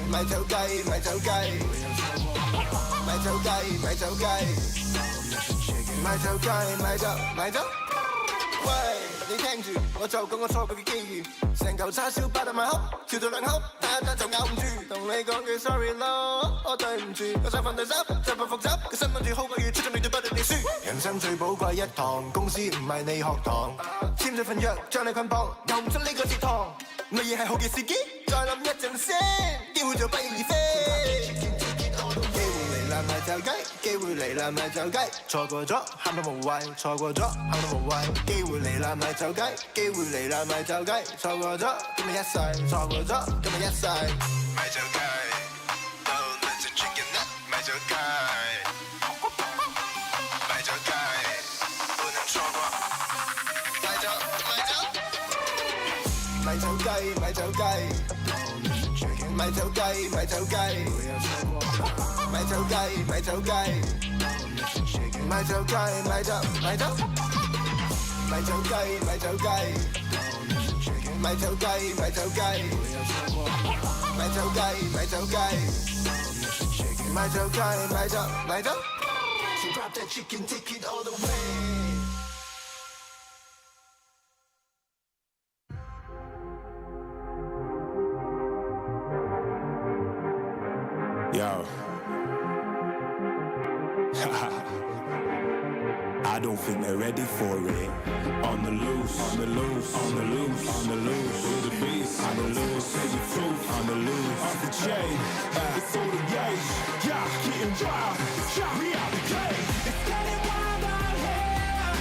買就雞，買就雞，買就雞，買就雞，買就雞，買就買就。喂，你聽住，我就講個錯過嘅機遇，成嚿叉燒包到埋口，嚼到兩口，打一打就咬唔住，同你講句 sorry 咯，我對唔住，我想瞓第三，就份複習，個新聞住好過要出盡力都不斷地輸，人生最寶貴一堂，公司唔係你學堂，簽咗份約將你捆綁，又唔出呢個節堂，乜嘢係好嘅時機？再諗一陣先，機會就不翼而飛。咪就雞，機會嚟啦咪就雞，錯過咗喊到無謂，錯過咗喊到無謂，機會嚟啦咪就雞，機會嚟啦咪就雞，錯過咗今日一世，錯過咗今日一世，咪就雞，無論是 chicken nut， 咪就雞，咪就雞，不能錯過，咪就雞，咪就雞，咪就雞，咪就雞。買就雞，買就雞，買就雞，買就買就，買就雞，買就雞，買就雞，買就雞，買就雞，買就雞，買就雞，買就買就。So drop that chicken, take it all the way. Yo. I don't think they're ready for it. On the loose, on the loose, on the loose, on the loose. With the beast, on the loose, say the truth, on the loose. Off the chain, it's all the gauge. Yeah, getting wild, shot me out the cage. It's getting wild out here.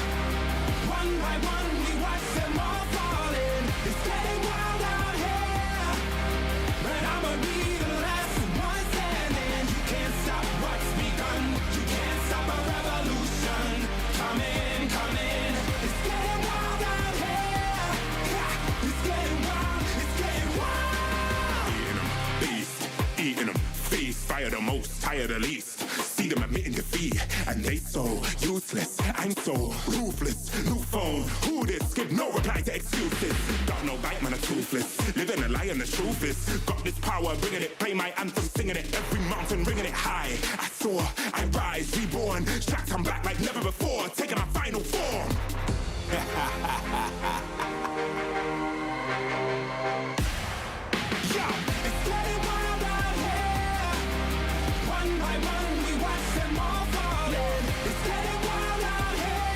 One by one, we watch them all falling. It's getting wild out here. But I'ma be the last one standing. You can't stop what's begun. You can't stop a revolution. Coming, coming. It's getting wild out here. Yeah, it's getting wild. It's getting wild. Eating them, beast, eating them, feast. Fire the most, tire the least. See them admitting defeat, and they so useless. I'm so ruthless. New phone, who this? Give no reply to excuses. Got no bite, man, I'm toothless. Living a lie and the truth is, got this power, bringing it. Play my anthem, singing it. Every mountain, ringing it high. I soar, I rise, reborn. Strapped, I'm back like never before. Taking my final form. It's getting wild out here. One by one, we watch them all falling. It's getting wild out here.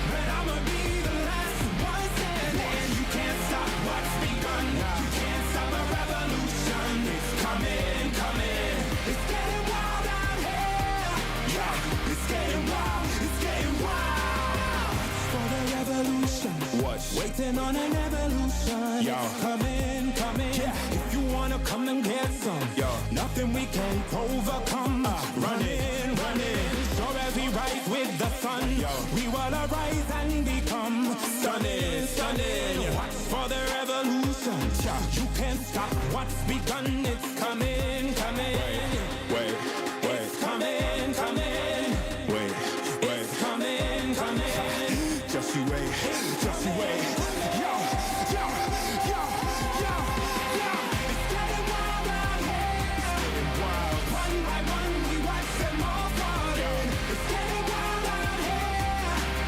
But I'ma be the last one standing. You can't stop what's begun. You can't stop a revolution. It's coming, coming. It's getting wild out here. Yeah, it's getting wild. It's getting wild. For the revolution. What? Waiting on an evolution. Yo. Coming, coming. Yeah. If you wanna come and get some, Yo. nothing we can't overcome. Running, running. Sure as we rise with the sun. We will arise and become stunning, stunning. Watch for the revolution. You can't stop what's begun. It's coming, coming. Wait, it's coming, coming. Wait, it's coming, coming. Just you wait, just you wait. Yo, yo, yo, yo, yo. It's getting wild out here. It's getting wild. One by one we watch them all falling. It's getting wild out here.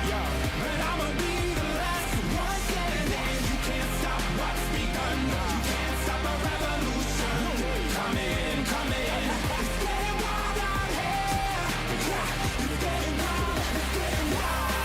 Yo, but I'ma be the last one standing. You can't stop what's begun. You can't stop a revolution. Come in, come in. It's getting wild out here. Yeah, it's getting wild. It's getting wild.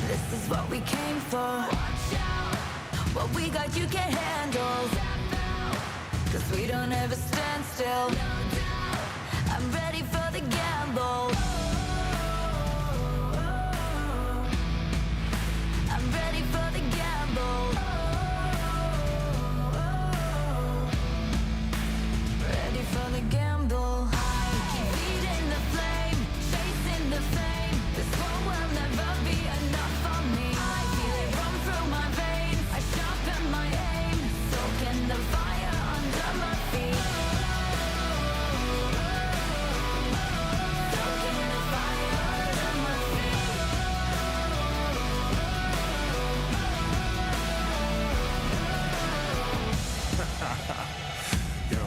This is what we came for. What we got you can't handle. Cause we don't ever stand still. I'm ready for the gamble. I'm ready for the gamble. Ready for the gamble. Feeding the flame, chasing the fame. This war will never be enough for me. I feel it run through my veins. I sharpen my aim, soaking the fire under my feet. Soaking the fire under my Yo,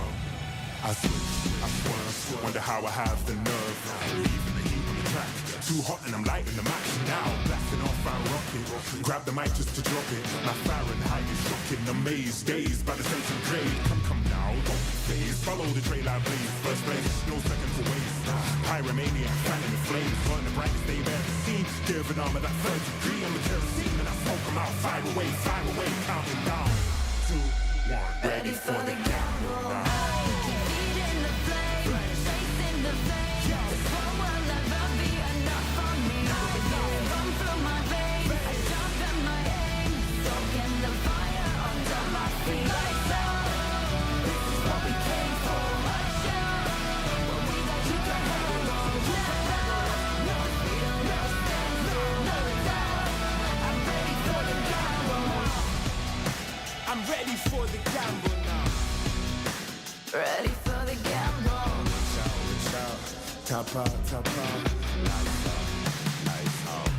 I switch, I swerve, wonder how I have the nerve. Leaving the heat on the track, too hot and I'm lighting the match now. Blasting off our rocket, grab the mic just to drop it. My Fahrenheit is shocking, amazed, dazed by the sense of grade. Come now, don't be phased, follow the trail I blaze. First place, no second to waste. Pyromaniac, fanning the flames, burn the brightest they've ever seen. Giving armor that third degree on the kerosene, and I smoke them out. Fire away, counting down. 2, 1, ready for the gamble. feeding the flame, chasing the fame. This war will never be enough for me. I feel it run through my veins. I sharpen my aim, soaking the fire under my feet. Lights out. This is what we came for. Watch out. What we got you can handle. Snap out. No, we don't ever stand still. No doubt. I'm ready for the gamble. I'm ready for the gamble now. Ready for the gamble. Reach out, top out, top out. Lights out, lights out.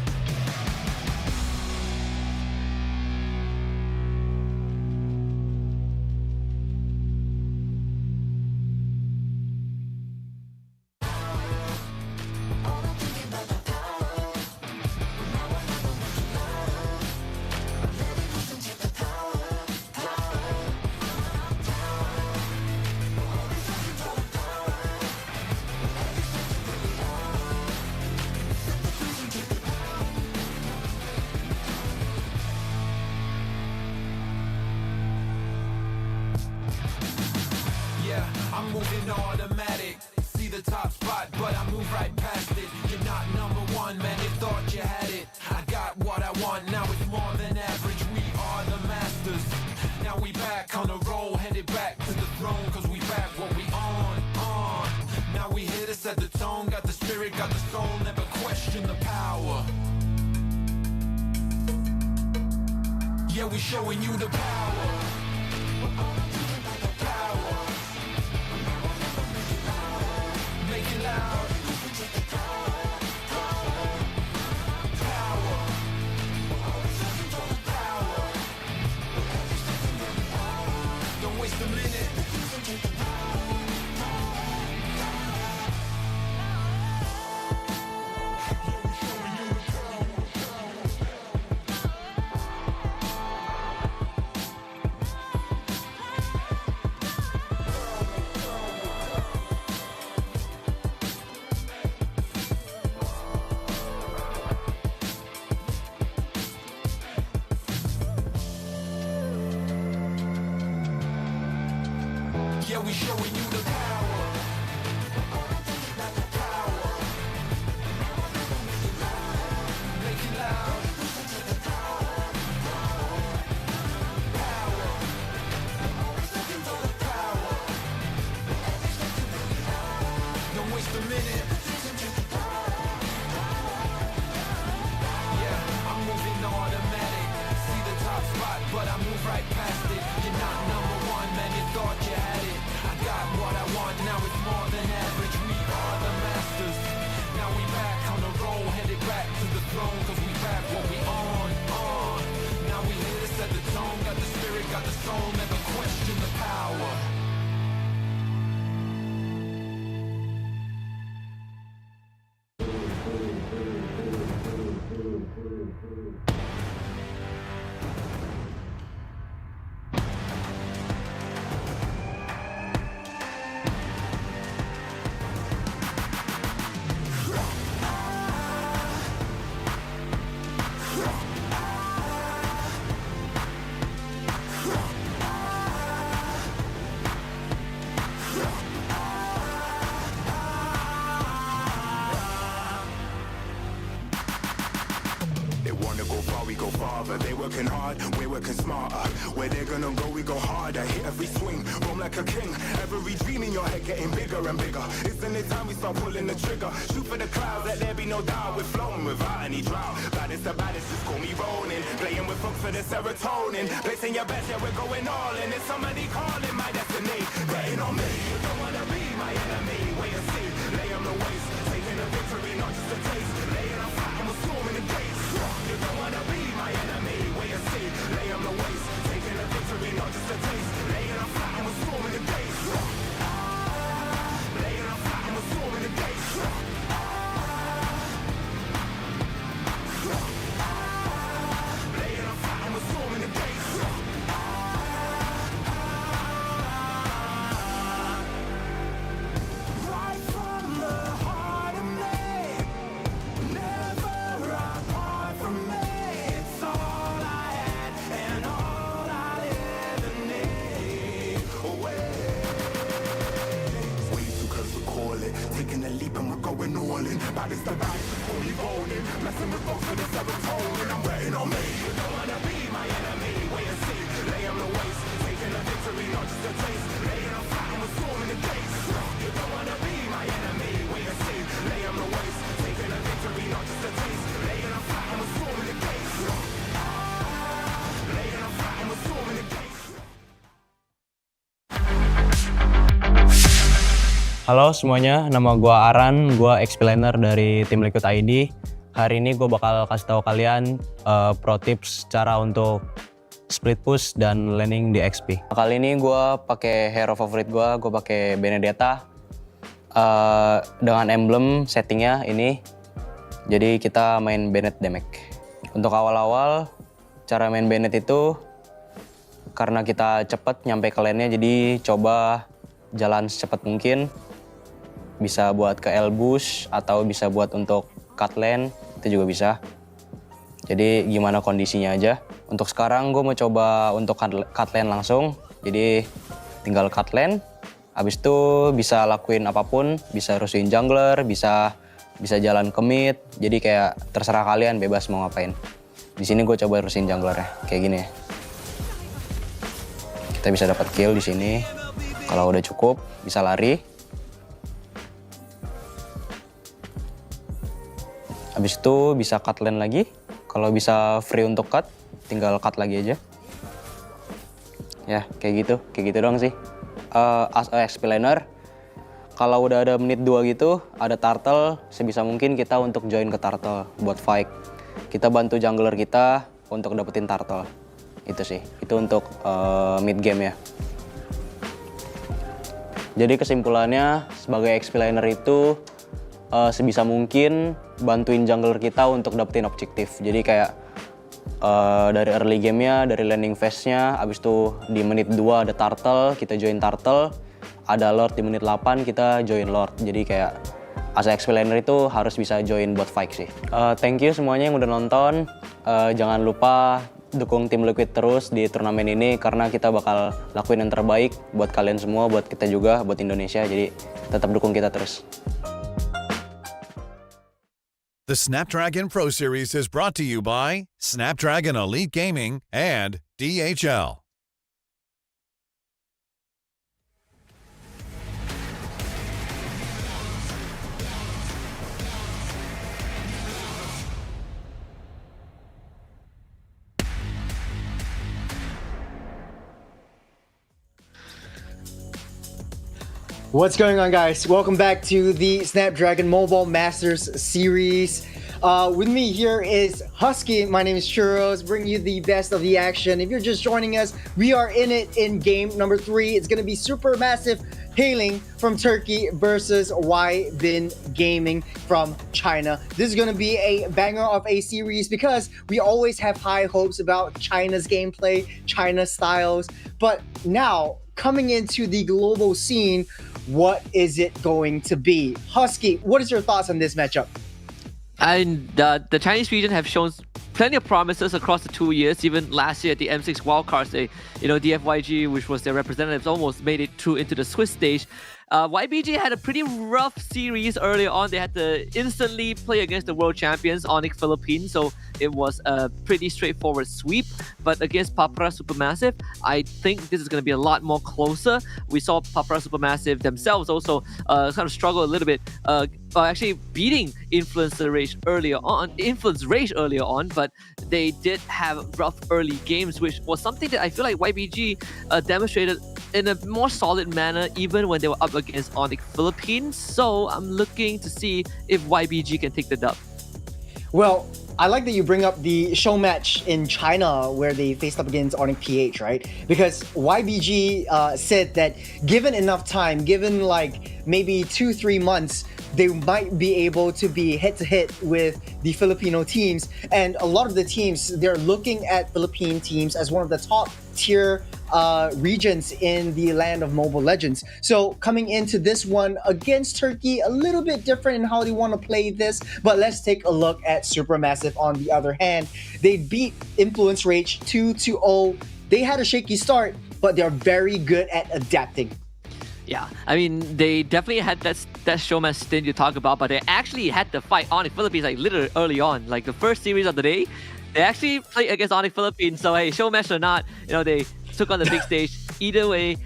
Yeah, I'm moving automatic. See the top spot, but I move right past it. You're not number one, man, you thought you had it. I got what I want, now it's more than average. We are the masters. Now we back on the roll, headed back to the throne. Cause we back what we on. Now we here to set the tone. Got the spirit, got the soul, never question the power. Yeah, we showing you the power. Make it loud. Power. Don't waste a minute. we showing you the power. Make it loud. Don't waste a minute. Yeah, I'm moving automatic. See the top spot, but I move right past it. You're not number one, man, you thought you had it. I got what I want, now it's more than average. We are the masters. Now we back on the road, headed back to the throne, cause we rap what we on. Now we here to set the tone, got the spirit, got the soul, never question the power. They wanna go far, we go farther. They working hard, we're working smarter. Where they're gonna go, we go harder. Hit every swing, roam like a king. Every dream in your head getting bigger and bigger. Isn't it time we start pulling the trigger? Shoot for the clouds, let there be no doubt. We're flowing without any drought. Baddest the baddest, just call me rolling. Playing with folks for the serotonin. Placing your bets, yeah, we're going all in. It's somebody calling my destiny. Betting on me, you don't wanna be my enemy. Wait and see, lay on the waist. Taking a victory, not just a taste. Laying on fire, and we're storming the gates. You don't wanna be my enemy. Wait and see, lay on the waist. Taking a victory, not just a taste. Laying on fire, and we're storming the gates. Laying on fire, and we're storming the gates. Laying on fire, and we're storming the gates. Right from the heart of me, never apart from me. It's all I had and all I'll ever need. Way too close to call it. Taking a leap and we're going all in. Baddest the baddest, before we rolling. Messing with folks for the serotonin. I'm betting on me. You don't wanna be my enemy. Wait and see, lay on the waist. Taking a victory, not just a taste. Laying on fire and we're storming the gates. You don't wanna be my enemy. Wait and see, lay on the waist. Taking a victory, not just a taste. Laying on fire and we're storming the gates. Laying on fire and we're storming the gates. Halo semuanya, nama gua Aran, gua explainer dari tim Liquid ID. Hari ini gue bakal kasih tahu kalian pro tips cara untuk split push dan landing di XP. Kali ini gue pakai hero favorit gue pakai Benedetta dengan emblem settingnya ini. Jadi kita main Bennett damage. Untuk awal-awal cara main Bennett itu karena kita cepet nyampe ke lane-nya, jadi coba jalan secepat mungkin. Bisa buat ke L-bush atau bisa buat untuk cut lane, itu juga bisa. Jadi gimana kondisinya aja. Untuk sekarang gue mau coba untuk cut lane langsung. Jadi tinggal cut lane. Abis itu bisa lakuin apapun, bisa rusuhin jungler, bisa jalan ke mid. Jadi kayak terserah kalian, bebas mau ngapain. Di sini gue coba rusuhin jungler ya, kayak gini ya. Kita bisa dapat kill di sini. Kalau udah cukup, bisa lari. Habis itu bisa cut lane lagi. Kalau bisa free untuk cut, tinggal cut lagi aja. Ya, kayak gitu doang sih. As a explainer, kalau udah ada menit 2 gitu, ada turtle, sebisa mungkin kita untuk join ke turtle buat fight. Kita bantu jungler kita untuk dapetin turtle. Itu sih, itu untuk mid game ya. Jadi kesimpulannya, sebagai explainer itu sebisa mungkin bantuin jungler kita untuk dapetin objektif. Jadi kayak dari early game-nya, dari landing phase-nya, abis itu di menit 2 ada turtle, kita join turtle. Ada lord di menit 8, kita join lord. Jadi kayak as a explainer itu harus bisa join buat fight sih. Thank you semuanya yang udah nonton. Jangan lupa dukung tim Liquid terus di turnamen ini karena kita bakal lakuin yang terbaik buat kalian semua, buat kita juga, buat Indonesia. Jadi tetap dukung kita terus. The Snapdragon Pro Series is brought to you by Snapdragon Elite Gaming and DHL. What's going on, guys? Welcome back to the Snapdragon Mobile Masters series. With me here is Husky. My name is Churros, bringing you the best of the action. If you're just joining us, we are in it in game number 3. It's going to be super massive hailing from Turkey versus Bin Gaming from China. This is going to be a banger of a series because we always have high hopes about China's gameplay, China's styles. But now, coming into the global scene, what is it going to be? Husky, what is your thoughts on this matchup? And the Chinese region have shown plenty of promises across the 2 years. Even last year at the M6 wildcards, they, DFYG, which was their representatives, almost made it through into the Swiss stage. YBG had a pretty rough series earlier on. They had to instantly play against the world champions, Onyx Philippines, so it was a pretty straightforward sweep. But against Papra Supermassive, I think this is going to be a lot more closer. We saw Papra Supermassive themselves also kind of struggle a little bit, actually beating Influence Rage earlier on, but they did have rough early games, which was something that I feel like YBG demonstrated in a more solid manner even when they were up against Onyx Philippines. So I'm looking to see if YBG can take the dub. Well, I like that you bring up the show match in China where they faced up against Onyx PH, right? Because YBG said that given enough time, given like maybe 2-3 months, they might be able to be head-to-head with the Filipino teams. And a lot of the teams, they're looking at Philippine teams as one of the top tier regions in the land of Mobile Legends. So coming into this one against Turkey, a little bit different in how they want to play this. But let's take a look at Supermassive on the other hand. They beat Influence Rage 2-0. They had a shaky start, but they're very good at adapting. Yeah, I mean, they definitely had that showmatch stint you talk about, but they actually had to fight Onyx Philippines like literally early on. Like the first series of the day, they actually played against Onyx Philippines. So hey, showmatch or not, they took on the big stage. Either way,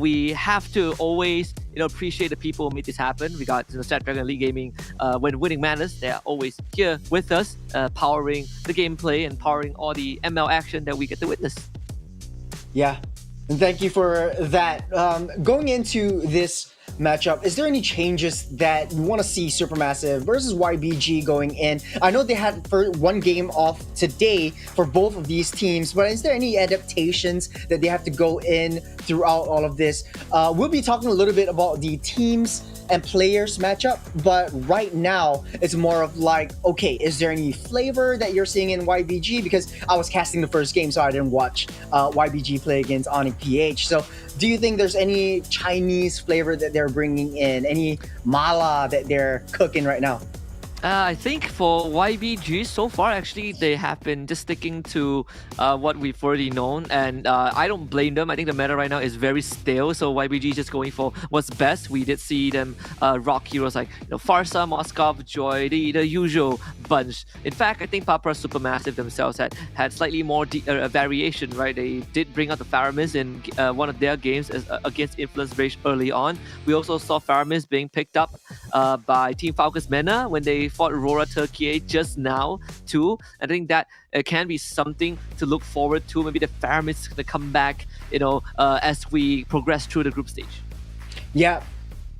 we have to always appreciate the people who made this happen. We got Snapdragon Elite Gaming. When winning matters, they are always here with us, powering the gameplay and powering all the ML action that we get to witness. Yeah. And thank you for that. Going into this matchup, is there any changes that you want to see Supermassive versus YBG going in? I know they had one game off today for both of these teams, but is there any adaptations that they have to go in throughout all of this? We'll be talking a little bit about the teams and players matchup, but right now it's more of like, okay, is there any flavor that you're seeing in YBG? Because I was casting the first game, so I didn't watch YBG play against Onyx PH. So do you think there's any Chinese flavor that they're bringing in, any mala that they're cooking right now? I think for YBG so far, actually, they have been just sticking to what we've already known, and I don't blame them. I think the meta right now is very stale, so YBG is just going for what's best. We did see them rock heroes like Farsa, Moskov, Joy, the usual bunch. In fact, I think Papra Supermassive themselves had slightly more variation, right? They did bring out the Faramis in one of their games against Influence Rage early on. We also saw Faramis being picked up by Team Falcons Mena when they fought Aurora Turkey just now too. I think that can be something to look forward to. Maybe the Faramis is going to come back, as we progress through the group stage. Yeah.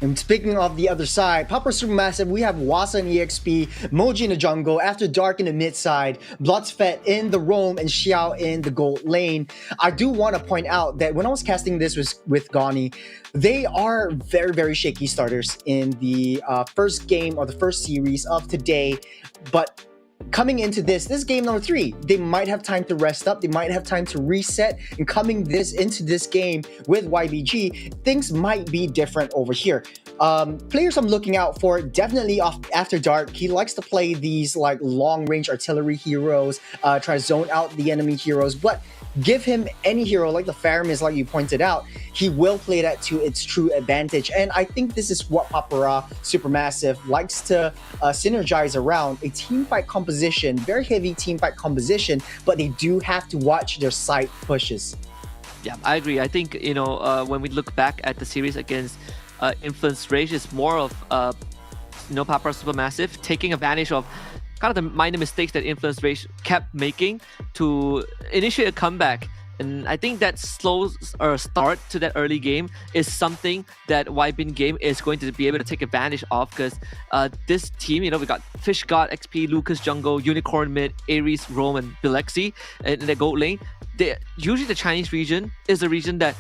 And speaking of the other side, Papra Supermassive, we have Wasa in EXP, Moji in the jungle, After Dark in the mid side, Bloodsfet in the roam, and Xiao in the gold lane. I do want to point out that when I was casting this with Gani, they are very, very shaky starters in the first game or the first series of today. But coming into this game number 3, they might have time to rest up, they might have time to reset, and coming into this game with YBG, things might be different over here. Players I'm looking out for, definitely After Dark. He likes to play these like long-range artillery heroes, try to zone out the enemy heroes, but give him any hero like the Faramis, like you pointed out, he will play that to its true advantage. And I think this is what Papara Supermassive likes to synergize around, a teamfight composition, very heavy teamfight composition, but they do have to watch their side pushes. Yeah, I agree. I think, when we look back at the series against Influence Rage, it's more of, Papara Supermassive taking advantage of kind of the minor mistakes that Influence Rage kept making to initiate a comeback. And I think that slow start to that early game is something that Wybin game is going to be able to take advantage of, because this team, we got Fish God, XP, Lucas Jungle, Unicorn Mid, Ares, Rome, and Bilexi in the gold lane. Usually the Chinese region is a region that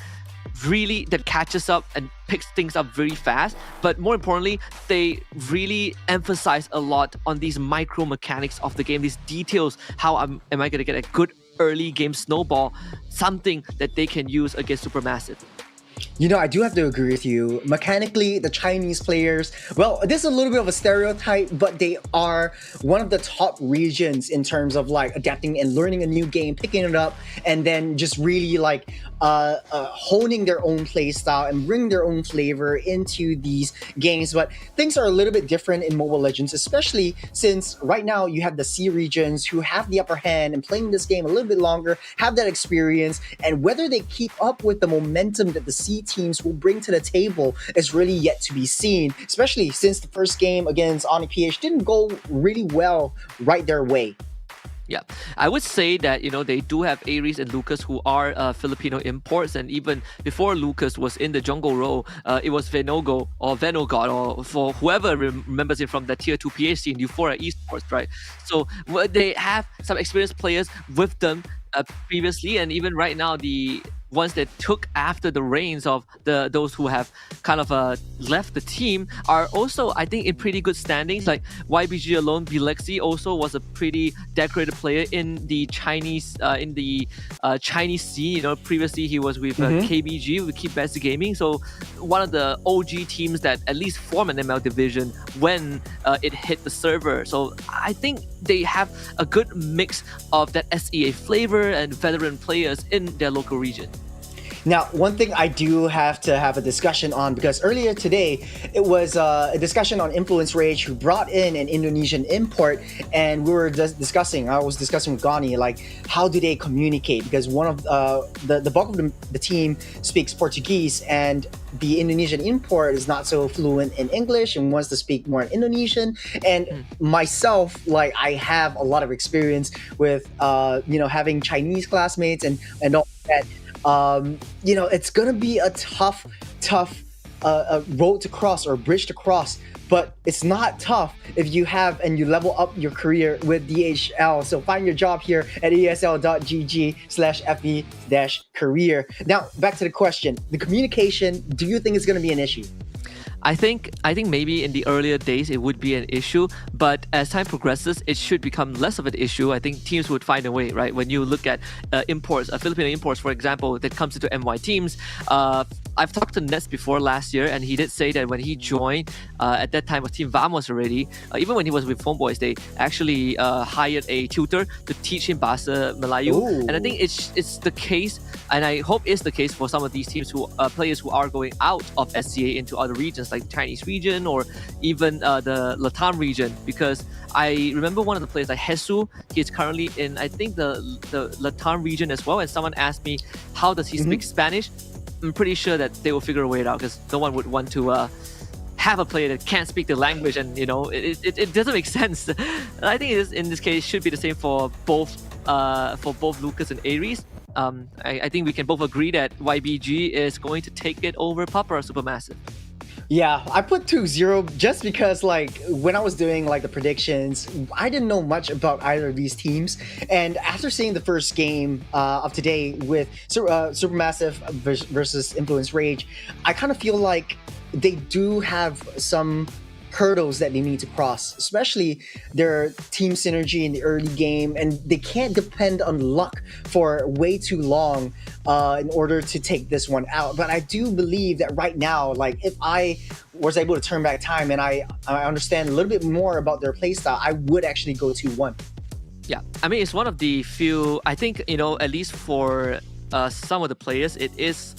catches up and picks things up very fast, but more importantly, they really emphasize a lot on these micro mechanics of the game, these details. How am I going to get a good early game snowball, something that they can use against Supermassive? I do have to agree with you. Mechanically, the Chinese players, well, this is a little bit of a stereotype, but they are one of the top regions in terms of like adapting and learning a new game, picking it up, and then just really like honing their own play style and bring their own flavor into these games. But things are a little bit different in Mobile Legends, especially since right now you have the C regions who have the upper hand and playing this game a little bit longer, have that experience, and whether they keep up with the momentum that the C teams will bring to the table is really yet to be seen, especially since the first game against Onyx PH didn't go really well right their way. Yeah, I would say that, they do have Ares and Lucas, who are Filipino imports, and even before Lucas was in the jungle role, it was Venogo or Venogod, or for whoever remembers it from the tier 2 PH scene, Euphoria Esports, right? So they have some experienced players with them previously, and even right now, the ones that took after the reins of those who have kind of left the team are also, I think, in pretty good standings. Like YBG alone, Bilexi also was a pretty decorated player in the Chinese Chinese scene. Previously he was with KBG, with Keep Best Gaming, so one of the OG teams that at least form an ML division when it hit the server. So I think they have a good mix of that SEA flavor and veteran players in their local region. Now, one thing I do have to have a discussion on, because earlier today, it was a discussion on Influence Rage, who brought in an Indonesian import, and we were discussing, I was discussing with Gani, like, how do they communicate? Because one of the bulk of the team speaks Portuguese, and the Indonesian import is not so fluent in English and wants to speak more in Indonesian. And myself, like, I have a lot of experience with, having Chinese classmates and all that. It's gonna be a tough road to cross, or bridge to cross, but it's not tough if you have and you level up your career with DHL. So find your job here at esl.gg/fe-career. Now, back to the question, the communication, do you think it's gonna be an issue? I think maybe in the earlier days it would be an issue, but as time progresses, it should become less of an issue. I think teams would find a way, right? When you look at imports, Filipino imports, for example, that comes into MY teams. I've talked to Nets before last year, and he did say that when he joined, at that time with Team Vamos already, even when he was with Homeboys, they actually hired a tutor to teach him Bahasa Melayu. Ooh. And I think it's the case, and I hope it's the case for some of these teams players who are going out of SCA into other regions, like Chinese region or even the Latam region, because I remember one of the players, like Hesu, he is currently in, I think, the Latam region as well, and someone asked me, how does he speak Spanish? I'm pretty sure that they will figure a way out, because no one would want to have a player that can't speak the language, and it doesn't make sense. I think in this case should be the same for both Lucas and Ares. I think we can both agree that YBG is going to take it over Papara Supermassive. Yeah, I put 2-0 just because, like, when I was doing like the predictions, I didn't know much about either of these teams. And after seeing the first game of today with Supermassive versus Influence Rage, I kind of feel like they do have some hurdles that they need to cross, especially their team synergy in the early game, and they can't depend on luck for way too long in order to take this one out. But I do believe that right now, like if I was able to turn back time and I understand a little bit more about their playstyle, I would actually go 2-1. Yeah, I mean, it's one of the few, I think, at least for some of the players, it is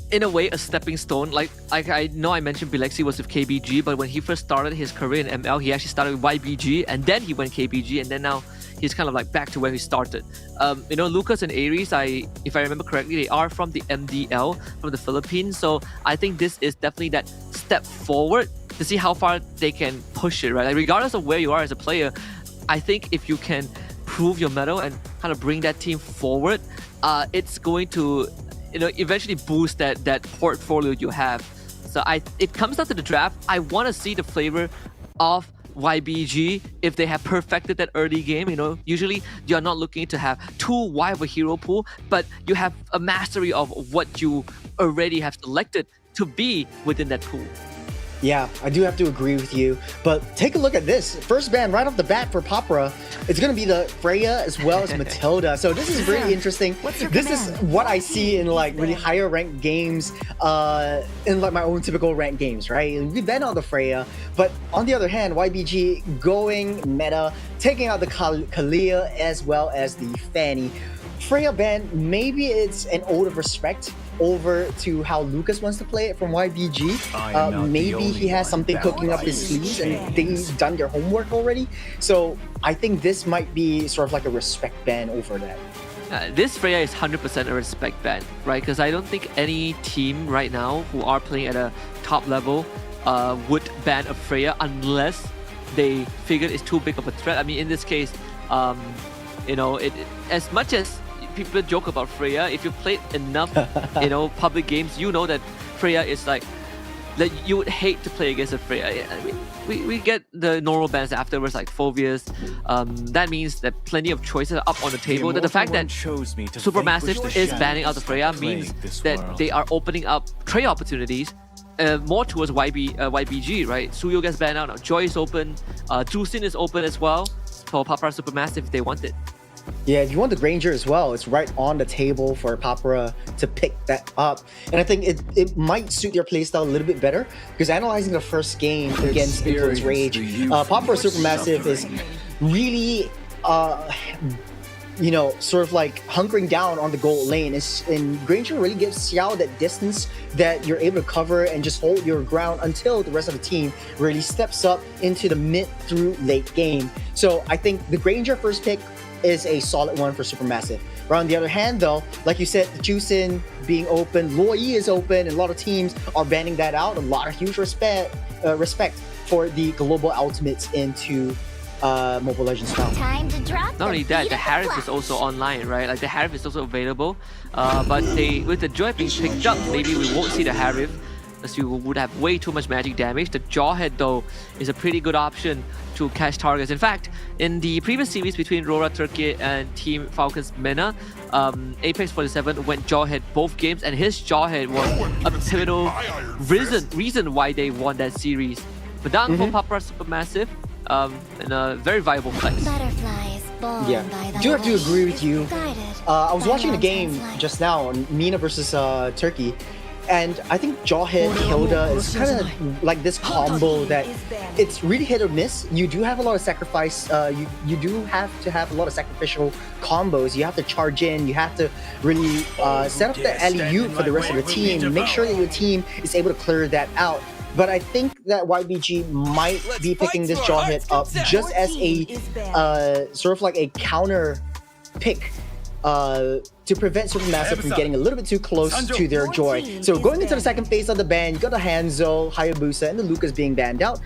in a way a stepping stone. Like I know I mentioned Bilexi was with KBG, but when he first started his career in ML, he actually started with YBG and then he went KBG, and then now he's kind of like back to where he started. Lucas and Aries, if I remember correctly, they are from the MDL, from the Philippines. So I think this is definitely that step forward to see how far they can push it, right? Like regardless of where you are as a player, I think if you can prove your mettle and kind of bring that team forward, it's going to eventually boost that portfolio you have. So it comes down to the draft. I want to see the flavor of YBG if they have perfected that early game. Usually you're not looking to have too wide of a hero pool, but you have a mastery of what you already have selected to be within that pool. Yeah, I do have to agree with you. But take a look at this. First ban right off the bat for Papra. It's going to be the Freya as well as Matilda. So this is really interesting. This is what I see in like really higher ranked games, in like my own typical ranked games, right? We ban out the Freya. But on the other hand, YBG going meta, taking out the Kalia as well as the Fanny. Freya ban, maybe it's an ode of respect over to how Lucas wants to play it from YBG. Maybe he has something cooking up his sleeves and they've done their homework already. So I think this might be sort of like a respect ban over that. This Freya is 100% a respect ban, right? Because I don't think any team right now who are playing at a top level would ban a Freya unless they figured it's too big of a threat. I mean, in this case, as much as people joke about Freya, if you played enough, public games, you know that Freya is like that you would hate to play against a Freya. I mean, we get the normal bans afterwards, like Phobius. That means that plenty of choices are up on the table. The fact that Supermassive is banning out the Freya means that they are opening up trade opportunities more towards YBG, right? Suyo gets banned out, now Joy is open, Jusin is open as well for Papra Supermassive if they want it. Yeah, if you want the Granger as well, it's right on the table for Papra to pick that up. And I think it might suit your playstyle a little bit better, because analyzing the first game against Influence Rage, Papra Supermassive is really, sort of like hunkering down on the gold lane. And Granger really gives Xiao that distance that you're able to cover and just hold your ground until the rest of the team really steps up into the mid through late game. So I think the Granger first pick is a solid one for Supermassive. But on the other hand though, like you said, the Jusin being open, Loi is open, and a lot of teams are banning that out. A lot of huge respect for the global ultimates into Mobile Legends now. Time to drop. Not only that, the Harif is also online, right? Like the Harif is also available. But with the Joy being picked up, maybe we won't see the Harif, as you would have way too much magic damage. The Jawhead though is a pretty good option to catch targets. In fact, in the previous series between Rora Turkey and Team Falcons Mena, Apex 47 went Jawhead both games, and his Jawhead was a pivotal reason why they won that series. But down for Papra Supermassive, and a very viable flex. Yeah, I do have to agree with you. I was watching the game just now on Mina versus Turkey, and I think Jawhead Hilda is kind of like this combo that it's really hit or miss. You do have a lot of sacrifice. You do have to have a lot of sacrificial combos. You have to charge in. You have to really set up the alley-oop for the rest of the team. Make sure that your team is able to clear that out. But I think that YBG might be picking this Jawhead up just as a sort of like a counter pick to prevent Supermassive from getting a little bit too close to their Joy. So going into the second phase of the ban, you got the Hanzo, Hayabusa, and the Lucas being banned out.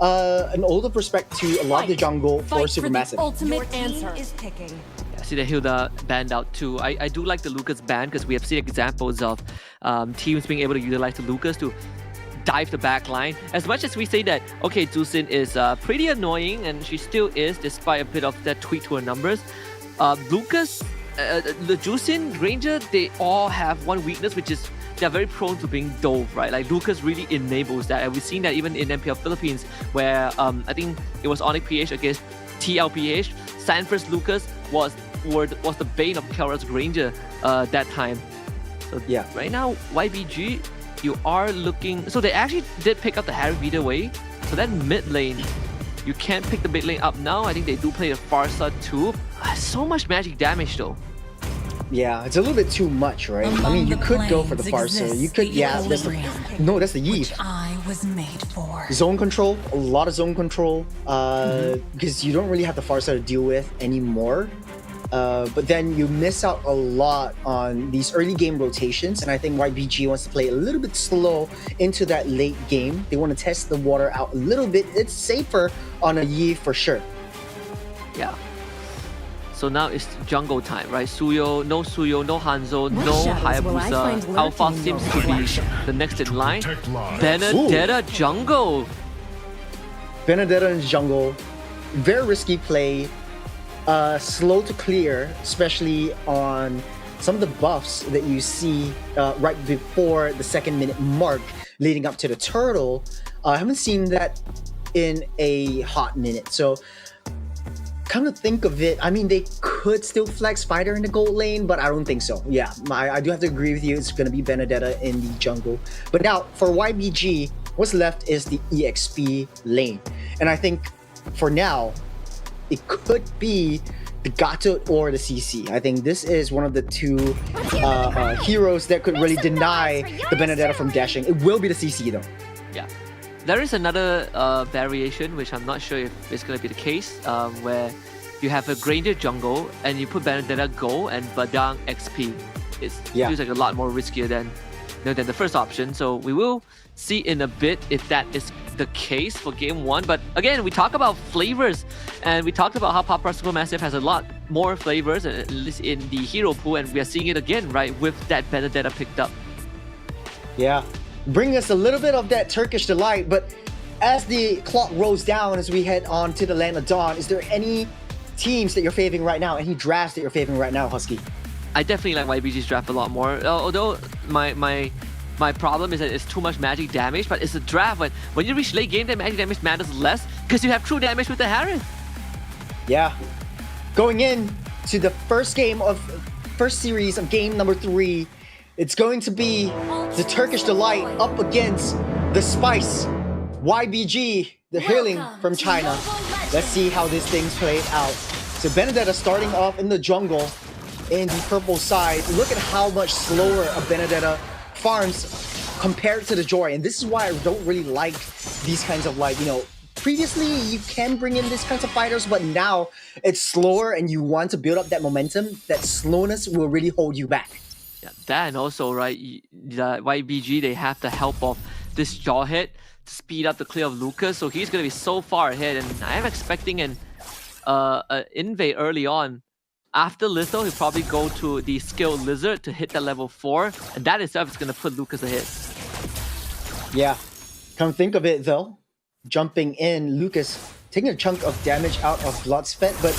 An ode of respect to a lot of the jungle for Supermassive. Ultimate answer is picking. I see the Hilda banned out too. I do like the Lucas ban because we have seen examples of teams being able to utilize the Lucas to dive the back line. As much as we say that, okay, Jusin is pretty annoying, and she still is, despite a bit of that tweak to her numbers. Lucas, the Jusin, Granger, they all have one weakness, which is they're very prone to being dove, right? Like Lucas really enables that, and we've seen that even in MPL Philippines, where I think it was Onyx PH against TLPH. Sanford's Lucas was the bane of Kelra's Granger that time. So yeah, right now YBG, you are looking. So they actually did pick up the Harry either way. So that mid lane, you can't pick the mid lane up now. I think they do play a Farsa too. So much magic damage though. Yeah, it's a little bit too much, right? I mean, you could go for the Farsa. You could, yeah. That's the Eve. I was made for. Zone control, a lot of zone control, because you don't really have the Farsa to deal with anymore. But then you miss out a lot on these early game rotations, and I think YBG wants to play a little bit slow into that late game. They want to test the water out a little bit. It's safer on a Yi for sure. Yeah. So now it's jungle time, right? Suyo, no Hanzo, no Hayabusa. Alpha seems to be the next in line. Benedetta jungle. Benedetta in jungle. Very risky play. Slow to clear, especially on some of the buffs that you see right before the 2nd minute mark leading up to the turtle. I haven't seen that in a hot minute. So come to think of it, I mean, they could still flex fighter in the gold lane, but I don't think so. Yeah, I do have to agree with you. It's going to be Benedetta in the jungle. But now for YBG, what's left is the EXP lane. And I think for now, it could be the Gato or the CC. I think this is one of the two heroes that could really deny the Benedetta from dashing. It will be the CC though. Yeah. There is another variation, which I'm not sure if it's going to be the case, where you have a Granger jungle and you put Benedetta Go and Badang XP. It feels like a lot more riskier than the first option. So we will see in a bit if that is the case for game 1. But again, we talk about flavors, and we talked about how Pop Super Massive has a lot more flavors, at least in the hero pool, and we are seeing it again, right, with that Benedetta picked up. Yeah. Bring us a little bit of that Turkish delight, but as the clock rolls down, as we head on to the Land of Dawn, is there any teams that you're favoring right now, any drafts that you're favoring right now, Husky? I definitely like YBG's draft a lot more, although my problem is that it's too much magic damage, but it's a draft. When you reach late game, that magic damage matters less because you have true damage with the Harith. Yeah. Going in to the first series of game number 3, it's going to be the Turkish Delight up against the Spice. YBG, the healing from China. Let's see how this thing's played out. So Benedetta starting off in the jungle in the purple side. Look at how much slower a Benedetta farms compared to the Joy. And this is why I don't really like these kinds of, like, you know, previously you can bring in these kinds of fighters, but now it's slower and you want to build up that momentum. That slowness will really hold you back. Yeah, that, and also, right, the YBG, they have the help of this Jawhead to speed up the clear of Lucas, so he's going to be so far ahead, and I am expecting an invade early on. After Litho, he'll probably go to the Skilled Lizard to hit that level 4, and that itself is going to put Lucas ahead. Yeah, come think of it though, jumping in, Lucas taking a chunk of damage out of Bloodspet, but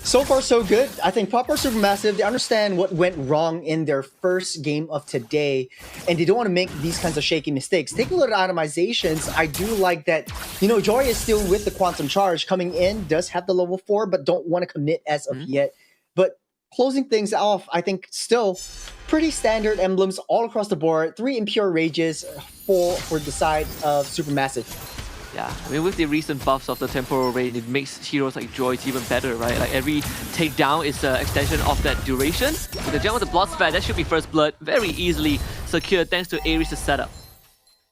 so far so good. I think Pop Supermassive, they understand what went wrong in their first game of today, and they don't want to make these kinds of shaky mistakes. Take a look at itemizations. I do like that, you know, Joy is still with the Quantum Charge coming in, does have the level 4, but don't want to commit as of yet. But closing things off, I think still pretty standard emblems all across the board. 3 Impure Rages, 4 for the side of Supermassive. Yeah, I mean, with the recent buffs of the Temporal Raid, it makes heroes like Joy even better, right? Like every takedown is an extension of that duration. With the jump with the Bloodspet, that should be first blood very easily secured thanks to Ares' setup.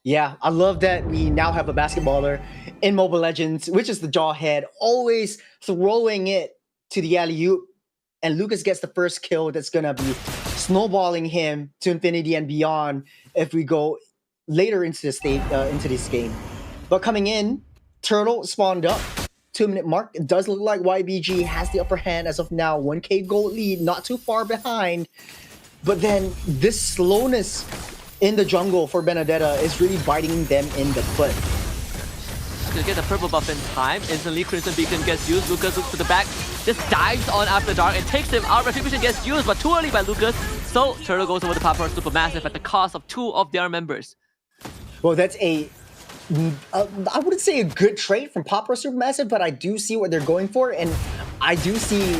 Yeah, I love that we now have a basketballer in Mobile Legends, which is the Jawhead, always throwing it to the alley-oop. And Lucas gets the first kill that's going to be snowballing him to infinity and beyond if we go later into the state, into this game. But coming in, Turtle spawned up, 2-minute mark. It does look like YBG has the upper hand as of now. 1k gold lead, not too far behind. But then this slowness in the jungle for Benedetta is really biting them in the foot. To get the purple buff in time, instantly Crimson Beacon gets used. Lucas looks to the back, just dives on after dark and takes him out. Retribution gets used, but too early by Lucas. So Turtle goes over to Papa Supermassive at the cost of 2 of their members. Well, that's I wouldn't say a good trade from Papa Supermassive, but I do see what they're going for, and I do see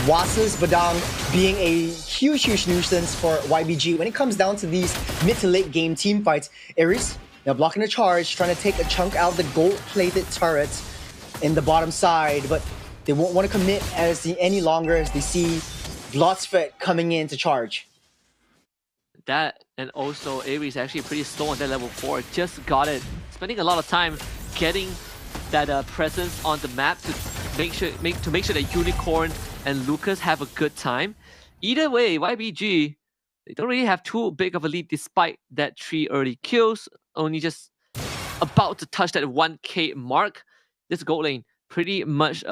Wasa's Badang being a huge nuisance for YBG when it comes down to these mid to late game team fights. Ares now blocking the charge, trying to take a chunk out of the gold-plated turrets in the bottom side, but they won't want to commit any longer as they see Blotsfet coming in to charge. That, and also Ares actually pretty slow on that level 4. Just got it. Spending a lot of time getting that presence on the map to make sure that Unicorn and Lucas have a good time. Either way, YBG, they don't really have too big of a lead despite that 3 early kills. Only just about to touch that 1k mark. This gold lane pretty much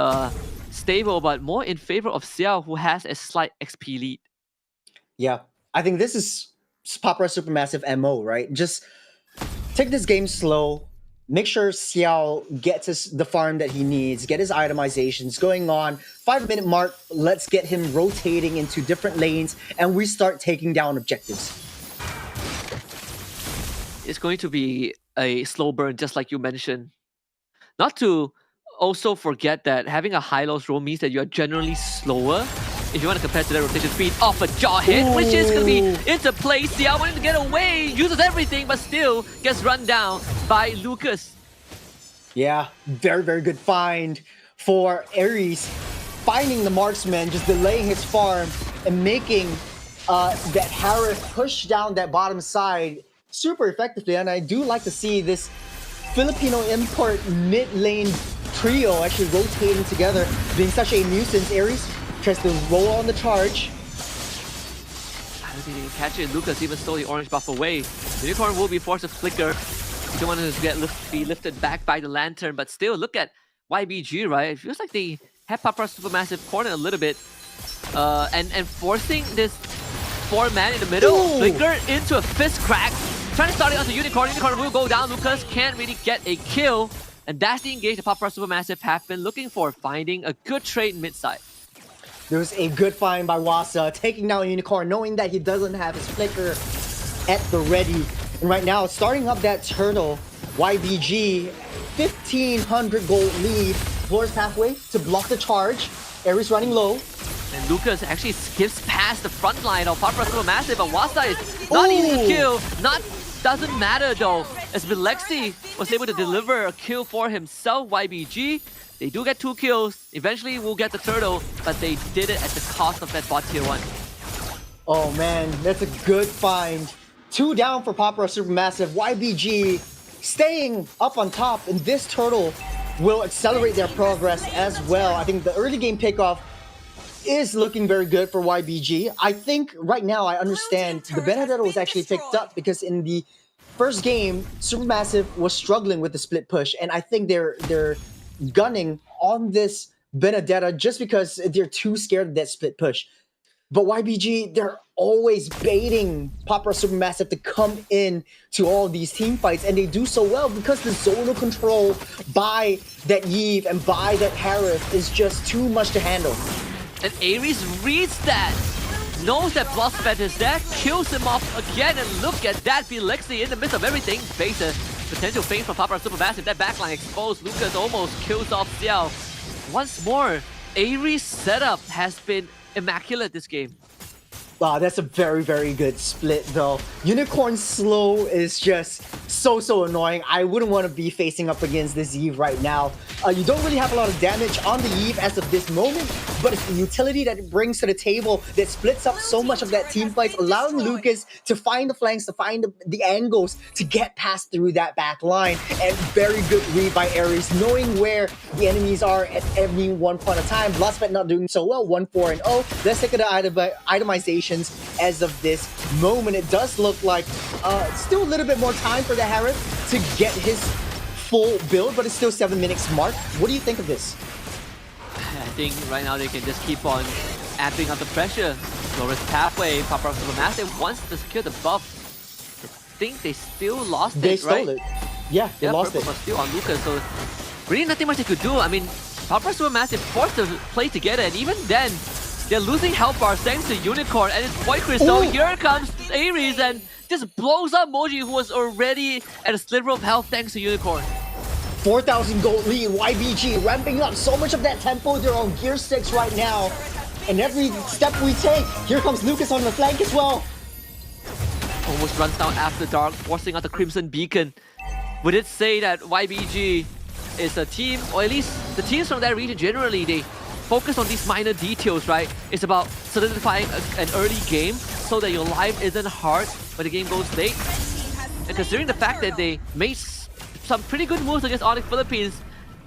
stable, but more in favor of Xiao, who has a slight XP lead. Yeah, I think this is Papa Supermassive MO, right? Just take this game slow, make sure Xiao gets the farm that he needs, get his itemizations going on. 5-minute mark, let's get him rotating into different lanes, and we start taking down objectives. It's going to be a slow burn, just like you mentioned. Not to also forget that having a high-loss roll means that you are generally slower if you want to compare to the rotation speed off a jaw hit, which is going to be into play. Xiao wanting to get away, uses everything, but still gets run down by Lucas. Yeah, very good find for Ares. Finding the marksman, just delaying his farm, and making that Harris push down that bottom side super effectively. And I do like to see this Filipino import mid-lane trio actually rotating together, being such a nuisance. Ares tries to roll on the charge. I don't think he can catch it. Lucas even stole the orange buff away. Unicorn will be forced to flicker. He don't want to be lifted back by the lantern, but still, look at YBG, right? It feels like they have Papa Supermassive cornered a little bit. And forcing this 4-man in the middle, flicker into a fist crack. Trying to start it onto Unicorn. Unicorn will go down. Lucas can't really get a kill. And that's the engage that Papa Supermassive have been looking for, finding a good trade mid-side. There was a good find by Wasa, taking down Unicorn, knowing that he doesn't have his flicker at the ready. And right now, starting up that turtle, YBG, 1,500 gold lead, Floor's pathway to block the charge. Ares running low. And Lucas actually skips past the front line of Papa Supermassive, but Wasa is not easy to kill. Doesn't matter though, as Bilexi was able to deliver a kill for himself. YBG, they do get 2 kills. Eventually we'll get the turtle, but they did it at the cost of that bot tier 1. Oh man, that's a good find. 2 down for Papa Supermassive. YBG staying up on top, and this turtle will accelerate their progress as well. I think the early game pickoff is looking very good for YBG. I think right now I understand the Benedetta was actually picked up because in the first game, Supermassive was struggling with the split push, and I think they're gunning on this Benedetta just because they're too scared of that split push. But YBG, they're always baiting Papa Supermassive to come in to all these team fights, and they do so well because the zonal control by that Yves and by that Harith is just too much to handle. And Ares reads that, knows that Blossfed is there, kills him off again, and look at that, Felixi in the midst of everything, face a potential fame from Papa Supermassive. That backline exposed, Lucas almost kills off Xiao. Once more, Ares' setup has been immaculate this game. Wow, that's a very good split though. Unicorn slow is just so annoying. I wouldn't want to be facing up against this Yves right now. You don't really have a lot of damage on the Yves as of this moment, but it's the utility that it brings to the table that splits up so much of that team fight, allowing Lucas to find the flanks, to find the angles, to get past through that back line. And very good read by Ares, knowing where the enemies are at every one point of time. Bloodspet not doing so well, 1-4-0. Let's take the itemization as of this moment. It does look like still a little bit more time for the Harith to get his full build, but it's still 7 minutes mark. What do you think of this? I think right now they can just keep on amping up the pressure. Loris pathway, Papa Supermassive wants to secure the buff. I think they still lost They it, stole it. Yeah, they lost it. Was still on Lucas, so really nothing much they could do. I mean, Papa Supermassive forced to play together, and even then, They're losing health bars thanks to Unicorn and his Void Crystal. Ooh. Here comes Ares and just blows up Moji, who was already at a sliver of health thanks to Unicorn. 4,000 gold lead, YBG ramping up so much of that tempo. They're on gear 6 right now. And every step we take, here comes Lucas on the flank as well. Almost runs down after dark, forcing out the Crimson Beacon. Would it say that YBG is a team, or at least the teams from that region generally, they focus on these minor details, right? It's about solidifying an early game so that your life isn't hard when the game goes late. And considering the fact that they made some pretty good moves against Onyx Philippines,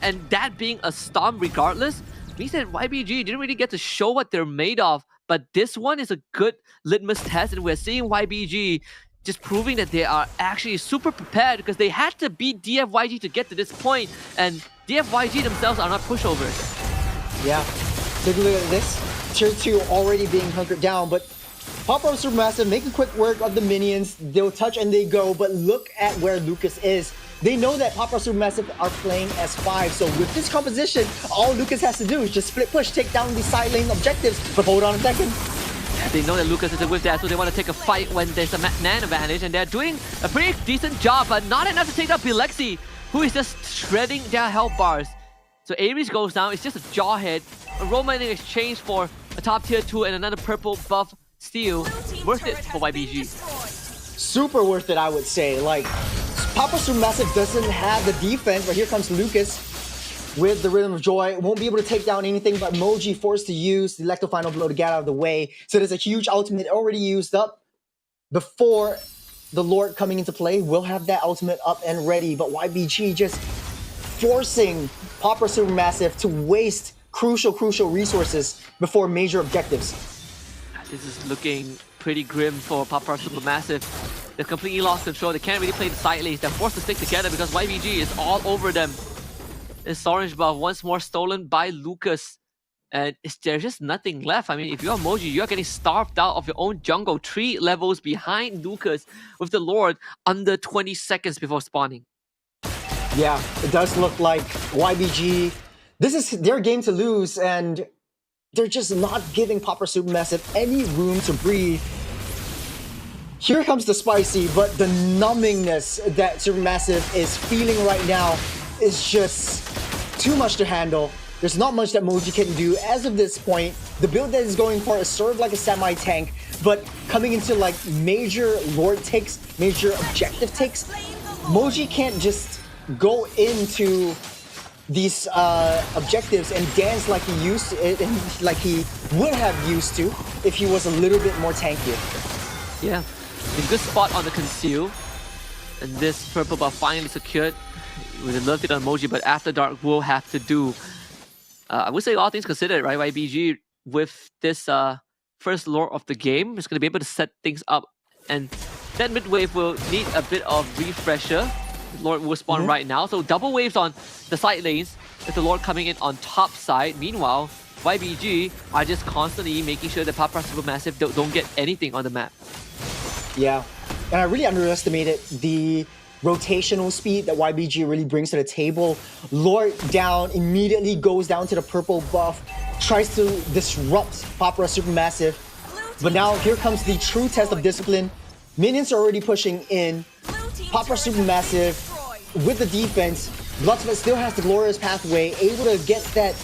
and that being a Storm regardless, means that YBG didn't really get to show what they're made of. But this one is a good litmus test, and we're seeing YBG just proving that they are actually super prepared because they had to beat DFYG to get to this point, and DFYG themselves are not pushovers. Yeah, take a look at this. Tier 2 already being hunkered down, but Pop-Up Supermassive making quick work of the minions. They'll touch and they go, but look at where Lucas is. They know that Pop-Up Supermassive are playing S5, so with this composition, all Lucas has to do is just split push, take down the side lane objectives. But hold on a second. They know that Lucas isn't with that, so they want to take a fight when there's a Nan advantage, and they're doing a pretty decent job, but not enough to take down Bilexi, who is just shredding their health bars. So Ares goes down, it's just a Jawhead. A Roman in exchange for a top tier 2 and another purple buff steal. Worth it for YBG. Super worth it, I would say. Like, Papa Supermassive doesn't have the defense, but here comes Lucas with the Rhythm of Joy. Won't be able to take down anything, but Moji forced to use the Electro Final Blow to get out of the way. So there's a huge ultimate already used up before the Lord coming into play. We'll have that ultimate up and ready, but YBG just forcing Papa Supermassive to waste crucial resources before major objectives. This is looking pretty grim for Papa Supermassive. They've completely lost control. They can't really play the side lanes. They're forced to stick together because YBG is all over them. This orange buff once more stolen by Lucas. And there's just nothing left. I mean, if you're Moji, you're getting starved out of your own jungle. 3 levels behind Lucas with the Lord under 20 seconds before spawning. Yeah, it does look like YBG, this is their game to lose, and they're just not giving Papa Supermassive any room to breathe. Here comes the spicy, but the numbingness that Supermassive is feeling right now is just too much to handle. There's not much that Moji can do as of this point. The build that is going for is sort of like a semi-tank, but coming into like major Lord takes, major objective takes, Moji can't just go into these objectives and dance like he used to, like he would have used to if he was a little bit more tankier. Yeah, a good spot on the conceal, and this purple buff finally secured. We would love it on Moji, but After Dark will have to do. I would say all things considered, right? YBG with this first lore of the game is going to be able to set things up, and that mid wave will need a bit of refresher. Lord will spawn right now, so double waves on the side lanes with the Lord coming in on top side. Meanwhile, YBG are just constantly making sure that Papa Supermassive don't get anything on the map. Yeah, and I really underestimated the rotational speed that YBG really brings to the table. Lord down, immediately goes down to the purple buff, tries to disrupt Papa Supermassive. But now here comes the true test of discipline. Minions are already pushing in. Papa Supermassive with the defense. Bloodsmith still has the glorious pathway, able to get that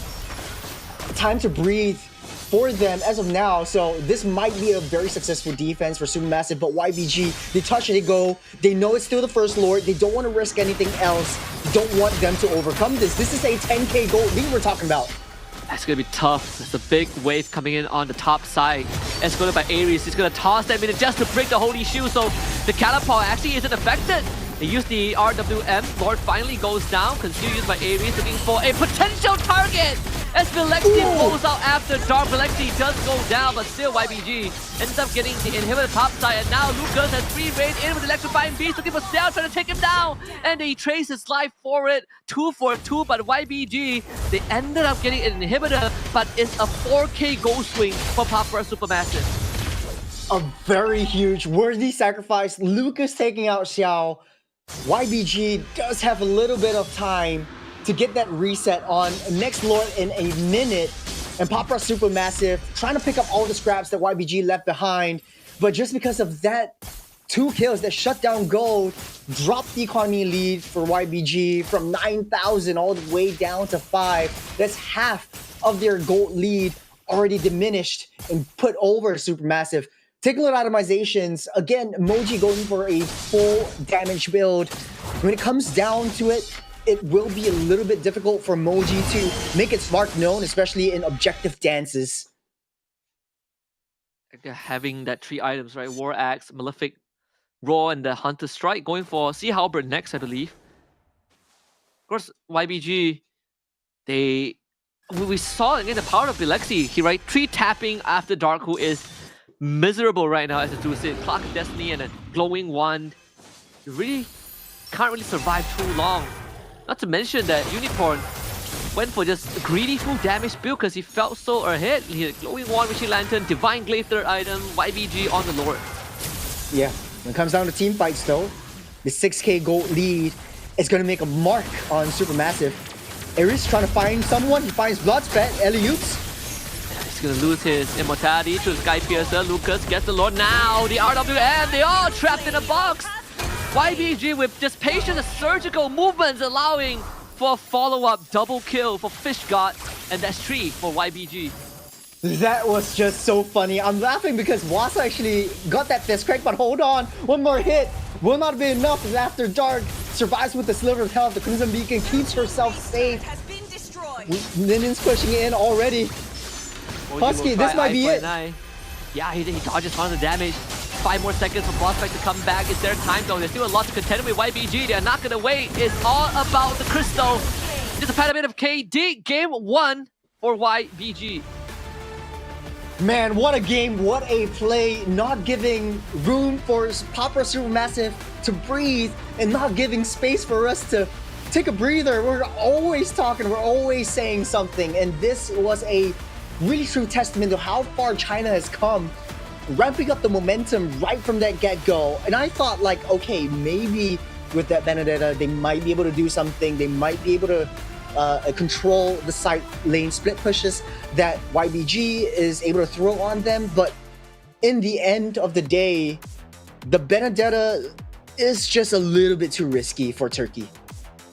time to breathe for them as of now. So this might be a very successful defense for Supermassive, but YBG, they touch and they go. They know it's still the first Lord. They don't want to risk anything else. Don't want them to overcome this. This is a 10k gold lead we're talking about. That's going to be tough. There's a big wave coming in on the top side. Escorted by Ares. He's going to toss them in just to break the Holy Shield, so the catapult actually isn't affected. They use the RWM. Lord finally goes down. Conceal used by Ares, looking for a potential target. As Bilexi pulls out after dark. Bilexi does go down, but still YBG ends up getting the inhibitor top side. And now Lucas has free reign in with Electrifying Beast, looking for Cell, trying to take him down. And he trades his life for it. 2 for 2, but YBG, they ended up getting an inhibitor, but it's a 4k gold swing for Papa Supermassive. A very huge, worthy sacrifice. Lucas taking out Xiao. YBG does have a little bit of time to get that reset on next Lord in a minute. and Papra Supermassive trying to pick up all the scraps that YBG left behind. But just because of that 2 kills that shut down Gold, dropped the economy lead for YBG from 9,000 all the way down to 5. That's half of their Gold lead already diminished and put over Supermassive. Take a look at itemizations. Again, Moji going for a full damage build. When it comes down to it, it will be a little bit difficult for Moji to make its mark known, especially in objective dances. Having that 3 items, right? War Axe, Malefic, Raw, and the Hunter Strike, going for Sea Halberd next, I believe. Of course, YBG, we saw again the power of Bilexi. He, right? 3 tapping after Dark, who is miserable right now as a Dusit. Clock of Destiny and a Glowing Wand. You really can't really survive too long. Not to mention that Unicorn went for just a greedy full damage build because he felt so ahead. He had Glowing Wand, Wishing Lantern, Divine Glaive third item, YBG on the Lord. Yeah, when it comes down to team fights though, the 6k gold lead is going to make a mark on Supermassive. Ares trying to find someone, he finds Bloodspet, Eliutes. He's going to lose his immortality to the Sky Piercer. Lucas gets the Lord now, the RWM, they all trapped in a box. YBG with just patient and surgical movements allowing for a follow-up double kill for Fish God, and that's 3 for YBG. That was just so funny. I'm laughing because Wasa actually got that fist crack, but hold on, one more hit will not be enough as After Dark survives with the sliver of health. The Crimson Beacon keeps herself safe. Linen's pushing in already. Husky, this might be it. Yeah, he dodges on the damage. 5 more seconds for Prospect to come back. It's their time though. There's still a lot to contend with YBG. They're not gonna wait. It's all about the crystal. Just a pat bit of KD. Game 1 for YBG. Man, what a game, what a play. Not giving room for Papra Supermassive to breathe and not giving space for us to take a breather. We're always talking, we're always saying something. And this was a really true testament to how far China has come, ramping up the momentum right from that get-go. And I thought like, okay, maybe with that Benedetta, they might be able to do something. They might be able to control the side lane split pushes that YBG is able to throw on them. But in the end of the day, the Benedetta is just a little bit too risky for Turkey.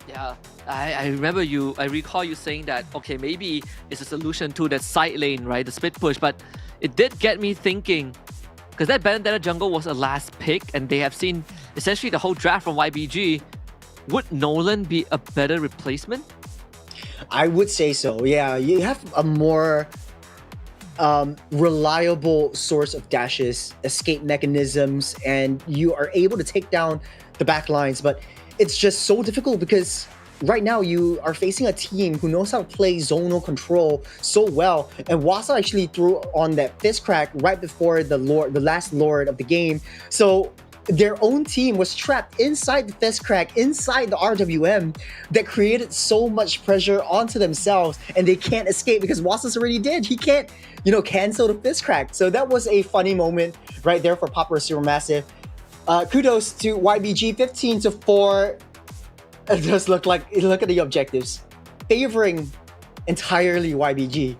Yeah, I remember I recall you saying that, okay, maybe it's a solution to that side lane, right? The split push, but it did get me thinking, because that Benedetta jungle was a last pick and they have seen essentially the whole draft from YBG. Would Nolan be a better replacement? I would say so, yeah. You have a more reliable source of dashes, escape mechanisms, and you are able to take down the back lines. But it's just so difficult because right now you are facing a team who knows how to play zonal control so well. And Wasa actually threw on that fist crack right before the last Lord of the game. So their own team was trapped inside the fist crack, inside the RWM, that created so much pressure onto themselves, and they can't escape because Wasa's already did. He can't, cancel the fist crack. So that was a funny moment right there for Papra Supermassive. Kudos to YBG, 15-4. It does look at the objectives, favoring entirely YBG.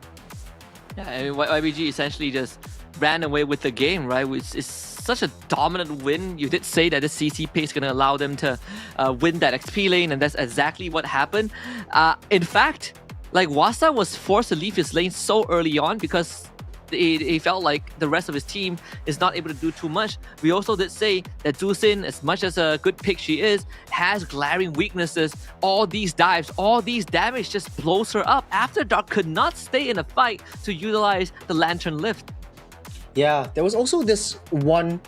Yeah, I mean, YBG essentially just ran away with the game, right? Which is such a dominant win. You did say that the CC pace is going to allow them to win that XP lane, and that's exactly what happened. In fact, like Wasa was forced to leave his lane so early on because he felt like the rest of his team is not able to do too much. We also did say that Dusin, as much as a good pick she is, has glaring weaknesses. All these dives, all these damage just blows her up. After Dark could not stay in a fight to utilize the Lantern Lift. Yeah, there was also this one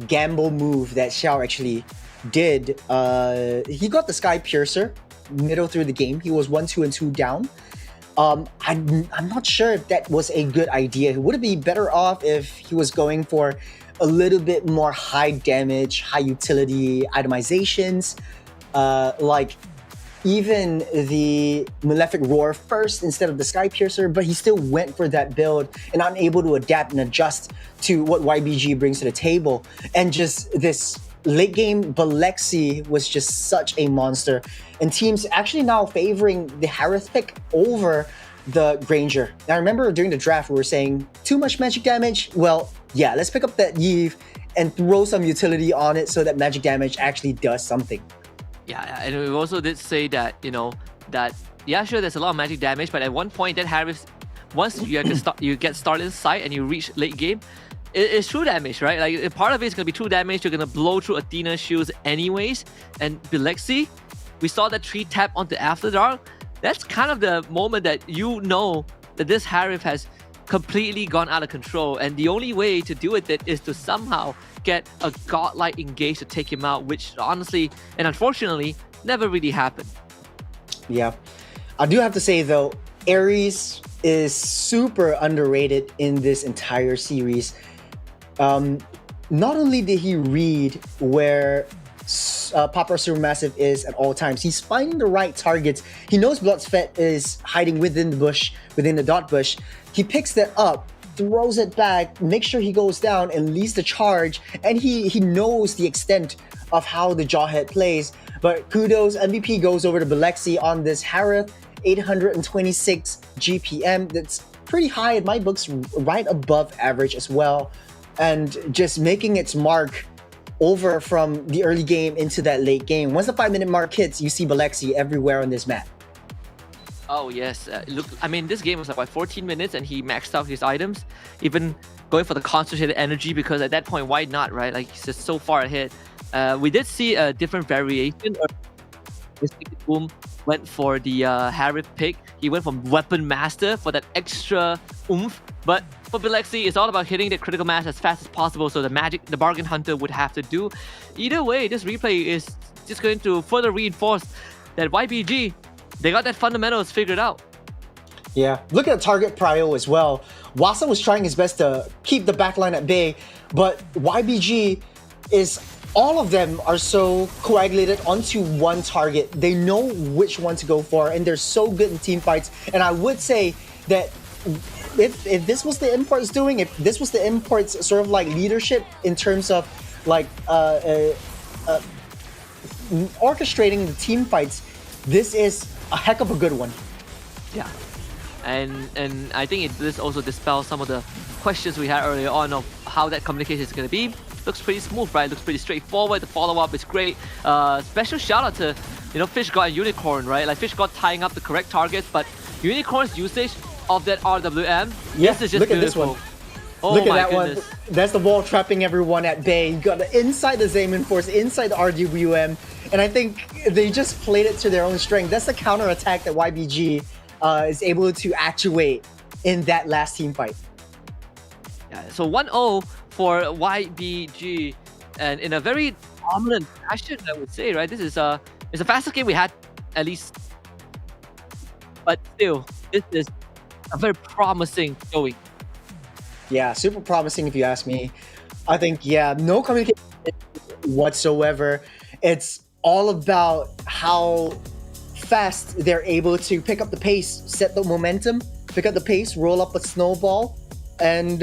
gamble move that Xiao actually did. He got the Sky Piercer middle through the game. He was 1, 2, and 2 down. I'm not sure if that was a good idea. Would it be better off if he was going for a little bit more high damage, high utility itemizations, like even the Malefic Roar first instead of the Sky Piercer, but he still went for that build and unable to adapt and adjust to what YBG brings to the table. And just this late game Balexi was just such a monster. And teams actually now favoring the Harith pick over the Granger. Now, I remember during the draft, we were saying too much magic damage. Well, yeah, let's pick up that Eve and throw some utility on it so that magic damage actually does something. Yeah, and we also did say that, yeah, sure, there's a lot of magic damage, but at one point, that Harris, once you get started inside and you reach late game, it's true damage, right? Like, part of it is going to be true damage. You're going to blow through Athena's shields anyways. And Bilexi, we saw that 3-tap onto After Dark. That's kind of the moment that you know that this Harif has completely gone out of control. And the only way to deal with it is to somehow get a godlike engage to take him out, which honestly and unfortunately never really happened. Yeah. I do have to say, though, Ares is super underrated in this entire series. Not only did he read where Papa Supermassive is at all times, he's finding the right targets. He knows Bloodsfet is hiding within the bush, within the dot bush. He picks that up, throws it back, makes sure he goes down and leads the charge, and he knows the extent of how the Jawhead plays. But kudos, MVP goes over to Bilexi on this Harith, 826 GPM. That's pretty high in my books, right above average as well. And just making its mark over from the early game into that late game. Once the 5-minute mark hits, you see Bilexi everywhere on this map. Oh yes, look, I mean, this game was like 14 minutes and he maxed out his items, even going for the concentrated energy, because at that point, why not, right? Like, he's just so far ahead. We did see a different variation. This Boom went for the Harith pick. He went from Weapon Master for that extra oomph. But for Bilexi, it's all about hitting the critical mass as fast as possible, so the Bargain Hunter would have to do. Either way, this replay is just going to further reinforce that YBG, they got that fundamentals figured out. Yeah, look at the target prio as well. Wasa was trying his best to keep the backline at bay, but YBG is... all of them are so coagulated onto one target. They know which one to go for, and they're so good in team fights. And I would say that if this was the imports doing, if this was the imports sort of like leadership in terms of like orchestrating the team fights, this is a heck of a good one. Yeah, and I think this also dispels some of the questions we had earlier on of how that communication is going to be. Looks pretty smooth, right? Looks pretty straightforward. The follow-up is great. Special shout out to Fish God and Unicorn, right? Like, Fish God tying up the correct targets, but Unicorn's usage of that RWM, yeah, this is just look beautiful. At this one. Oh, look at my that goodness. one. That's the wall trapping everyone at bay. You got the inside the Xayman Force, inside the RWM, and I think they just played it to their own strength. That's the counter attack that YBG is able to actuate in that last team fight. Yeah, so 1-0 for YBG, and in a very dominant fashion, I would say, right? This is it's the fastest game we had, at least. But still, this is a very promising showing. Yeah, super promising if you ask me. I think, yeah, no communication whatsoever. It's all about how fast they're able to pick up the pace, set the momentum, pick up the pace, roll up a snowball, and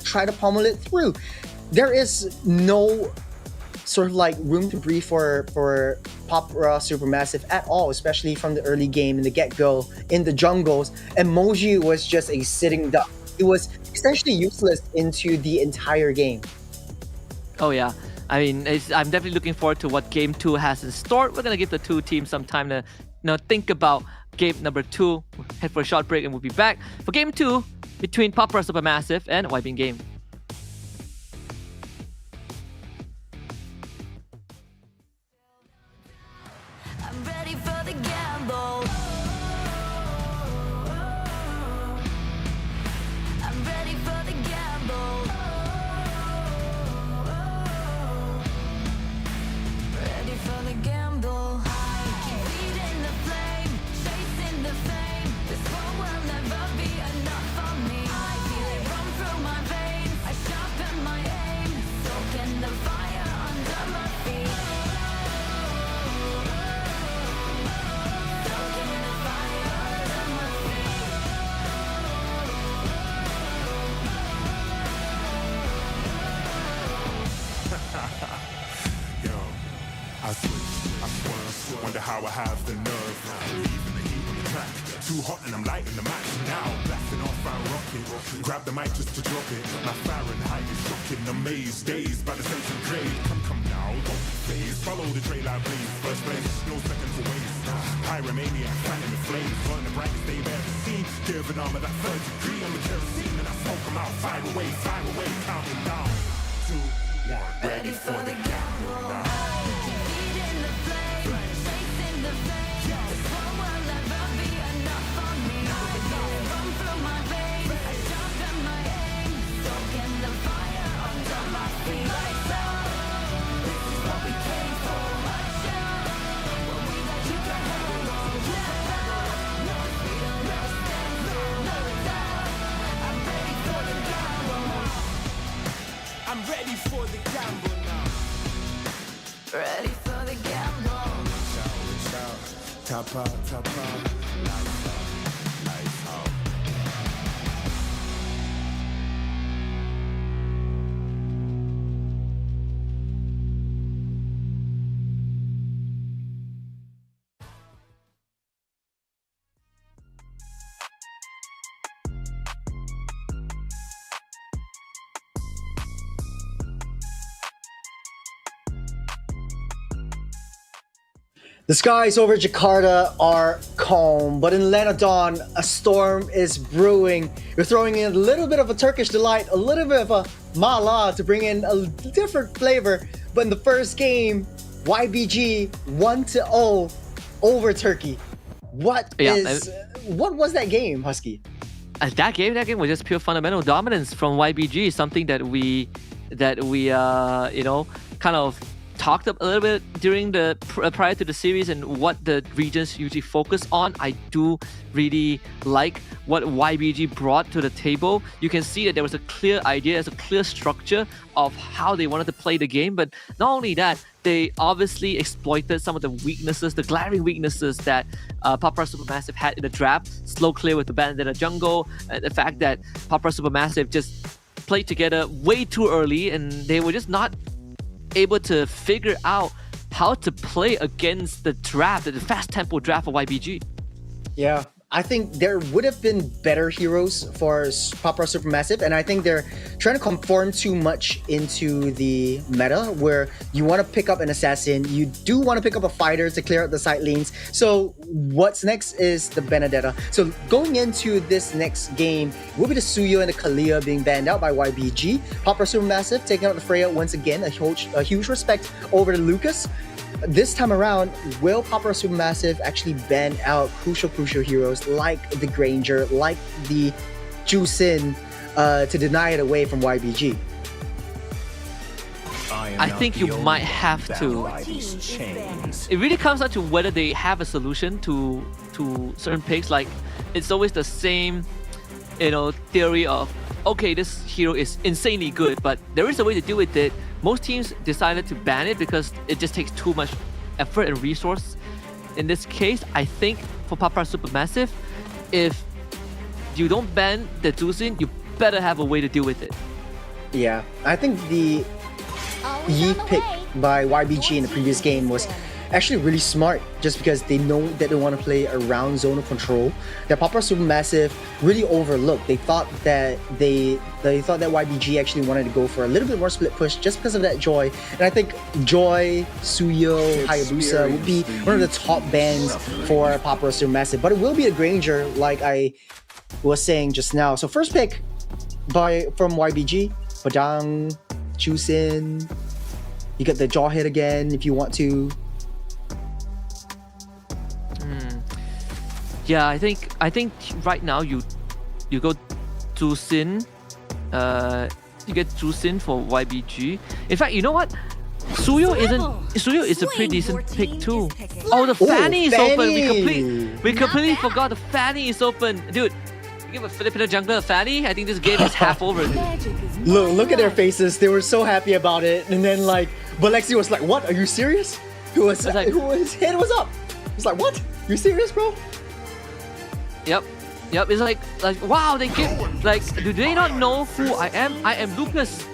try to pummel it through. There is no sort of like room to breathe for Papra Supermassive at all, especially from the early game in the get-go in the jungles. And Moji was just a sitting duck. He was essentially useless into the entire game. Oh yeah, I mean, I'm definitely looking forward to what Game 2 has in store. We're gonna give the two teams some time to think about game number 2. We'll head for a short break and we'll be back for Game 2 between Papra Supermassive and Wiping Game. I'm ready for the gamble. I'm ready for the gamble. Ready for the gamble. Keep feeding the flame, chasing the fame. This war will never be enough for me. I feel it run through my veins. too hot and I'm lighting the match now. Blasting off our rocket. Grab the mic just to drop it. My Fahrenheit is shocking. Amazed, dazed by the sense of grade. Come now, don't phase. Follow the trail I blaze. First place, no second to waste. Pyromaniac, fanning the flames. Burn the brightest they've ever seen. Give an arm of that third degree on the kerosene. And I smoke them out. Fire away, counting down. 2, 1. Ready for the gamble now. I'm ready for the gamble now. Ready for the gamble. Reach out. Tap out. Lights out. The skies over Jakarta are calm, but in Lenodon, a storm is brewing. You're throwing in a little bit of a Turkish delight, a little bit of a mala to bring in a different flavor. But in the first game, YBG 1-0 over Turkey. What was that game, Husky? That game was just pure fundamental dominance from YBG, something that we kind of talked a little bit during the prior to the series and what the regions usually focus on. I do really like what YBG brought to the table. You can see that there was a clear idea, there's a clear structure of how they wanted to play the game, but not only that, they obviously exploited some of the weaknesses, the glaring weaknesses that Papara Supermassive had in the draft. Slow clear with the Bandana Jungle, the fact that Papara Supermassive just played together way too early and they were just not able to figure out how to play against the draft, the fast tempo draft of YBG. Yeah, I think there would have been better heroes for Papara Supermassive, and I think they're trying to conform too much into the meta where you want to pick up an assassin, you do want to pick up a fighter to clear out the side lanes. So what's next is the Benedetta. So going into this next game will be the Suyo and the Kalia being banned out by YBG. Papara Supermassive taking out the Freya once again, a huge respect over to Lucas. This time around, will Papara Supermassive actually ban out crucial heroes like the Granger, like the Jusin, to deny it away from YBG? I think you might have to. It really comes down to whether they have a solution to certain picks. Like, it's always the same, theory of, okay, this hero is insanely good, but there is a way to deal with it. Most teams decided to ban it because it just takes too much effort and resource. In this case, I think for Papara Supermassive, if you don't ban the Jusin, you better have a way to deal with it. Yeah, I think the Yi pick by YBG in the previous game was actually really smart, just because they know that they want to play around zone of control that Papara Supermassive really overlooked. They thought that YBG actually wanted to go for a little bit more split push just because of that Joy. And I think Joy, Suyo, Hayabusa would be one of the top bans for Papara Supermassive, but it will be a Granger, like I was saying just now. So first pick from YBG, Padang, Jusin. You get the jaw hit again if you want to. Yeah, I think right now you go Jusin, you get Jusin for YBG. In fact, you know what? Suyo is a pretty decent pick too. Oh, the Fanny is open. We completely forgot the Fanny is open, dude. You give a Filipino jungler a Fanny? I think this game is half over. Look at their faces. They were so happy about it, and then Balexi was like, "What? Are you serious?" His head was up. He's like, "What? You serious, bro?" Yep. It's like wow, they give do they not know who I am? I am Lucas.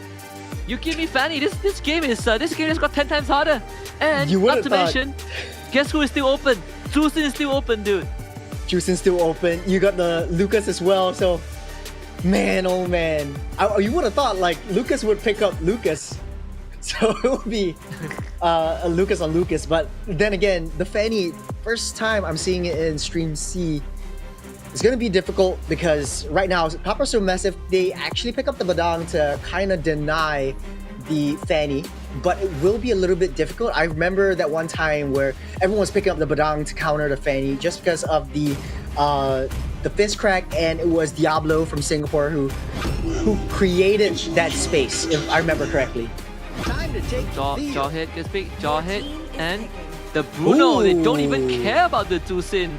You give me Fanny. This game has got 10 times harder. And not to mention, guess who is still open? Jusin is still open, dude. Juicing still open. You got the Lucas as well. So, man, oh man. You would have thought like Lucas would pick up Lucas. So it would be a Lucas on Lucas. But then again, the Fanny, first time I'm seeing it in Stream C, it's going to be difficult because right now, Papa Supermassive, they actually pick up the Badang to kind of deny the Fanny, but it will be a little bit difficult. I remember that one time where everyone was picking up the Badang to counter the Fanny just because of the fist crack, and it was Diablo from Singapore who created that space, if I remember correctly. Time to take jaw hit, good pick, jaw hit, and the Bruno. Ooh. They don't even care about the Tusin.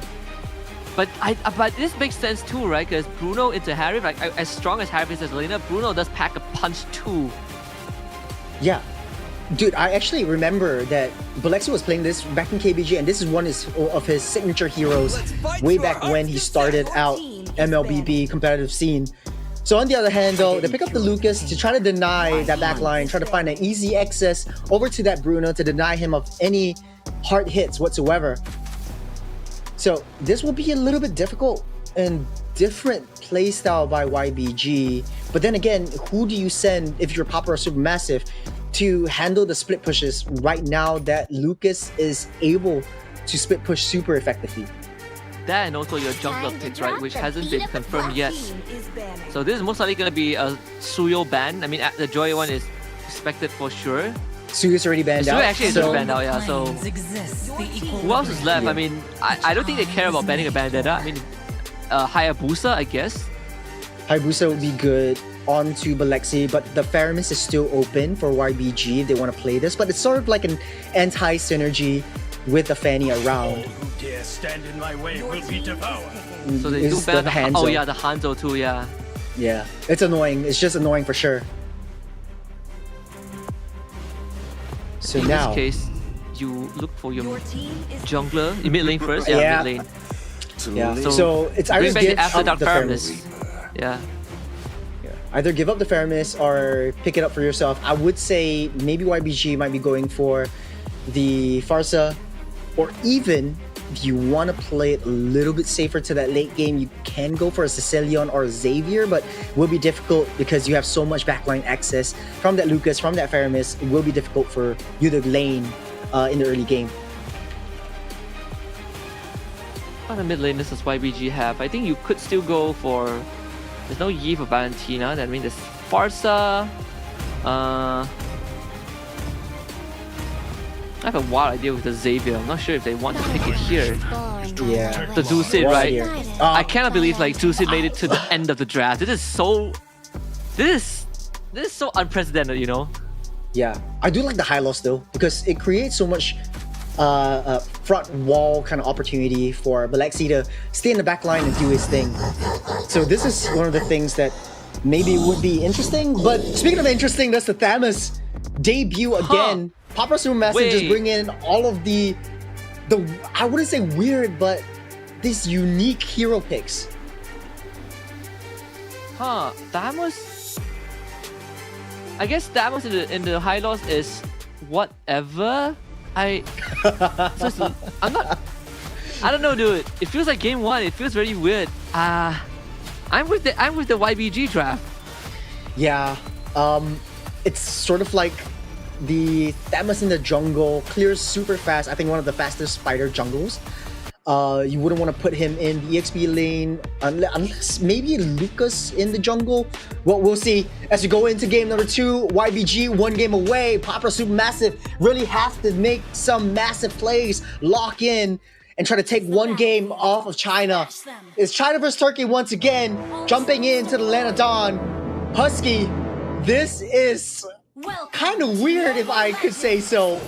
But this makes sense too, right? Because Bruno into Harry, like as strong as Harry is as Lena, Bruno does pack a punch too. Yeah. Dude, I actually remember that Balexi was playing this back in KBG, and this is one of his signature heroes way back when he started out MLBB competitive scene. So on the other hand though, they pick up the Lucas to try to deny that backline, try to find an easy access over to that Bruno to deny him of any hard hits whatsoever. So this will be a little bit difficult and different playstyle by YBG. But then again, who do you send if you're Papa or Supermassive to handle the split pushes right now that Lucas is able to split push super effectively? That and also your jungler picks, right, which hasn't been confirmed yet. So this is most likely going to be a Suyo ban. I mean, the Joy one is expected for sure. Suyo's already banned out. Suyo actually is already banned out, yeah. So who else is left? Yeah. I mean, I don't think they care about banning a Bandetta. I mean, Hayabusa, I guess. Hayabusa would be good onto Balexi, but the Faramis is still open for YBG if they want to play this. But it's sort of like an anti-synergy with the Fanny around. Who dare stand in my way will be devoured. So they do ban the Hanzo. Oh yeah, the Hanzo too, yeah. Yeah, it's annoying. It's just annoying for sure. So in now, this case, you look for your jungler. You mid lane first, yeah, mid lane. Yeah. So it's either give after up the Faramis. Yeah. Either give up the Faramis or pick it up for yourself. I would say maybe YBG might be going for the Farsa, or even if you want to play it a little bit safer to that late game, you can go for a Sicilian or a Xavier, but it will be difficult because you have so much backline access from that Lucas, from that Faramis. It will be difficult for you to lane in the early game. On the mid lane, this is YBG have. I think you could still go for. There's no Yi for Valentina. That means there's Farsa. I have a wild idea with the Xavier. I'm not sure if they want to pick it here. Yeah. The Ducid, right? I cannot believe like Ducid made it to the end of the draft. This is so unprecedented, you know? Yeah. I do like the high loss though, because it creates so much front wall kind of opportunity for Balexi to stay in the back line and do his thing. So this is one of the things that maybe would be interesting. But speaking of interesting, that's the Thamus debut again. Papa Supermassive just bring in all of the I wouldn't say weird, but these unique hero picks. Thamus. I guess Thamus in the high loss is whatever. I'm not. I don't know, dude. It feels like game one. It feels very weird. I'm with the YBG draft. Yeah. It's sort of like the Thamus in the jungle clears super fast. I think one of the fastest spider jungles. You wouldn't want to put him in the EXP lane unless maybe Lucas in the jungle. Well, we'll see as we go into game number 2. YBG 1 game away. Papa Supermassive really have to make some massive plays, lock in, and try to take 1 game off of China. It's China versus Turkey once again, jumping into the land of dawn. Husky, this is kind of weird if I could say so.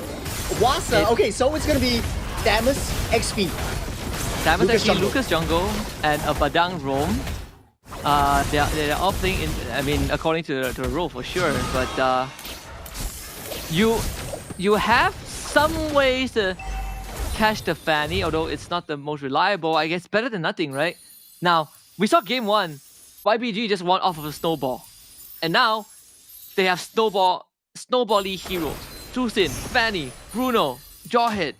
Wasa, okay, so it's gonna be Thamus XP. Thamus XP, Lucas jungle, and a Badang roam. They're all playing in, I mean, according to the role for sure, but you have some ways to catch the Fanny, although it's not the most reliable. I guess better than nothing, right? Now, we saw game 1, YBG just won off of a snowball. And now, they have snowbally heroes. Tusin, Fanny, Bruno, Jawhead.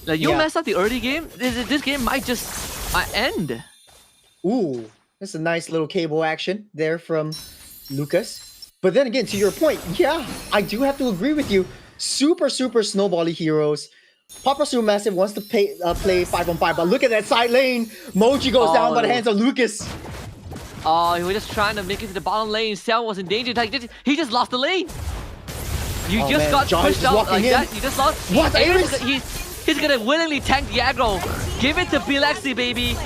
Like, you mess up the early game, this game might just end. Ooh, that's a nice little cable action there from Lucas. But then again, to your point, yeah, I do have to agree with you. Super snowbally heroes. Papa Supermassive wants to play 5-on-5, but look at that side lane. Moji goes down by the hands of Lucas. Oh, he was just trying to make it to the bottom lane. Xiao was in danger. Like, he just lost the lane. You just got pushed out like that. You just lost. What? He's gonna willingly tank the aggro. Give it to Bilexi, baby.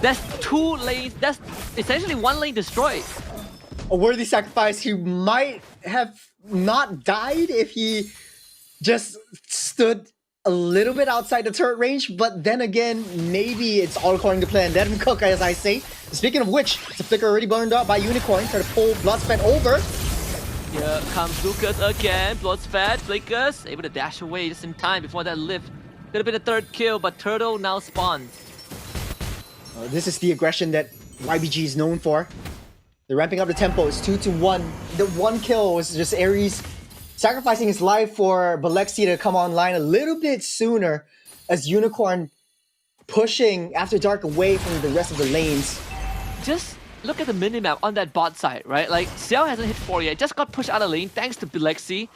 That's 2 lanes. That's essentially 1 lane destroyed. A worthy sacrifice. He might have not died if he just stood a little bit outside the turret range, but then again, maybe it's all according to plan. Let him cook, as I say. Speaking of which, the flicker already burned out by Unicorn. Try to pull Bloodsped over. Here comes Lucas again. Bloodsped, flickers, able to dash away just in time before that lift. Could have been a 3rd kill, but Turtle now spawns. This is the aggression that YBG is known for. They're ramping up the tempo. It's 2-1. The 1 kill was just Ares sacrificing his life for Bilexi to come online a little bit sooner, as Unicorn pushing After Dark away from the rest of the lanes. Just look at the minimap on that bot side, right? Like, Xiao hasn't hit 4 yet, just got pushed out of lane thanks to Bilexi.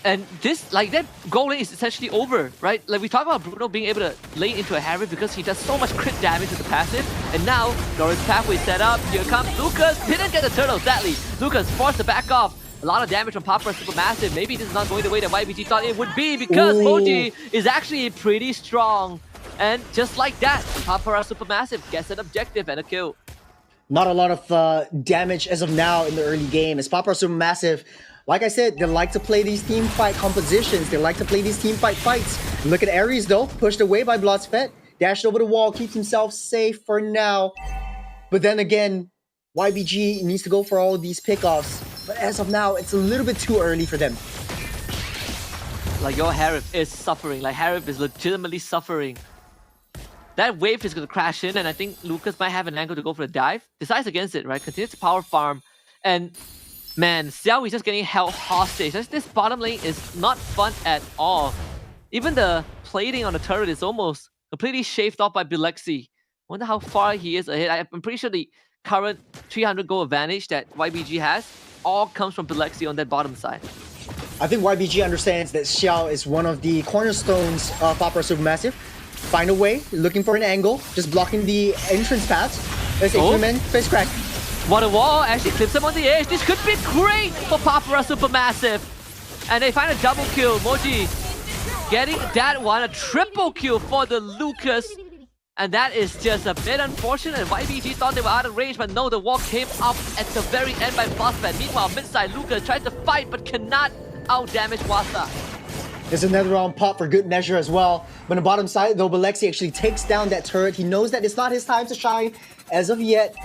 And this, like, that goal lane is essentially over, right? Like, we talk about Bruno being able to lane into a Harry because he does so much crit damage with the passive. And now, Doran's pathway set up. Here comes Lucas. Didn't get the turtle, sadly. Lucas forced to back off. A lot of damage from Papara Supermassive. Maybe this is not going the way that YBG thought it would be because Moji is actually pretty strong. And just like that, Papara Supermassive gets an objective and a kill. Not a lot of damage as of now in the early game, as Papara Supermassive, like I said, they like to play these team fight compositions. They like to play these team fights. Look at Ares though, pushed away by Bloodsped. Dashed over the wall, keeps himself safe for now. But then again, YBG needs to go for all of these pickoffs. But as of now, it's a little bit too early for them. Like, your Harif is suffering. Like, Harif is legitimately suffering. That wave is going to crash in, and I think Lucas might have an angle to go for a dive. Decides against it, right? Continues to power farm. And man, Xiao is just getting held hostage. This bottom lane is not fun at all. Even the plating on the turret is almost completely shaved off by Bilexi. Wonder how far he is ahead. I'm pretty sure the current 300 goal advantage that YBG has all comes from Bilexi on that bottom side. I think YBG understands that Xiao is one of the cornerstones of Papara Supermassive. Find a way, looking for an angle, just blocking the entrance paths. There's Increment, face crack. What a wall, actually clips him on the edge. This could be great for Papara Supermassive. And they find a double kill. Moji getting that one, a triple kill for the Lucas. And that is just a bit unfortunate. YBG thought they were out of range, but no, the wall came up at the very end by Bloodsped. Meanwhile, midside Lucas tries to fight, but cannot out-damage Wasa. There's another round pop for good measure as well. But on the bottom side, though, Bilexi actually takes down that turret. He knows that it's not his time to shine as of yet.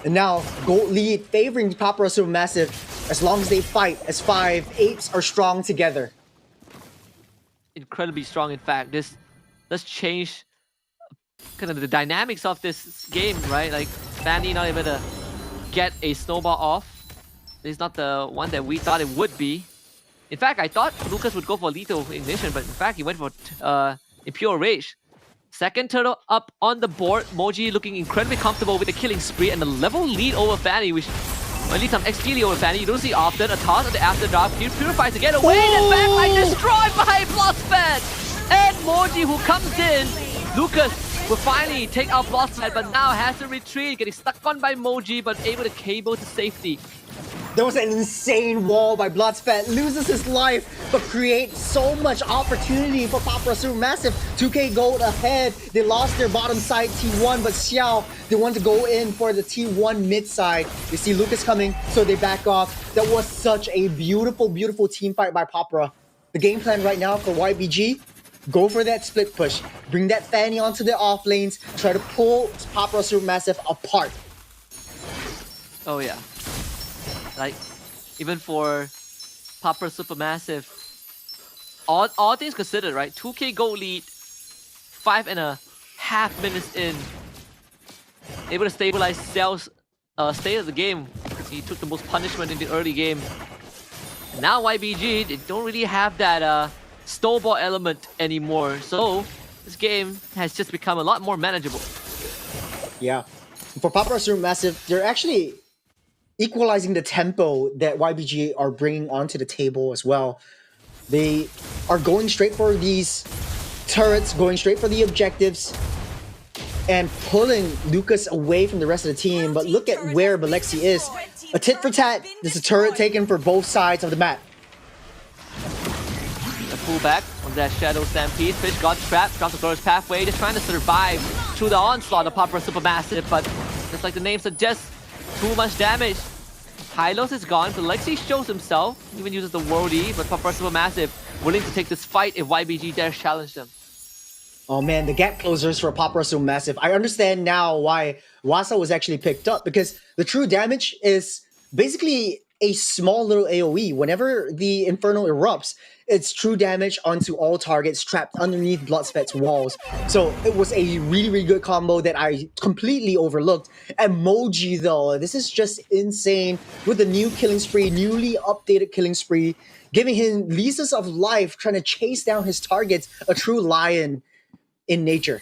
And now, gold lead favoring Papara Supermassive as long as they fight, as 5 apes are strong together. Incredibly strong, in fact. This does change kind of the dynamics of this game, right? Like, Fanny not able to get a snowball off. It's not the one that we thought it would be. In fact, I thought Lucas would go for lethal ignition, but in fact, he went for Impure Rage. Second turtle up on the board. Moji looking incredibly comfortable with the killing spree and the level lead over Fanny, which at least some XP lead over Fanny. You don't see often. A toss on the afterdraft. Purifies to get away. And backline destroyed by Bloodsped. And Moji, who comes in. Lucas will finally take out Bloodsped, but now has to retreat. Getting stuck on by Moji, but able to cable to safety. There was an insane wall by Bloodsped, loses his life, but creates so much opportunity for Papara Supermassive. 2k gold ahead. They lost their bottom side T1, but Xiao, they want to go in for the T1 mid side. They see Lucas coming, so they back off. That was such a beautiful, beautiful team fight by Papara. The game plan right now for YBG, go for that split push. Bring that Fanny onto the off lanes, try to pull Papara Supermassive apart. Oh yeah. Like, even for Papara Supermassive, all things considered, right? 2k gold lead, 5.5 minutes in. Able to stabilize Xiao's state of the game. He took the most punishment in the early game. Now YBG, they don't really have that snowball element anymore. So this game has just become a lot more manageable. Yeah. For Papa Supermassive, they're actually equalizing the tempo that YBG are bringing onto the table as well. They are going straight for these turrets, going straight for the objectives, and pulling Lucas away from the rest of the team. But look at where Balexi is. A tit for tat. There's a turret taken for both sides of the map. The pullback on that Shadow Stampede. Fish got trapped, dropped the Glorious Pathway, just trying to survive through the onslaught of Papa Supermassive, but just like the name suggests, too much damage. Hylos is gone, Balexi shows himself, even uses the Worldie, but Papa Supermassive willing to take this fight if YBG dares challenge them. Oh man, the gap closers for Papa Supermassive. I understand now why Wasa was actually picked up, because the true damage is basically a small little AoE. Whenever the Inferno erupts, it's true damage onto all targets trapped underneath Bloodspet's walls. So it was a really, really good combo that I completely overlooked. And Moji though, this is just insane with the new killing spree, newly updated killing spree, giving him leases of life, trying to chase down his targets, a true lion in nature.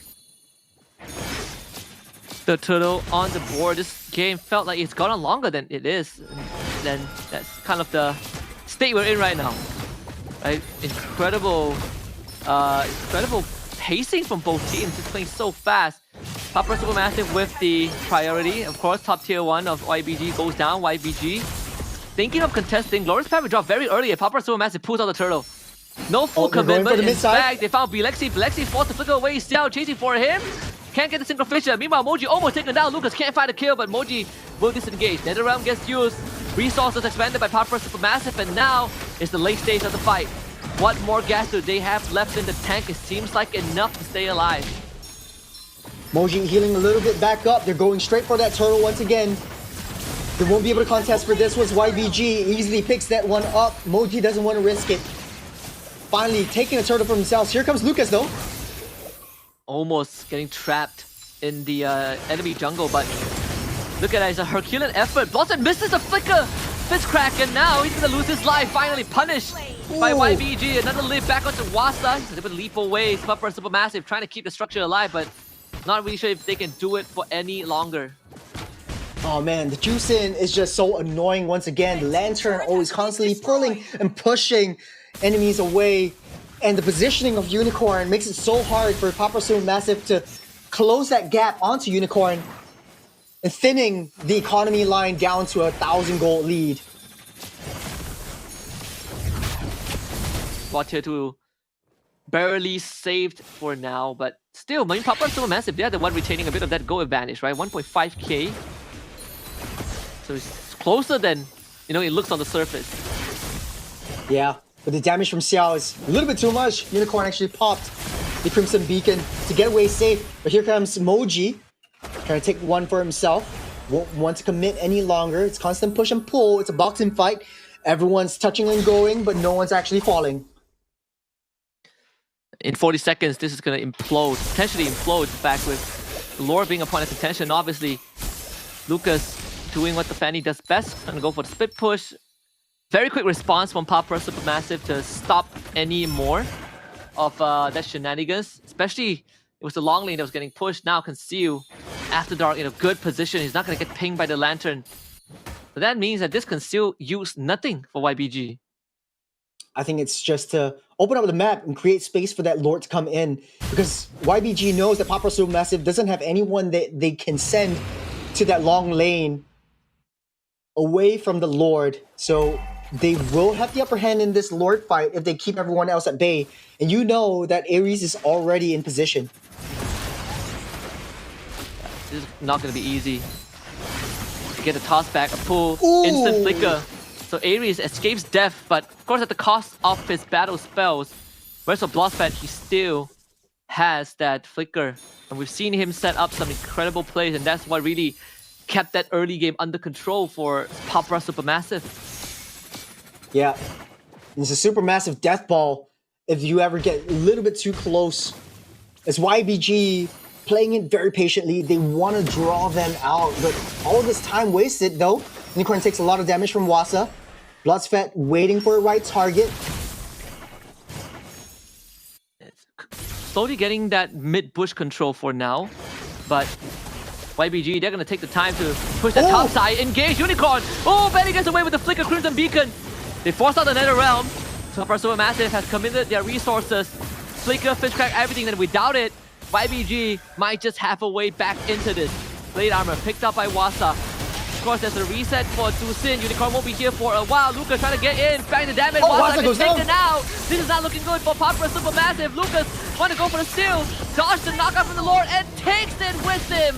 The turtle on the board. This game felt like it's gone on longer than it is. Then that's kind of the state we're in right now. Right? Incredible pacing from both teams. Just playing so fast. Papa Supermassive with the priority. Of course, top tier 1 of YBG goes down. YBG thinking of contesting. Glorious Pathway dropped very early and Papa Supermassive pulls out the turtle. No full commitment. In fact, they found Balexi. Balexi forced to flicker away. Xiao chasing for him. Can't get the single fisher. Meanwhile, Moji almost taken down. Lucas can't find a kill, but Moji will disengage. NetherRealm gets used. Resources expanded by Papa Supermassive, and now is the late stage of the fight. What more gas do they have left in the tank? It seems like enough to stay alive. Moji healing a little bit back up. They're going straight for that turtle once again. They won't be able to contest for this. Was YBG easily picks that one up. Moji doesn't want to risk it. Finally taking a turtle for themselves. Here comes Lucas though. Almost getting trapped in the enemy jungle, but look at that, it's a Herculean effort. Blossom misses the flicker. Fitzcrack, and now he's gonna lose his life. Finally punished by YBG. Another lift back onto Wasa. He's able to leap away. Papa Supermassive trying to keep the structure alive, but not really sure if they can do it for any longer. Oh man, the Juicin is just so annoying once again. The Lantern always constantly pulling and pushing enemies away. And the positioning of Unicorn makes it so hard for Papa Supermassive to close that gap onto Unicorn and thinning the economy line down to 1,000 gold lead. Spot tier 2 barely saved for now, but still, I mean, Papa Supermassive, they're the one retaining a bit of that gold advantage, right? 1.5k. So it's closer than, you know, it looks on the surface. Yeah, but the damage from Xiao is a little bit too much. Unicorn actually popped the Crimson Beacon to get away safe. But here comes Moji, trying to take one for himself. Won't want to commit any longer. It's constant push and pull. It's a boxing fight. Everyone's touching and going, but no one's actually falling. In 40 seconds, this is going to implode, potentially implode. In fact, with Lore being a point of contention, obviously, Lucas doing what the Fanny does best. Going to go for the split push. Very quick response from Papa Supermassive to stop any more of that shenanigans. Especially, it was the long lane that was getting pushed. Now Conceal, After Dark in a good position. He's not going to get pinged by the Lantern. But that means that this Conceal used nothing for YBG. I think it's just to open up the map and create space for that Lord to come in. Because YBG knows that Papa Supermassive doesn't have anyone that they can send to that long lane away from the Lord. So they will have the upper hand in this Lord fight if they keep everyone else at bay. And you know that Ares is already in position. This is not going to be easy. To get a toss back, a pull, instant flicker. So Ares escapes death, but of course at the cost of his battle spells. Whereas for Bloodspet, he still has that flicker. And we've seen him set up some incredible plays, and that's what really kept that early game under control for Papa Supermassive. Yeah. It's a Supermassive death ball if you ever get a little bit too close. It's YBG playing it very patiently. They want to draw them out, but all this time wasted though. Unicorn takes a lot of damage from Wasa. Bloodsfet waiting for a right target. slowly getting that mid-bush control for now. But YBG, they're going to take the time to push that top side. Engage Unicorn. Oh, Benny gets away with the Flicker Crimson Beacon. They force out the Nether Realm. Supermassive has committed their resources. Flicker, Fishcrack, everything. And without it, YBG might just have a way back into this. Blade Armor picked up by Wasa. Of course, there's a reset for Dusin. Unicorn won't be here for a while. Lucas trying to get in, bang the damage. Wasa gets taken out. This is not looking good for Papyrus Supermassive. Lucas want to go for the steal. Dodge the knockout from the Lord and takes it with him.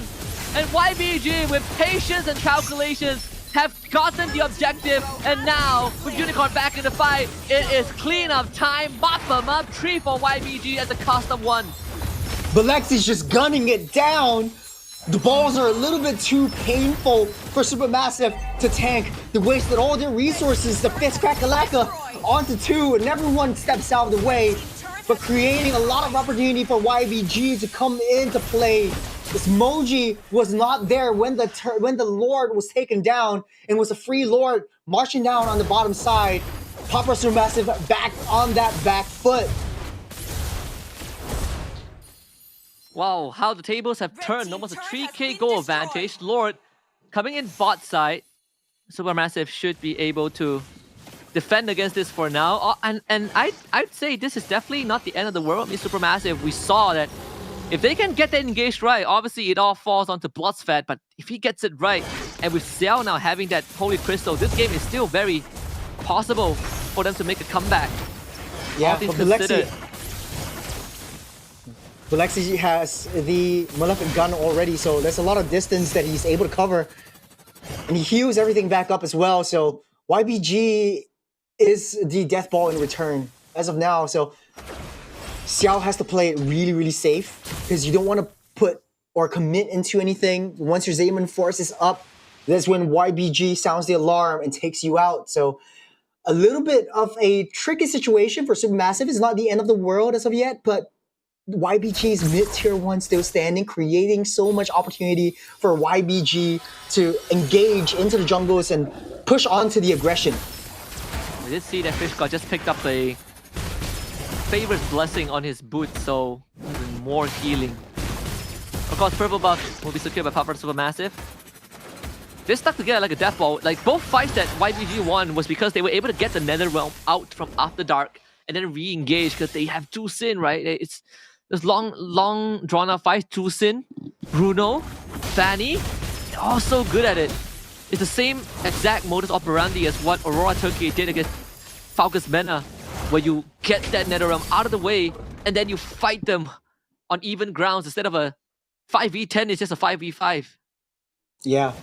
And YBG, with patience and calculations, have gotten the objective. And now, with Unicorn back in the fight, it is cleanup time. Mop them up. 3 for YBG at the cost of 1. But Lexi's just gunning it down. The balls are a little bit too painful for Supermassive to tank. They wasted all their resources. The Fist Crack-a-Lacka onto 2, and everyone steps out of the way. But creating a lot of opportunity for YBG to come into play. This Moji was not there when the Lord was taken down, and was a free Lord marching down on the bottom side. Papyrus Supermassive back on that back foot. Wow, how the tables have turned. Almost a 3k goal advantage. Lord coming in bot side. Supermassive should be able to defend against this for now. And I'd say this is definitely not the end of the world. I mean, Supermassive, we saw that if they can get that engaged right, obviously it all falls onto Bloodsfat, but if he gets it right, and with Xiao now having that Holy Crystal, this game is still very possible for them to make a comeback. Yeah, but Alexi has the Malefic gun already, so there's a lot of distance that he's able to cover. And he heals everything back up as well, so YBG is the death ball in return as of now. So Xiao has to play it really, really safe, because you don't want to put or commit into anything. Once your Xayman Force is up, that's when YBG sounds the alarm and takes you out. So a little bit of a tricky situation for Supermassive. It's not the end of the world as of yet, but YBG's mid-tier 1 still standing, creating so much opportunity for YBG to engage into the jungles and push on to the aggression. We did see that Fish God just picked up a favorite blessing on his boot, so even more healing. Of course, purple buff will be secured by Papyrus Supermassive. They stuck together like a death ball. Like, both fights that YBG won was because they were able to get the Nether Realm out from After Dark and then re-engage, because they have Dusin, right? It's this long drawn-out fight. Dusin, Bruno, Fanny, they're all so good at it. It's the same exact modus operandi as what Aurora Turkey did against Falcus Mena, where you get that Nether Realm out of the way and then you fight them on even grounds. Instead of a 5v10, it's just a 5v5. Yeah,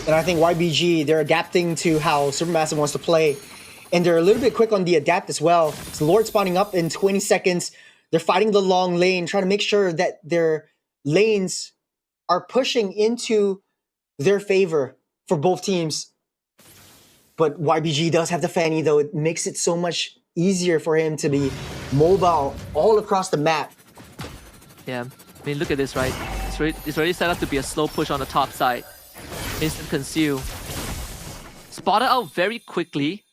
and I think YBG, they're adapting to how Supermassive wants to play, and they're a little bit quick on the adapt as well. So Lord spawning up in 20 seconds. They're fighting the long lane, trying to make sure that their lanes are pushing into their favor for both teams. But YBG does have the Fanny, though. It makes it so much easier for him to be mobile all across the map. Yeah, I mean, look at this, right? It's already set up to be a slow push on the top side. Instant conceal. Spotted out very quickly.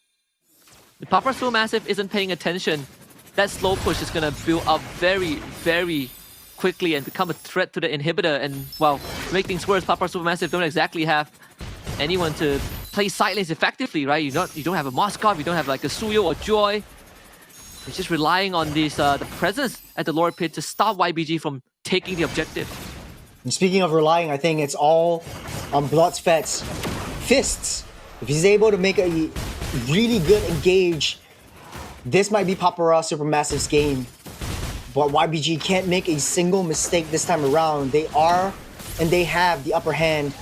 The Papyrus Supermassive isn't paying attention. That slow push is going to build up very, very quickly and become a threat to the inhibitor. And, well, to make things worse, Papyrus Supermassive don't exactly have anyone to play side lanes effectively, right? You don't have a Moskov, you don't have like a Suyo or Joy. You're just relying on this the presence at the Lord Pit to stop YBG from taking the objective. And speaking of relying, I think it's all on Bloodsfat's fists. If he's able to make a really good engage, this might be Papyrus Supermassive's game. But YBG can't make a single mistake this time around. They are, and they have the upper hand.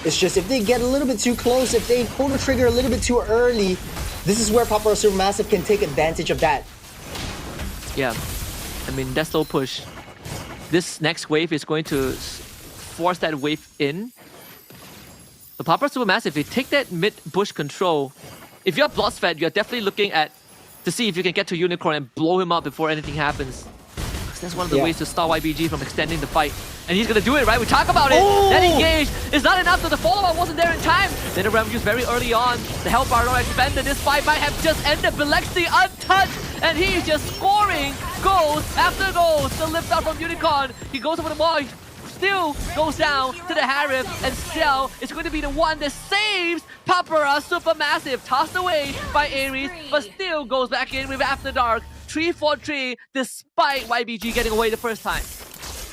It's just if they get a little bit too close, if they pull the trigger a little bit too early, this is where Papyrus Supermassive can take advantage of that. Yeah, I mean, that slow push. This next wave is going to force that wave in. The Papyrus Supermassive, if you take that mid-bush control, if you're Bloodsfat, you're definitely looking at to see if you can get to Unicorn and blow him up before anything happens. Because that's one of the ways to stop YBG from extending the fight. And he's gonna do it, right? We talk about it. That engage is not enough, so the follow-up wasn't there in time. Then the rev used very early on. The Hellfire expanded. This fight might have just ended. Bilexi untouched. and he's just scoring goals after goals. The lift out from Unicorn. He goes over the wall. He still goes down to the Harif, and Cell is going to be the one that saves Papara Supermassive. Tossed away by Ares, but still goes back in with After Dark. 3-4-3, despite YBG getting away the first time.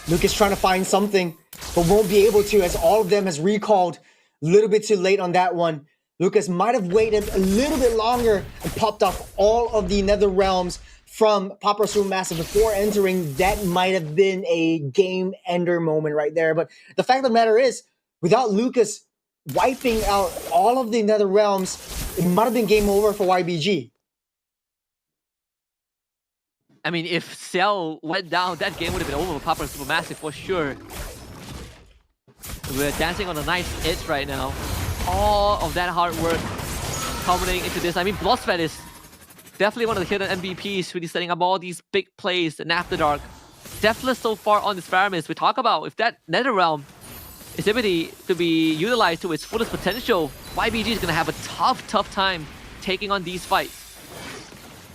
Lucas trying to find something, but won't be able to, as all of them has recalled. A little bit too late on that one. Lucas might have waited a little bit longer and popped off all of the Nether Realms from Papara Supermassive before entering. That might have been a game ender moment right there. But the fact of the matter is, without Lucas wiping out all of the Nether Realms, it might have been game over for YBG. I mean, if Cell went down, that game would have been over for Papara Supermassive for sure. We're dancing on a nice edge right now. All of that hard work culminating into this. I mean, Blossfed is definitely one of the hidden MVPs, really setting up all these big plays in After Dark. Deathless so far on this Paramis. We talk about if that Netherrealm is able to be utilized to its fullest potential, YBG is going to have a tough time taking on these fights.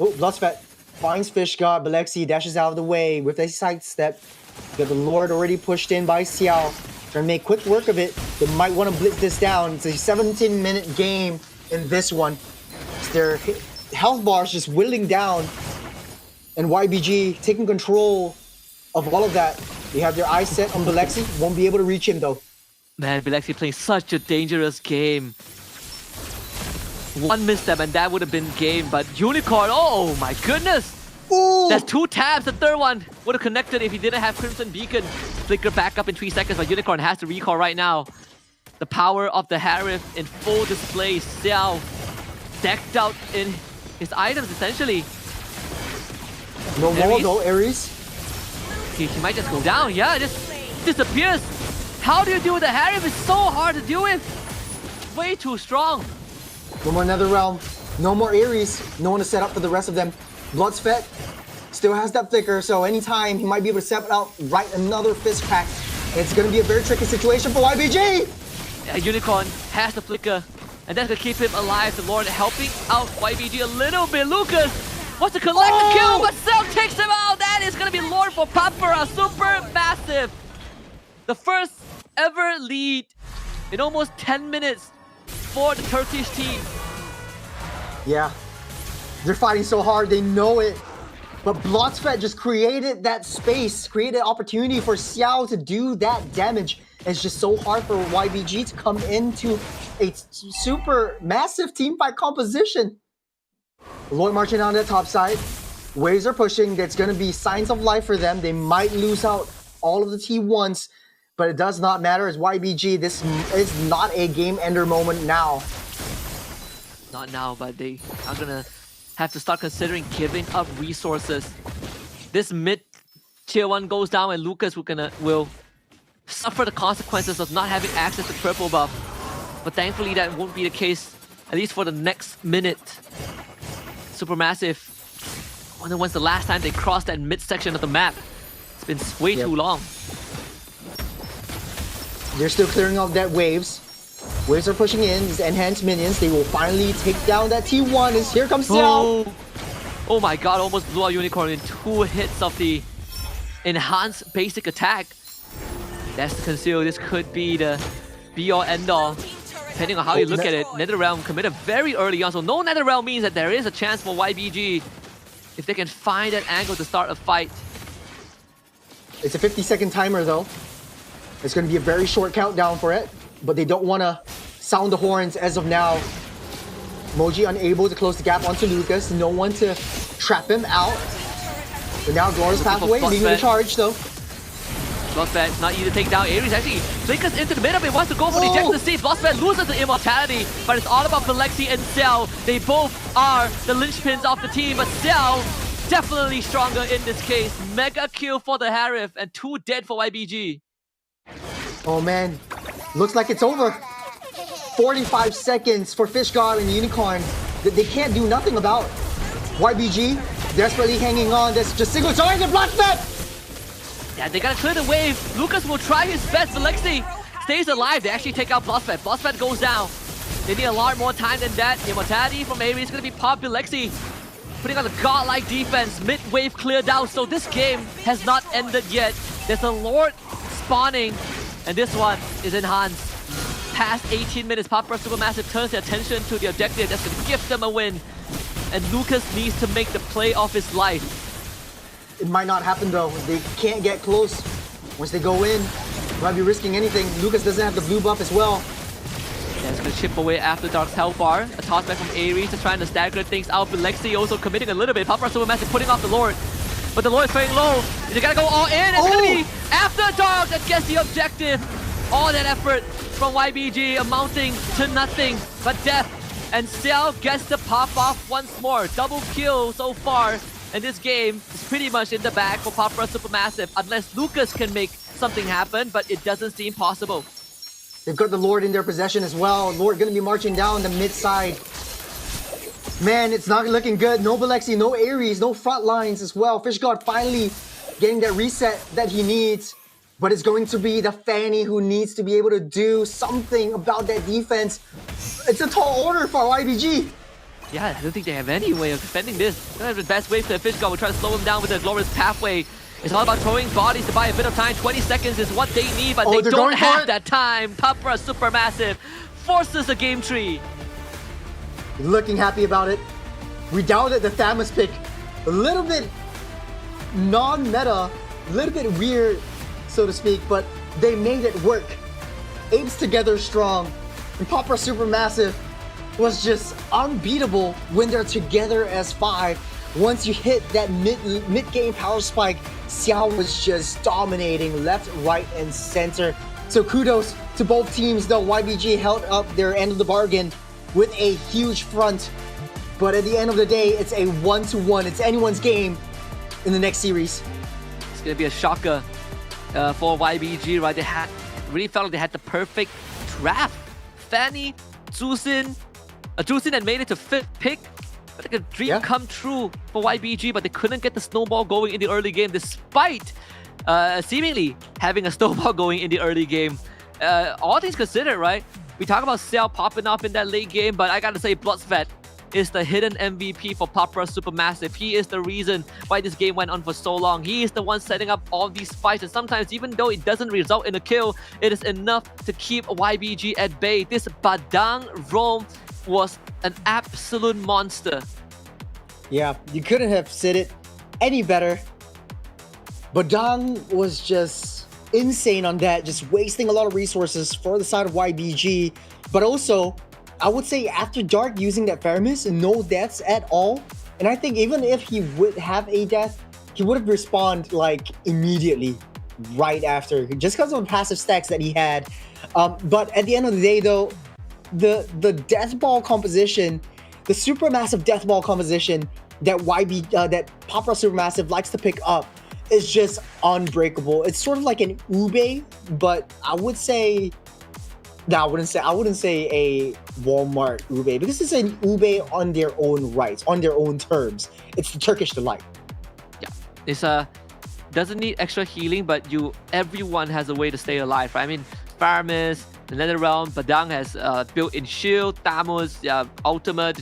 Oh, Blossfed finds Fish God. Balexi dashes out of the way with a sidestep. You got the Lord already pushed in by Xiao. Trying to make quick work of it. They might want to blitz this down. It's a 17-minute game in this one. It's their health bars just whittling down. And YBG taking control of all of that. They have their eyes set on Balexi. Won't be able to reach him though. Man, Balexi playing such a dangerous game. One misstep and that would have been game, but Unicorn, oh my goodness! Ooh. That's 2 tabs, the third one would have connected if he didn't have Crimson Beacon. Flicker back up in 3 seconds, but Unicorn has to recall right now. The power of the Harif in full display. Xiao decked out in his items essentially. No more though, Ares. He might just go down, yeah, it just disappears. How do you deal with the Harif? It's so hard to deal with. Way too strong. No more Nether Realm. No more Ares. No one to set up for the rest of them. Bloodspet still has that flicker, so anytime he might be able to step out, right another fist crack. It's going to be a very tricky situation for YBG. Yeah, Unicorn has the flicker, and that's going to keep him alive. The Lord helping out YBG a little bit. Lucas wants to collect the kill, but Cell takes him out. That is going to be Lord for Papara Supermassive. The first ever lead in almost 10 minutes for the Turkish team. Yeah. They're fighting so hard, they know it. But Bloodspet just created that space, created opportunity for Xiao to do that damage. It's just so hard for YBG to come into a super massive team fight composition. Lloyd marching on the top side. Waves are pushing. There's going to be signs of life for them. They might lose out all of the T1s, but it does not matter as YBG. This is not a game ender moment now. Not now, but they are going to have to start considering giving up resources. This mid tier 1 goes down and Lucas will suffer the consequences of not having access to purple buff. But thankfully that won't be the case, at least for the next minute. Supermassive. I wonder when's the last time they crossed that mid section of the map. It's been way too long. They're still clearing off that waves. Waves are pushing in, these enhanced minions. They will finally take down that T1 as here comes Xiao. Oh my god, almost blew out Unicorn in 2 hits of the enhanced basic attack. That's the conceal. This could be the be-all end-all. Depending on how you look at it, Netherrealm committed very early on. So no Netherrealm means that there is a chance for YBG if they can find that angle to start a fight. It's a 50-second timer though. It's going to be a very short countdown for it. But they don't want to sound the horns as of now. Moji unable to close the gap onto Lucas. No one to trap him out. But now Glorious Pathway leading the charge though. Blossfed not easy to take down. Ares actually flickers into the middle, but wants to go for the eject to see. Blossfed loses the immortality, but it's all about Balexi and Cell. They both are the linchpins of the team, but Cell definitely stronger in this case. Mega kill for the Harif and 2 dead for YBG. Oh man. Looks like it's over. 45 seconds for Fish God and Unicorn that they can't do nothing about. YBG desperately hanging on. That's just single target Bloodspet. Yeah, they gotta clear the wave. Lucas will try his best. Balexi stays alive. They actually take out Bloodspet. Bloodspet goes down. They need a lot more time than that. The immortality from Ares is gonna be popped. Balexi putting on a godlike defense. Mid-wave cleared out, so this game has not ended yet. There's a Lord spawning, and this one is enhanced. Past 18 minutes, Papra Supermassive turns their attention to the objective that's going to give them a win. And Lucas needs to make the play of his life. It might not happen though. They can't get close. Once they go in, might be risking anything. Lucas doesn't have the blue buff as well. Yeah, it's going to chip away after Dark's Hellfire. A toss back from Ares to trying to stagger things out. But Lexi also committing a little bit. Papra Supermassive putting off the Lord. But the Lord is very low. They gotta go all in. It's gonna be After Dark that gets the objective. All that effort from YBG amounting to nothing but death. And Cell gets the pop off once more. Double kill so far. And this game is pretty much in the bag for Papra Supermassive. Unless Lucas can make something happen, but it doesn't seem possible. They've got the Lord in their possession as well. Lord gonna be marching down the mid side. Man, it's not looking good. No Balexi, no Ares, no front lines as well. Fishguard finally getting that reset that he needs. But it's going to be the Fanny who needs to be able to do something about that defense. It's a tall order for YBG. Yeah, I don't think they have any way of defending this. They don't have the best way for the Fishguard. We'll try to slow him down with the Glorious Pathway. It's all about throwing bodies to buy a bit of time. 20 seconds is what they need, but they don't have that time. Papra Supermassive forces the game tree. Looking happy about it. We doubted the Thamus pick. A little bit non-meta, a little bit weird, so to speak, but they made it work. Apes together strong. And Papra Supermassive was just unbeatable when they're together as 5. Once you hit that mid-game power spike, Xiao was just dominating left, right, and center. So kudos to both teams though. YBG held up their end of the bargain with a huge front. But at the end of the day, it's a 1-1. It's anyone's game in the next series. It's going to be a shocker for YBG, right? They really felt like they had the perfect draft. Fanny, Zuzin had made it to 5th pick. Like a dream come true for YBG, but they couldn't get the snowball going in the early game despite seemingly having a snowball going in the early game. All things considered, right? We talk about Cell popping up in that late game, but I gotta say Bloodsvet is the hidden MVP for Papra Supermassive. He is the reason why this game went on for so long. He is the one setting up all these fights, and sometimes even though it doesn't result in a kill, it is enough to keep YBG at bay. This Badang roam was an absolute monster. Yeah, you couldn't have said it any better. Badang was just insane on that, just wasting a lot of resources for the side of YBG. But also, I would say After Dark using that Faramis, no deaths at all. And I think even if he would have a death, he would have respawned like immediately right after, just because of the passive stacks that he had. But at the end of the day though, the death ball composition, the supermassive death ball composition that that Papra Supermassive likes to pick up is just unbreakable. It's sort of like an Ube, but I wouldn't say a Walmart Ube, because it's an Ube on their own rights, on their own terms. It's the Turkish delight. Yeah, it's doesn't need extra healing, but everyone has a way to stay alive, right? I mean, Faramis, the Nether Realm, Badang has built-in shield, Tamus, ultimate.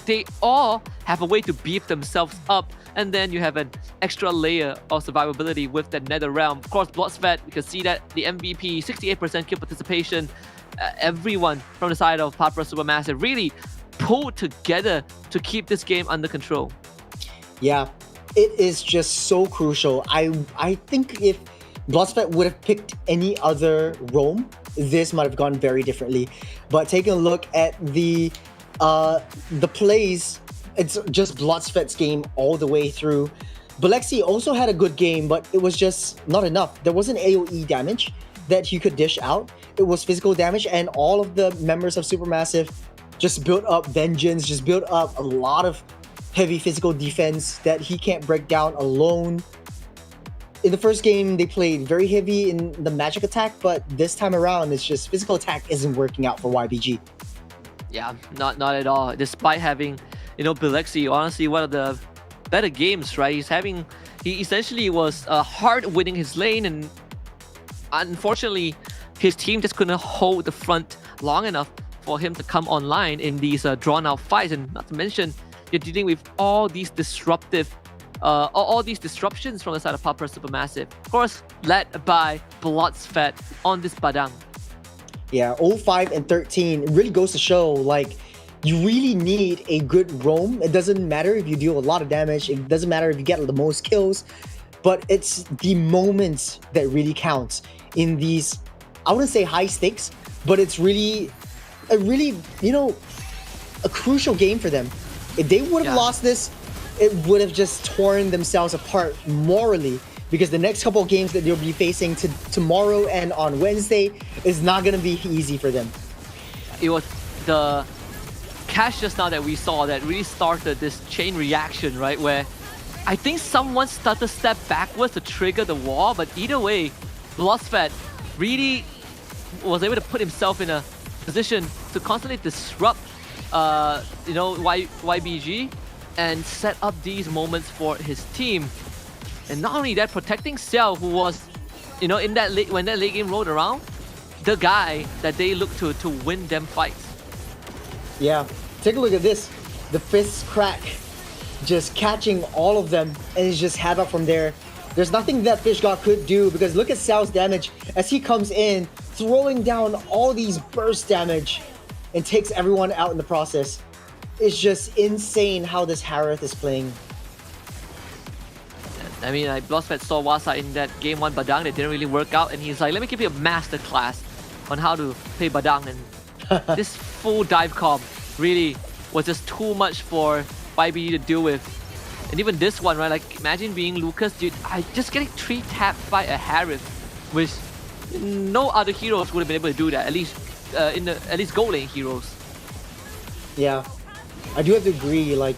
They all have a way to beef themselves up, and then you have an extra layer of survivability with the Nether Realm. Of course, Bloodsvet, we can see that the MVP, 68% kill participation. Everyone from the side of Papra Supermassive really pulled together to keep this game under control. Yeah, it is just so crucial. I think if Bloodsvet would have picked any other roam, this might have gone very differently. But taking a look at the plays, it's just Bloodsvet's game all the way through. Balexi also had a good game, but it was just not enough. There wasn't AoE damage that he could dish out. It was physical damage, and all of the members of Supermassive just built up vengeance, just built up a lot of heavy physical defense that he can't break down alone. In the first game, they played very heavy in the magic attack, but this time around, it's just physical attack isn't working out for YBG. Yeah, not at all. Despite having, Balexi, honestly, one of the better games, right? He essentially was hard winning his lane, and unfortunately, his team just couldn't hold the front long enough for him to come online in these drawn-out fights. And not to mention, you're dealing with all these all these disruptions from the side of Papa Supermassive. Of course, led by Bloodsphet on this Badang. Yeah, 05 and 13 really goes to show, like, you really need a good roam. It doesn't matter if you deal a lot of damage. It doesn't matter if you get the most kills. But it's the moments that really counts in these, I wouldn't say high stakes, but it's really, you know, a crucial game for them. If they would have lost this, it would have just torn themselves apart morally, because the next couple of games that they'll be facing tomorrow and on Wednesday is not going to be easy for them. It was the catch just now that we saw that really started this chain reaction, right? Where I think someone started to step backwards to trigger the wall, but either way, Bloodsphet really was able to put himself in a position to constantly disrupt, you know, YBG and set up these moments for his team. And not only that, protecting Xiao, who was, you know, in that when that late game rolled around, the guy that they looked to win them fights. Yeah, take a look at this. The fist crack, just catching all of them, and he's just had up from there. There's nothing that Fish God could do, because look at Xiao's damage as he comes in, throwing down all these burst damage and takes everyone out in the process. It's just insane how this Harith is playing. I mean, like, Bloodsphet saw Wasa in that game 1 Badang that didn't really work out, and he's like, let me give you a master class on how to play Badang. And this full dive comp really was just too much for YBE to deal with. And even this one, right? Like, imagine being Lucas, dude, just getting 3-tapped by a Harith, which no other heroes would have been able to do that, at least at least gold lane heroes. Yeah, I do have to agree. Like,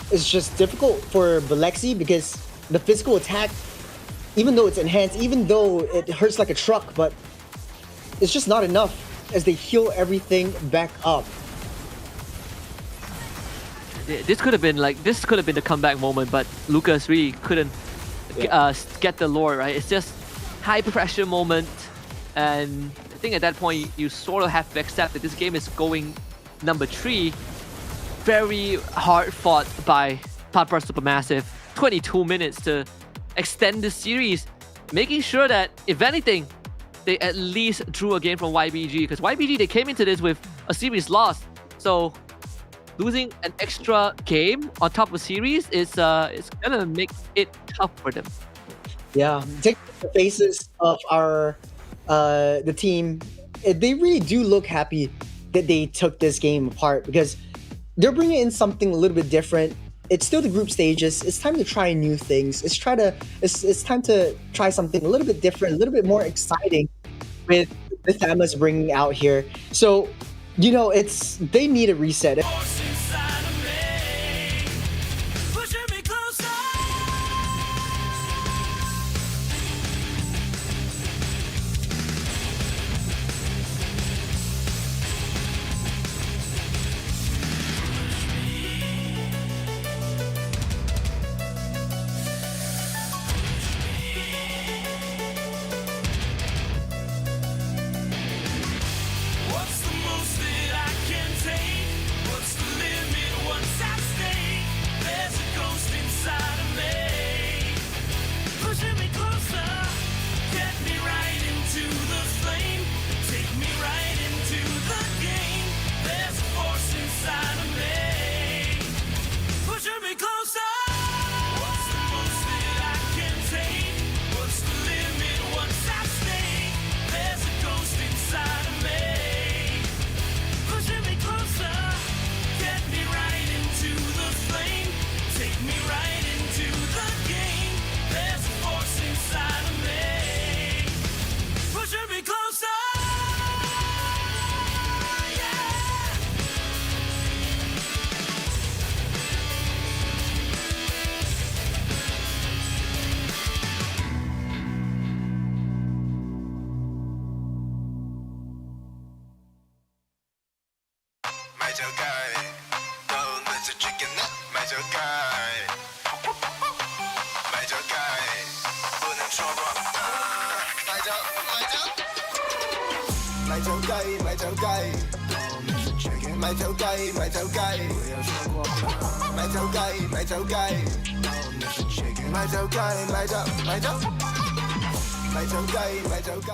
it's just difficult for Balexi because the physical attack, even though it's enhanced, even though it hurts like a truck, but it's just not enough as they heal everything back up. This could have been the comeback moment, but Lucas really couldn't get the lore, right? It's just high pressure moment, and I think at that point you sort of have to accept that this game is going number 3. Very hard fought by Papa Supermassive. 22 minutes to extend the series, making sure that if anything, they at least drew a game from YBG, because YBG, they came into this with a series loss, so losing an extra game on top of a series is gonna make it tough for them. Yeah, take the faces of our the team. They really do look happy that they took this game apart, because they're bringing in something a little bit different. It's still the group stages. It's time to try new things. It's time to try something a little bit different, a little bit more exciting with the Thamas bringing out here. So, you know, they need a reset. 買走雞，買走雞，買走雞，買走雞，買走雞，買走，買走，買走雞，買走雞。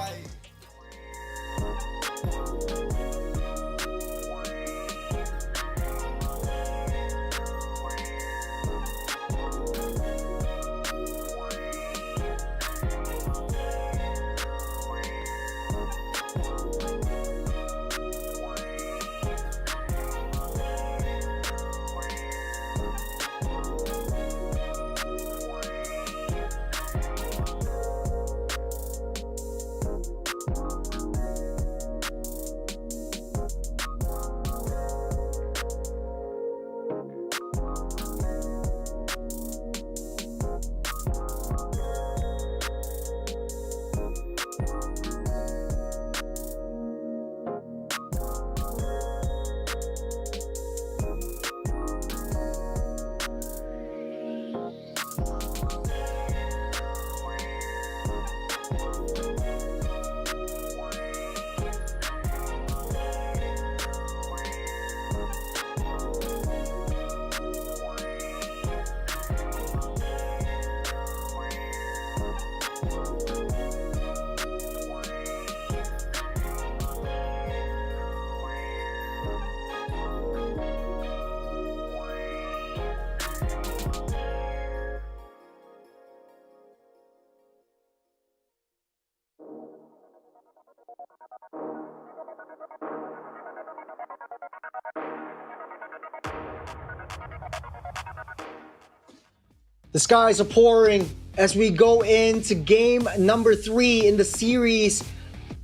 The skies are pouring as we go into game number 3 in the series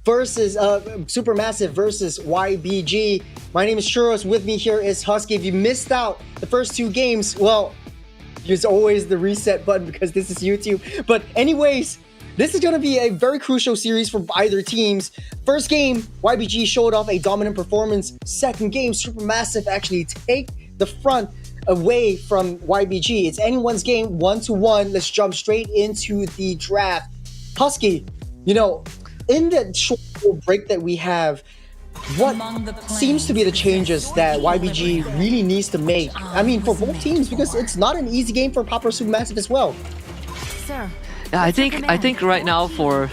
versus Supermassive versus YBG. My name is Churros. With me here is Husky. If you missed out the first 2 games, well, there's always the reset button because this is YouTube. But anyways, this is going to be a very crucial series for either teams. First game, YBG showed off a dominant performance. Second game, Supermassive actually take the front away from YBG. It's anyone's game, 1-1. Let's jump straight into the draft. Husky, you know, in the short break that we have, what seems to be the changes that YBG really needs to make? I mean, for both teams, because it's not an easy game for Papa Supermassive as well. Yeah, I think right now for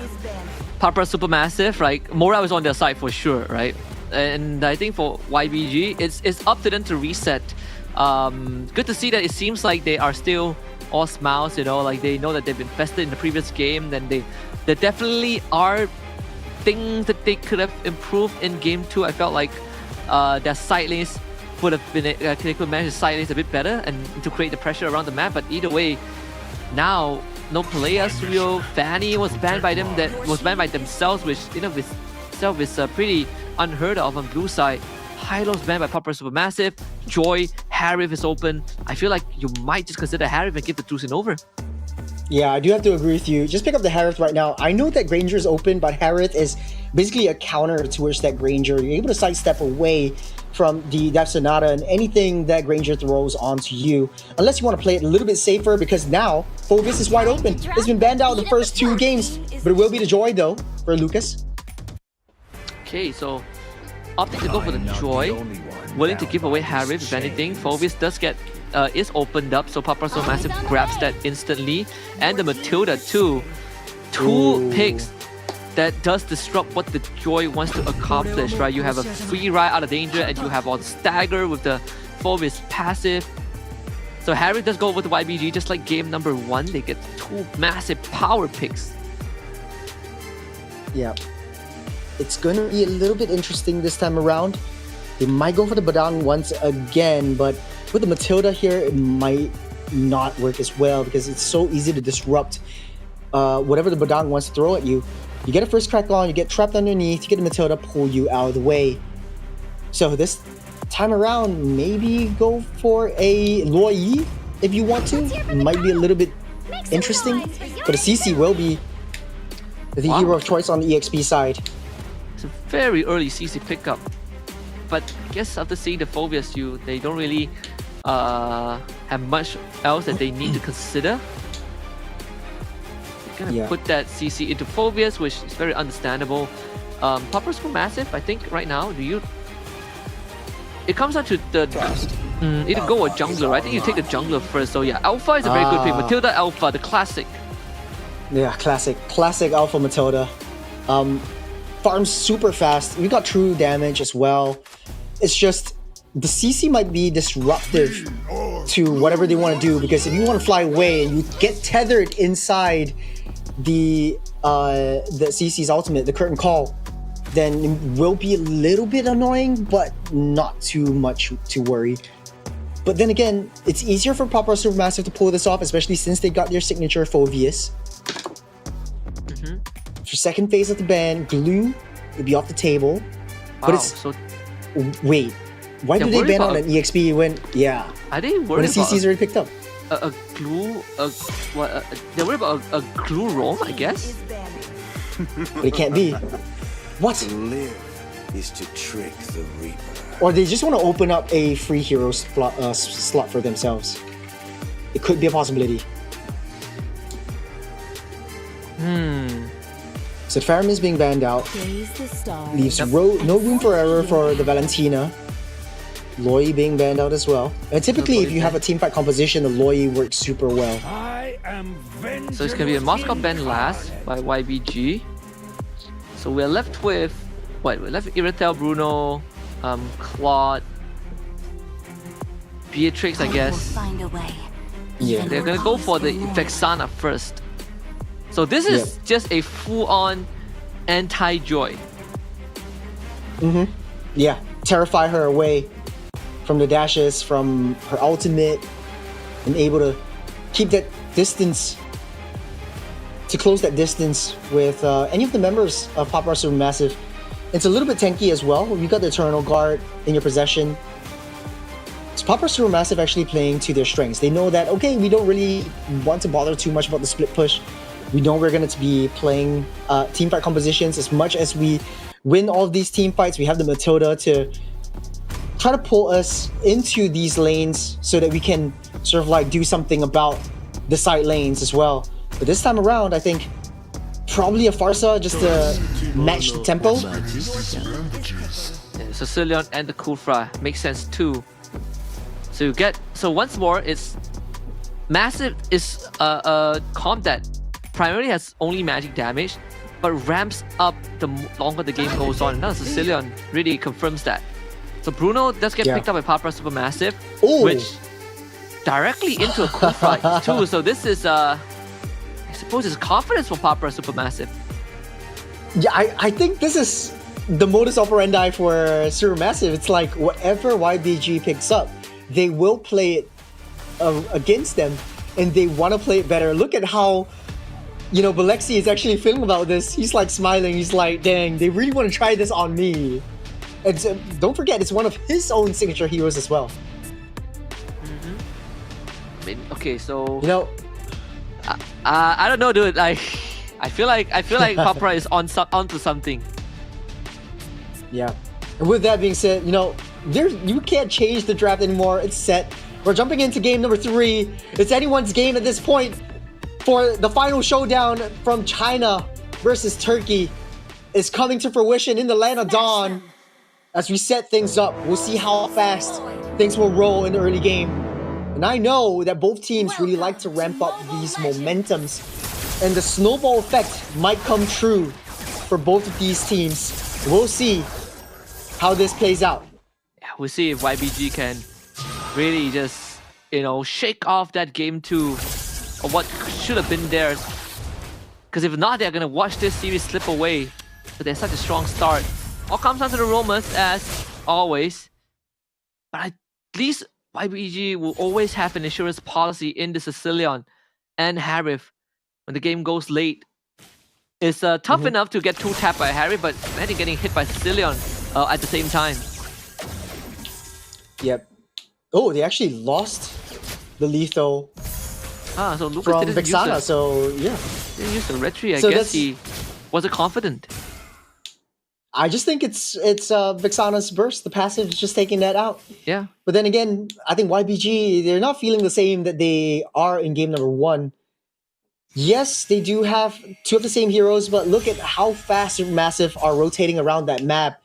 Papa Supermassive, right, morale is on their side for sure, right? And I think for YBG, it's up to them to reset. Good to see that it seems like they are still all smiles, you know, like they know that they've invested in the previous game, then there definitely are things that they could have improved in game 2. I felt like their side lanes would have been, they could manage the side lanes a bit better and to create the pressure around the map, but either way, now no player Suryo, Fanny was banned by them, that was banned by themselves, which in of itself is pretty unheard of on blue side. Hylo's banned by Papa Supermassive. Joy, Harith is open. I feel like you might just consider Harith and give the Drusin over. Yeah, I do have to agree with you. Just pick up the Harith right now. I know that Granger is open, but Harith is basically a counter towards that Granger. You're able to sidestep away from the Death Sonata and anything that Granger throws onto you. Unless you want to play it a little bit safer, because now Phoebus is wide open. It's been banned out in the first 2 games, but it will be the Joy though for Lucas. Okay, so opting to go for the Joy, willing to give away Harith if anything. Phoebus does get is opened up, so Papa Supermassive grabs that instantly, and the Matilda too. 2 picks that does disrupt what the Joy wants to accomplish, right? You have a free ride out of danger, and you have on stagger with the Phoebus passive. So Harith does go over to YBG just like game number 1. They get 2 massive power picks. Yeah. It's going to be a little bit interesting this time around. They might go for the Badang once again, but with the Matilda here, it might not work as well because it's so easy to disrupt whatever the Badang wants to throw at you. You get a first crack on, you get trapped underneath, you get the Matilda, pull you out of the way. So this time around, maybe go for a Luoyi if you want to. It might be a little bit interesting, but a CC will be the hero of choice on the EXP side. It's a very early CC pickup, but I guess after seeing the Phoebus, they don't really have much else that they need to consider. They're gonna put that CC into Phoebus, which is very understandable. Papa Supermassive, I think right now, do you it comes down to the either go or jungler. I think you take the jungler first. So yeah, Alpha is a very good pick. Matilda Alpha, the classic. Yeah, classic Alpha Matilda. Farms super fast. We got true damage as well. It's just the CC might be disruptive to whatever they want to do, because if you want to fly away and you get tethered inside the CC's ultimate, the curtain call, then it will be a little bit annoying, but not too much to worry. But then again, it's easier for Papa Supermassive to pull this off, especially since they got their signature Phoveus. For second phase of the ban, Glue will be off the table. Wow, but it's wait, why did they ban on an EXP when are they worried when the CC's already picked up? A glue they're worried about a glue roam, I guess. But it can't be. What? To live is to trick the Reaper. Or they just want to open up a free hero slot for themselves. It could be a possibility. So Farum is being banned out. Leaves no room for error for the Valentina. Loi being banned out as well. And typically, if you have a teamfight composition, the Loi works super well. So it's gonna be a Moscow ban last by YBG. So we're left with what? We're left with Iratel, Bruno, Claude, Beatrix, I guess. Yeah. They're gonna go for the Vexana first. So this is just a full-on anti-Joy. Yeah. Terrify her away from the dashes, from her ultimate, and able to keep that distance, to close that distance with any of the members of Pop Rock Supermassive. It's a little bit tanky as well. You got the Eternal Guard in your possession. So Pop Rock Supermassive actually playing to their strengths. They know that, okay, we don't really want to bother too much about the split push. We know we're going to be playing teamfight compositions. As much as we win all of these team fights, we have the Matilda to try to pull us into these lanes so that we can sort of like do something about the side lanes as well. But this time around, I think probably a Farsa just to match the tempo. Yeah, Sicilian and the Kufra makes sense too. So once more, it's Massive is a comp that primarily has only magic damage, but ramps up the longer the game goes on. Now Sicilian really confirms that. So Bruno does get picked up by Papra Supermassive, which directly into a Kufra too. So this is I suppose it's confidence for Papra Supermassive. Yeah, I think this is the modus operandi for Supermassive. It's like whatever YBG picks up, they will play it against them, and they want to play it better. Look at how, Balexi is actually feeling about this. He's like smiling. He's like, dang, they really want to try this on me. And don't forget, it's one of his own signature heroes as well. I mean, okay, so I don't know, dude. I feel like Papra is onto something. Yeah. And with that being said, you can't change the draft anymore. It's set. We're jumping into game number 3. It's anyone's game at this point for the final showdown from China versus Turkey. Is coming to fruition in the land of Dawn. As we set things up, we'll see how fast things will roll in the early game. And I know that both teams really like to ramp up these momentums, and the snowball effect might come true for both of these teams. We'll see how this plays out. Yeah, we'll see if YBG can really just, shake off that game 2 of what should have been theirs. Because if not, they're going to watch this series slip away. So they're such a strong start. All comes down to the Romans, as always. But at least YBG will always have an insurance policy in the Sicilian and Harith when the game goes late. It's tough enough to get 2 tapped by Harith, but imagine getting hit by Sicilian at the same time. Yep. Oh, they actually lost the lethal so Lucas from didn't Vexana, use so yeah. Didn't use the retry. I So guess he wasn't confident. I just think it's Vexana's burst. The passive is just taking that out. Yeah. But then again, I think YBG, they're not feeling the same that they are in game number 1. Yes, they do have 2 of the same heroes, but look at how fast Supermassive are rotating around that map.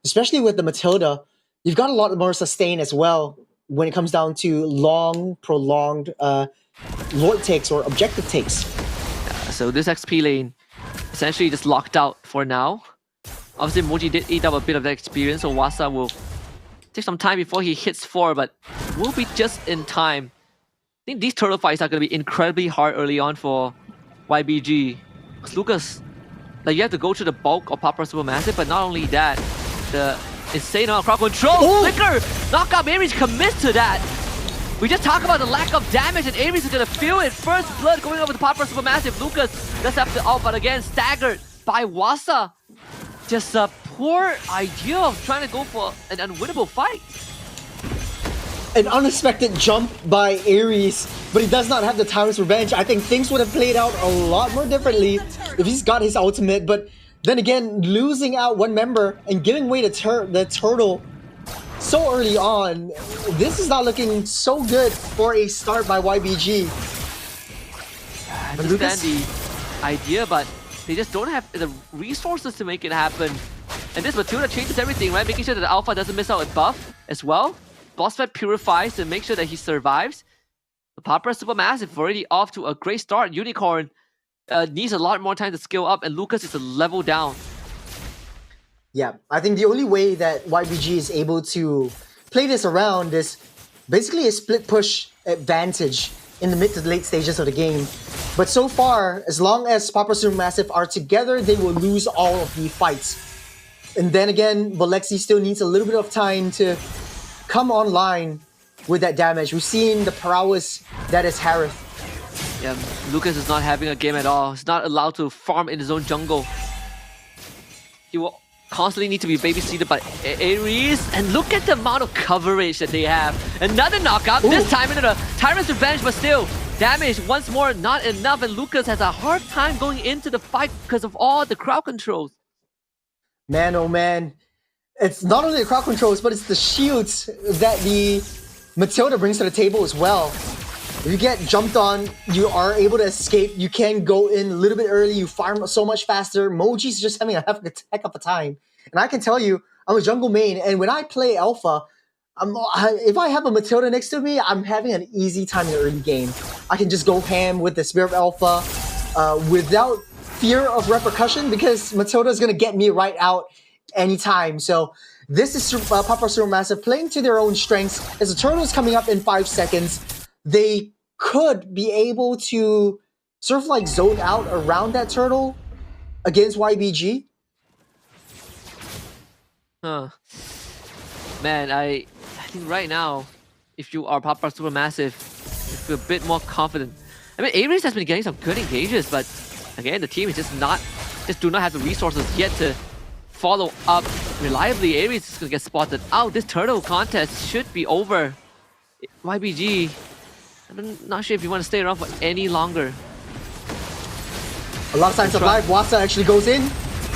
Especially with the Matilda. you've got a lot more sustain as well when it comes down to long, prolonged Lord takes or objective takes. So this XP lane essentially just locked out for now. Obviously, Moji did eat up a bit of that experience, so Wasa will take some time before he hits 4, but will be just in time. I think these turtle fights are going to be incredibly hard early on for YBG. Because Lucas, like, you have to go through the bulk of Papa Supermassive, but not only that, the insane amount of crowd control. Flicker! Knockout Aries commits to that. We just talked about the lack of damage, and Aries is going to feel it. First blood going over the Papa Supermassive. Lucas does have to out, but again, staggered by Wasa. Just a poor idea of trying to go for an unwinnable fight. An unexpected jump by Aries, but he does not have the Tyrant's Revenge. I think things would have played out a lot more differently if he's got his ultimate, but then again, losing out one member and giving away the turtle so early on, this is not looking so good for a start by YBG. I understand the idea, but they just don't have the resources to make it happen. And this Matilda changes everything, right? Making sure that the Alpha doesn't miss out a buff as well. Boss Fight purifies to make sure that he survives. The Papa Supermassive already off to a great start. Unicorn needs a lot more time to scale up, and Lucas is a level down. Yeah, I think the only way that YBG is able to play this around is basically a split push advantage in the mid to late stages of the game. But so far, as long as Papa Supermassive are together, they will lose all of the fights. And then again, Bolexi still needs a little bit of time to come online with that damage. We've seen the prowess that is Harith. Yeah, Lucas is not having a game at all. He's not allowed to farm in his own jungle. He will constantly need to be babysitted by Aries. And look at the amount of coverage that they have. Another knockout, this time into the Tyrant's Revenge, but still, damage once more, not enough. And Lucas has a hard time going into the fight because of all the crowd controls. Man, oh man. It's not only the crowd controls, but it's the shields that the Matilda brings to the table as well. If you get jumped on, you are able to escape. You can go in a little bit early. You farm so much faster. Moji's just having a heck of a time. And I can tell you, I'm a jungle main, and when I play Alpha, if I have a Matilda next to me, I'm having an easy time in the early game. I can just go ham with the Spirit of Alpha without fear of repercussion, because Matilda is going to get me right out anytime. So this is Papa Supermassive playing to their own strengths. As the turtle is coming up in 5 seconds, they could be able to sort of like zone out around that turtle against YBG. Huh. Man, I think right now, if you are Papa Supermassive, you feel a bit more confident. I mean, Aries has been getting some good engages, but again, the team is just do not have the resources yet to follow up reliably. Aries is gonna get spotted out. This turtle contest should be over. YBG, I'm not sure if you want to stay around for any longer. A lot of signs of life. Wasa actually goes in.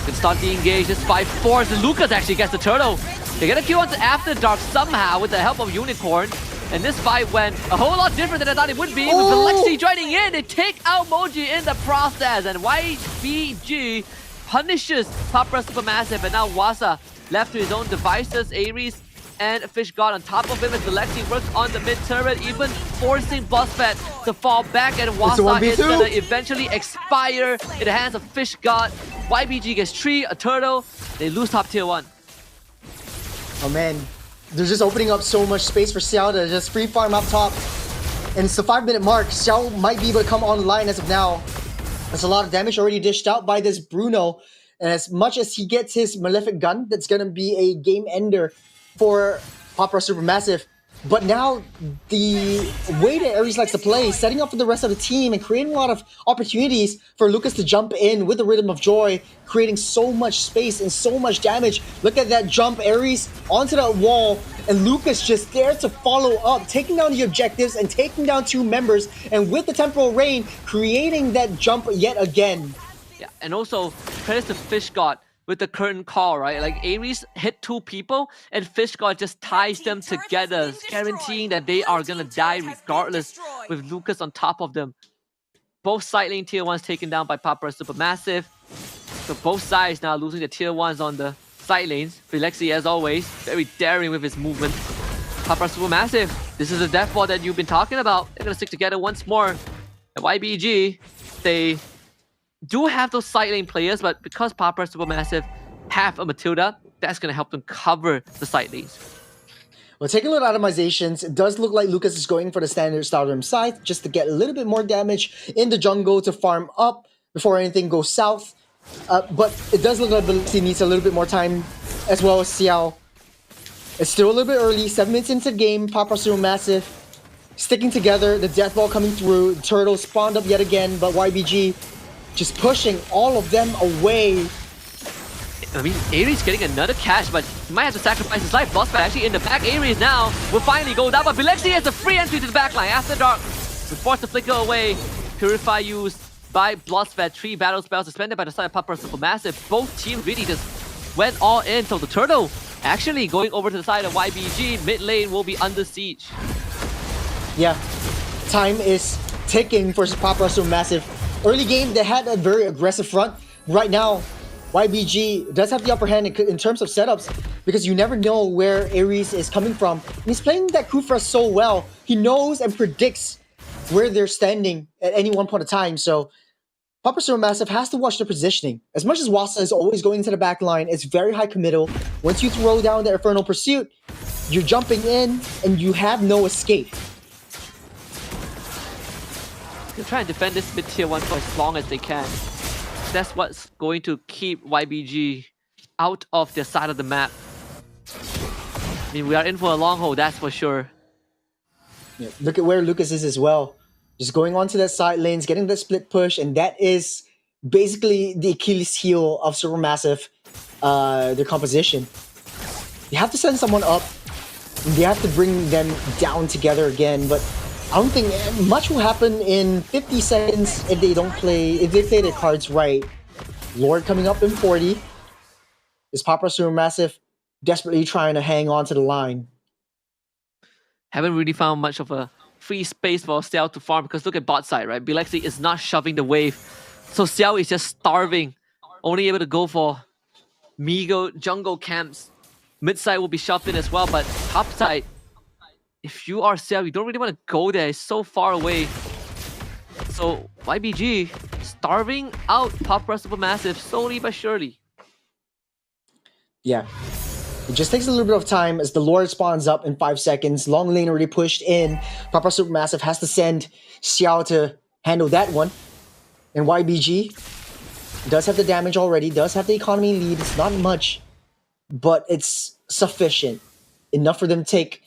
Can start the engage. This 5-4, and Lucas actually gets the turtle. They get a kill onto After Dark somehow with the help of Unicorn. And this fight went a whole lot different than I thought it would be. With Alexi joining in, they take out Moji in the process. And YBG punishes Papa Supermassive. And now Wasa left to his own devices. Aries and Fish God on top of him as Alexi works on the mid turret, even forcing Bossfet to fall back. And Wasa is gonna eventually expire in the hands of Fish God. YBG gets 3, a turtle. They lose top tier 1. Oh man, they're just opening up so much space for Xiao to just free farm up top. And it's the 5-minute mark. Xiao might be able to come online as of now. There's a lot of damage already dished out by this Bruno. And as much as he gets his Malefic Gun, that's going to be a game ender for Papa Supermassive. But now, the way that Aries likes to play, setting up for the rest of the team and creating a lot of opportunities for Lucas to jump in with the Rhythm of Joy, creating so much space and so much damage. Look at that jump, Aries onto that wall, and Lucas just there to follow up, taking down the objectives and taking down 2 members, and with the Temporal Rain, creating that jump yet again. Yeah, and also, credits to Fish God with the curtain call, right? Like, Aries hit 2 people, and Fish God just ties them together, guaranteeing that they are gonna die regardless, with Lucas on top of them. Both side lane tier 1s taken down by Papa Supermassive. So both sides now losing the tier 1s on the side lanes. Filexi, as always, very daring with his movement. Papra Supermassive, this is the death ball that you've been talking about. They're gonna stick together once more. At YBG, they do have those side lane players, but because Papra Supermassive have a Matilda, that's gonna help them cover the side lanes. Well, taking a look at atomizations, it does look like Lucas is going for the standard Stardom Scythe just to get a little bit more damage in the jungle to farm up before anything goes south. But it does look like Velocity needs a little bit more time, as well as Xiao. It's still a little bit early, 7 minutes into the game. Papra Supermassive sticking together, the death ball coming through, Turtle spawned up yet again, but YBG just pushing all of them away. I mean, Ares getting another catch, but he might have to sacrifice his life. Boss fight actually in the back. Ares now will finally go down, but Bilexi has a free entry to the backline. After dark, we force the flicker away. Purify used by Bloodsphat. 3 battle spells suspended by the side of Papra Supermassive. Both teams really just went all in. So the Turtle actually going over to the side of YBG. Mid lane will be under siege. Yeah, time is ticking for Papra Supermassive. Early game, they had a very aggressive front. Right now, YBG does have the upper hand in terms of setups because you never know where Ares is coming from. And he's playing that Kufra so well. He knows and predicts where they're standing at any one point of time. So Papra Supermassive has to watch the positioning. As much as Wasa is always going into the back line, it's very high committal. Once you throw down the Infernal Pursuit, you're jumping in and you have no escape. They'll try and defend this mid tier 1 for as long as they can. That's what's going to keep YBG out of their side of the map. I mean, we are in for a long haul, that's for sure. Yeah, look at where Lucas is as well. Just going onto that side lanes, getting the split push, and that is basically the Achilles heel of Supermassive, their composition. You have to send someone up, and you have to bring them down together again, but I don't think much will happen in 50 seconds if they play their cards right. Lord coming up in 40. Is Papra Supermassive desperately trying to hang on to the line? Haven't really found much of a free space for Xiao to farm because look at bot side, right? Bilexi is not shoving the wave. So Xiao is just starving. Only able to go for meager jungle camps. Mid side will be shoved in as well, but top side, if you are Xiao, you don't really want to go there. It's so far away. So YBG starving out Papra Supermassive slowly but surely. Yeah. It just takes a little bit of time as the Lord spawns up in 5 seconds. Long lane already pushed in. Papra Supermassive has to send Xiao to handle that one. And YBG does have the damage already, does have the economy lead. It's not much, but it's sufficient. Enough for them to take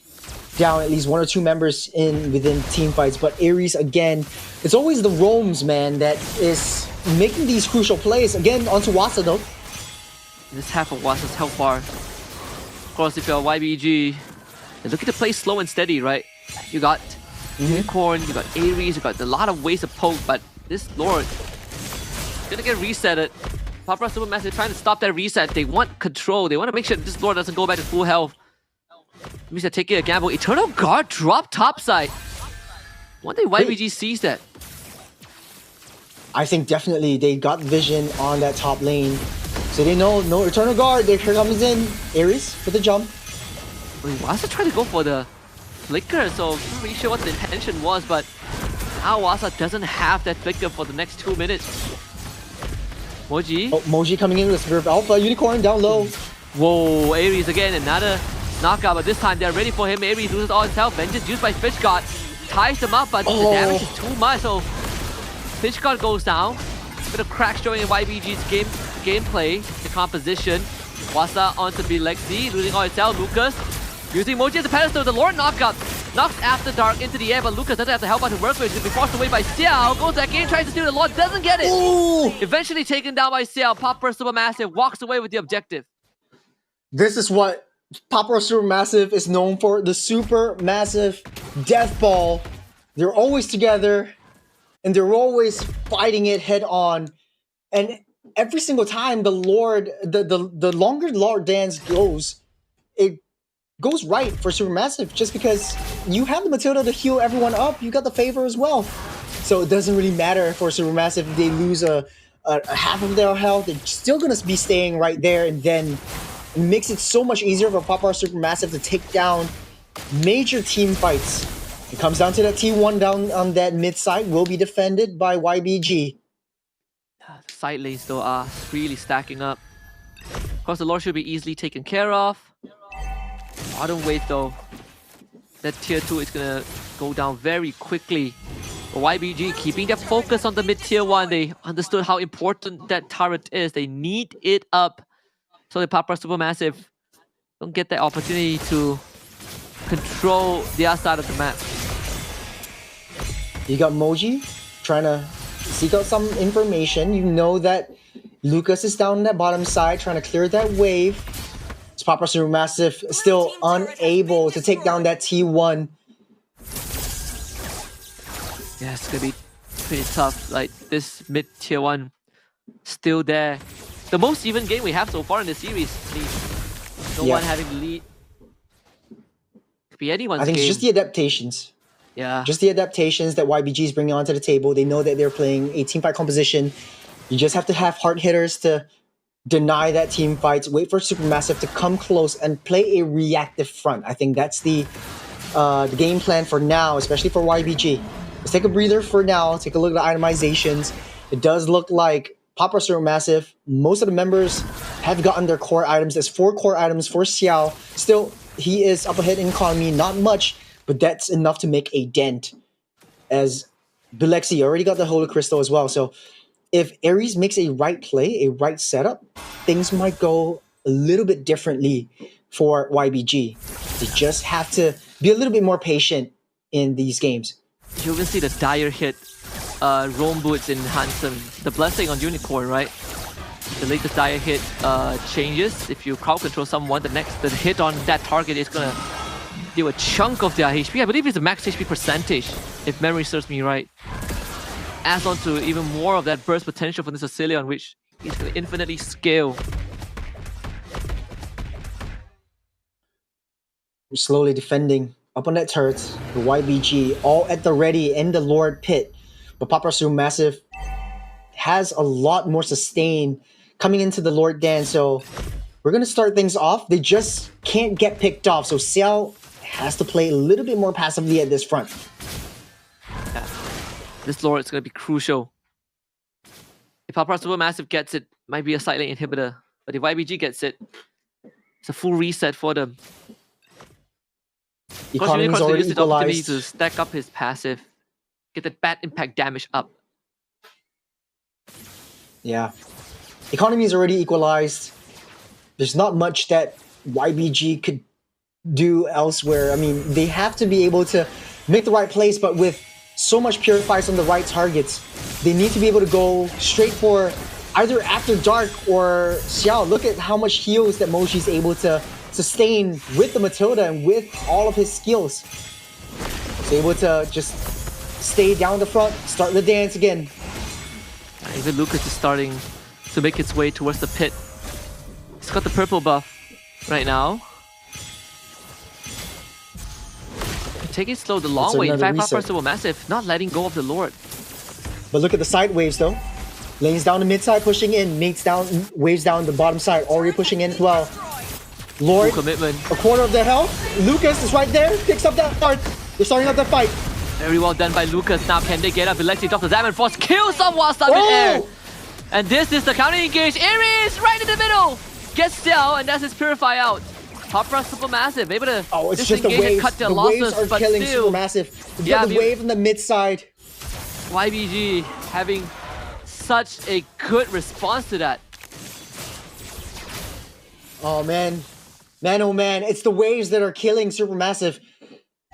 down at least 1 or 2 members within team fights. But Ares, again, it's always the roams, man, that is making these crucial plays. Again, onto Wasa, though. This half of Wasa's health bar. Of course, if you're YBG, they're looking to play slow and steady, right? You got Unicorn, you got Ares, you got a lot of ways to poke, but this Lord is gonna get resetted. Papra Supermassive trying to stop that reset. They want control. They want to make sure this Lord doesn't go back to full health. Means they're taking a gamble. Eternal Guard drop topside. One day YBG sees that. I think definitely they got vision on that top lane. So they know, no Eternal Guard. Here comes in Ares with the jump. Wait, Wasa trying to go for the flicker, so I'm not really sure what the intention was, but now Wasa doesn't have that flicker for the next 2 minutes. Moji. Oh, Moji coming in with Spirit of Alpha. Unicorn down low. Whoa, Ares again, another knockout, but this time they're ready for him. Ares loses all his health. Vengeance used by Fish God. Ties them up, but the damage is too much, so Fish God goes down. Bit of crack showing in YBG's gameplay, the composition. Wasa onto Bilexi, losing all his health. Lucas using Moji as a pedestal. The Lord knockup knocks After Dark into the air, but Lucas doesn't have the help out to work with. He's be forced away by Xiao. Goes that game, tries to steal the Lord, doesn't get it. Ooh. Eventually taken down by Xiao. Papra Supermassive walks away with the objective. This is what Papra Supermassive is known for. The Supermassive Death Ball. They're always together, and they're always fighting it head on. And every single time the Lord, the longer Lord dance goes, it goes right for Supermassive, just because you have the Matilda to heal everyone up. You got the favor as well. So it doesn't really matter for Supermassive if they lose a half of their health. They're still going to be staying right there, and then It makes it so much easier for Pop R Supermassive to take down major team fights. It comes down to that T1 down on that mid side will be defended by YBG. The side lanes though are really stacking up. Of course, the Lord should be easily taken care of. Bottom wave though, that tier 2 is gonna go down very quickly. But YBG keeping their focus on the mid tier 1. They understood how important that turret is. They need it up so the Pop R Supermassive don't get that opportunity to control the other side of the map. You got Moji trying to seek out some information. You know that Lucas is down that bottom side trying to clear that wave. It's Pop R Supermassive still unable to take down that T1. Yeah, it's gonna be pretty tough. Like, this mid tier 1 still there. The most even game we have so far in the series. No one having the lead. Could be anyone's I think game. it's just the adaptations. Yeah. Just the adaptations that YBG is bringing onto the table. They know that they're playing a team fight composition. You just have to have hard hitters to deny that team fights, wait for Supermassive to come close and play a reactive front. I think that's the game plan for now, especially for YBG. Let's take a breather for now. Take a look at the itemizations. It does look like Pop R Supermassive, most of the members have gotten their core items. There's 4 core items for Xiao. Still, he is up ahead in economy, not much, but that's enough to make a dent. As Bilexi already got the Holy Crystal as well. So if Ares makes a right play, a right setup, things might go a little bit differently for YBG. They just have to be a little bit more patient in these games. You can see the dire hit roam boots in Handsome. The blessing on Unicorn, right? The latest dire hit changes. If you crowd control someone, the hit on that target is gonna deal a chunk of their HP. I believe it's a max HP percentage, if memory serves me right. Adds on to even more of that burst potential for this Cecilion, which is gonna infinitely scale. We're slowly defending up on that turret. The YBG all at the ready in the Lord pit. But Pop R Supermassive has a lot more sustain coming into the Lord Dan. So we're going to start things off. They just can't get picked off. So Xiao has to play a little bit more passively at this front. Yeah. This Lord is going to be crucial. If Pop R Supermassive gets it, might be a side lane inhibitor. But if YBG gets it, it's a full reset for them. Economy's already used the opportunity equalized. to stack up his passive, get the bad impact damage up. Yeah. Economy is already equalized. There's not much that YBG could do elsewhere. I mean, they have to be able to make the right plays, but with so much purifies on the right targets, they need to be able to go straight for either After Dark or Xiao. Look at how much heals that Moji is able to sustain with the Matilda and with all of his skills. He's able to just stay down the front, start the dance again. Even Lucas is starting to make its way towards the pit. He's got the purple buff right now. Taking it slow the long way. In fact, Pop R Supermassive not letting go of the Lord. But look at the side waves though. Lanes down the mid side, pushing in. Mates down, waves down the bottom side, already pushing in as well. Lord, commitment. A quarter of their health. Lucas is right there, picks up that part. They're starting up that fight. Very well done by Lucas. Now can they get up? Bilexi drops the Diamond Force, kills someone stuck in air. And this is the counter engage. Ares right in the middle. Gets Xiao, and that's his Purify out. Pop R Supermassive able to it's just the disengage waves. and cut their The losses, waves are but killing still, Supermassive. You got the wave on the mid side. YBG having such a good response to that. Oh man. Man, oh man, it's the waves that are killing Supermassive.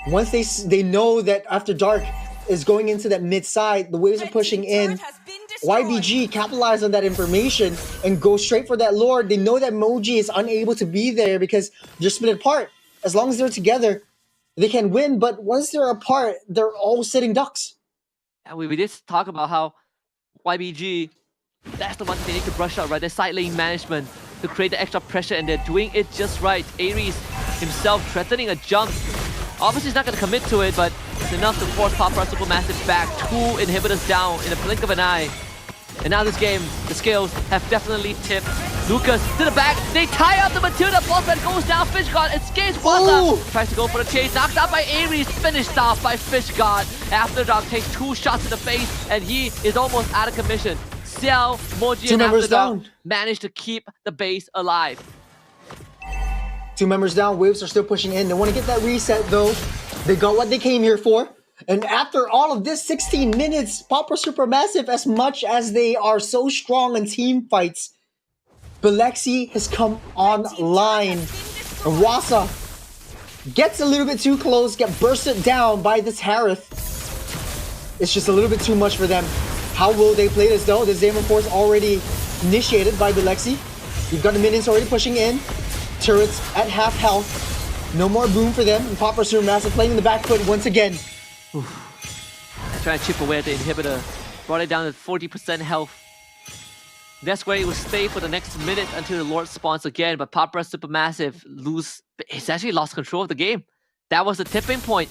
Once they know that After Dark is going into that mid side, the waves are pushing in. YBG capitalize on that information and go straight for that Lord. They know that Moji is unable to be there because they're split apart. As long as they're together, they can win. But once they're apart, they're all sitting ducks. And we did talk about how YBG, that's the one thing they need to brush up, right? Their side lane management to create the extra pressure, and they're doing it just right. Ares himself threatening a jump. Obviously, he's not going to commit to it, but it's enough to force Pop R Supermassive back. 2 inhibitors down in a blink of an eye. And now this game, the scales have definitely tipped Lucas to the back. They tie up the Matilda. Bossman goes down. Fishguard escapes. Wasa tries to go for the chase. Knocked out by Ares. Finished off by Fishguard. Afterdark takes 2 shots in the face, and he is almost out of commission. Xiao, Moji, and Afterdark managed to keep the base alive. 2 members down. Waves are still pushing in. They want to get that reset though. They got what they came here for. And after all of this 16 minutes, Papa Supermassive, as much as they are so strong in team fights, Belexi has come online. And Wasa gets a little bit too close, get bursted down by this Harith. It's just a little bit too much for them. How will they play this though? The Xavier Force already initiated by Belexi. You've got the minions already pushing in. Turrets at half health. No more boom for them. And Papa Supermassive playing in the back foot once again. Trying to chip away at the inhibitor. Brought it down to 40% health. That's where it will stay for the next minute until the Lord spawns again. But Papa Supermassive he's actually lost control of the game. That was the tipping point.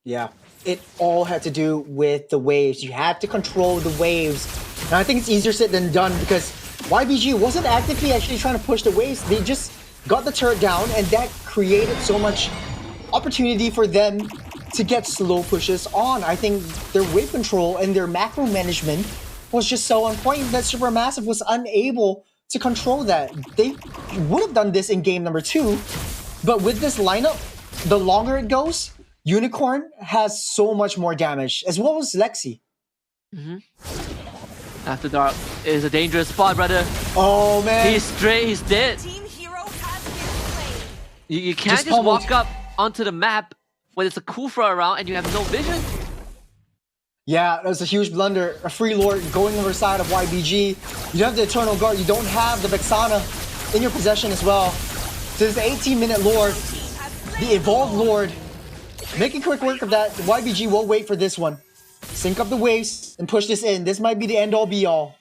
Yeah, it all had to do with the waves. You had to control the waves. And I think it's easier said than done because YBG wasn't actively actually trying to push the waves. They just got the turret down, and that created so much opportunity for them to get slow pushes on. I think their wave control and their macro management was just so on point that Supermassive was unable to control that. They would have done this in game number 2, but with this lineup, the longer it goes, Unicorn has so much more damage, as well as Lexi. Afterdark is a dangerous spot, brother. Oh man. He's straight, he's dead. You can't just walk up onto the map when it's a Kufra around and you have no vision. Yeah, that was a huge blunder. A free Lord going over the side of YBG. You have the Eternal Guard, you don't have the Vexana in your possession as well. So there's the 18-minute Lord, the Evolved Lord. Making quick work of that. YBG will wait for this one. Sync up the waves and push this in. This might be the end-all be-all.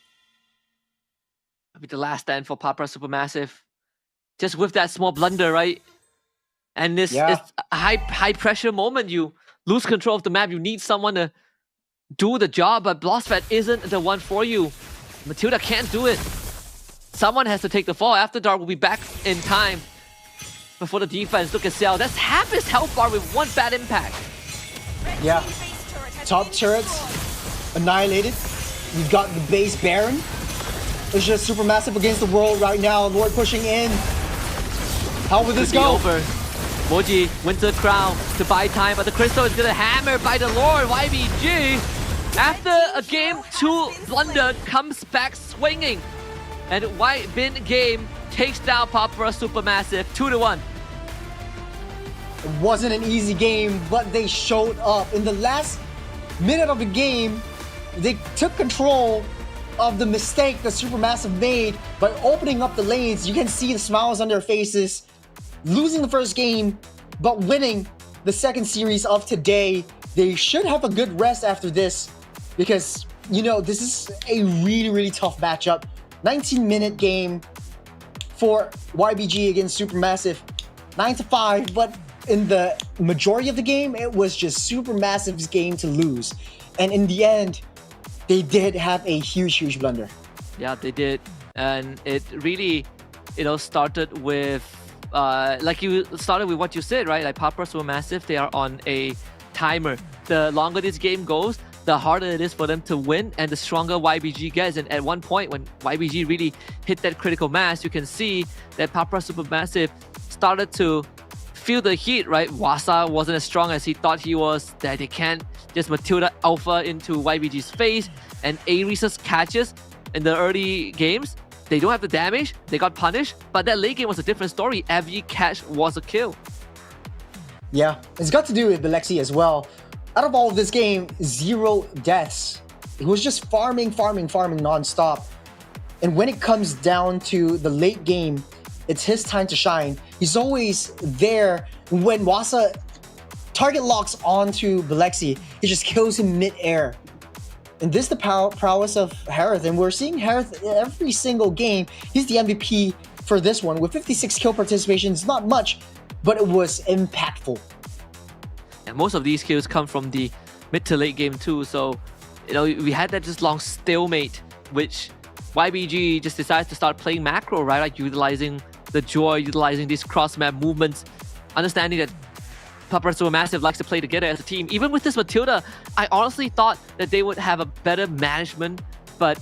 That'll be the last stand for Papa Supermassive. Just with that small blunder, right? And this is a high pressure moment. You lose control of the map. You need someone to do the job, but Blossfat isn't the one for you. Matilda can't do it. Someone has to take the fall. Afterdark will be back in time before the defense. Look at Xiao. That's half his health bar with one bad impact. Yeah. Top turrets annihilated. You've got the base Baron. It's just Supermassive against the world right now. Lord pushing in. How will this go? Over. Moji, Winter Crown to buy time, but the Crystal is gonna hammer by the Lord. YBG, after a game 2 blunder, comes back swinging. And Bin Game takes down Papa Supermassive 2-1. It wasn't an easy game, but they showed up. In the last minute of the game, they took control of the mistake that Supermassive made by opening up the lanes. You can see the smiles on their faces. Losing the first game, but winning the second series of today. They should have a good rest after this because, you know, this is a really, really tough matchup. 19-minute game for YBG against Supermassive. 9-5, but in the majority of the game, it was just Supermassive's game to lose. And in the end, they did have a huge, huge blunder. Yeah, they did. And it really, started with like you started with what you said, right? Like Papa Supermassive, they are on a timer. The longer this game goes, the harder it is for them to win and the stronger YBG gets. And at one point when YBG really hit that critical mass, you can see that Papa Supermassive started to feel the heat, right? Wasa wasn't as strong as he thought he was, that they can't just Matilda Alpha into YBG's face. And Ares' catches in the early games, they don't have the damage, they got punished, but that late game was a different story. Every catch was a kill. Yeah, it's got to do with Belexi as well. Out of all of this game, 0 deaths. He was just farming non-stop. And when it comes down to the late game, it's his time to shine. He's always there when Wasa target locks onto Belexi. He just kills him mid-air. And this is the prowess of Harith, and we're seeing Harith every single game. He's the MVP for this one. With 56 kill participations, not much, but it was impactful. And most of these kills come from the mid to late game too, so we had that just long stalemate, which YBG just decides to start playing macro, right? Like utilizing the joy, utilizing these cross-map movements, understanding that Papa Supermassive likes to play together as a team. Even with this Matilda, I honestly thought that they would have a better management, but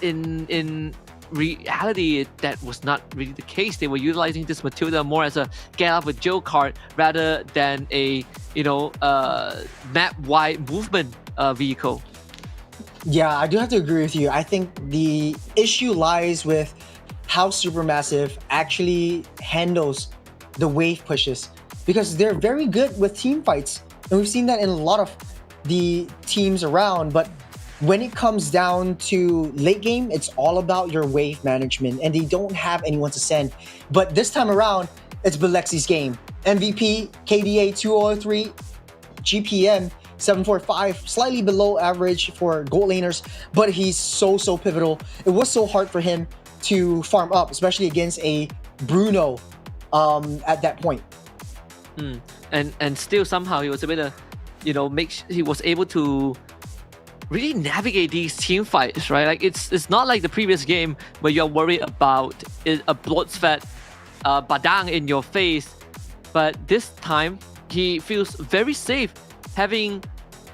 in reality, that was not really the case. They were utilizing this Matilda more as a get out with Joe card rather than a map-wide movement vehicle. Yeah, I do have to agree with you. I think the issue lies with how Supermassive actually handles the wave pushes, because they're very good with team fights, and we've seen that in a lot of the teams around. But when it comes down to late game, it's all about your wave management, and they don't have anyone to send. But this time around, it's Bilexi's game. MVP, KDA 203, GPM 745, slightly below average for gold laners, but he's so pivotal. It was so hard for him to farm up, especially against a Bruno at that point. And still somehow he was able to, he was able to really navigate these team fights, right? Like it's not like the previous game where you're worried about a blood-fed Badang in your face, but this time he feels very safe having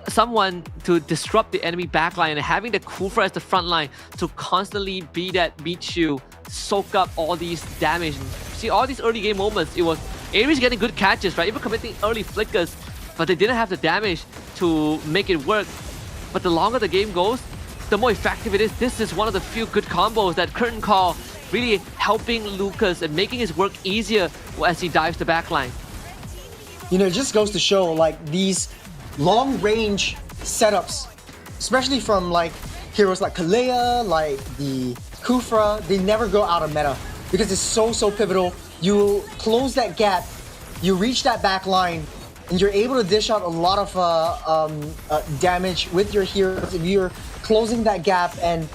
someone to disrupt the enemy backline and having the Kufra as the front line to constantly be that meat shield, soak up all these damage. See all these early game moments, it was Ares getting good catches, right? Even committing early flickers, but they didn't have the damage to make it work. But the longer the game goes, the more effective it is. This is one of the few good combos that Curtain Call really helping Lucas and making his work easier as he dives the backline. It just goes to show like these long-range setups, especially from like heroes like Kalea, like the Kufra, they never go out of meta because it's so pivotal. You close that gap, you reach that back line, and you're able to dish out a lot of damage with your heroes if you're closing that gap and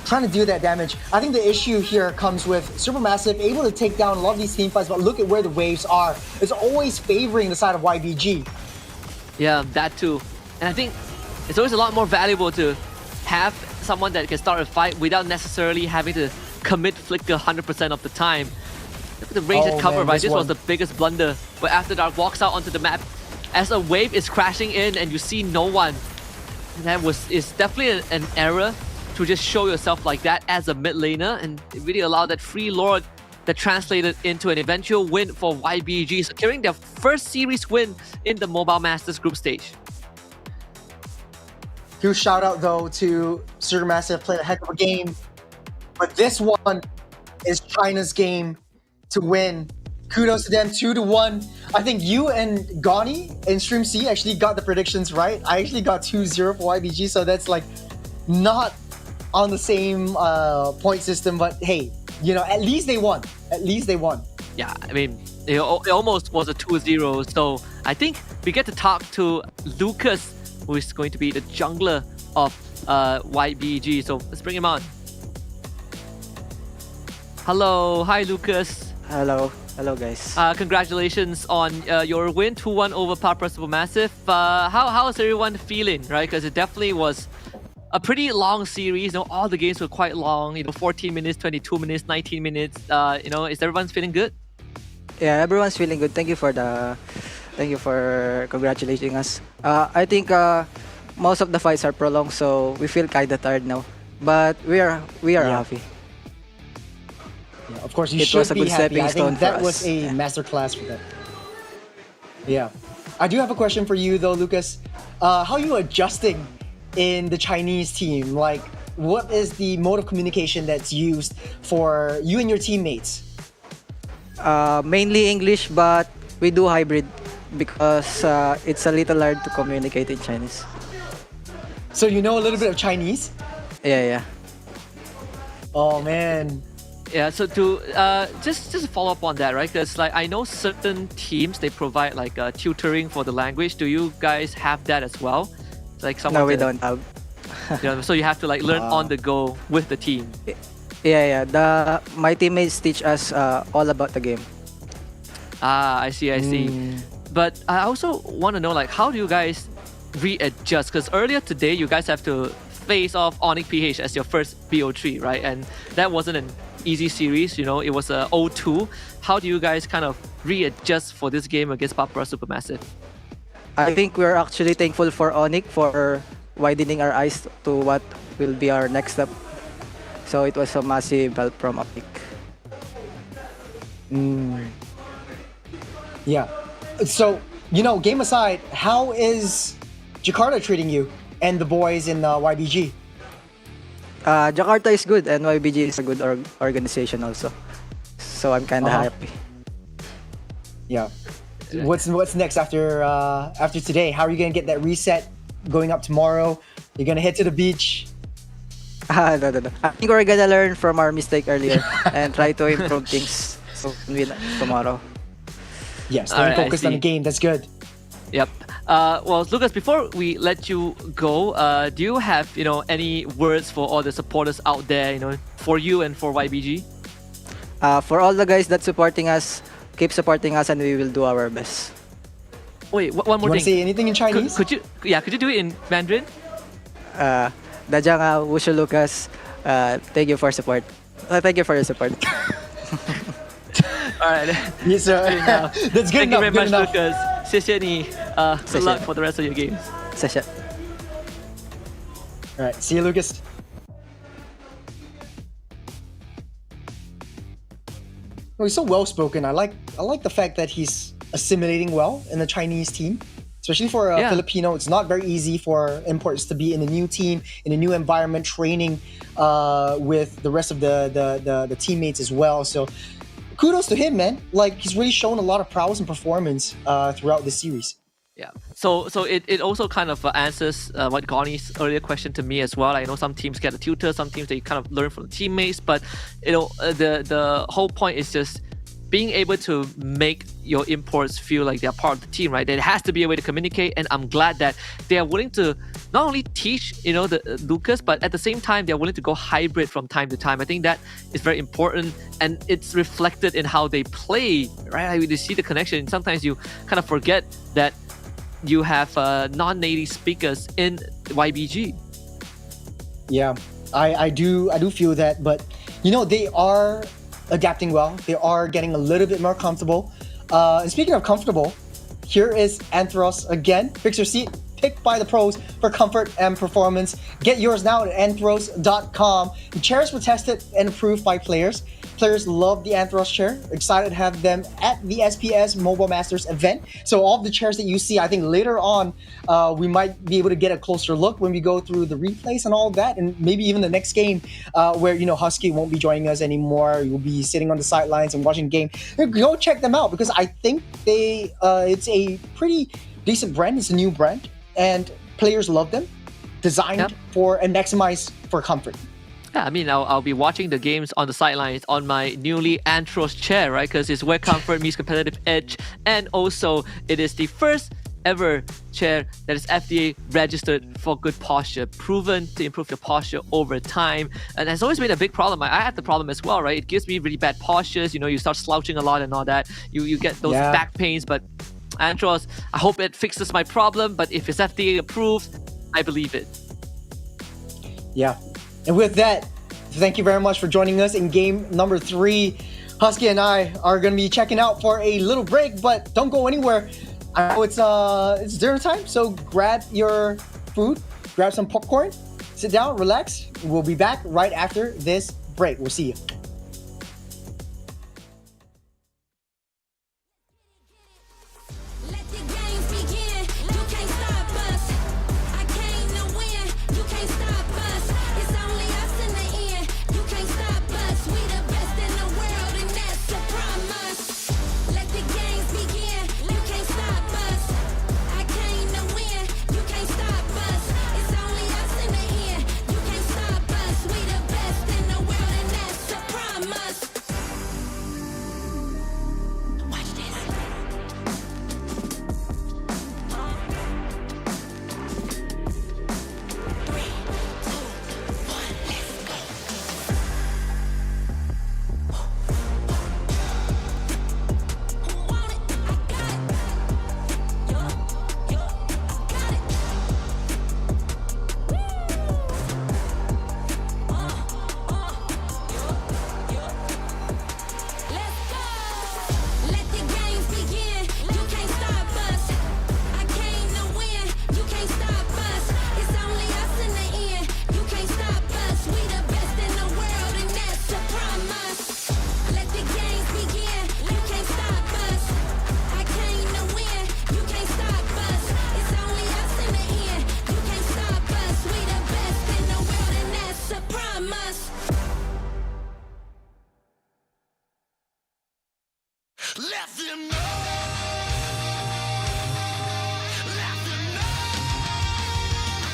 trying to do that damage. I think the issue here comes with Supermassive able to take down a lot of these team fights, but look at where the waves are. It's always favoring the side of YBG. Yeah, that too. And I think it's always a lot more valuable to have someone that can start a fight without necessarily having to commit flicker 100% of the time. Look at the range and cover, right? This was the biggest blunder, where After Dark walks out onto the map as a wave is crashing in and you see no one. That is definitely an error to just show yourself like that as a mid laner, and it really allowed that free lord that translated into an eventual win for YBG, securing their first series win in the Mobile Masters group stage. Huge shout out though to Supermassive, played a heck of a game, but this one is China's game to win. Kudos to them, 2-1. I think you and Gani in Stream C actually got the predictions right. I actually got 2-0 for YBG, so that's like not on the same point system, but hey, at least they won. At least they won. Yeah, I mean, it almost was a 2-0, so I think we get to talk to Lucas, who is going to be the jungler of YBG, so let's bring him on. Hello, hi Lucas. Hello guys. Congratulations on your win, 2-1 over Papa Supermassive. How is everyone feeling, right? Because it definitely was a pretty long series. All the games were quite long. 14 minutes, 22 minutes, 19 minutes. Is everyone feeling good? Yeah, everyone's feeling good. Thank you for congratulating us. I think most of the fights are prolonged, so we feel kinda tired now. But we are happy. Yeah, of course, It was a good happy. stepping I stone think that for was us. a masterclass for them. Yeah. I do have a question for you though, Lucas. How are you adjusting in the Chinese team? Like, what is the mode of communication that's used for you and your teammates? Mainly English, but we do hybrid because it's a little hard to communicate in Chinese. So you know a little bit of Chinese? Yeah. Oh man. Yeah, so to just to follow up on that, right? Because like I know certain teams, they provide like tutoring for the language. Do you guys have that as well? Like someone No, we don't have. So you have to like learn on the go with the team. Yeah. My teammates teach us all about the game. I see. But I also want to know, like, how do you guys readjust? Because earlier today, you guys have to face off Onyx PH as your first BO3, right? And that wasn't an easy series, you know, it was a 0-2. How do you guys kind of readjust for this game against Papara Supermassive? I think we're actually thankful for Onyx for widening our eyes to what will be our next step. So it was a massive help from Onyx. Yeah. So, you know, game aside, how is Jakarta treating you and the boys in YBG? Jakarta is good and YBG is a good organization also. So I'm kind of happy. Yeah. What's next after today? How are you gonna get that reset going up tomorrow? You're gonna head to the beach? No. I think we're gonna learn from our mistake earlier and try to improve things so we win tomorrow. Yes, staying focused on the game. That's good. Yep. Well, Lucas, before we let you go, do you have any words for all the supporters out there? For you and for YBG. For all the guys that supporting us, keep supporting us, and we will do our best. Wait, one more you thing. Say anything in Chinese? Could you do it in Mandarin? 大家好，我是 Lucas. Thank you for support. Thank you for your support. All right. Yes, sir. That's good Thank you very much, enough. Lucas. 谢谢你. Good luck for the rest of your games. 谢谢. All right. See you, Lucas. Oh, he's so well spoken. I like the fact that he's assimilating well in the Chinese team. Especially for a Filipino, it's not very easy for imports to be in a new team, in a new environment, training with the rest of the teammates as well. So kudos to him, man. Like, he's really shown a lot of prowess and performance throughout the series. Yeah. So it also kind of answers what Goni's earlier question to me as well. I know some teams get a tutor, some teams they kind of learn from the teammates, but the whole point is just being able to make your imports feel like they're part of the team, right? There has to be a way to communicate, and I'm glad that they are willing to not only teach, the Lucas, but at the same time, they're willing to go hybrid from time to time. I think that is very important, and it's reflected in how they play, right? I mean, you see the connection. Sometimes you kind of forget that you have non-native speakers in YBG. Yeah, I do feel that, but they are adapting well. They are getting a little bit more comfortable. And speaking of comfortable, here is Anthros again. Fix your seat, picked by the pros for comfort and performance. Get yours now at anthros.com. The chairs were tested and approved by players. Players love the Anthros chair. Excited to have them at the SPS Mobile Masters event. So all of the chairs that you see, I think later on, we might be able to get a closer look when we go through the replays and all of that, and maybe even the next game where Husky won't be joining us anymore. You'll be sitting on the sidelines and watching the game. Go check them out because I think it's a pretty decent brand. It's a new brand, and players love them. Designed for and maximized for comfort. Yeah, I mean, I'll be watching the games on the sidelines on my newly Anthros chair, right? Because it's where comfort meets competitive edge. And also, it is the first ever chair that is FDA registered for good posture, proven to improve your posture over time. And has always been a big problem. I had the problem as well, right? It gives me really bad postures. You start slouching a lot and all that. You get those back pains. But Anthros, I hope it fixes my problem. But if it's FDA approved, I believe it. Yeah. And with that, thank you very much for joining us in game number 3. Husky and I are going to be checking out for a little break, but don't go anywhere. I know it's dinner time, so grab your food, grab some popcorn, sit down, relax. We'll be back right after this break. We'll see you. Let them know. Let them know.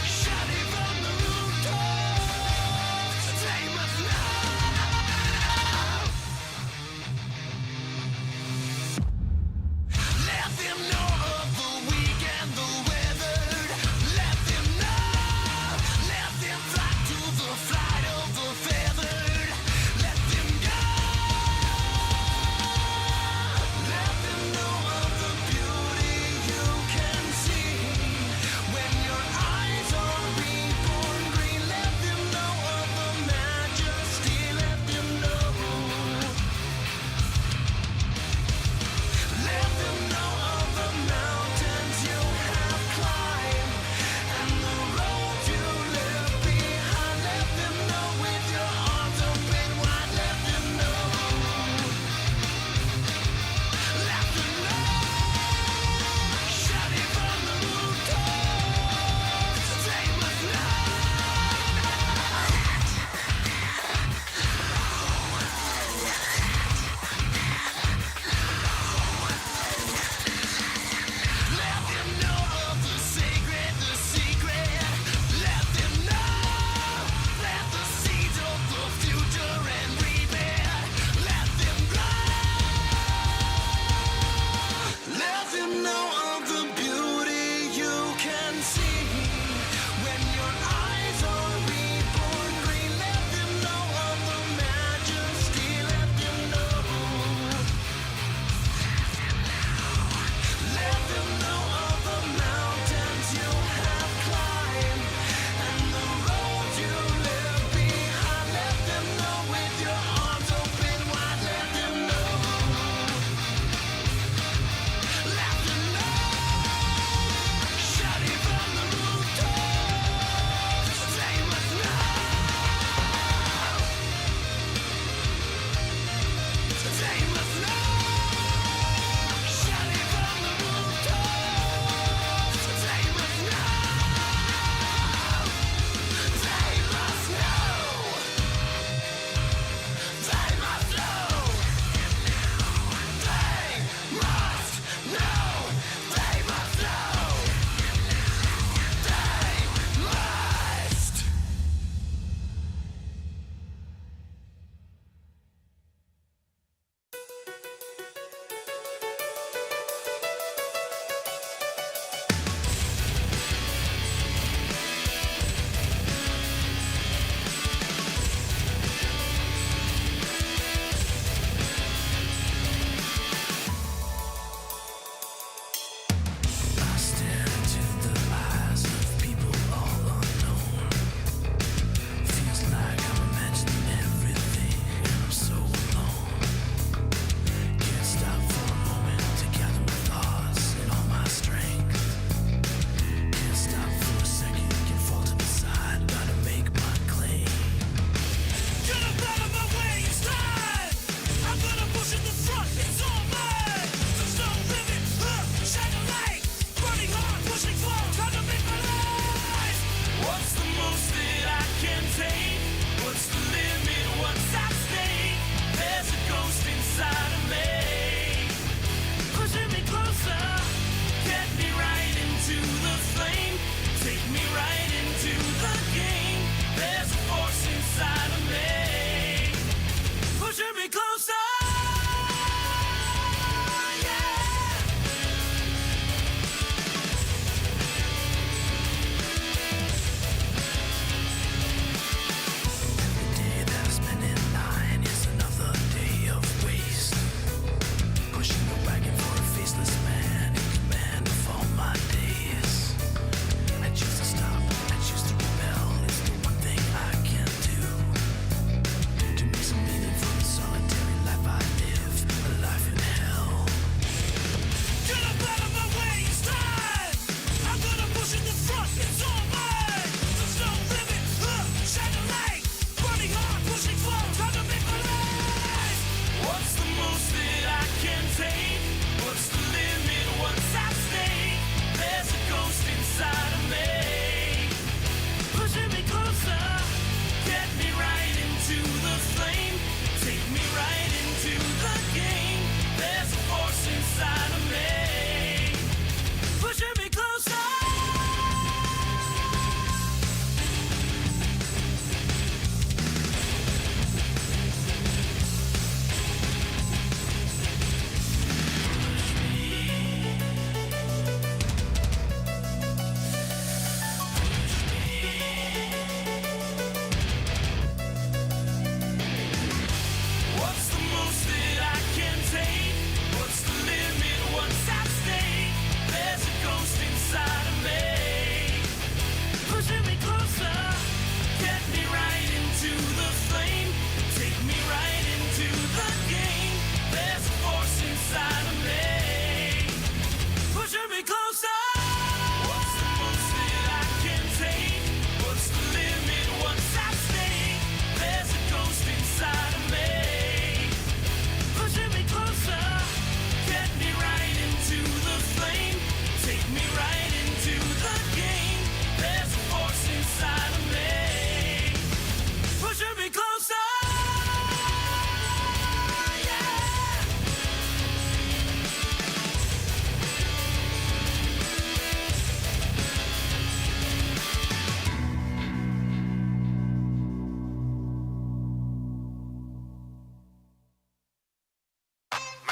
Shouting from the rooftops. They must know. Let them know of the weak and the weathered. Let them know. Let them flock to the flight of the feathered. Let them go. Let them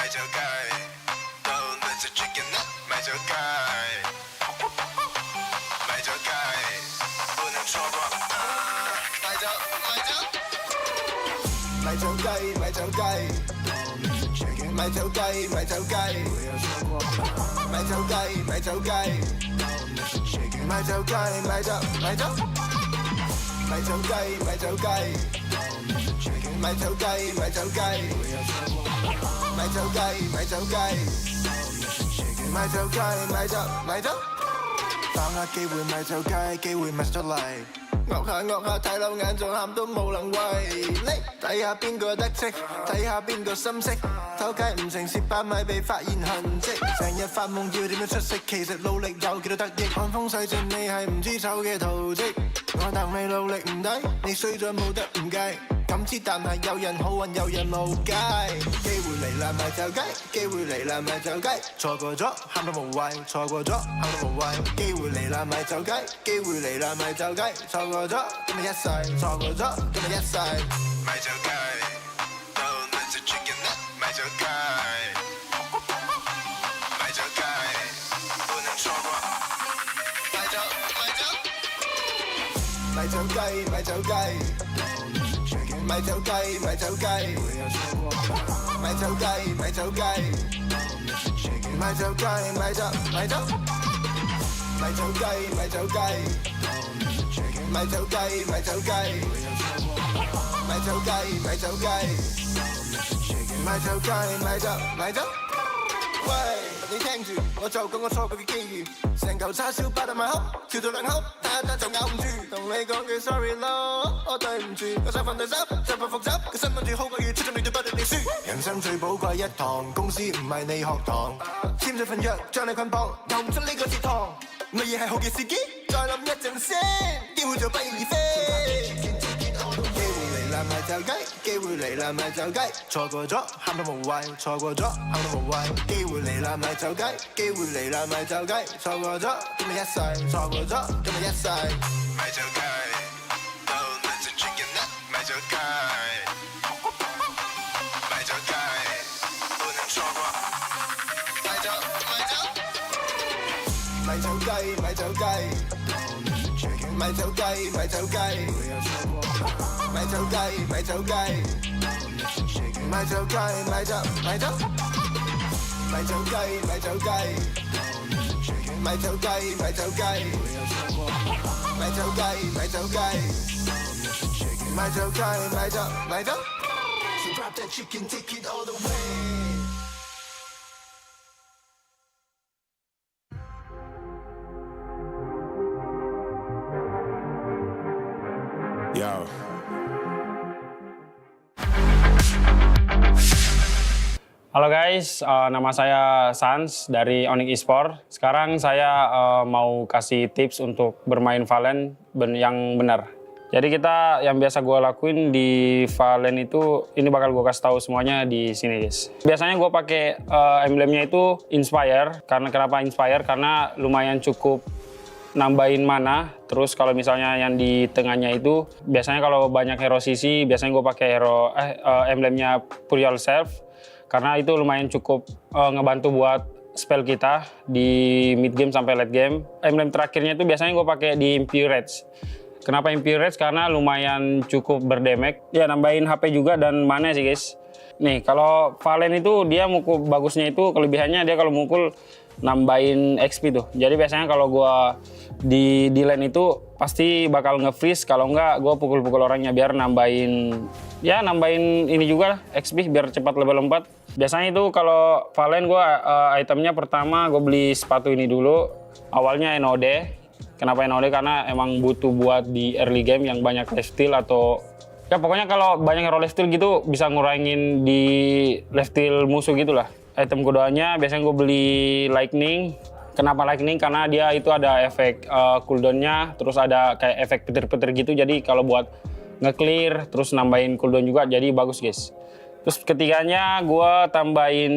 저 guy 넌 왠지 chicken nut my 저 guy my 저 guy 오늘 trouble my 저 my 저 guy my 저 guy my 저 guy my 저 guy my 저 guy my 저 guy my 저 guy my 저 my 저 my 저 guy my 저 guy my 저 guy my 저 guy my 저 guy my 저 guy my 저 guy my 저把握機會咪就街，機會咪出嚟。惡下睇漏眼仲喊都冇能為力，睇下邊個得戚，睇下邊個心息，偷雞唔成蝕8米被發現痕跡，成日發夢要點樣出色，其實努力有幾多得益，看風使盡你係唔知醜嘅圖蹟，我戥你努力唔抵，你衰咗冇得唔計。咁知但係有人好運有人無計，機會嚟啦咪就雞，機會嚟啦咪就雞，錯過咗喊到無謂，錯過咗喊到無謂，機會嚟啦咪就雞，機會嚟啦咪就雞，錯過咗今日一世，錯過咗今日一世，咪就雞，都能食 chicken nut，咪就雞，咪就雞，不能錯過，咪就雞，咪就雞。咪走雞，咪走雞，咪走雞，咪走雞，咪走雞，咪走，咪走，咪走雞，咪走雞，咪走雞，咪走雞，咪走雞，咪走雞，咪走雞，咪走，咪走。喂，你聽住，我就講我錯過嘅機遇，成嚿叉燒擺到埋口，跳到兩口，打一打就咬唔住，同你講句 sorry 咯，我對唔住，我想瞓對手，就份復習，個身份住好過要出盡力對不對你輸。人生最寶貴一堂，公司唔係你學堂，簽咗份約將你捆綁，遊唔出呢個節堂，乜嘢係好嘅時機？再諗一陣先，機會就不翼而飛。咪就雞，機會嚟啦咪就雞，錯過咗喊到無謂，錯過咗喊到無謂，機會嚟啦咪就雞，機會嚟啦咪就雞，錯過咗今日一世，錯過咗今日一世，咪就雞，都能食 chicken nut，咪就雞，咪就雞，不能錯過，咪就雞，咪就雞，咪就雞，咪就雞。咪走雞，咪走雞，咪走雞，咪走，咪走，咪走雞，咪走雞，咪走雞，咪走雞，咪走雞，咪走雞，咪走雞，咪走，咪走。So drop that chicken, take it all the way. Yo. Halo guys, nama saya Sans dari Onyx Esports. Sekarang saya mau kasih tips untuk bermain Valen yang benar. Jadi yang biasa gue lakuin di Valen itu, ini bakal gue kasih tahu semuanya di sini guys. Biasanya gue pakai emblemnya itu Inspire. Kenapa Inspire? Karena lumayan cukup nambahin mana. Terus kalau misalnya yang di tengahnya itu, biasanya kalau banyak hero CC, biasanya gue pakai emblemnya Put Yourself. Karena itu lumayan cukup ngebantu buat spell kita di mid game sampai late game. Emblem terakhirnya itu biasanya gue pakai di Impurage. Kenapa Impurage? Karena lumayan cukup berdamage. Ya nambahin HP juga dan mana sih guys. Nih kalau Valen itu dia mukul bagusnya itu kelebihannya dia kalau mukul nambahin XP tuh. Jadi biasanya kalau gue di lane itu pasti bakal nge-freeze. Kalau enggak gue pukul-pukul orangnya biar nambahin ini juga lah XP biar cepat level 4. Biasanya itu kalau Valen gue itemnya pertama gue beli sepatu ini dulu. Awalnya NOD. Kenapa NOD? Karena emang butuh buat di early game yang banyak lifesteal atau ya pokoknya kalau banyak hero lifesteal gitu bisa ngurangin di lifesteal musuh gitulah. Item keduanya biasanya gue beli lightning. Kenapa lightning? Karena dia itu ada efek cooldownnya, terus ada kayak efek petir-petir gitu. Jadi kalau buat nge-clear, terus nambahin cooldown juga, jadi bagus guys. Terus ketiganya gue tambahin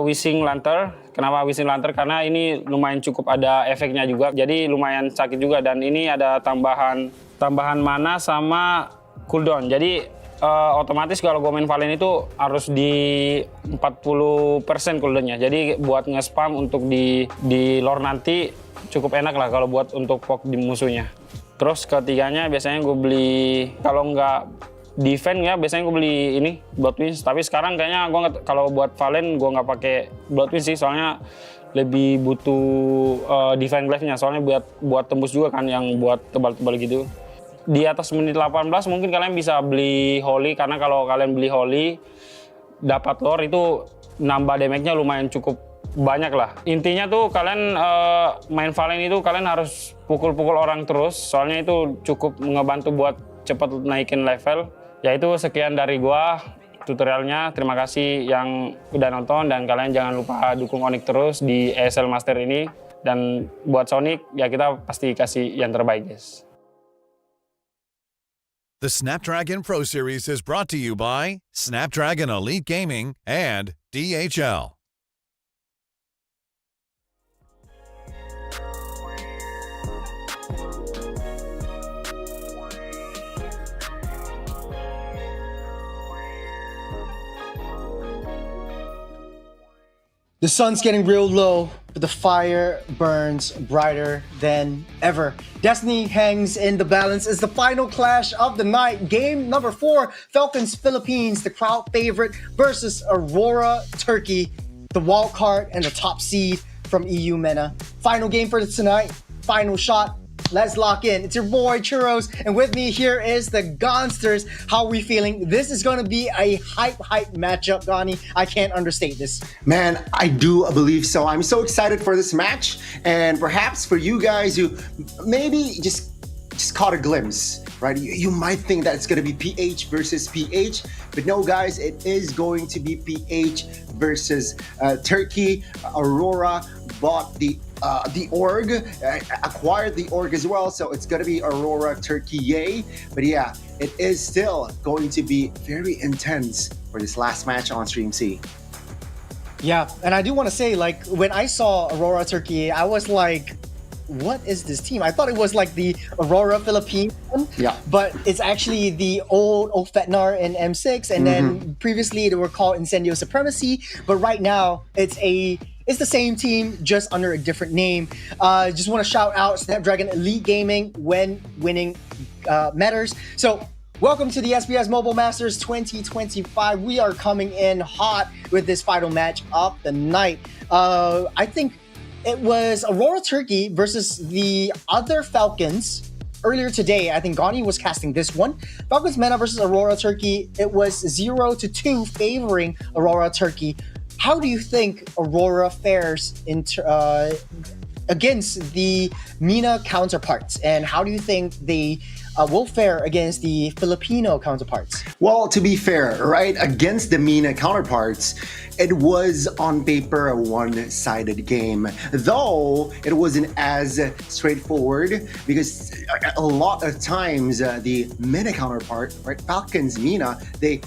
Wishing Lantern. Kenapa Wishing Lantern? Karena ini lumayan cukup ada efeknya juga, jadi lumayan sakit juga. Dan ini ada tambahan mana sama cooldown. Jadi otomatis kalau gue main Valen itu harus di 40% cooldownnya. Jadi buat nge-spam untuk di lore nanti cukup enak lah kalau buat untuk poke di musuhnya. Terus ketiganya biasanya gue beli, kalau nggak defense ya biasanya gue beli ini Bloodwings. Tapi sekarang kayaknya gue kalau buat Valen gue nggak pakai Bloodwings sih, soalnya lebih butuh defense glaive-nya, soalnya buat tembus juga kan yang buat tebal-tebal gitu. Di atas menit 18 mungkin kalian bisa beli Holy, karena kalau kalian beli Holy dapat lore itu nambah damage-nya lumayan cukup banyak lah. Intinya tuh kalian main Valen itu kalian harus pukul-pukul orang terus, soalnya itu cukup ngebantu buat cepat naikin level. Ya itu sekian dari gua tutorialnya. Terima kasih yang udah nonton, dan kalian jangan lupa dukung Onyx terus di ESL Master ini. Dan buat Sonic ya kita pasti kasih yang terbaik, guys. The Snapdragon Pro Series is brought to you by Snapdragon Elite Gaming and DHL. The sun's getting real low, but the fire burns brighter than ever. Destiny hangs in the balance as the final clash of the night. Game number 4, Falcons Philippines, the crowd favorite, versus Aurora Turkey, the wild card and the top seed from EU MENA. Final game for tonight, final shot. Let's lock in. It's your boy Churros, and with me here is the Gonsters. How are we feeling? This is going to be a hype matchup, Gani. I can't understate this. Man, I do believe so. I'm so excited for this match, and perhaps for you guys who maybe just caught a glimpse, right? You might think that it's going to be PH versus PH, but no, guys, it is going to be PH versus Turkey. Aurora bought the org, acquired the org as well, so it's gonna be Aurora Turkey, yay. But yeah, it is still going to be very intense for this last match on Stream C. Yeah, and I do want to say, like, when I saw Aurora Turkey, I was like, what is this team? I thought it was like the Aurora Philippines one, yeah, but it's actually the old Ofetnar in M6, and then previously they were called Incendio Supremacy, but right now it's the same team, just under a different name. Just want to shout out Snapdragon Elite Gaming when winning matters. So welcome to the SBS Mobile Masters 2025. We are coming in hot with this final match of the night. I think it was Aurora Turkey versus the other Falcons. Earlier today, I think Gani was casting this one. Falcons MENA versus Aurora Turkey. It was 0-2 favoring Aurora Turkey. How do you think Aurora fares against the MENA counterparts? And how do you think they will fare against the Filipino counterparts? Well, to be fair, right, against the MENA counterparts, it was on paper a one-sided game, though it wasn't as straightforward, because a lot of times the MENA counterpart, right, Falcons MENA, they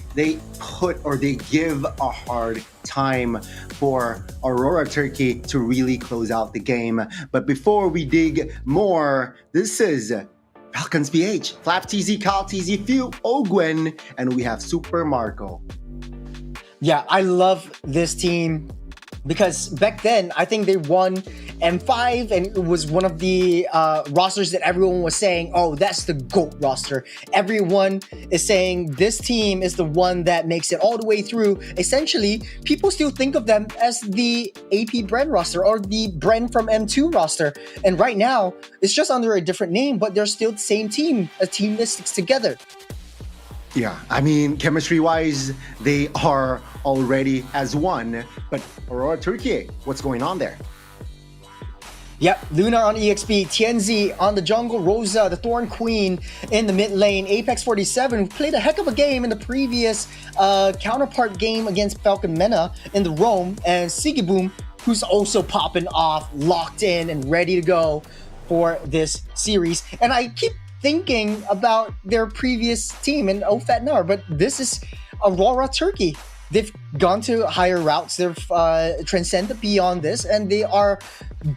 put or they give a hard time for Aurora Turkey to really close out the game. But before we dig more, this is Falcons PH, Flap TZ, Kyle TZ, Few, Ogwen, and we have Super Marco. Yeah, I love this team because back then, I think they won M5, and it was one of the rosters that everyone was saying, oh, that's the GOAT roster. Everyone is saying this team is the one that makes it all the way through. Essentially, people still think of them as the AP Bren roster or the Bren from M2 roster. And right now, it's just under a different name, but they're still the same team, a team that sticks together. Yeah, I mean, chemistry-wise, they are already as one, but Aurora Turkey, what's going on there? Yep, Luna on EXP, Tianzi on the jungle, Rosa, the Thorn Queen in the mid lane, Apex 47, who played a heck of a game in the previous counterpart game against Falcon MENA in the Rome, and Sigiboom, who's also popping off, locked in and ready to go for this series. And I keep thinking about their previous team in Ofetnar, but this is Aurora Turkey. They've gone to higher routes, they've transcended beyond this, and they are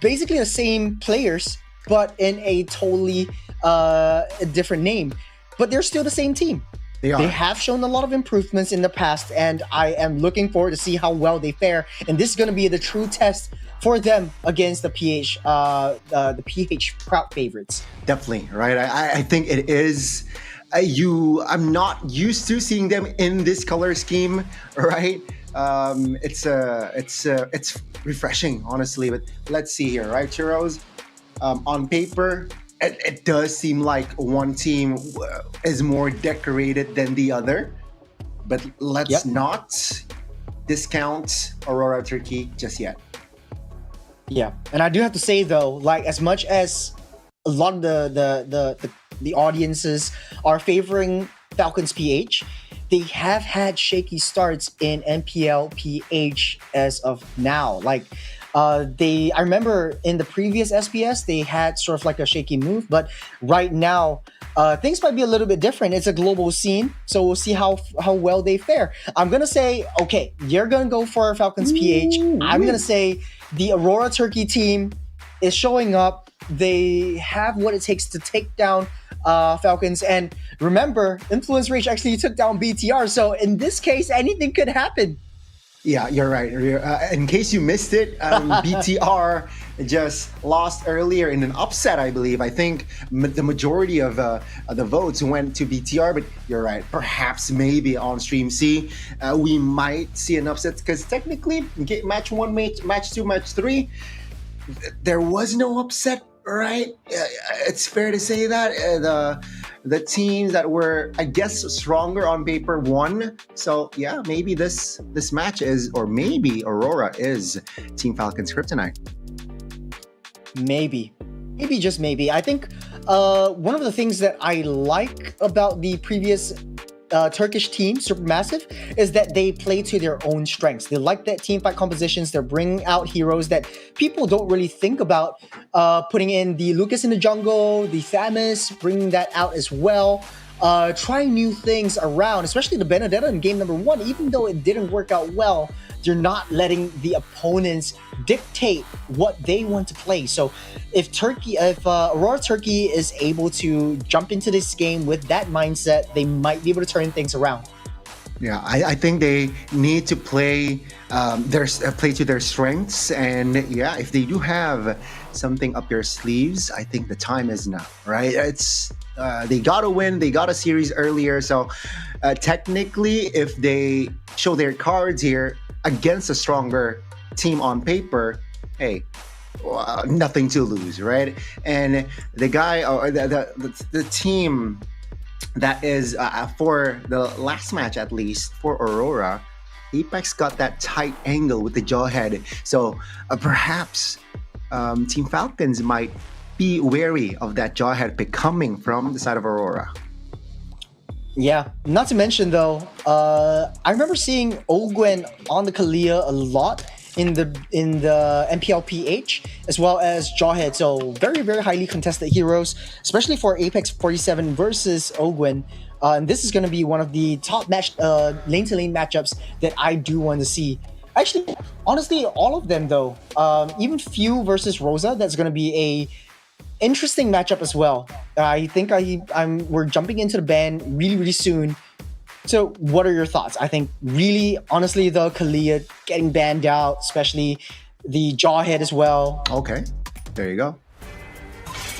basically the same players, but in a totally different name. But they're still the same team. They are. They have shown a lot of improvements in the past, and I am looking forward to see how well they fare. And this is going to be the true test for them against the PH crowd favorites. Definitely, right? I think it is. I'm not used to seeing them in this color scheme, right? It's refreshing, honestly. But let's see here, right, Churros? On paper, it does seem like one team is more decorated than the other, but let's not discount Aurora Turkey just yet. Yeah, and I do have to say though, like as much as a lot of the audiences are favoring Falcons PH, they have had shaky starts in MPL PH as of now. Like I remember in the previous SPS they had sort of like a shaky move, but right now things might be a little bit different. It's a global scene, so we'll see how well they fare. I'm gonna say, okay, you're gonna go for Falcons PH. I'm gonna say the Aurora Turkey team is showing up. They have what it takes to take down Falcons. And remember, Influence Rage actually took down BTR. So in this case, anything could happen. Yeah, you're right. In case you missed it, BTR just lost earlier in an upset, I believe. I think the majority of the votes went to BTR, but you're right. Perhaps maybe on Stream C, we might see an upset because technically, match 1, match 2, match 3, there was no upset, right? It's fair to say that the teams that were, I guess, stronger on paper won. So yeah, maybe this match is, or maybe Aurora is Team Falcon's kryptonite. Maybe just maybe. I think one of the things that I like about the previous Turkish team, Supermassive, is that they play to their own strengths. They like that team fight compositions. They're bringing out heroes that people don't really think about. Putting in the Lucas in the jungle, the Thamus, bringing that out as well. Trying new things around, especially the Benedetta in game number 1. Even though it didn't work out well, you're not letting the opponents dictate what they want to play. So if Aurora Turkey is able to jump into this game with that mindset, they might be able to turn things around. Yeah, I think they need to play to their strengths, and yeah, if they do have something up their sleeves, I think the time is now, right? It's they gotta win, they got a series earlier, so technically, if they show their cards here against a stronger team on paper, hey, nothing to lose, right? And the guy or the team that is for the last match, at least for Aurora, Apex got that tight angle with the Jawhead. So perhaps Team Falcons might be wary of that Jawhead pick coming from the side of Aurora. Yeah, not to mention though, I remember seeing Ogwen on the Kalia a lot in the MPL PH, as well as Jawhead. So very, very highly contested heroes, especially for Apex 47 versus Ogwen. And this is going to be one of the top lane-to-lane matchups that I do want to see. Actually, honestly, all of them though. Even Few versus Rosa, that's going to be a interesting matchup as well. I think we're jumping into the ban really, really soon. So what are your thoughts? I think really, honestly, the Kalia getting banned out, especially the Jawhead as well. Okay, there you go.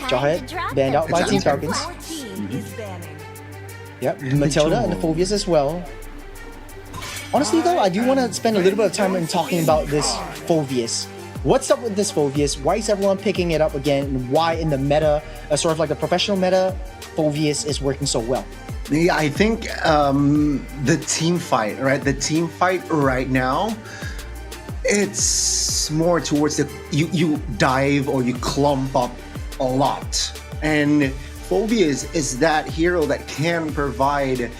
Jawhead banned out by Team Falcons. Yep, Matilda and the Phobias as well. Honestly though, I do want to spend a little bit of time in talking about this Phobias. What's up with this Phobias? Why is everyone picking it up again? And why in the meta, sort of like the professional meta, Phobias is working so well? Yeah, I think the team fight, right? The team fight right now, it's more towards you dive or you clump up a lot. And Phobias is that hero that can provide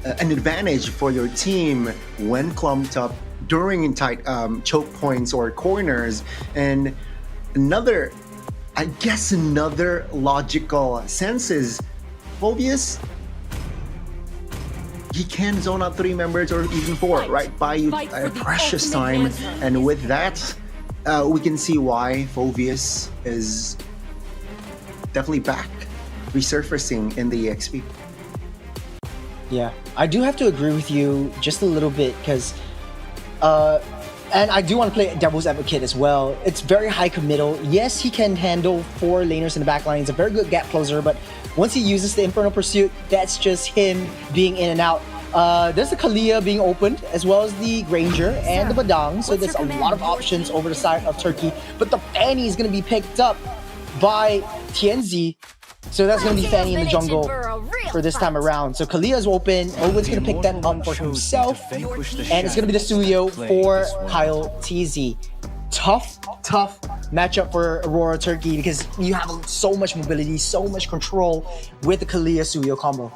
an advantage for your team when clumped up during tight choke points or corners. And another logical sense is Phobias, he can zone out 3 members or even 4, right? Buy you precious time. And with that, we can see why Phobias is definitely back, resurfacing in the EXP. Yeah, I do have to agree with you just a little bit because, and I do want to play devil's advocate as well. It's very high committal. Yes, he can handle 4 laners in the back line. He's a very good gap closer, but once he uses the Infernal Pursuit, that's just him being in and out. There's the Kalia being opened, as well as the Granger and the Badang, so there's a lot of options over the side of Turkey. But the Fanny is going to be picked up by TNZ, so that's going to be Fanny in the jungle for this time around. So Kalia is open, Owen's going to pick that up for himself, and it's going to be the Suyo for Kyle TZ. Tough matchup for Aurora Turkey because you have so much mobility, so much control with the Kalia Suyo combo.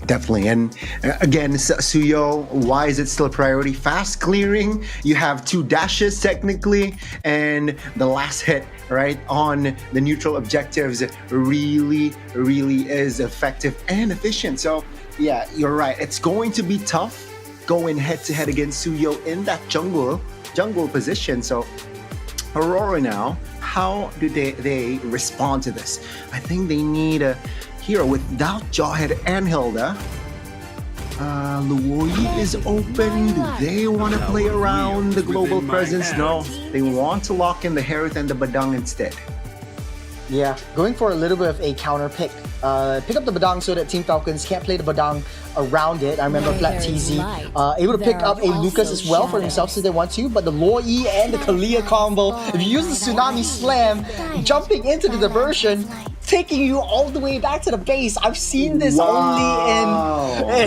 Definitely. And again, Suyo, why is it still a priority? Fast clearing, you have 2 dashes technically, and the last hit, right, on the neutral objectives really is effective and efficient. So yeah, you're right. It's going to be tough going head-to-head against Suyo in that jungle position. So Aurora now, how do they respond to this? I think they need a hero without Jawhead and Hilda. Luoyi is open. Do they want to play around the global presence? No, they want to lock in the Harith and the Badang instead. Yeah, going for a little bit of a counter pick. Pick up the Badang so that Team Falcons can't play the Badang around it. I remember Flat TZ able to pick up a Lucas as well for themselves if they want to, but the Luoyi and the Kalia combo, if you use the Tsunami Slam, jumping into the diversion, taking you all the way back to the base. I've seen this only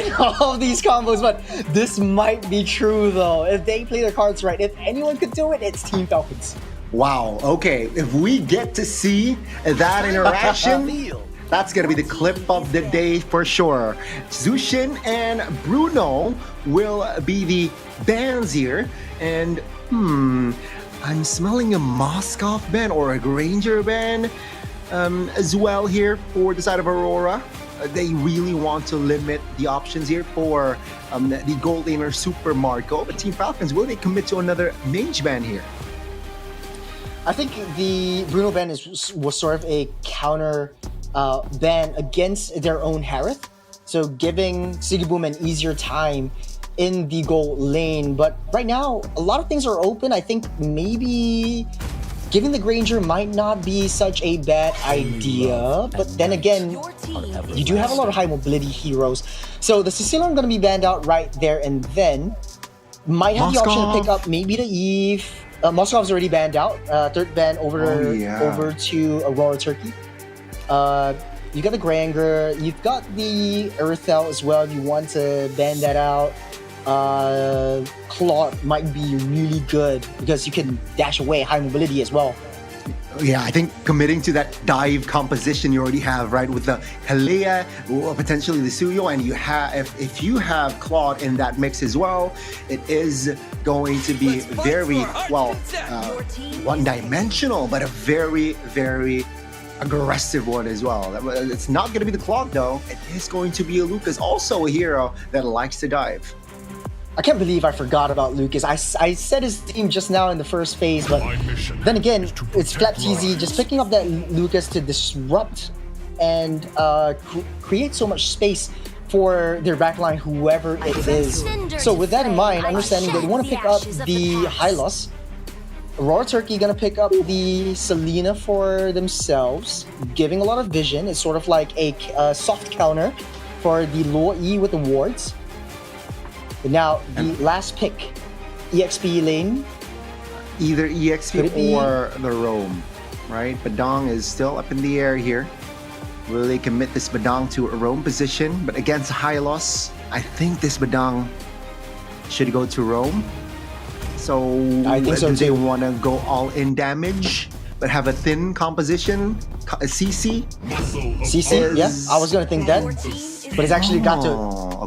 in all of these combos, but this might be true though. If they play their cards right, if anyone could do it, it's Team Falcons. Wow, okay. If we get to see that interaction, that's gonna be the clip of the day for sure. Zushin and Bruno will be the bans here, and I'm smelling a Moskov ban or a Granger ban as well here for the side of Aurora. They really want to limit the options here for the gold laner Super Marco, but Team Falcons, will they commit to another mage ban here? I think the Bruno ban was sort of a counter ban against their own Harith, so giving Sigiboom an easier time in the gold lane. But right now, a lot of things are open. I think maybe giving the Granger might not be such a bad idea, but then again, you do have a lot of high mobility heroes. So the Sicilian going to be banned out right there and then. Might have the option to pick up maybe the Eve. Moscow's already banned out. Third ban over to Aurora Turkey. You got the Granger. You've got the Earthel as well if you want to ban that out. Claude might be really good because you can dash away, high mobility as well. Yeah, I think committing to that dive composition you already have, right, with the Helea or potentially the Suyo, and you have if you have Claude in that mix as well, it is going to be very one-dimensional, but a very aggressive one as well. It's not going to be the Claude though. It is going to be a Lucas, also a hero that likes to dive. I can't believe I forgot about Lucas. I said his team just now in the first phase, but then again, it's Flat TZ just picking up that Lucas to disrupt and create so much space for their backline, whoever it is. So with that in mind, understanding that they want to pick up the Hylos, Aurora Turkey gonna pick up the Selena for themselves, giving a lot of vision. It's sort of like a soft counter for the Luoyi with the wards. Now, the last pick, EXP lane. Either EXP or the Roam, right? Badang is still up in the air here. Will they commit this Badang to a Roam position? But against Hylos, I think this Badang should go to Roam. So, I think so do they too. want to go all in damage, but have a thin composition? CC? CC, yeah, I was gonna think that. But it's actually got to...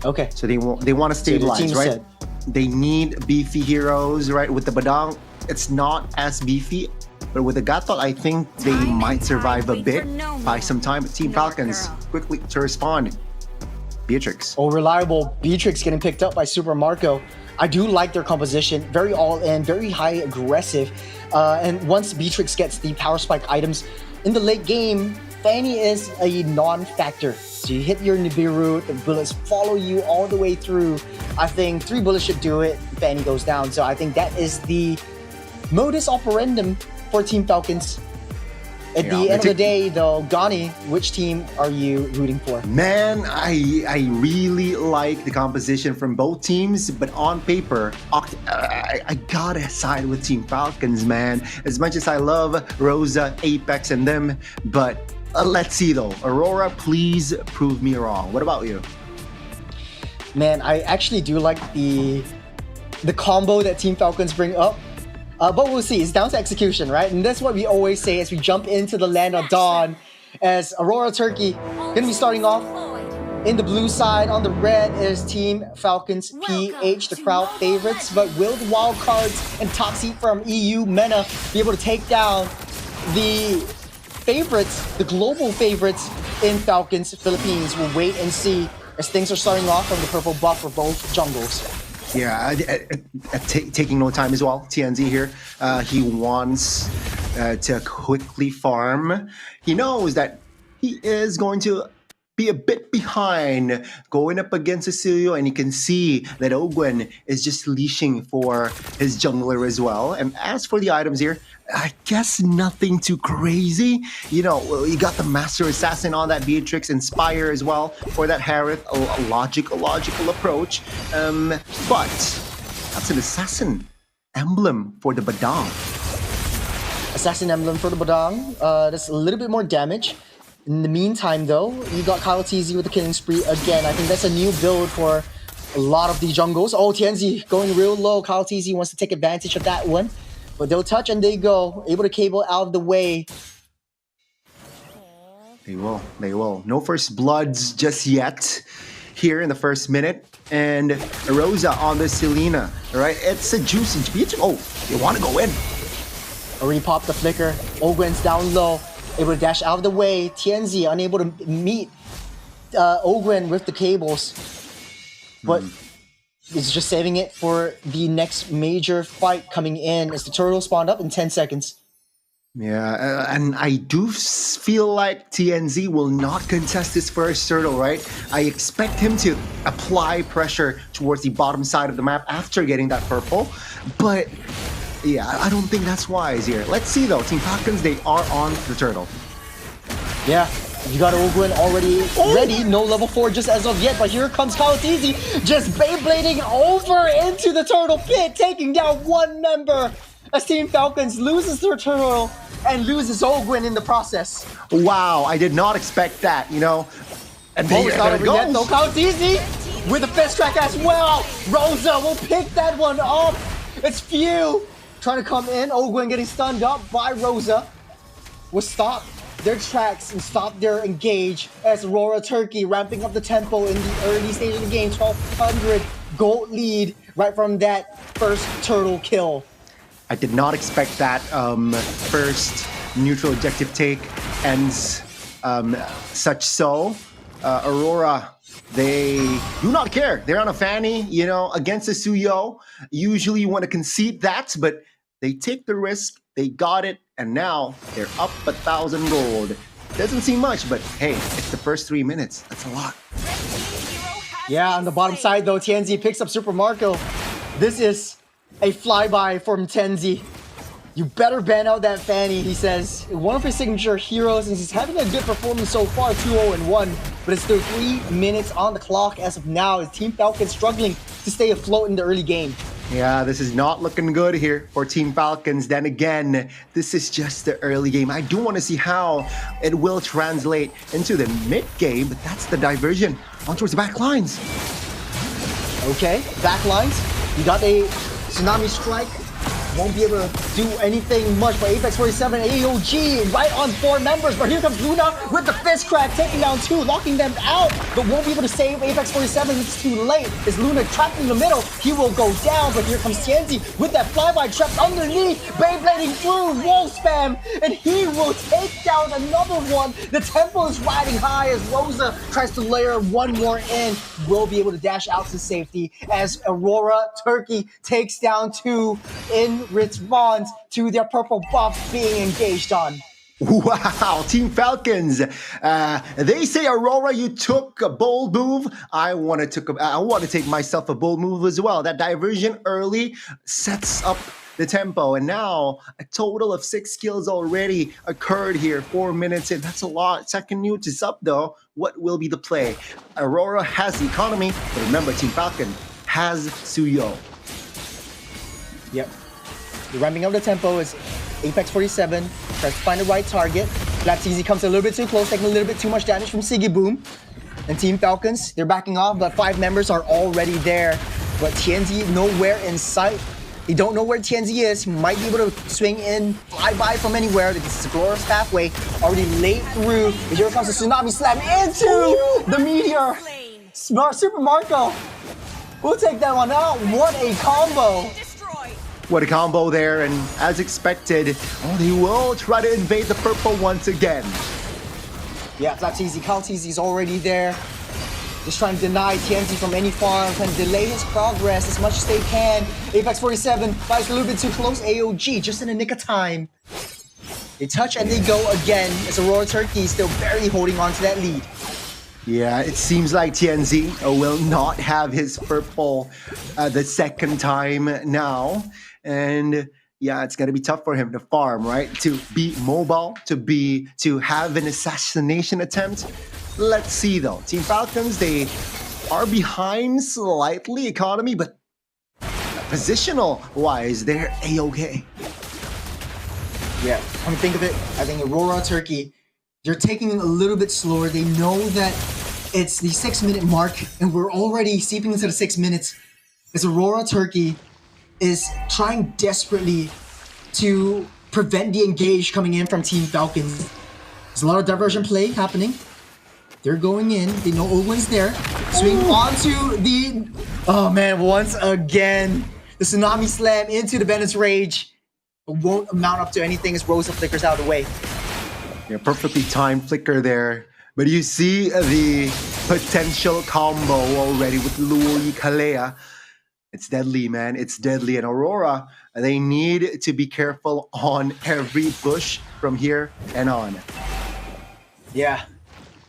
Okay. So they want to stabilize, right? Said. They need beefy heroes, right? With the Badang, it's not as beefy, but with the Gatot, I think they might survive a bit by some time. Team Falcons quickly to respond. Beatrix. Oh, reliable Beatrix getting picked up by Super Marco. I do like their composition, very all-in, very high aggressive. And once Beatrix gets the power spike items in the late game, Fanny is a non-factor. So you hit your Nibiru, the bullets follow you all the way through. I think 3 bullets should do it. Fanny goes down. So I think that is the modus operandum for Team Falcons. At the end of the day, though, Gani, which team are you rooting for? Man, I really like the composition from both teams, but on paper, I gotta side with Team Falcons, man. As much as I love Rosa, Apex, and them, but let's see though. Aurora, please prove me wrong. What about you? Man, I actually do like the combo that Team Falcons bring up. But we'll see. It's down to execution, right? And that's what we always say as we jump into the land of dawn. As Aurora Turkey gonna be starting off in the blue side. On the red is Team Falcons PH, the crowd favorites. But will the wildcards and top seed from EU MENA be able to take down the favorites, the global favorites in Falcons Philippines? We'll wait and see as things are starting off from the purple buff for both jungles. Yeah, taking no time as well. TNZ here. He wants to quickly farm. He knows that he is going to be a bit behind going up against Cecilio, and you can see that Ogwen is just leashing for his jungler as well. And as for the items here, I guess nothing too crazy. You know, you got the Master Assassin on that Beatrix, Inspire as well for that Harith, a logical approach. But that's an Assassin emblem for the Badang. Assassin emblem for the Badang. That's a little bit more damage. In the meantime, though, you got Kyle TZ with the killing spree again. I think that's a new build for a lot of the jungles. Oh, TNZ going real low. Kyle TZ wants to take advantage of that one. But they'll touch and they go. Able to cable out of the way. They will. No first bloods just yet here in the first minute. And Rosa on the Selena. All right, it's a juicy beat. Oh, they want to go in. Already popped the flicker. Ogwen's down low. Able to dash out of the way. TNZ unable to meet Ogwen with the cables. But it's just saving it for the next major fight coming in as the turtle spawned up in 10 seconds. Yeah, and I do feel like TNZ will not contest this first turtle, right? I expect him to apply pressure towards the bottom side of the map after getting that purple. But yeah, I don't think that's wise here. Let's see though. Team Falcons, they are on the turtle. Yeah, you got Ogwen already ready. No level 4 just as of yet, but here comes Kyle TZ just Beyblading over into the turtle pit, taking down one member as Team Falcons loses their turtle and loses Ogwen in the process. Wow, I did not expect that, you know. And it's not over yet though. Kyle TZ with a fist track as well. Rosa will pick that one up. It's Few trying to come in. Ogwen getting stunned up by Rosa. Will stop their tracks and stop their engage as Aurora Turkey ramping up the tempo in the early stage of the game. 1200 gold lead right from that first turtle kill. I did not expect that first neutral objective take ends such so. Aurora, they do not care. They're on a Fanny, you know, against the Suyo. Usually you want to concede that, but they take the risk. They got it, and now they're up 1,000 gold. Doesn't seem much, but hey, it's the first 3 minutes. That's a lot. Yeah, on the bottom side though, TNZ picks up Super Marco. This is a flyby from TNZ. You better ban out that Fanny, he says. One of his signature heroes, and he's having a good performance so far, 2-0-1. But it's still 3 minutes on the clock as of now, as Team Falcon struggling to stay afloat in the early game. Yeah, this is not looking good here for Team Falcons. Then again, this is just the early game. I do want to see how it will translate into the mid game, but that's the diversion on towards the back lines. Okay, back lines. You got a Tsunami Strike. Won't be able to do anything much, but Apex 47 AOG right on 4 members. But here comes Luna with the fist crack, taking down 2, locking them out, but won't be able to save Apex 47. It's too late. Is Luna trapped in the middle? He will go down, but here comes TNZ with that flyby trapped underneath, Beyblading through wall spam, and he will take down another one. The tempo is riding high as Rosa tries to layer one more in. Will be able to dash out to safety as Aurora Turkey takes down 2 in response to their purple buff being engaged on. Wow, Team Falcons. They say, Aurora, you took a bold move. I want to take myself a bold move as well. That diversion early sets up the tempo, and now a total of 6 kills already occurred here. 4 minutes in, that's a lot. Second news is up though. What will be the play? Aurora has the economy, but remember, Team Falcon has Suyo. Yep. The ramping up the tempo is Apex 47, tries to find the right target. Blatzzy comes a little bit too close, taking a little bit too much damage from Siggy Boom. And Team Falcons, they're backing off, but 5 members are already there. But TNZ nowhere in sight. They don't know where TNZ is. He might be able to swing in, fly by from anywhere. This is Glorious pathway, already late through. But here comes the Tsunami Slam into the Meteor. Super Marco will take that one out. What a combo. What a combo there, and as expected, they will try to invade the purple once again. Yeah, Blatzzy, Kaltz already there. Just trying to deny TNZ from any farm, trying to delay his progress as much as they can. Apex 47 flies a little bit too close. AOG just in the nick of time. They touch and they go again as Aurora Turkey still barely holding on to that lead. Yeah, it seems like TNZ will not have his purple the second time now. And yeah, it's going to be tough for him to farm, right? To be mobile, to have an assassination attempt. Let's see though. Team Falcons, they are behind slightly economy, but positional wise, they're A-okay. Yeah, come to think of it, I think Aurora Turkey, they're taking it a little bit slower. They know that it's the 6-minute mark, and we're already seeping into the 6 minutes. As Aurora Turkey is trying desperately to prevent the engage coming in from Team Falcons. There's a lot of diversion play happening. They're going in. They know Owen's there. Swing onto the... Oh man, once again, the Tsunami Slam into the Bennett's Rage. It won't amount up to anything as Rosa flickers out of the way. Yeah, perfectly timed flicker there. But you see the potential combo already with Louis Kalea. It's deadly, man. It's deadly. And Aurora, they need to be careful on every bush from here and on. Yeah.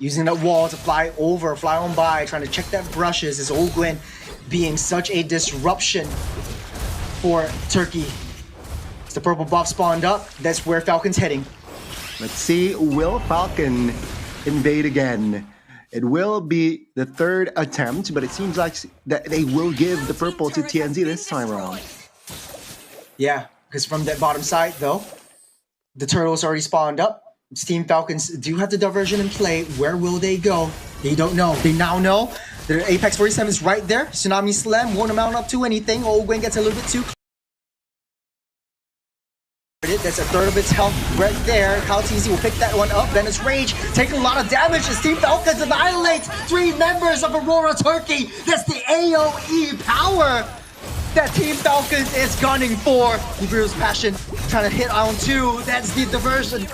Using that wall to fly over, fly on by, trying to check that brushes is Ogwin being such a disruption for Turkey. As the purple buff spawned up, that's where Falcon's heading. Let's see, will Falcon invade again? It will be the third attempt, but it seems like that they will give the purple to TNZ this time around. Yeah, because from that bottom side, though, the turtles already spawned up. Team Falcons do have the diversion in play. Where will they go? They don't know. They now know. Their Apex 47 is right there. Tsunami Slam won't amount up to anything. Ogwen gets a little bit too close. That's a third of its health right there. Kaltz will pick that one up. Bennett's Rage taking a lot of damage as Team Falcons annihilate 3 members of Aurora Turkey. That's the AoE power that Team Falcons is gunning for. Nibiru's Passion trying to hit on 2. That's the diversion.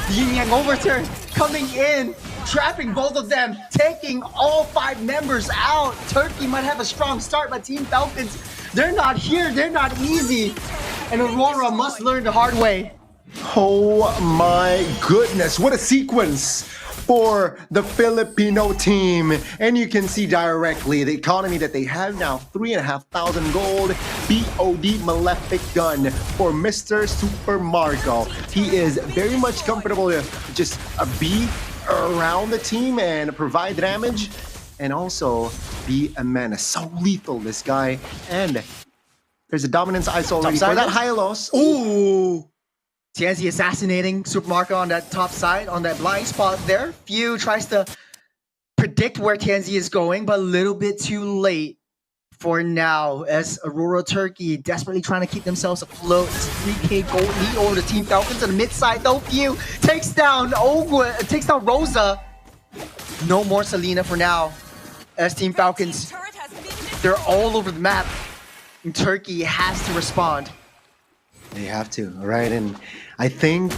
Yin Yang Overturn coming in, trapping both of them, taking all 5 members out. Turkey might have a strong start, but Team Falcons, they're not here. They're not easy. And Aurora must learn the hard way. Oh my goodness, what a sequence for the Filipino team. And you can see directly the economy that they have now, 3,500 gold, BOD Malefic gun for Mr. Super Marco. He is very much comfortable to just be around the team and provide damage and also be a menace. So lethal, this guy. And there's a dominance ice already for that Hylos. Ooh! TNZ assassinating Super Marco on that top side, on that blind spot there. Few tries to predict where TNZ is going, but a little bit too late for now as Aurora Turkey desperately trying to keep themselves afloat. It's a 3k gold lead over the Team Falcons on the mid side though. Few takes down Ogwen, takes down Rosa. No more Selena for now as Team Falcons, they're all over the map. And Turkey has to respond. They have to, right? And I think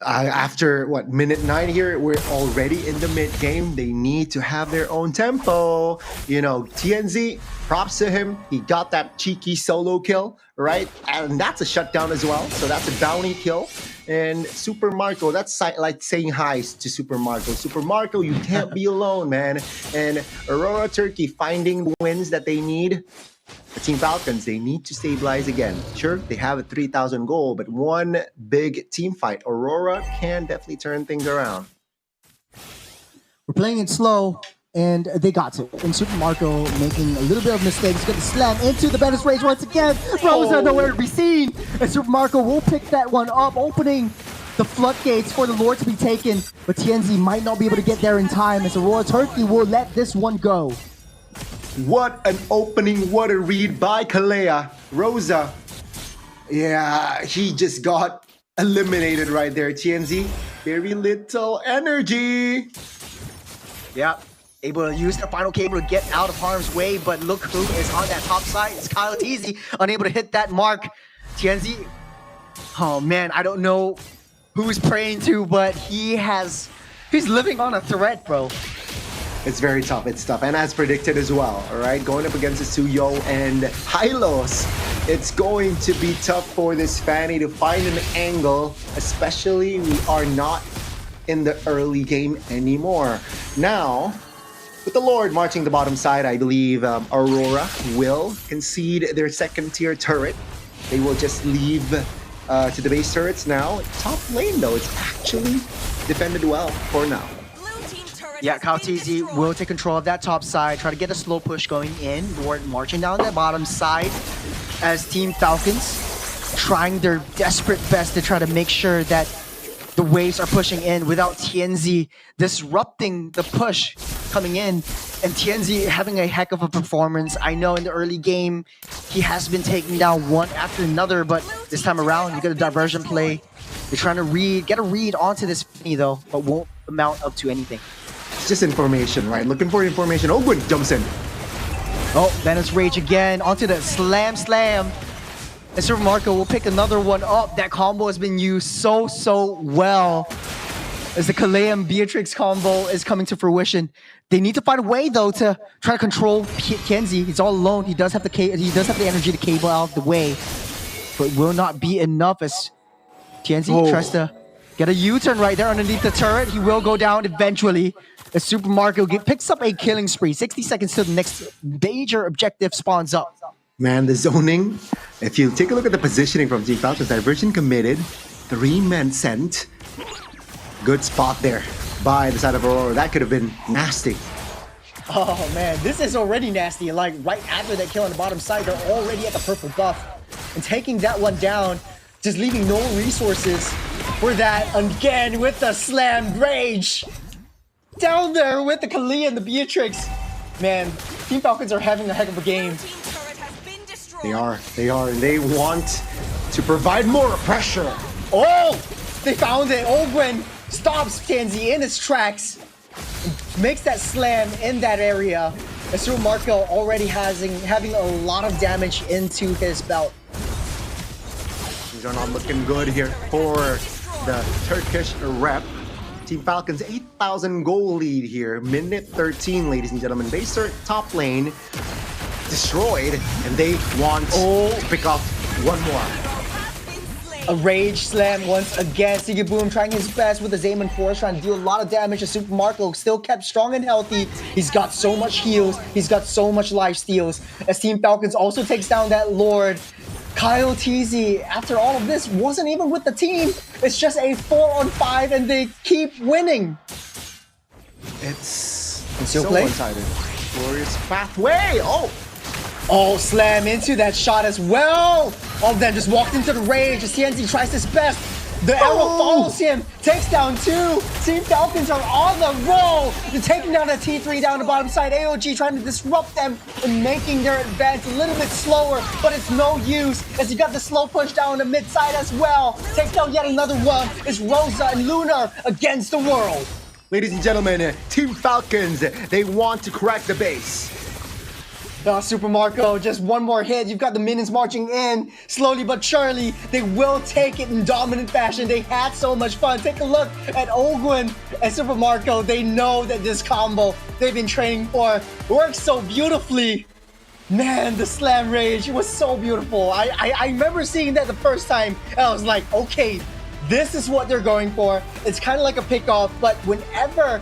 After what, minute 9 here, we're already in the mid game. They need to have their own tempo. You know, TNZ, props to him. He got that cheeky solo kill, right? And that's a shutdown as well. So that's a bounty kill. And Super Marco, that's like saying hi to Super Marco. Super Marco, you can't be alone, man. And Aurora Turkey finding the wins that they need. The Team Falcons, they need to stabilize again. Sure, they have a 3,000 goal, but one big team fight. Aurora can definitely turn things around. We're playing it slow, and they got to. And Super Marco making a little bit of mistakes. Going to slam into the Bandits Rage once again. Rosa nowhere to be seen. And Super Marco will pick that one up, opening the floodgates for the Lord to be taken. But TNZ might not be able to get there in time, as Aurora Turkey will let this one go. What an opening, what a read by Kalea. Rosa, yeah, he just got eliminated right there. TNZ, very little energy. Yeah, able to use their final cable to get out of harm's way, but look who is on that top side. It's Kyle Teasy, unable to hit that mark. TNZ, oh man, I don't know who he's praying to, but he's living on a threat, bro. It's very tough, it's tough, and as predicted as well, all right? Going up against Suyo and Hylos, it's going to be tough for this Fanny to find an angle, especially we are not in the early game anymore. Now, with the Lord marching the bottom side, I believe Aurora will concede their second tier turret. They will just leave to the base turrets now. Top lane though, it's actually defended well for now. Yeah, Kyle Teasy will take control of that top side, try to get a slow push going in. Lord marching down the bottom side as Team Falcons trying their desperate best to try to make sure that the waves are pushing in without TNZ disrupting the push coming in. And TNZ having a heck of a performance. I know in the early game, he has been taking down one after another, but this time around, you get a diversion play. They're trying to get a read onto this Fanny though, but won't amount up to anything. It's just information, right? Looking for information. Oh, good, jumps in. Oh, Bandits Rage again onto the slam. And Super Marco will pick another one up. That combo has been used so well. As the Kalea Beatrix combo is coming to fruition. They need to find a way though to try to control Kenzie. He's all alone. He does have the energy to cable out of the way, but will not be enough as Kenzie tries to get a U-turn right there underneath the turret. He will go down eventually. As Super Marco picks up a killing spree. 60 seconds till the next major objective spawns up. Man, the zoning. If you take a look at the positioning from Team Falcons, diversion committed, 3 men sent. Good spot there by the side of Aurora. That could have been nasty. Oh man, this is already nasty. Like right after that kill on the bottom side, they're already at the purple buff. And taking that one down, just leaving no resources for that again with the slam rage. Down there with the Kalea and the Beatrix. Man, Team Falcons are having a heck of a game. They are. They want to provide more pressure. Oh! They found it. Ogwen stops Kenzie in its tracks. Makes that slam in that area. And Super Marco already having a lot of damage into his belt. These are not looking good here for the Turkish rep. Team Falcons 8,000 goal lead here. Minute 13, ladies and gentlemen. Base turret top lane destroyed, and they want to pick up one more. A rage slam once again. Sigiboom trying his best with the Zaman Force, trying to deal a lot of damage to Super Marco. Still kept strong and healthy. He's got so much heals. He's got so much life steals. As Team Falcons also takes down that Lord. Kyle Teasy, after all of this, wasn't even with the team. It's just a 4-on-5 and they keep winning. It's so one-sided. Glorious pathway. Oh, slam into that shot as well. All of them just walked into the rage as TNZ tries his best. The arrow follows him, takes down 2. Team Falcons are on the roll. They're taking down a T3 down the bottom side. AOG trying to disrupt them and making their advance a little bit slower, but it's no use as you got the slow push down the mid side as well. Takes down yet another one. It's Rosa and Lunar against the world. Ladies and gentlemen, Team Falcons, they want to crack the base. Super Marco, just one more hit. You've got the minions marching in. Slowly but surely, they will take it in dominant fashion. They had so much fun. Take a look at Ogwin and Super Marco. They know that this combo they've been training for works so beautifully. Man, the slam rage was so beautiful. I remember seeing that the first time, and I was like, okay, this is what they're going for. It's kind of like a pick-off, but whenever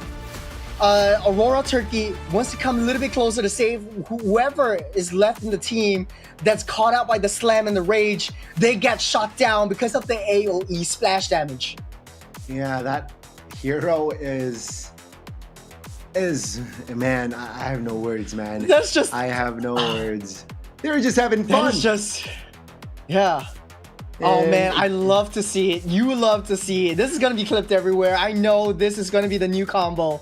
Aurora Turkey wants to come a little bit closer to save whoever is left in the team that's caught out by the slam and the rage, they get shot down because of the AoE splash damage. Yeah, that hero is man, I have no words, man. That's just I have no words. They were just having fun. That's just yeah. Oh man, I love to see it. You love to see it. This is gonna be clipped everywhere. I know this is gonna be the new combo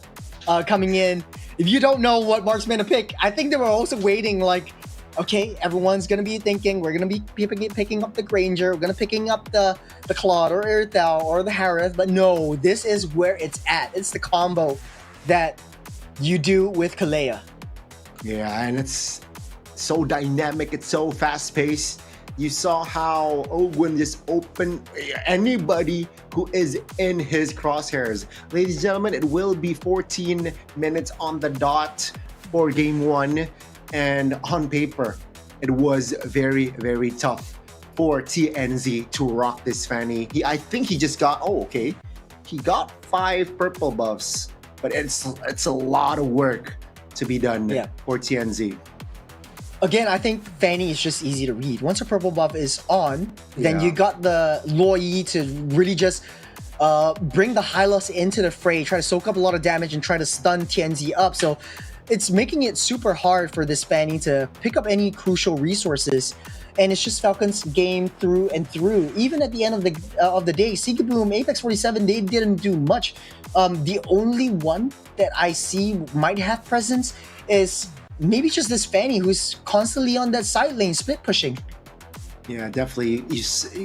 coming in. If you don't know what marksman to pick, I think they were also waiting like, okay, everyone's gonna be thinking we're gonna be picking up the Granger, we're gonna picking up the Claude or Erthal or the Harith, but no, this is where it's at. It's the combo that you do with Kalea. Yeah, and it's so dynamic, it's so fast-paced. You saw how Ogwin just opened anybody who is in his crosshairs. Ladies and gentlemen, it will be 14 minutes on the dot for game 1. And on paper, it was very, very tough for TNZ to rock this Fanny. I think he just got, he got 5 purple buffs, but it's a lot of work to be done for TNZ. Again, I think Fanny is just easy to read. Once a purple buff is on, then you got the Loi to really just bring the Hylos into the fray, try to soak up a lot of damage and try to stun TNZ up. So it's making it super hard for this Fanny to pick up any crucial resources. And it's just Falcon's game through and through. Even at the end of the day, Seagaboom, Apex 47, they didn't do much. The only one that I see might have presence is maybe just this Fanny who's constantly on that side lane split pushing. Yeah, definitely.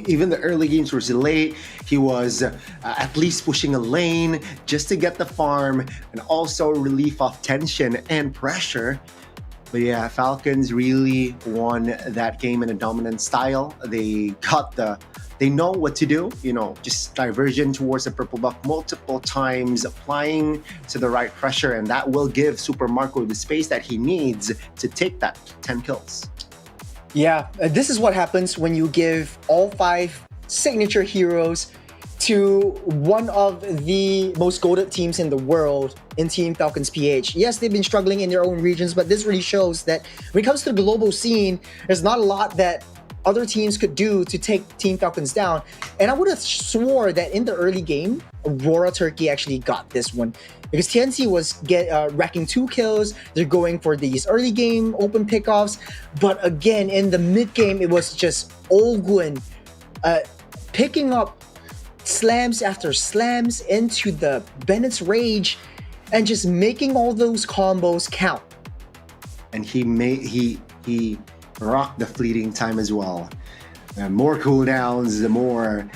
Even the early games were late. He was at least pushing a lane just to get the farm and also relief of tension and pressure. But yeah, Falcons really won that game in a dominant style. They know what to do, just diversion towards the purple buff multiple times, applying to the right pressure, and that will give Super Marco the space that he needs to take that 10 kills. Yeah, this is what happens when you give all 5 signature heroes to one of the most goated teams in the world in Team Falcons PH. Yes, they've been struggling in their own regions, but this really shows that when it comes to the global scene, there's not a lot that other teams could do to take Team Falcons down. And I would have swore that in the early game, Aurora Turkey actually got this one. Because TNC was racking 2 kills. They're going for these early game open pickoffs. But again, in the mid game, it was just Ogwin picking up slams after slams into the Bennett's Rage and just making all those combos count. And he rocked the fleeting time as well. More cooldowns, the more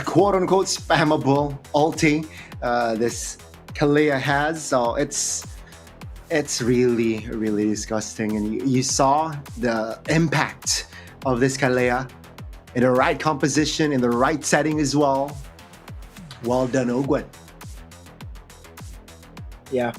quote-unquote spammable ulti this Kalea has. So it's really, really disgusting. And you saw the impact of this Kalea in the right composition, in the right setting as well. Well done, Ogwin. Yeah.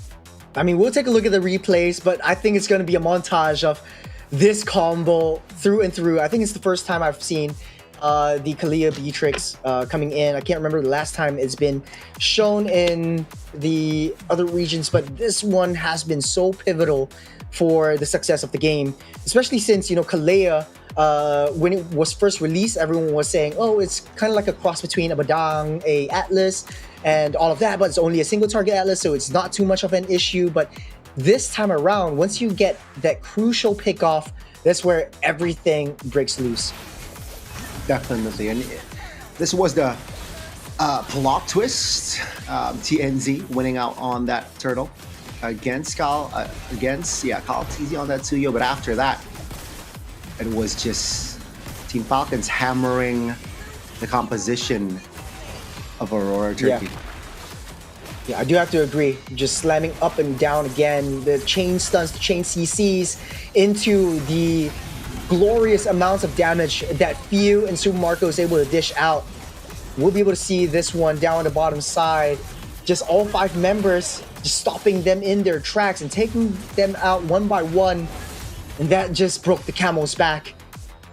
I mean, we'll take a look at the replays, but I think it's going to be a montage of this combo through and through. I think it's the first time I've seen the Kalea Beatrix coming in. I can't remember the last time it's been shown in the other regions, but this one has been so pivotal for the success of the game, especially since, Kalea, when it was first released, everyone was saying, oh, it's kind of like a cross between a Badang, a Atlas, and all of that, but it's only a single target Atlas, so it's not too much of an issue. But this time around, once you get that crucial pick-off, that's where everything breaks loose. Definitely. And this was the plot twist. TNZ winning out on that turtle against Kyle TZ on that Tsuyo. But after that, it was just Team Falcons hammering the composition of Aurora Turkey. Yeah, I do have to agree. Just slamming up and down again, the chain stuns, the chain CCs into the glorious amounts of damage that Few and Super Marco is able to dish out. We'll be able to see this one down on the bottom side. Just all 5 members, just stopping them in their tracks and taking them out one by one. And that just broke the camel's back.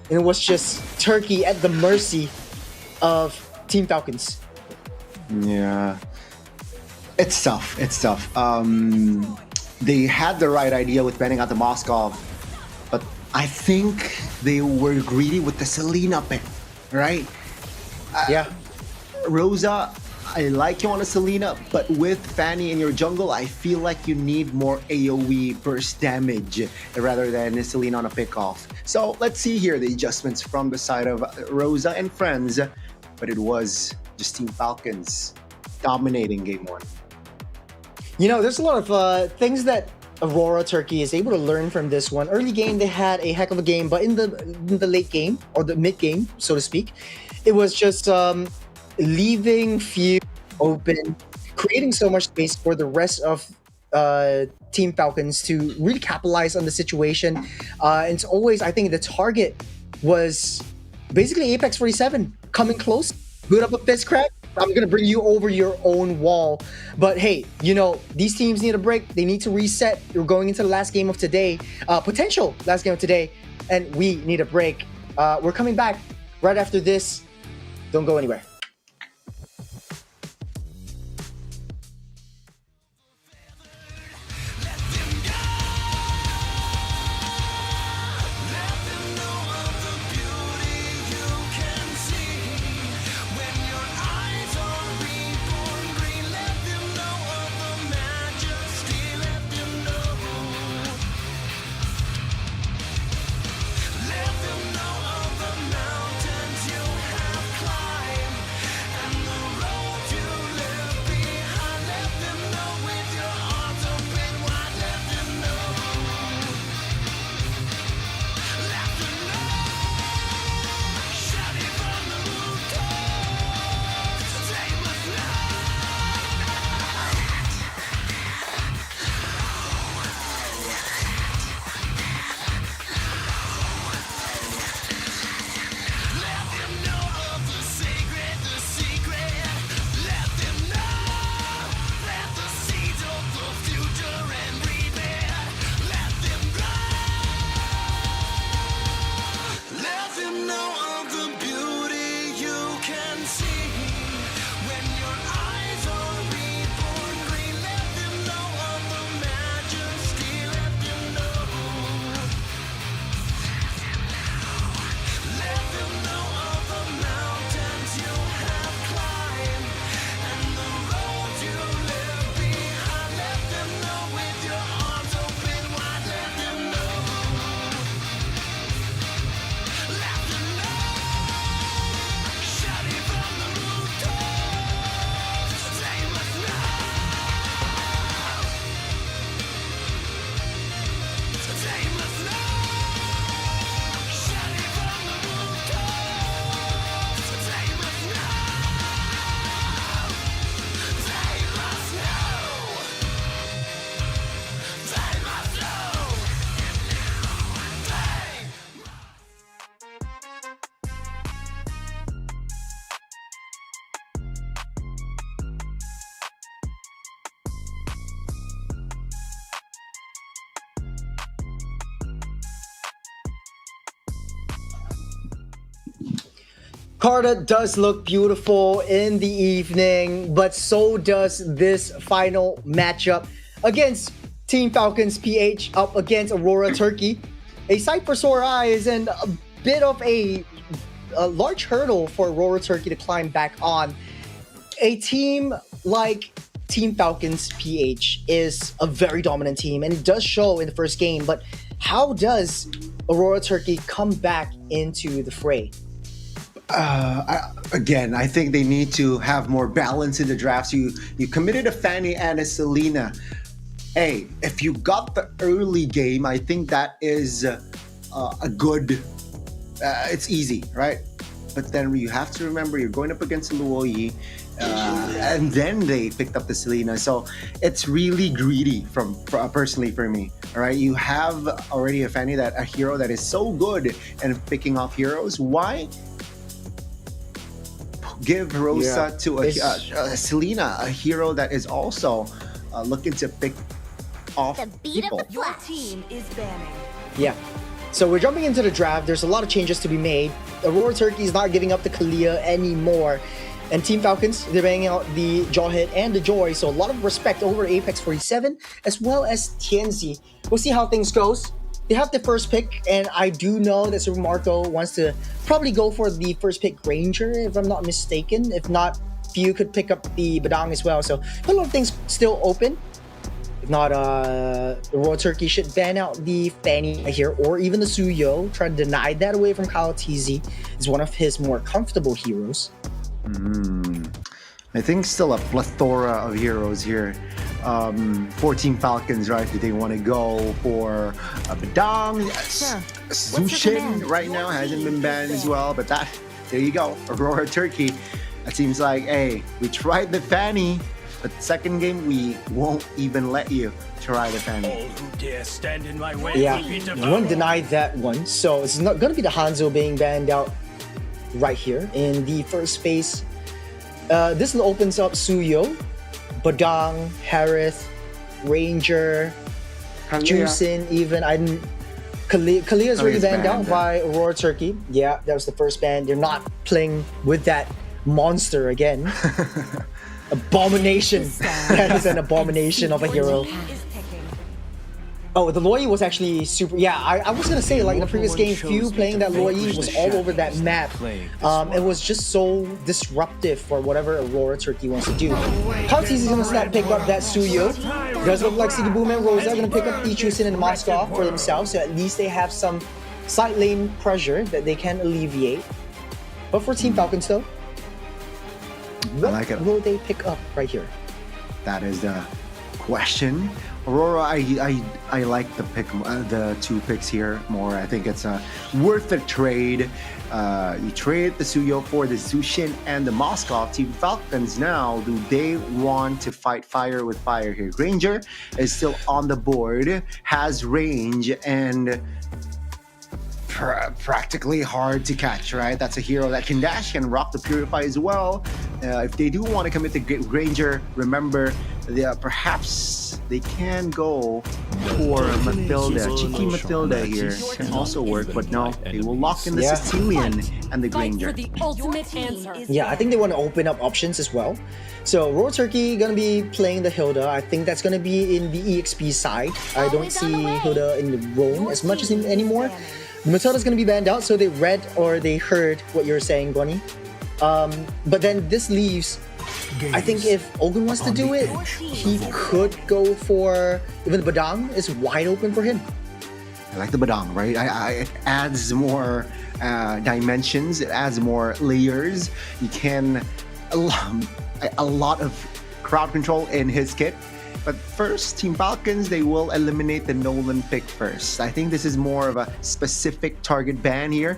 And it was just Turkey at the mercy of Team Falcons. Yeah. It's tough. It's tough. They had the right idea with banning out the Moskov, but I think they were greedy with the Selena pick, right? Yeah. Rosa, I like you on a Selena, but with Fanny in your jungle, I feel like you need more AoE burst damage rather than Selena on a pickoff. So let's see here the adjustments from the side of Rosa and friends, but it was just Team Falcons dominating game 1. You know, there's a lot of things that Aurora Turkey is able to learn from this one. Early game, they had a heck of a game, but in the late game, or the mid game, so to speak, it was just leaving Few open, creating so much space for the rest of Team Falcons to really capitalize on the situation. And it's always, I think the target was basically Apex 47, coming close, boot up a fist crack, I'm going to bring you over your own wall. But hey, you know, these teams need a break. They need to reset. We're going into the last game of today, potential last game of today, and we need a break. We're coming back right after this. Don't go anywhere. Jakarta does look beautiful in the evening, but so does this final matchup against Team Falcons PH up against Aurora Turkey. A sight for sore eyes and a bit of a large hurdle for Aurora Turkey to climb back on. A team like Team Falcons PH is a very dominant team, and it does show in the first game, but how does Aurora Turkey come back into the fray? I think they need to have more balance in the drafts. You committed a Fanny and a Selena. Hey, if you got the early game, I think that is a good. It's easy, right? but then you have to remember you're going up against Luoyi, and then they picked up the Selena. So it's really greedy personally for me. All right, you have already a hero that is so good in picking off heroes. Why give Rosa to a Selena, a hero that is also looking to pick off people? Your team is banning. Yeah. So we're jumping into the draft. There's a lot of changes to be made. Aurora Turkey is not giving up the Kalia anymore. And Team Falcons, they're banging out the Jawhead and the Joy. So a lot of respect over Apex 47 as well as Tianzi. We'll see how things goes. They have the first pick, and I do know that Super Marco wants to probably go for the first pick Ranger, if I'm not mistaken. If not, Few could pick up the Badang as well. So a lot of things still open. If not, Aurora Turkey should ban out the Fanny here, or even the Suyo. Try to deny that away from Kyle TZ. Is one of his more comfortable heroes. I think still a plethora of heroes here. 14 Falcons, right? Do they want to go for a Badang? Zushin right now hasn't been banned as well, but there you go. Aurora Turkey. It seems like, hey, we tried the Fanny, but the second game we won't even let you try the Fanny. All who dare stand in my way Yeah, will be you devoured. won't deny that one. So it's not going to be the Hanzo being banned out right here in the first space. This opens up Suyo, Badang, Harith, Ranger, Juicin, even. Kalia's already banned out by Aurora Turkey. Yeah, that was the first ban. They're not playing with that monster again. Abomination. That is an abomination of a hero. Oh, the Loi was actually super. Yeah, I was gonna say, like in the previous game, Few playing that Loi was all over that map. It was just so disruptive for whatever Aurora Turkey wants to do. How easy is gonna pick up that Suyo. Does look like City Boom and Rosa are gonna pick up Ichusin and Moscow for themselves, so at least they have some side lane pressure that they can alleviate. But for Team Falcons though, what will they pick up right here? That is the question. Aurora, I like the pick, the two picks here more. I think it's worth the trade. You trade the Suyo for the Zushin and the Moscow. Team Falcons now, do they want to fight fire with fire here? Ranger is still on the board, has range, and practically hard to catch, right? That's a hero that can dash, can rock the Purify as well. If they do want to commit to Ranger, remember, perhaps they can go for Mathilda. Cheeky Mathilda here can also work, but no, they will lock in the Sicilian and the Granger. Yeah, I think they want to open up options as well. So Aurora Turkey gonna be playing the Hilda. I think that's gonna be in the EXP side. I don't see Hilda in the Roam as much as anymore. Matilda's gonna be banned out, so they read or they heard what you're saying, Bonnie. But then this leaves, I think if Ogun wants to do it, he could go for, even the Badang is wide open for him. I like the Badang, right? It adds more dimensions, it adds more layers. You can, a lot of crowd control in his kit. But first, Team Falcons, they will eliminate the Nolan pick first. I think this is more of a specific target ban here.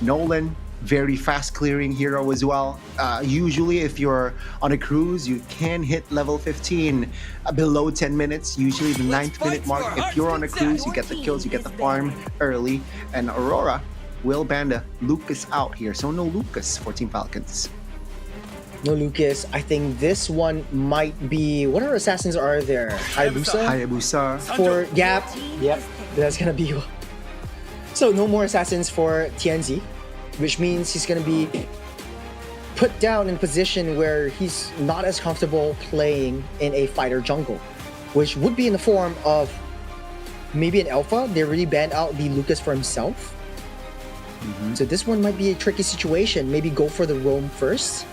Nolan, very fast clearing hero as well. Usually if you're on a cruise, you can hit level 15 below 10 minutes, usually the 9th minute mark. If you're on a cruise, you get the kills, you get the farm early. And Aurora will ban the Lucas out here. So no Lucas for Team Falcons. No Lucas. I think this one might be, what other assassins are there? Hayabusa. For Gap. Yep, that's gonna be. So no more assassins for Tianzi, which means he's gonna be put down in a position where he's not as comfortable playing in a fighter jungle, which would be in the form of maybe an alpha. They really banned out the Lucas for himself. So this one might be a tricky situation. Maybe go for the roam first.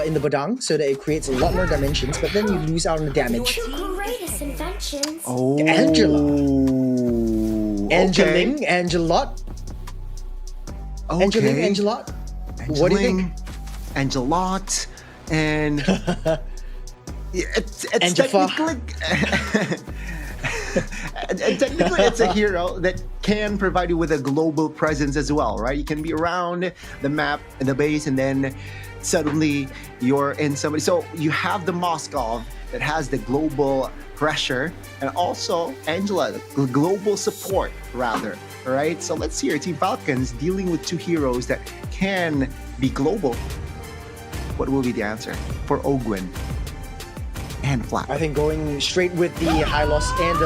In the Badang, so that it creates a lot more dimensions, but then you lose out on the damage. Greatest inventions. Oh, Angela. Okay. Angelot. Okay. Angelot. What do you think? Angelot, and it's Angelfa. technically And technically, it's a hero that can provide you with a global presence as well, right? You can be around the map and the base, and then suddenly you're in somebody. So you have the Moskov that has the global pressure, and also Angela, the global support, rather. All right. So let's hear Team Falcons dealing with two heroes that can be global. What will be the answer for Ogwin and Flap? I think going straight with the Hylos and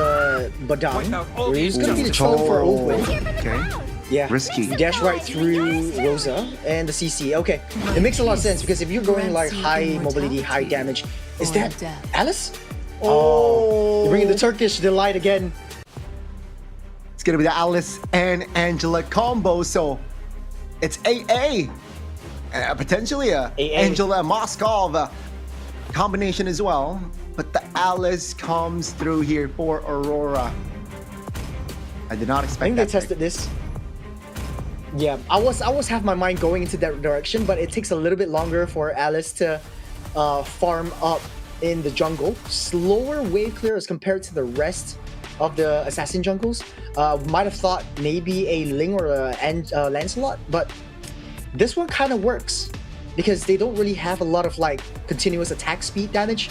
Badang. He's going to be the trouble for Ogwin. Okay. Yeah. Risky. Dash right through Rosa and the CC. Okay. It makes a lot of sense because if you're going like high mobility, high damage, is that Alice? Oh. You're bringing the Turkish delight again. It's going to be the Alice and Angela combo. So it's AA. Potentially a Angela Moskov combination as well. But the Alice comes through here for Aurora. I did not expect I think that. they tested this. Yeah, I was have my mind going into that direction, but it takes a little bit longer for Alice to farm up in the jungle. Slower wave clear as compared to the rest of the assassin jungles. Might have thought maybe a Ling or a Lancelot, but this one kind of works because they don't really have a lot of like continuous attack speed damage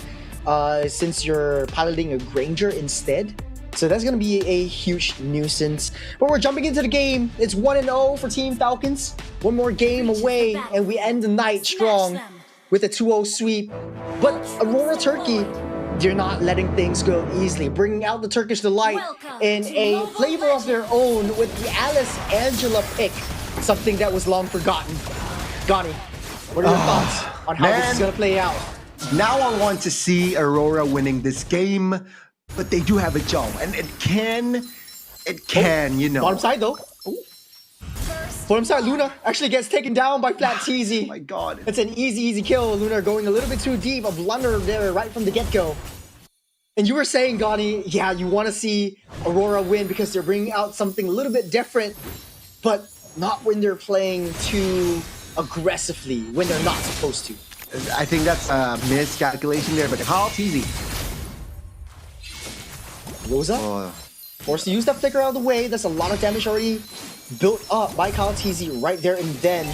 since you're piloting a Granger instead. So that's going to be a huge nuisance. But we're jumping into the game. It's 1-0 for Team Falcons. One more game away, and we end the night strong with a 2-0 sweep. But Aurora Turkey, they're not letting things go easily, bringing out the Turkish delight in a flavor of their own with the Alice Angela pick, something that was long forgotten. Gani, what are your thoughts on how this is going to play out? Now I want to see Aurora winning this game. But they do have a jump, and it can, you know. Bottom side though. Bottom side, Luna actually gets taken down by Flat Teasy. Oh my god. It's an easy kill. Luna going a little bit too deep. A blunder there right from the get-go. And you were saying, Gani, yeah, you want to see Aurora win because they're bringing out something a little bit different, but not when they're playing too aggressively, when they're not supposed to. I think that's a miscalculation there, but how easy. Rosa forced to use that flicker out of the way. That's a lot of damage already built up by Kyle TZ right there and then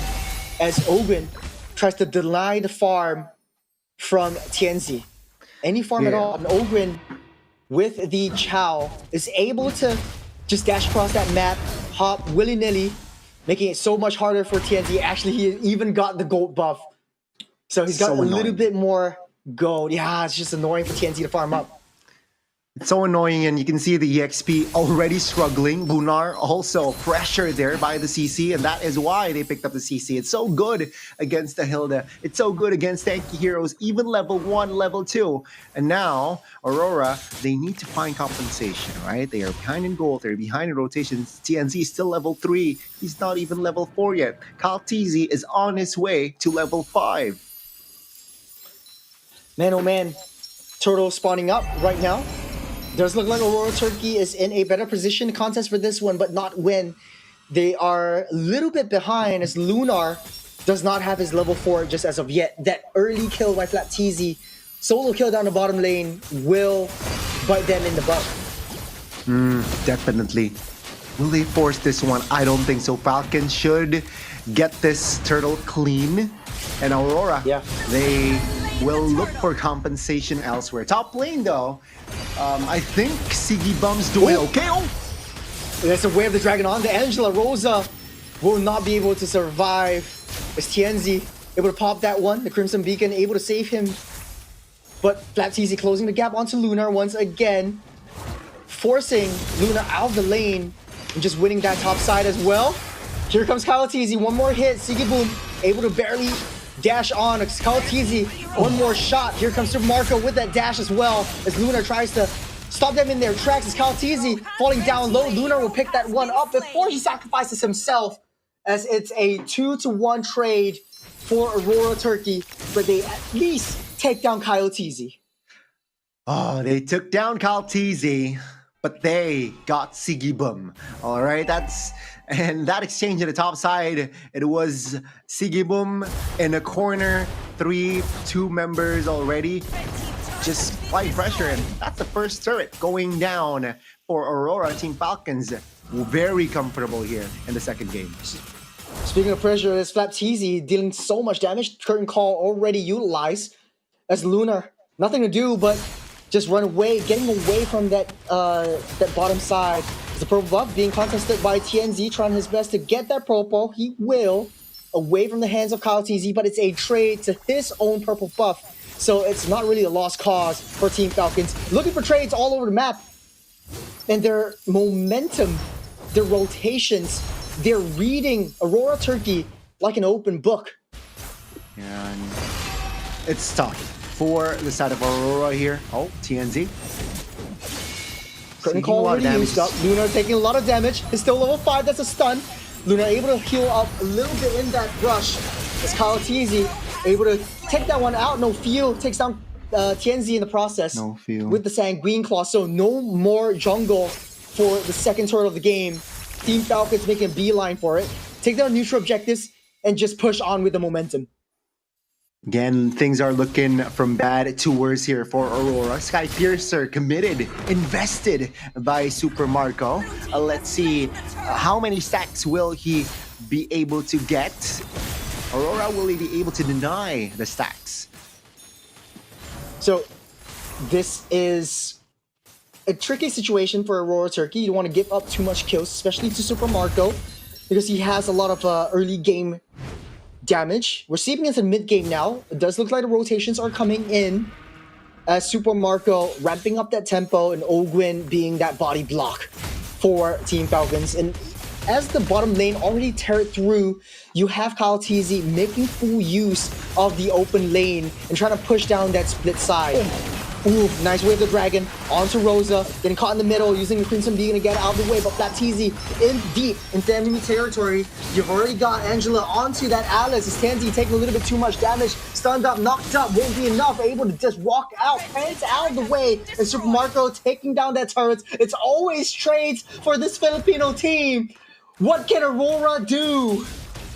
as Ogwin tries to deny the farm from Tianzi. Any farm at all, and Ogwin with the Chow is able to just dash across that map, hop willy-nilly, making it so much harder for Tianzi. Actually, he even got the gold buff. So he's got a little bit more gold. Yeah, it's just annoying for Tianzi to farm up. It's so annoying, and you can see the EXP already struggling. Lunar also pressured there by the CC, and that is why they picked up the CC. It's so good against the Hilda. It's so good against tanky heroes, even level 1, level 2. And now, Aurora, they need to find compensation, right? They are behind in gold, they're behind in rotations. TNZ is still level 3. He's not even level 4 yet. Kaltizi is on his way to level 5. Man, oh man. Turtle spawning up right now. Does look like Aurora Turkey is in a better position to contest for this one, but not when they are a little bit behind as Lunar does not have his level 4 just as of yet. That early kill by Flat TZ, solo kill down the bottom lane will bite them in the butt. Definitely. Will they force this one? I don't think so. Falcon should get this turtle clean. And Aurora, they will look for compensation elsewhere. Top lane though, I think Siggy Bum's doing okay. There's a Wave of the Dragon on. The Angela Rosa will not be able to survive. As Tianzi able to pop that one. The Crimson Beacon able to save him. But Flat TZ closing the gap onto Lunar once again. Forcing Luna out of the lane and just winning that top side as well. Here comes Kyle TZ. One more hit. Siggy Boom able to barely dash on. Kyle TZ, one more shot. Here comes Super Marco with that dash as well as Lunar tries to stop them in their tracks. As Kyle TZ falling down low. Lunar will pick that one up before he sacrifices himself as it's a 2-to-1 trade for Aurora Turkey, but they at least take down Kyle TZ. Oh, they took down Kyle TZ, but they got Siggy Boom. All right, and that exchange at the top side, it was Siggy Boom in a corner, 2 members already, just applying pressure, and that's the first turret going down for Aurora. Team Falcons very comfortable here in the second game. Speaking of pressure, it's Flapteezy dealing so much damage. Curtain Call already utilized as Lunar. Nothing to do but just run away, getting away from that bottom side. The purple buff being contested by TNZ, trying his best to get that purple. He will, away from the hands of Kyle TZ, but it's a trade to his own purple buff. So it's not really a lost cause for Team Falcons. Looking for trades all over the map. And their momentum, their rotations, they're reading Aurora Turkey like an open book. And it's tough for the side of Aurora here. Oh, TNZ. Curtain Call already used up. Lunar taking a lot of damage. It's still level 5, that's a stun. Lunar able to heal up a little bit in that rush. It's Kyle TZ able to take that one out. No feel. Takes down TNZ in the process. No feel. With the Sanguine Claw. So no more jungle for the second turret of the game. Team Falcons making a beeline for it. Take down neutral objectives and just push on with the momentum. Again, things are looking from bad to worse here for Aurora. Sky Piercer committed, invested by Super Marco. Let's see how many stacks will he be able to get. Aurora, will he be able to deny the stacks? So this is a tricky situation for Aurora Turkey. You don't want to give up too much kills, especially to Super Marco, because he has a lot of early game damage. We're seeping into mid game now. It does look like the rotations are coming in as Super Marco ramping up that tempo and Ogwin being that body block for Team Falcons. And as the bottom lane already teared through, you have Kyle TZ making full use of the open lane and trying to push down that split side. Ooh, nice wave of the dragon onto Rosa, getting caught in the middle, using the Crimson Beacon to get out of the way, but Flapteezy in deep into enemy territory. You've already got Angela onto that Alice. Is Tansy taking a little bit too much damage, stunned up, knocked up, won't be enough, able to just walk out, pants out of the way, and Super Marco taking down that turret. It's always trades for this Filipino team. What can Aurora do?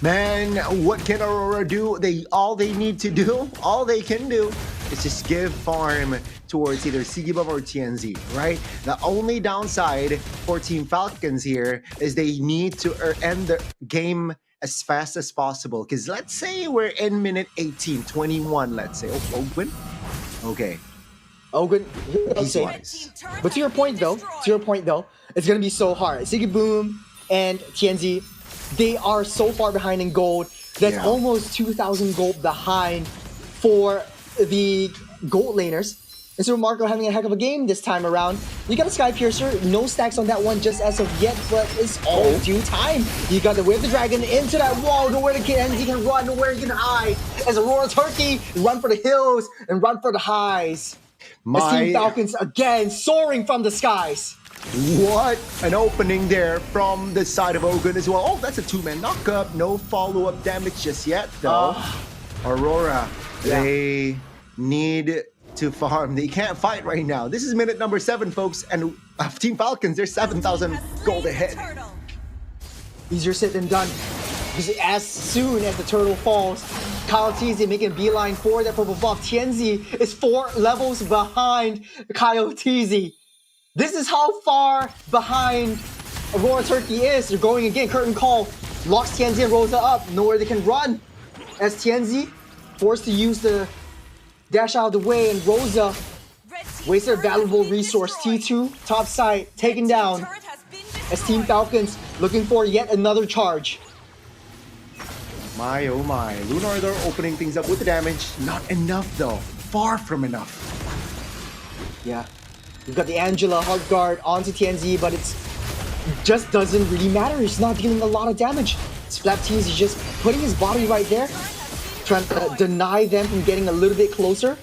Man, what can Aurora do? All they need to do, all they can do is just give farm towards either Sigibum or TNZ, right? The only downside for Team Falcons here is they need to end the game as fast as possible. Because let's say we're in minute 18, 21, let's say. Oh, Ogwin? Okay. Ogwin, he's wise. But to your point though, it's going to be so hard. Sigiboom and TNZ, they are so far behind in gold. That's almost 2,000 gold behind for the gold laners. And Super Marco having a heck of a game this time around. You got a Sky Piercer, no stacks on that one just as of yet, but it's all due time. You got the Wave the Dragon into that wall, nowhere to get, and he can run, nowhere he can hide. As Aurora Turkey run for the hills and run for the highs. As Team Falcons again soaring from the skies. What an opening there from the side of Ogun as well. Oh, that's a two-man knockup. No follow-up damage just yet, though. Aurora, they need to farm. They can't fight right now. This is minute number 7, folks, and Team Falcons, they're 7,000 gold ahead. Easier said than done. Because as soon as the turtle falls, Kyle TZ making a beeline for that purple buff. TNZ is 4 levels behind Kyle TZ. This is how far behind Aurora Turkey is. They're going again. Curtain Call locks TNZ and Rosa up. Nowhere they can run. As TNZ forced to use the dash out of the way, and Rosa wastes their valuable resource. T2 top side taken down. As Team Falcons looking for yet another charge. My oh my. Lunar, they're opening things up with the damage. Not enough though. Far from enough. Yeah. We've got the Angela hard guard onto TNZ, but it's just doesn't really matter. He's not dealing a lot of damage. Flapteezy is just putting his body right there, trying to deny them from getting a little bit closer.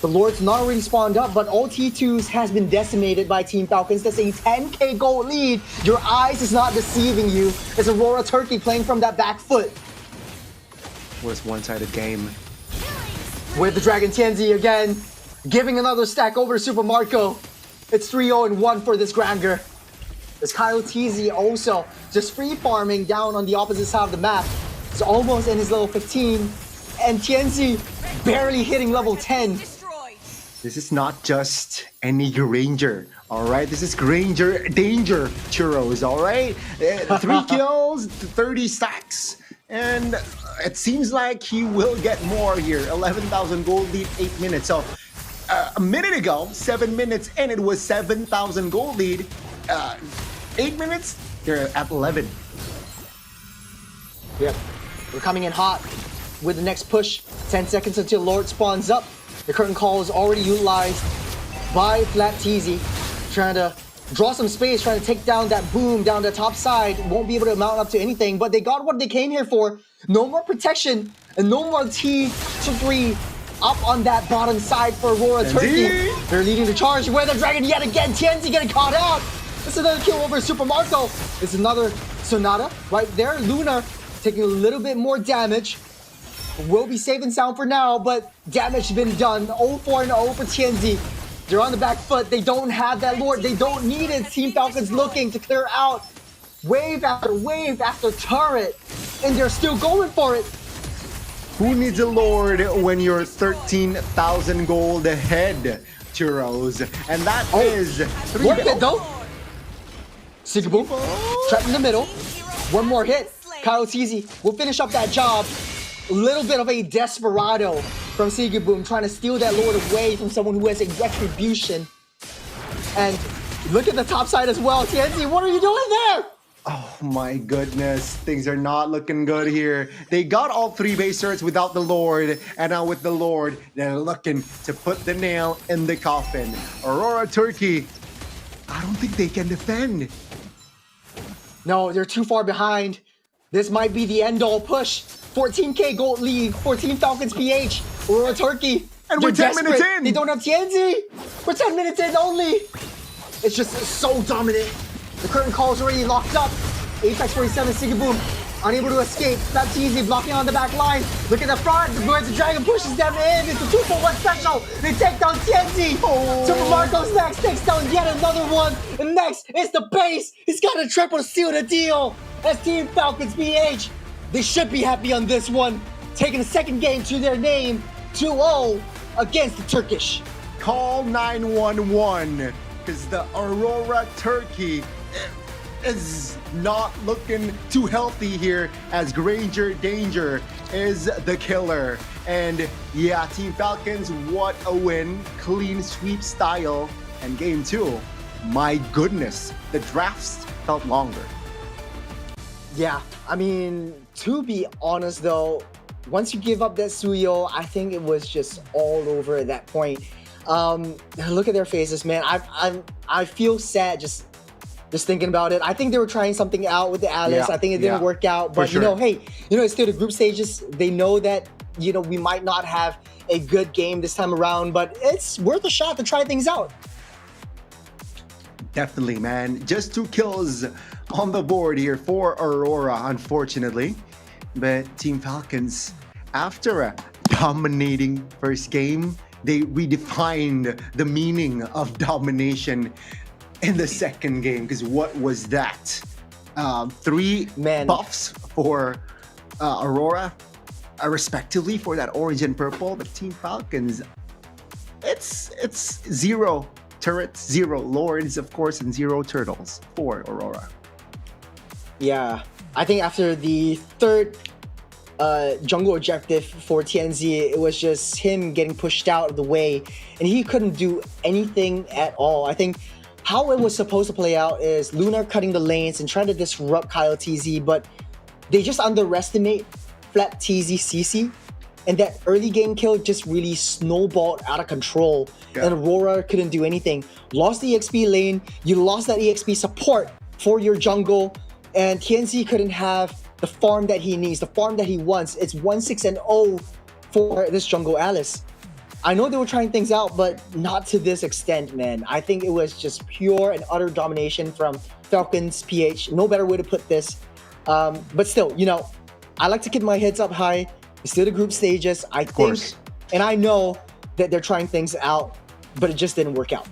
The Lord's not already spawned up, but all T2s has been decimated by Team Falcons. That's a 10k gold lead. Your eyes is not deceiving you. It's Aurora Turkey playing from that back foot. Was one-sided game. With the Dragon TNZ again, giving another stack over to Super Marco. It's 3-0-1 for this Granger. As Kyle TZ also just free farming down on the opposite side of the map. It's almost in his level 15. And TNZ barely hitting level 10. This is not just any Granger All right, this is Granger Danger Churros. All right, 3 kills, 30 stacks, and it seems like he will get more here. 11,000 gold lead, 8 minutes. So a minute ago, 7 minutes, and it was 7,000 gold lead. 8 minutes, they're at 11. Yep, we're coming in hot with the next push. 10 seconds until Lord spawns up. The curtain call is already utilized by Flat TZ, trying to draw some space, trying to take down that boom down the top side. Won't be able to mount up to anything, but they got what they came here for. No more protection and no more T3 up on that bottom side for Aurora Turkey. They're leading the charge with the Dragon yet again. TNZ getting caught out. It's another kill over Super Marco. It's another Sonata right there. Lunar taking a little bit more damage. Will be safe and sound for now, but damage been done. 0-4 and 0 for TNZ. They're on the back foot. They don't have that Lord. They don't need it. Team Falcons looking to clear out wave after turret, and they're still going for it. Who needs a Lord when you're 13,000 gold ahead, Churros? And that is worth it though. Sigaboom, trapped in the middle. One more hit. Kyle TZ will finish up that job. A little bit of a desperado from Sigaboom, trying to steal that Lord away from someone who has a retribution. And look at the top side as well. TNZ, what are you doing there? Oh my goodness, things are not looking good here. They got all 3 base turrets without the Lord, and now with the Lord, they're looking to put the nail in the coffin. Aurora Turkey, I don't think they can defend. No, they're too far behind. This might be the end-all push. 14k gold lead for Team Falcons PH. Aurora Turkey. And we're 10 minutes in. They don't have TNZ. We're 10 minutes in only. It's just so dominant. The curtain call is already locked up. Apex 47, Sigaboom, unable to escape. That TZ blocking on the back line. Look at the front. The Dragon pushes them in. It's a 2-for-1 special. They take down TNZ. Super Marco's next. Takes down yet another one. And next is the base. He's got a triple seal the deal. As Team Falcons PH. They should be happy on this one. Taking a second game to their name. 2-0 against the Turkish. Call 911 because the Aurora Turkey is not looking too healthy here as Granger Danger is the killer. And yeah, Team Falcons, what a win. Clean sweep style. And game 2, my goodness, the drafts felt longer. Yeah, I mean, to be honest though, once you give up that Suyo, I think it was just all over at that point. Look at their faces, man. I feel sad just thinking about it. I think they were trying something out with the Alice. Yeah, I think it didn't work out. But sure. hey, it's still the group stages. They know that, we might not have a good game this time around, but it's worth a shot to try things out. Definitely, man. Just 2 kills on the board here for Aurora, unfortunately. But Team Falcons, after a dominating first game, they redefined the meaning of domination in the second game. Because what was that? 3 buffs for Aurora, respectively for that orange and purple. But Team Falcons, it's 0 turrets, 0 lords, of course, and 0 turtles for Aurora. Yeah, I think after the third jungle objective for TNZ, it was just him getting pushed out of the way, and he couldn't do anything at all. I think how it was supposed to play out is Lunar cutting the lanes and trying to disrupt Kyle TZ, but they just underestimate Flat TZ CC, and that early game kill just really snowballed out of control, and Aurora couldn't do anything. Lost the EXP lane, you lost that EXP support for your jungle, and TNZ couldn't have the farm that he needs, the farm that he wants. It's 1-6-0 for this jungle Alice. I know they were trying things out, but not to this extent, man. I think it was just pure and utter domination from Falcons PH. No better way to put this. But still, I like to keep my heads up high. It's still the group stages. I think, and I know that they're trying things out, but it just didn't work out.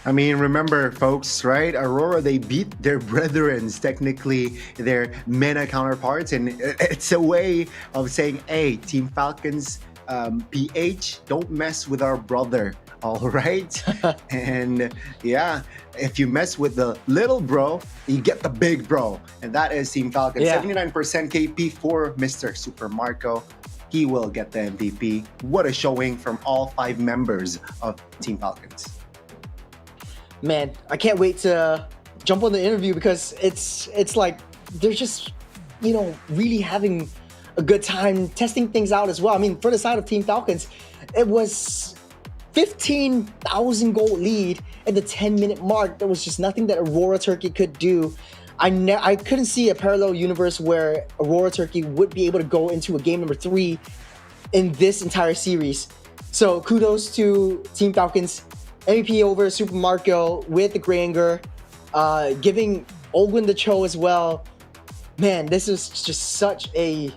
I mean, remember, folks, right? Aurora, they beat their brethrens, technically their MENA counterparts, and it's a way of saying, hey, Team Falcons, PH, don't mess with our brother All right. And yeah, if you mess with the little bro, you get the big bro. And that is Team Falcon. Yeah. 79% KP for Mr. Super Marco. He will get the MVP. What a showing from all 5 members of Team Falcons. Man, I can't wait to jump on the interview because it's like they're just, really having a good time testing things out as well. I mean, for the side of Team Falcons, it was 15,000 gold lead at the 10-minute mark. There was just nothing that Aurora Turkey could do. I couldn't see a parallel universe where Aurora Turkey would be able to go into a game number 3 in this entire series. So kudos to Team Falcons. MVP over Super Marco with the Granger, giving Olwyn the Cho as well. Man, this is just such a...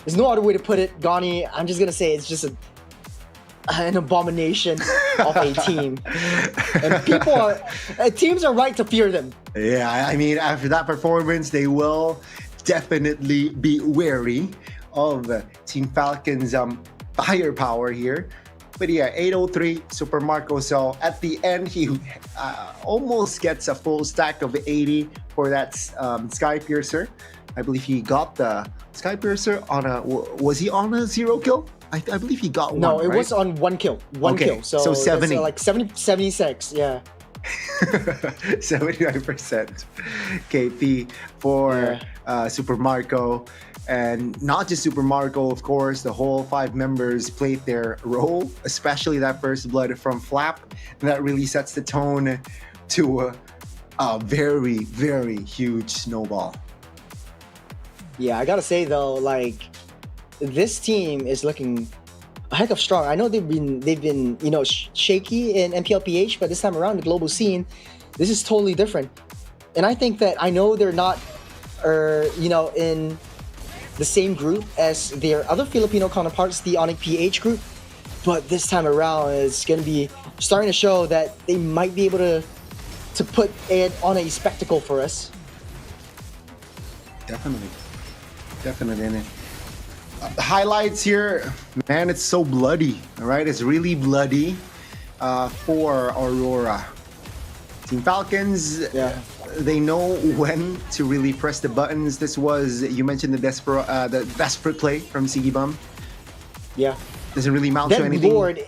There's no other way to put it, Gani. I'm just going to say it's just an abomination of a team. And teams are right to fear them. Yeah, I mean, after that performance, they will definitely be wary of Team Falcons' firepower here. But yeah, 803 Super Marco. So at the end, he almost gets a full stack of 80 for that Sky Piercer. I believe he got the Sky Piercer on a... Was he on a 0 kill? I believe he got one, No, it right? was on 1 kill. One kill. So 70. Like 76, yeah. 79% KP for Super Marco. And not just Super Marco, of course, the whole 5 members played their role, especially that first blood from Flap. And that really sets the tone to a very, very huge snowball. Yeah, I gotta say though, like, this team is looking a heck of strong. I know they've been shaky in MPLPH, but this time around the global scene, this is totally different. And I think that I know they're not, in the same group as their other Filipino counterparts, the Onyx PH group, but this time around it's gonna be starting to show that they might be able to put it on a spectacle for us. Definitely. And highlights here, man, it's so bloody, all right? It's really bloody for Aurora. Team Falcons, they know when to really press the buttons. This was, you mentioned the desperate play from Sigibum. Yeah. Doesn't really mount to That anything. Lord,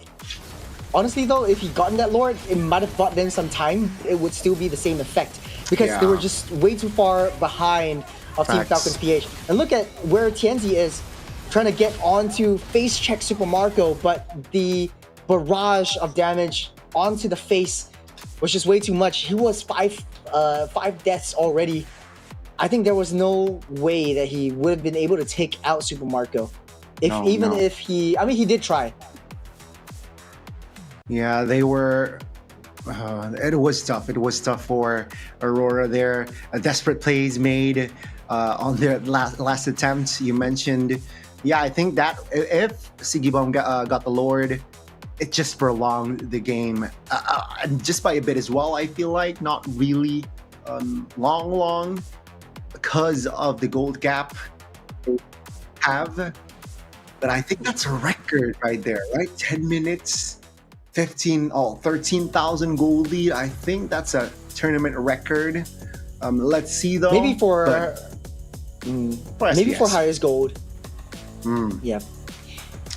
honestly though, if he gotten that Lord, it might have bought them some time. It would still be the same effect because they were just way too far behind of Team Falcons PH. And look at where Tianzi is trying to get onto face check Super Marco, but the barrage of damage onto the face was just way too much. He was five deaths already. I think there was no way that he would have been able to take out Super Marco. If he did try. Yeah, they were... it was tough. It was tough for Aurora there. A desperate plays made on their last attempt. You mentioned, I think that if Sigibum got the Lord, it just prolonged the game just by a bit as well. I feel like not really long because of the gold gap they have. But I think that's a record right there, right? 10 minutes. 13,000 gold lead. I think that's a tournament record. Let's see though. Maybe for SBS. highest gold. Yeah.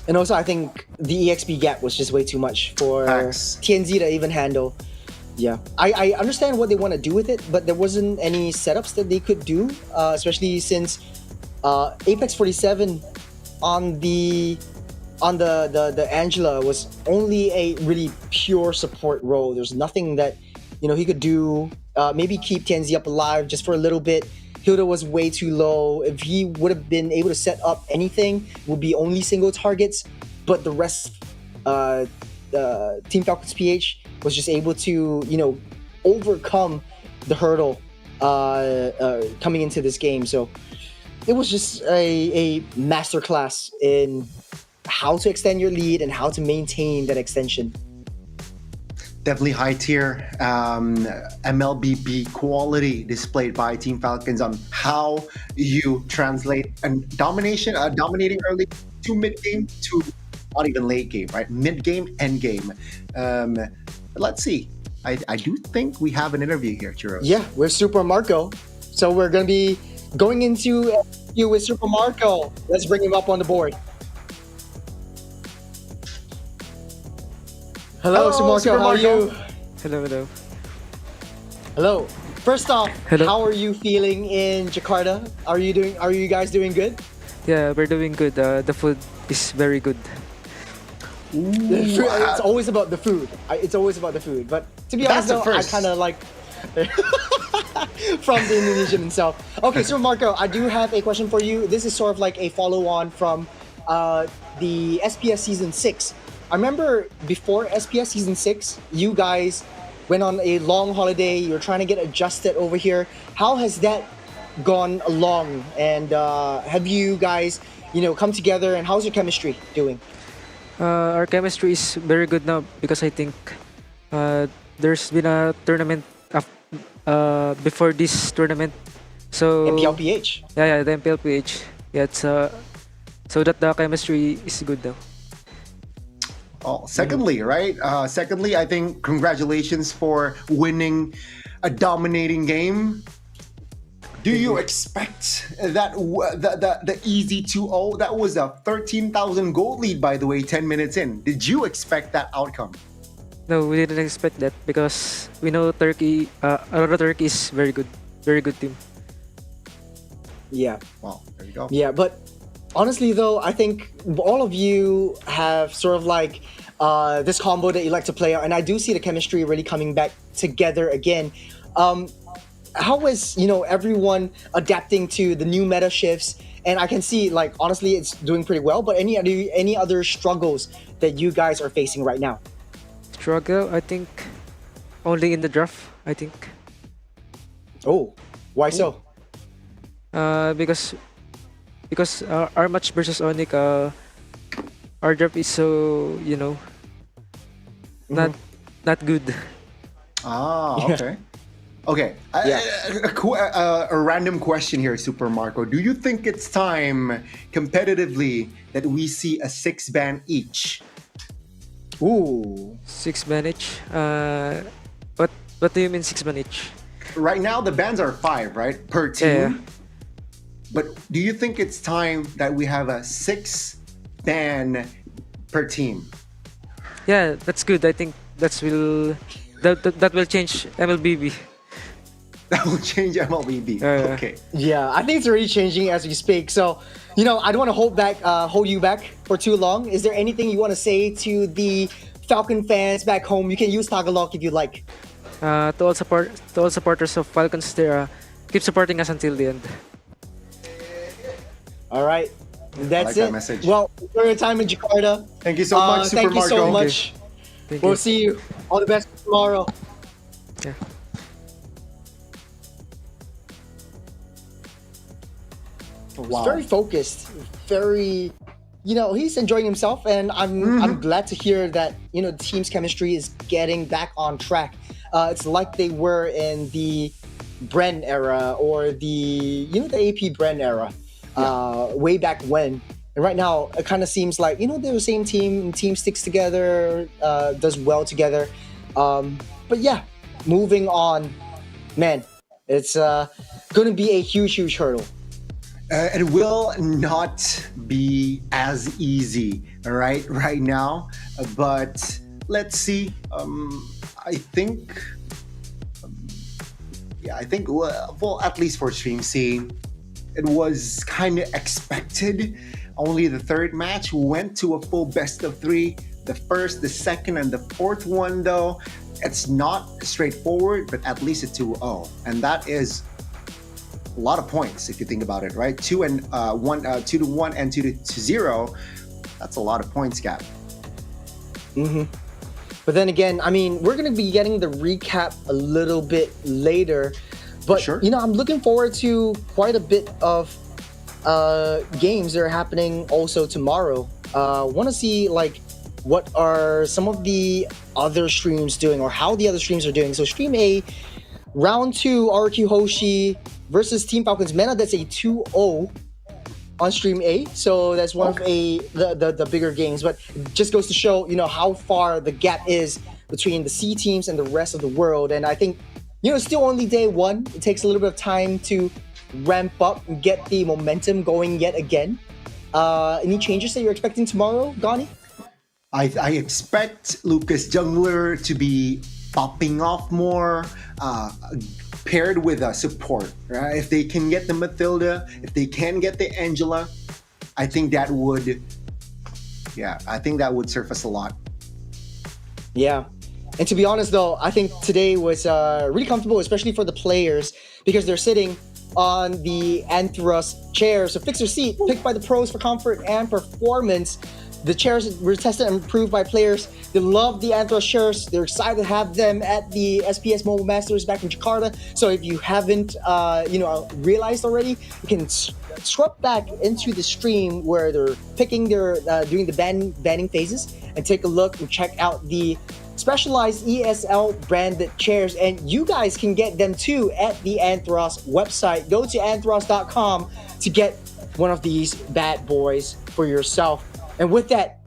And also I think the EXP gap was just way too much for TNZ to even handle. Yeah. I understand what they want to do with it, but there wasn't any setups that they could do, especially since Apex 47 on the Angela was only a really pure support role. There's nothing that he could do. Maybe keep TNZ up alive just for a little bit. Hilda was way too low. If he would have been able to set up anything, it would be only single targets. But the rest, Team Falcons PH was just able to overcome the hurdle coming into this game. So it was just a masterclass in how to extend your lead and how to maintain that extension. Definitely high tier MLBB quality displayed by Team Falcons on how you translate and dominating early to mid game to not even late game, right? Mid game, end game. But let's see. I do think we have an interview here, Churros. Yeah, we're Super Marco. So we're going to be going into an interview with Super Marco. Let's bring him up on the board. Hello, Super Marco. How are you? Hello. Hello. First off, Hello. how are you feeling in Jakarta? Are you guys doing good? Yeah, we're doing good. The food is very good. It's always about the food. It's always about the food. But to be honest, though, I kind of like from the Indonesian himself. Okay, so Marco, I do have a question for you. This is sort of like a follow-on from the SPS Season 6. I remember before SPS Season 6, you guys went on a long holiday. You're trying to get adjusted over here. How has that gone along? And have you guys, come together? And how's your chemistry doing? Our chemistry is very good now because I think there's been a tournament before this tournament. So MPLPH. Yeah, the MPLPH. Yeah, it's so that the chemistry is good now. Oh, secondly, right? Secondly, I think congratulations for winning a dominating game. Do you expect that the easy 2-0? That was a 13,000 goal lead, by the way, 10 minutes in. Did you expect that outcome? No, we didn't expect that because we know Turkey. Aurora Turkey is very good team. Yeah. Well, there you go. Yeah, but honestly, though, I think all of you have sort of like this combo that you like to play out, and I do see the chemistry really coming back together again. How is everyone adapting to the new meta shifts? And I can see, like, honestly, it's doing pretty well. But any other struggles that you guys are facing right now? Struggle, I think, only in the draft. I think. Oh, why so? Because our match versus Onyx, our draft is so not good. Ah, okay. Okay, a random question here, Super Marco. Do you think it's time, competitively, that we see a 6-ban each? Ooh. 6-ban each? What do you mean 6-ban each? Right now, the bans are 5, right? Per team. Yeah. But do you think it's time that we have a 6-ban per team? Yeah, that's good. I think that will change MLBB. That will change MLBB. Okay. Yeah, I think it's already changing as we speak. So, I don't want to hold you back for too long. Is there anything you want to say to the Falcon fans back home? You can use Tagalog if you like. To all supporters of Falcons, there, keep supporting us until the end. All right, that's it. That message. Well, for your time in Jakarta. Thank you so much, Super Marco. Thank you so much. We'll see you. All the best tomorrow. Yeah. Wow. He's very focused, very, he's enjoying himself, and I'm glad to hear that the team's chemistry is getting back on track. It's like they were in the Bren era or the AP Bren era, way back when. And right now, it kind of seems like they're the same team. Team sticks together, does well together. But yeah, moving on, man, it's going to be a huge hurdle. It will not be as easy, right now, but let's see. I think, well, at least for Stream C, it was kind of expected. Only the third match went to a full best of 3. The first, the second, and the fourth one, though, it's not straightforward, but at least a 2-0, and that is a lot of points if you think about it, right? 2 and 1, 2-1 and 2-0. That's a lot of points gap. But then again, we're gonna be getting the recap a little bit later. But sure. I'm looking forward to quite a bit of games that are happening also tomorrow. Want to see what are some of the other streams doing or how the other streams are doing. So Stream A, Round 2, RQ Hoshi versus Team Falcons Mena. That's a 2-0. on Stream A, so that's one of the bigger games. But it just goes to show, how far the gap is between the C teams and the rest of the world. And I think, it's still only day one. It takes a little bit of time to ramp up and get the momentum going yet again. Any changes that you're expecting tomorrow, Gani? I expect Lucas Jungler to be popping off more, paired with a support. Right? If they can get the Mathilda, if they can get the Angela, I think that would surface a lot. Yeah. And to be honest, though, I think today was really comfortable, especially for the players, because they're sitting on the Anthros chairs, a fixer seat picked by the pros for comfort and performance. The chairs were tested and improved by players. They love the Anthros chairs. They're excited to have them at the SPS Mobile Masters back in Jakarta. So if you haven't, realized already, you can scrub back into the stream where they're picking their, doing the banning phases, and take a look and check out the specialized ESL branded chairs, and you guys can get them too at the Anthros website. Go to anthros.com to get one of these bad boys for yourself. And with that,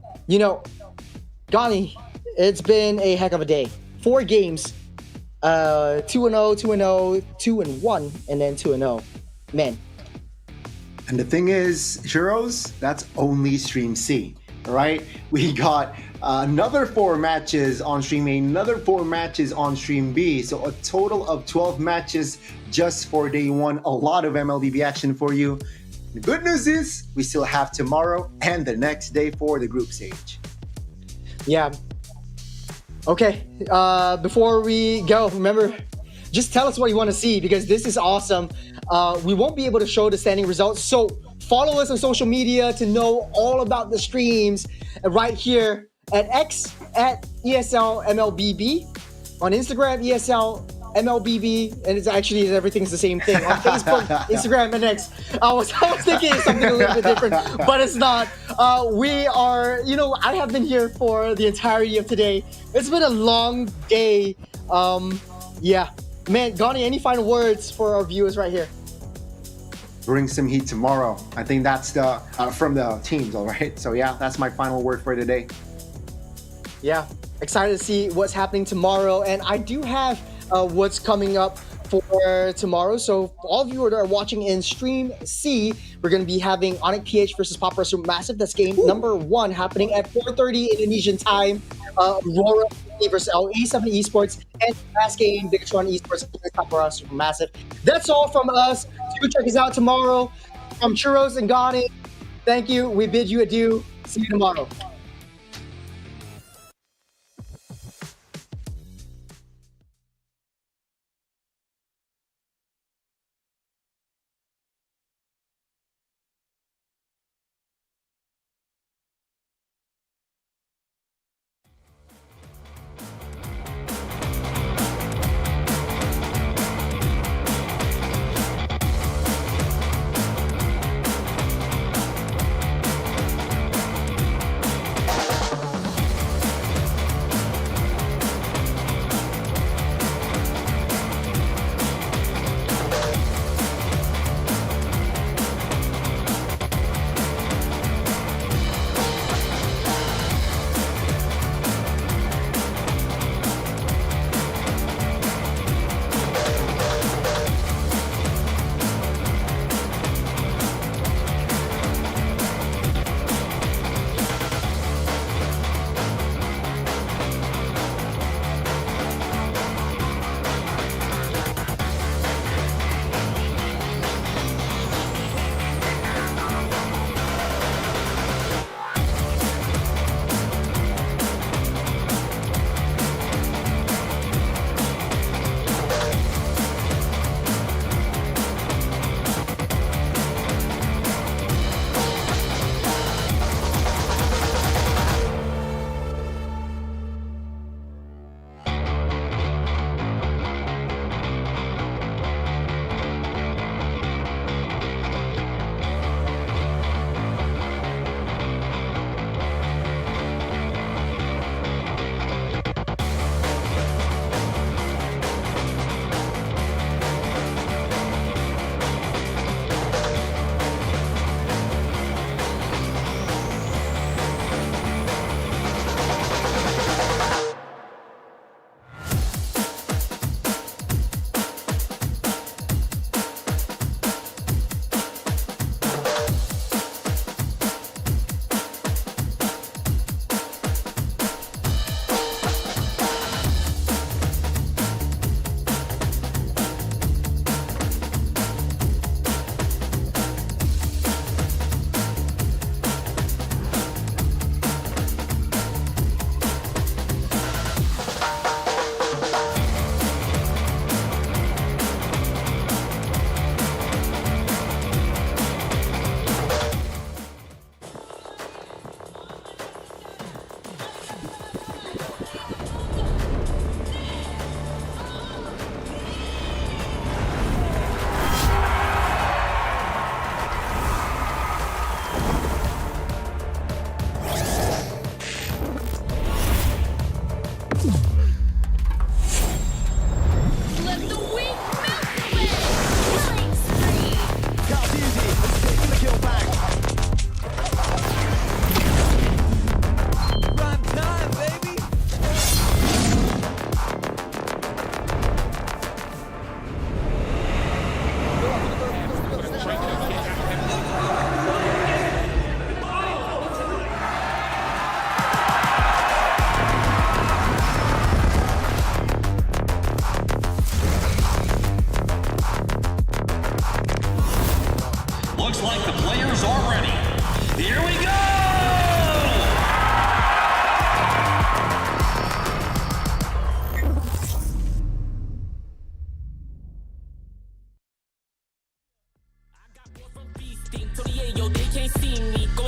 Gani, it's been a heck of a day. 4 games, 2-0, 2-0, 2-1, and then 2-0. Man. And the thing is, Heroes, that's only Stream C. All right, we got another 4 matches on Stream A, another 4 matches on Stream B. So a total of 12 matches just for day 1. A lot of MLBB action for you. The good news is we still have tomorrow and the next day for the group stage. Yeah. Okay, before we go, remember, just tell us what you want to see, because this is awesome. We won't be able to show the standing results, so follow us on social media to know all about the streams right here at X at ESL MLBB, on Instagram ESL MLBB, and everything's the same thing on Facebook, Instagram, and X. I was thinking it's something a little bit different, but it's not. We are, I have been here for the entirety of today. It's been a long day. Yeah, man, Gani, any final words for our viewers right here? Bring some heat tomorrow. I think that's the from the teams, all right? So yeah, that's my final word for today. Yeah, excited to see what's happening tomorrow. And I do have what's coming up for tomorrow. So all of you that are watching in Stream C, we're going to be having Onyx PH versus Papara Supermassive. That's game number 1 happening at 4:30 Indonesian time. Aurora versus LA7 Esports, and last game, Bigatron Esports versus Papara Supermassive. That's all from us. Do check us out tomorrow. From Churros and Gani, thank you. We bid you adieu. See you tomorrow.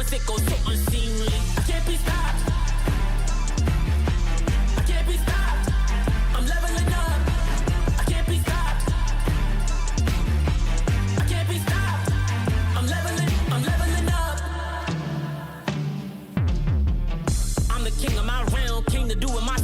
flow is sick, so unseemly. I can't be stopped. I can't be stopped. I'm leveling up. I can't be stopped. I can't be stopped. I'm leveling up. I'm the king of my realm, king to do with my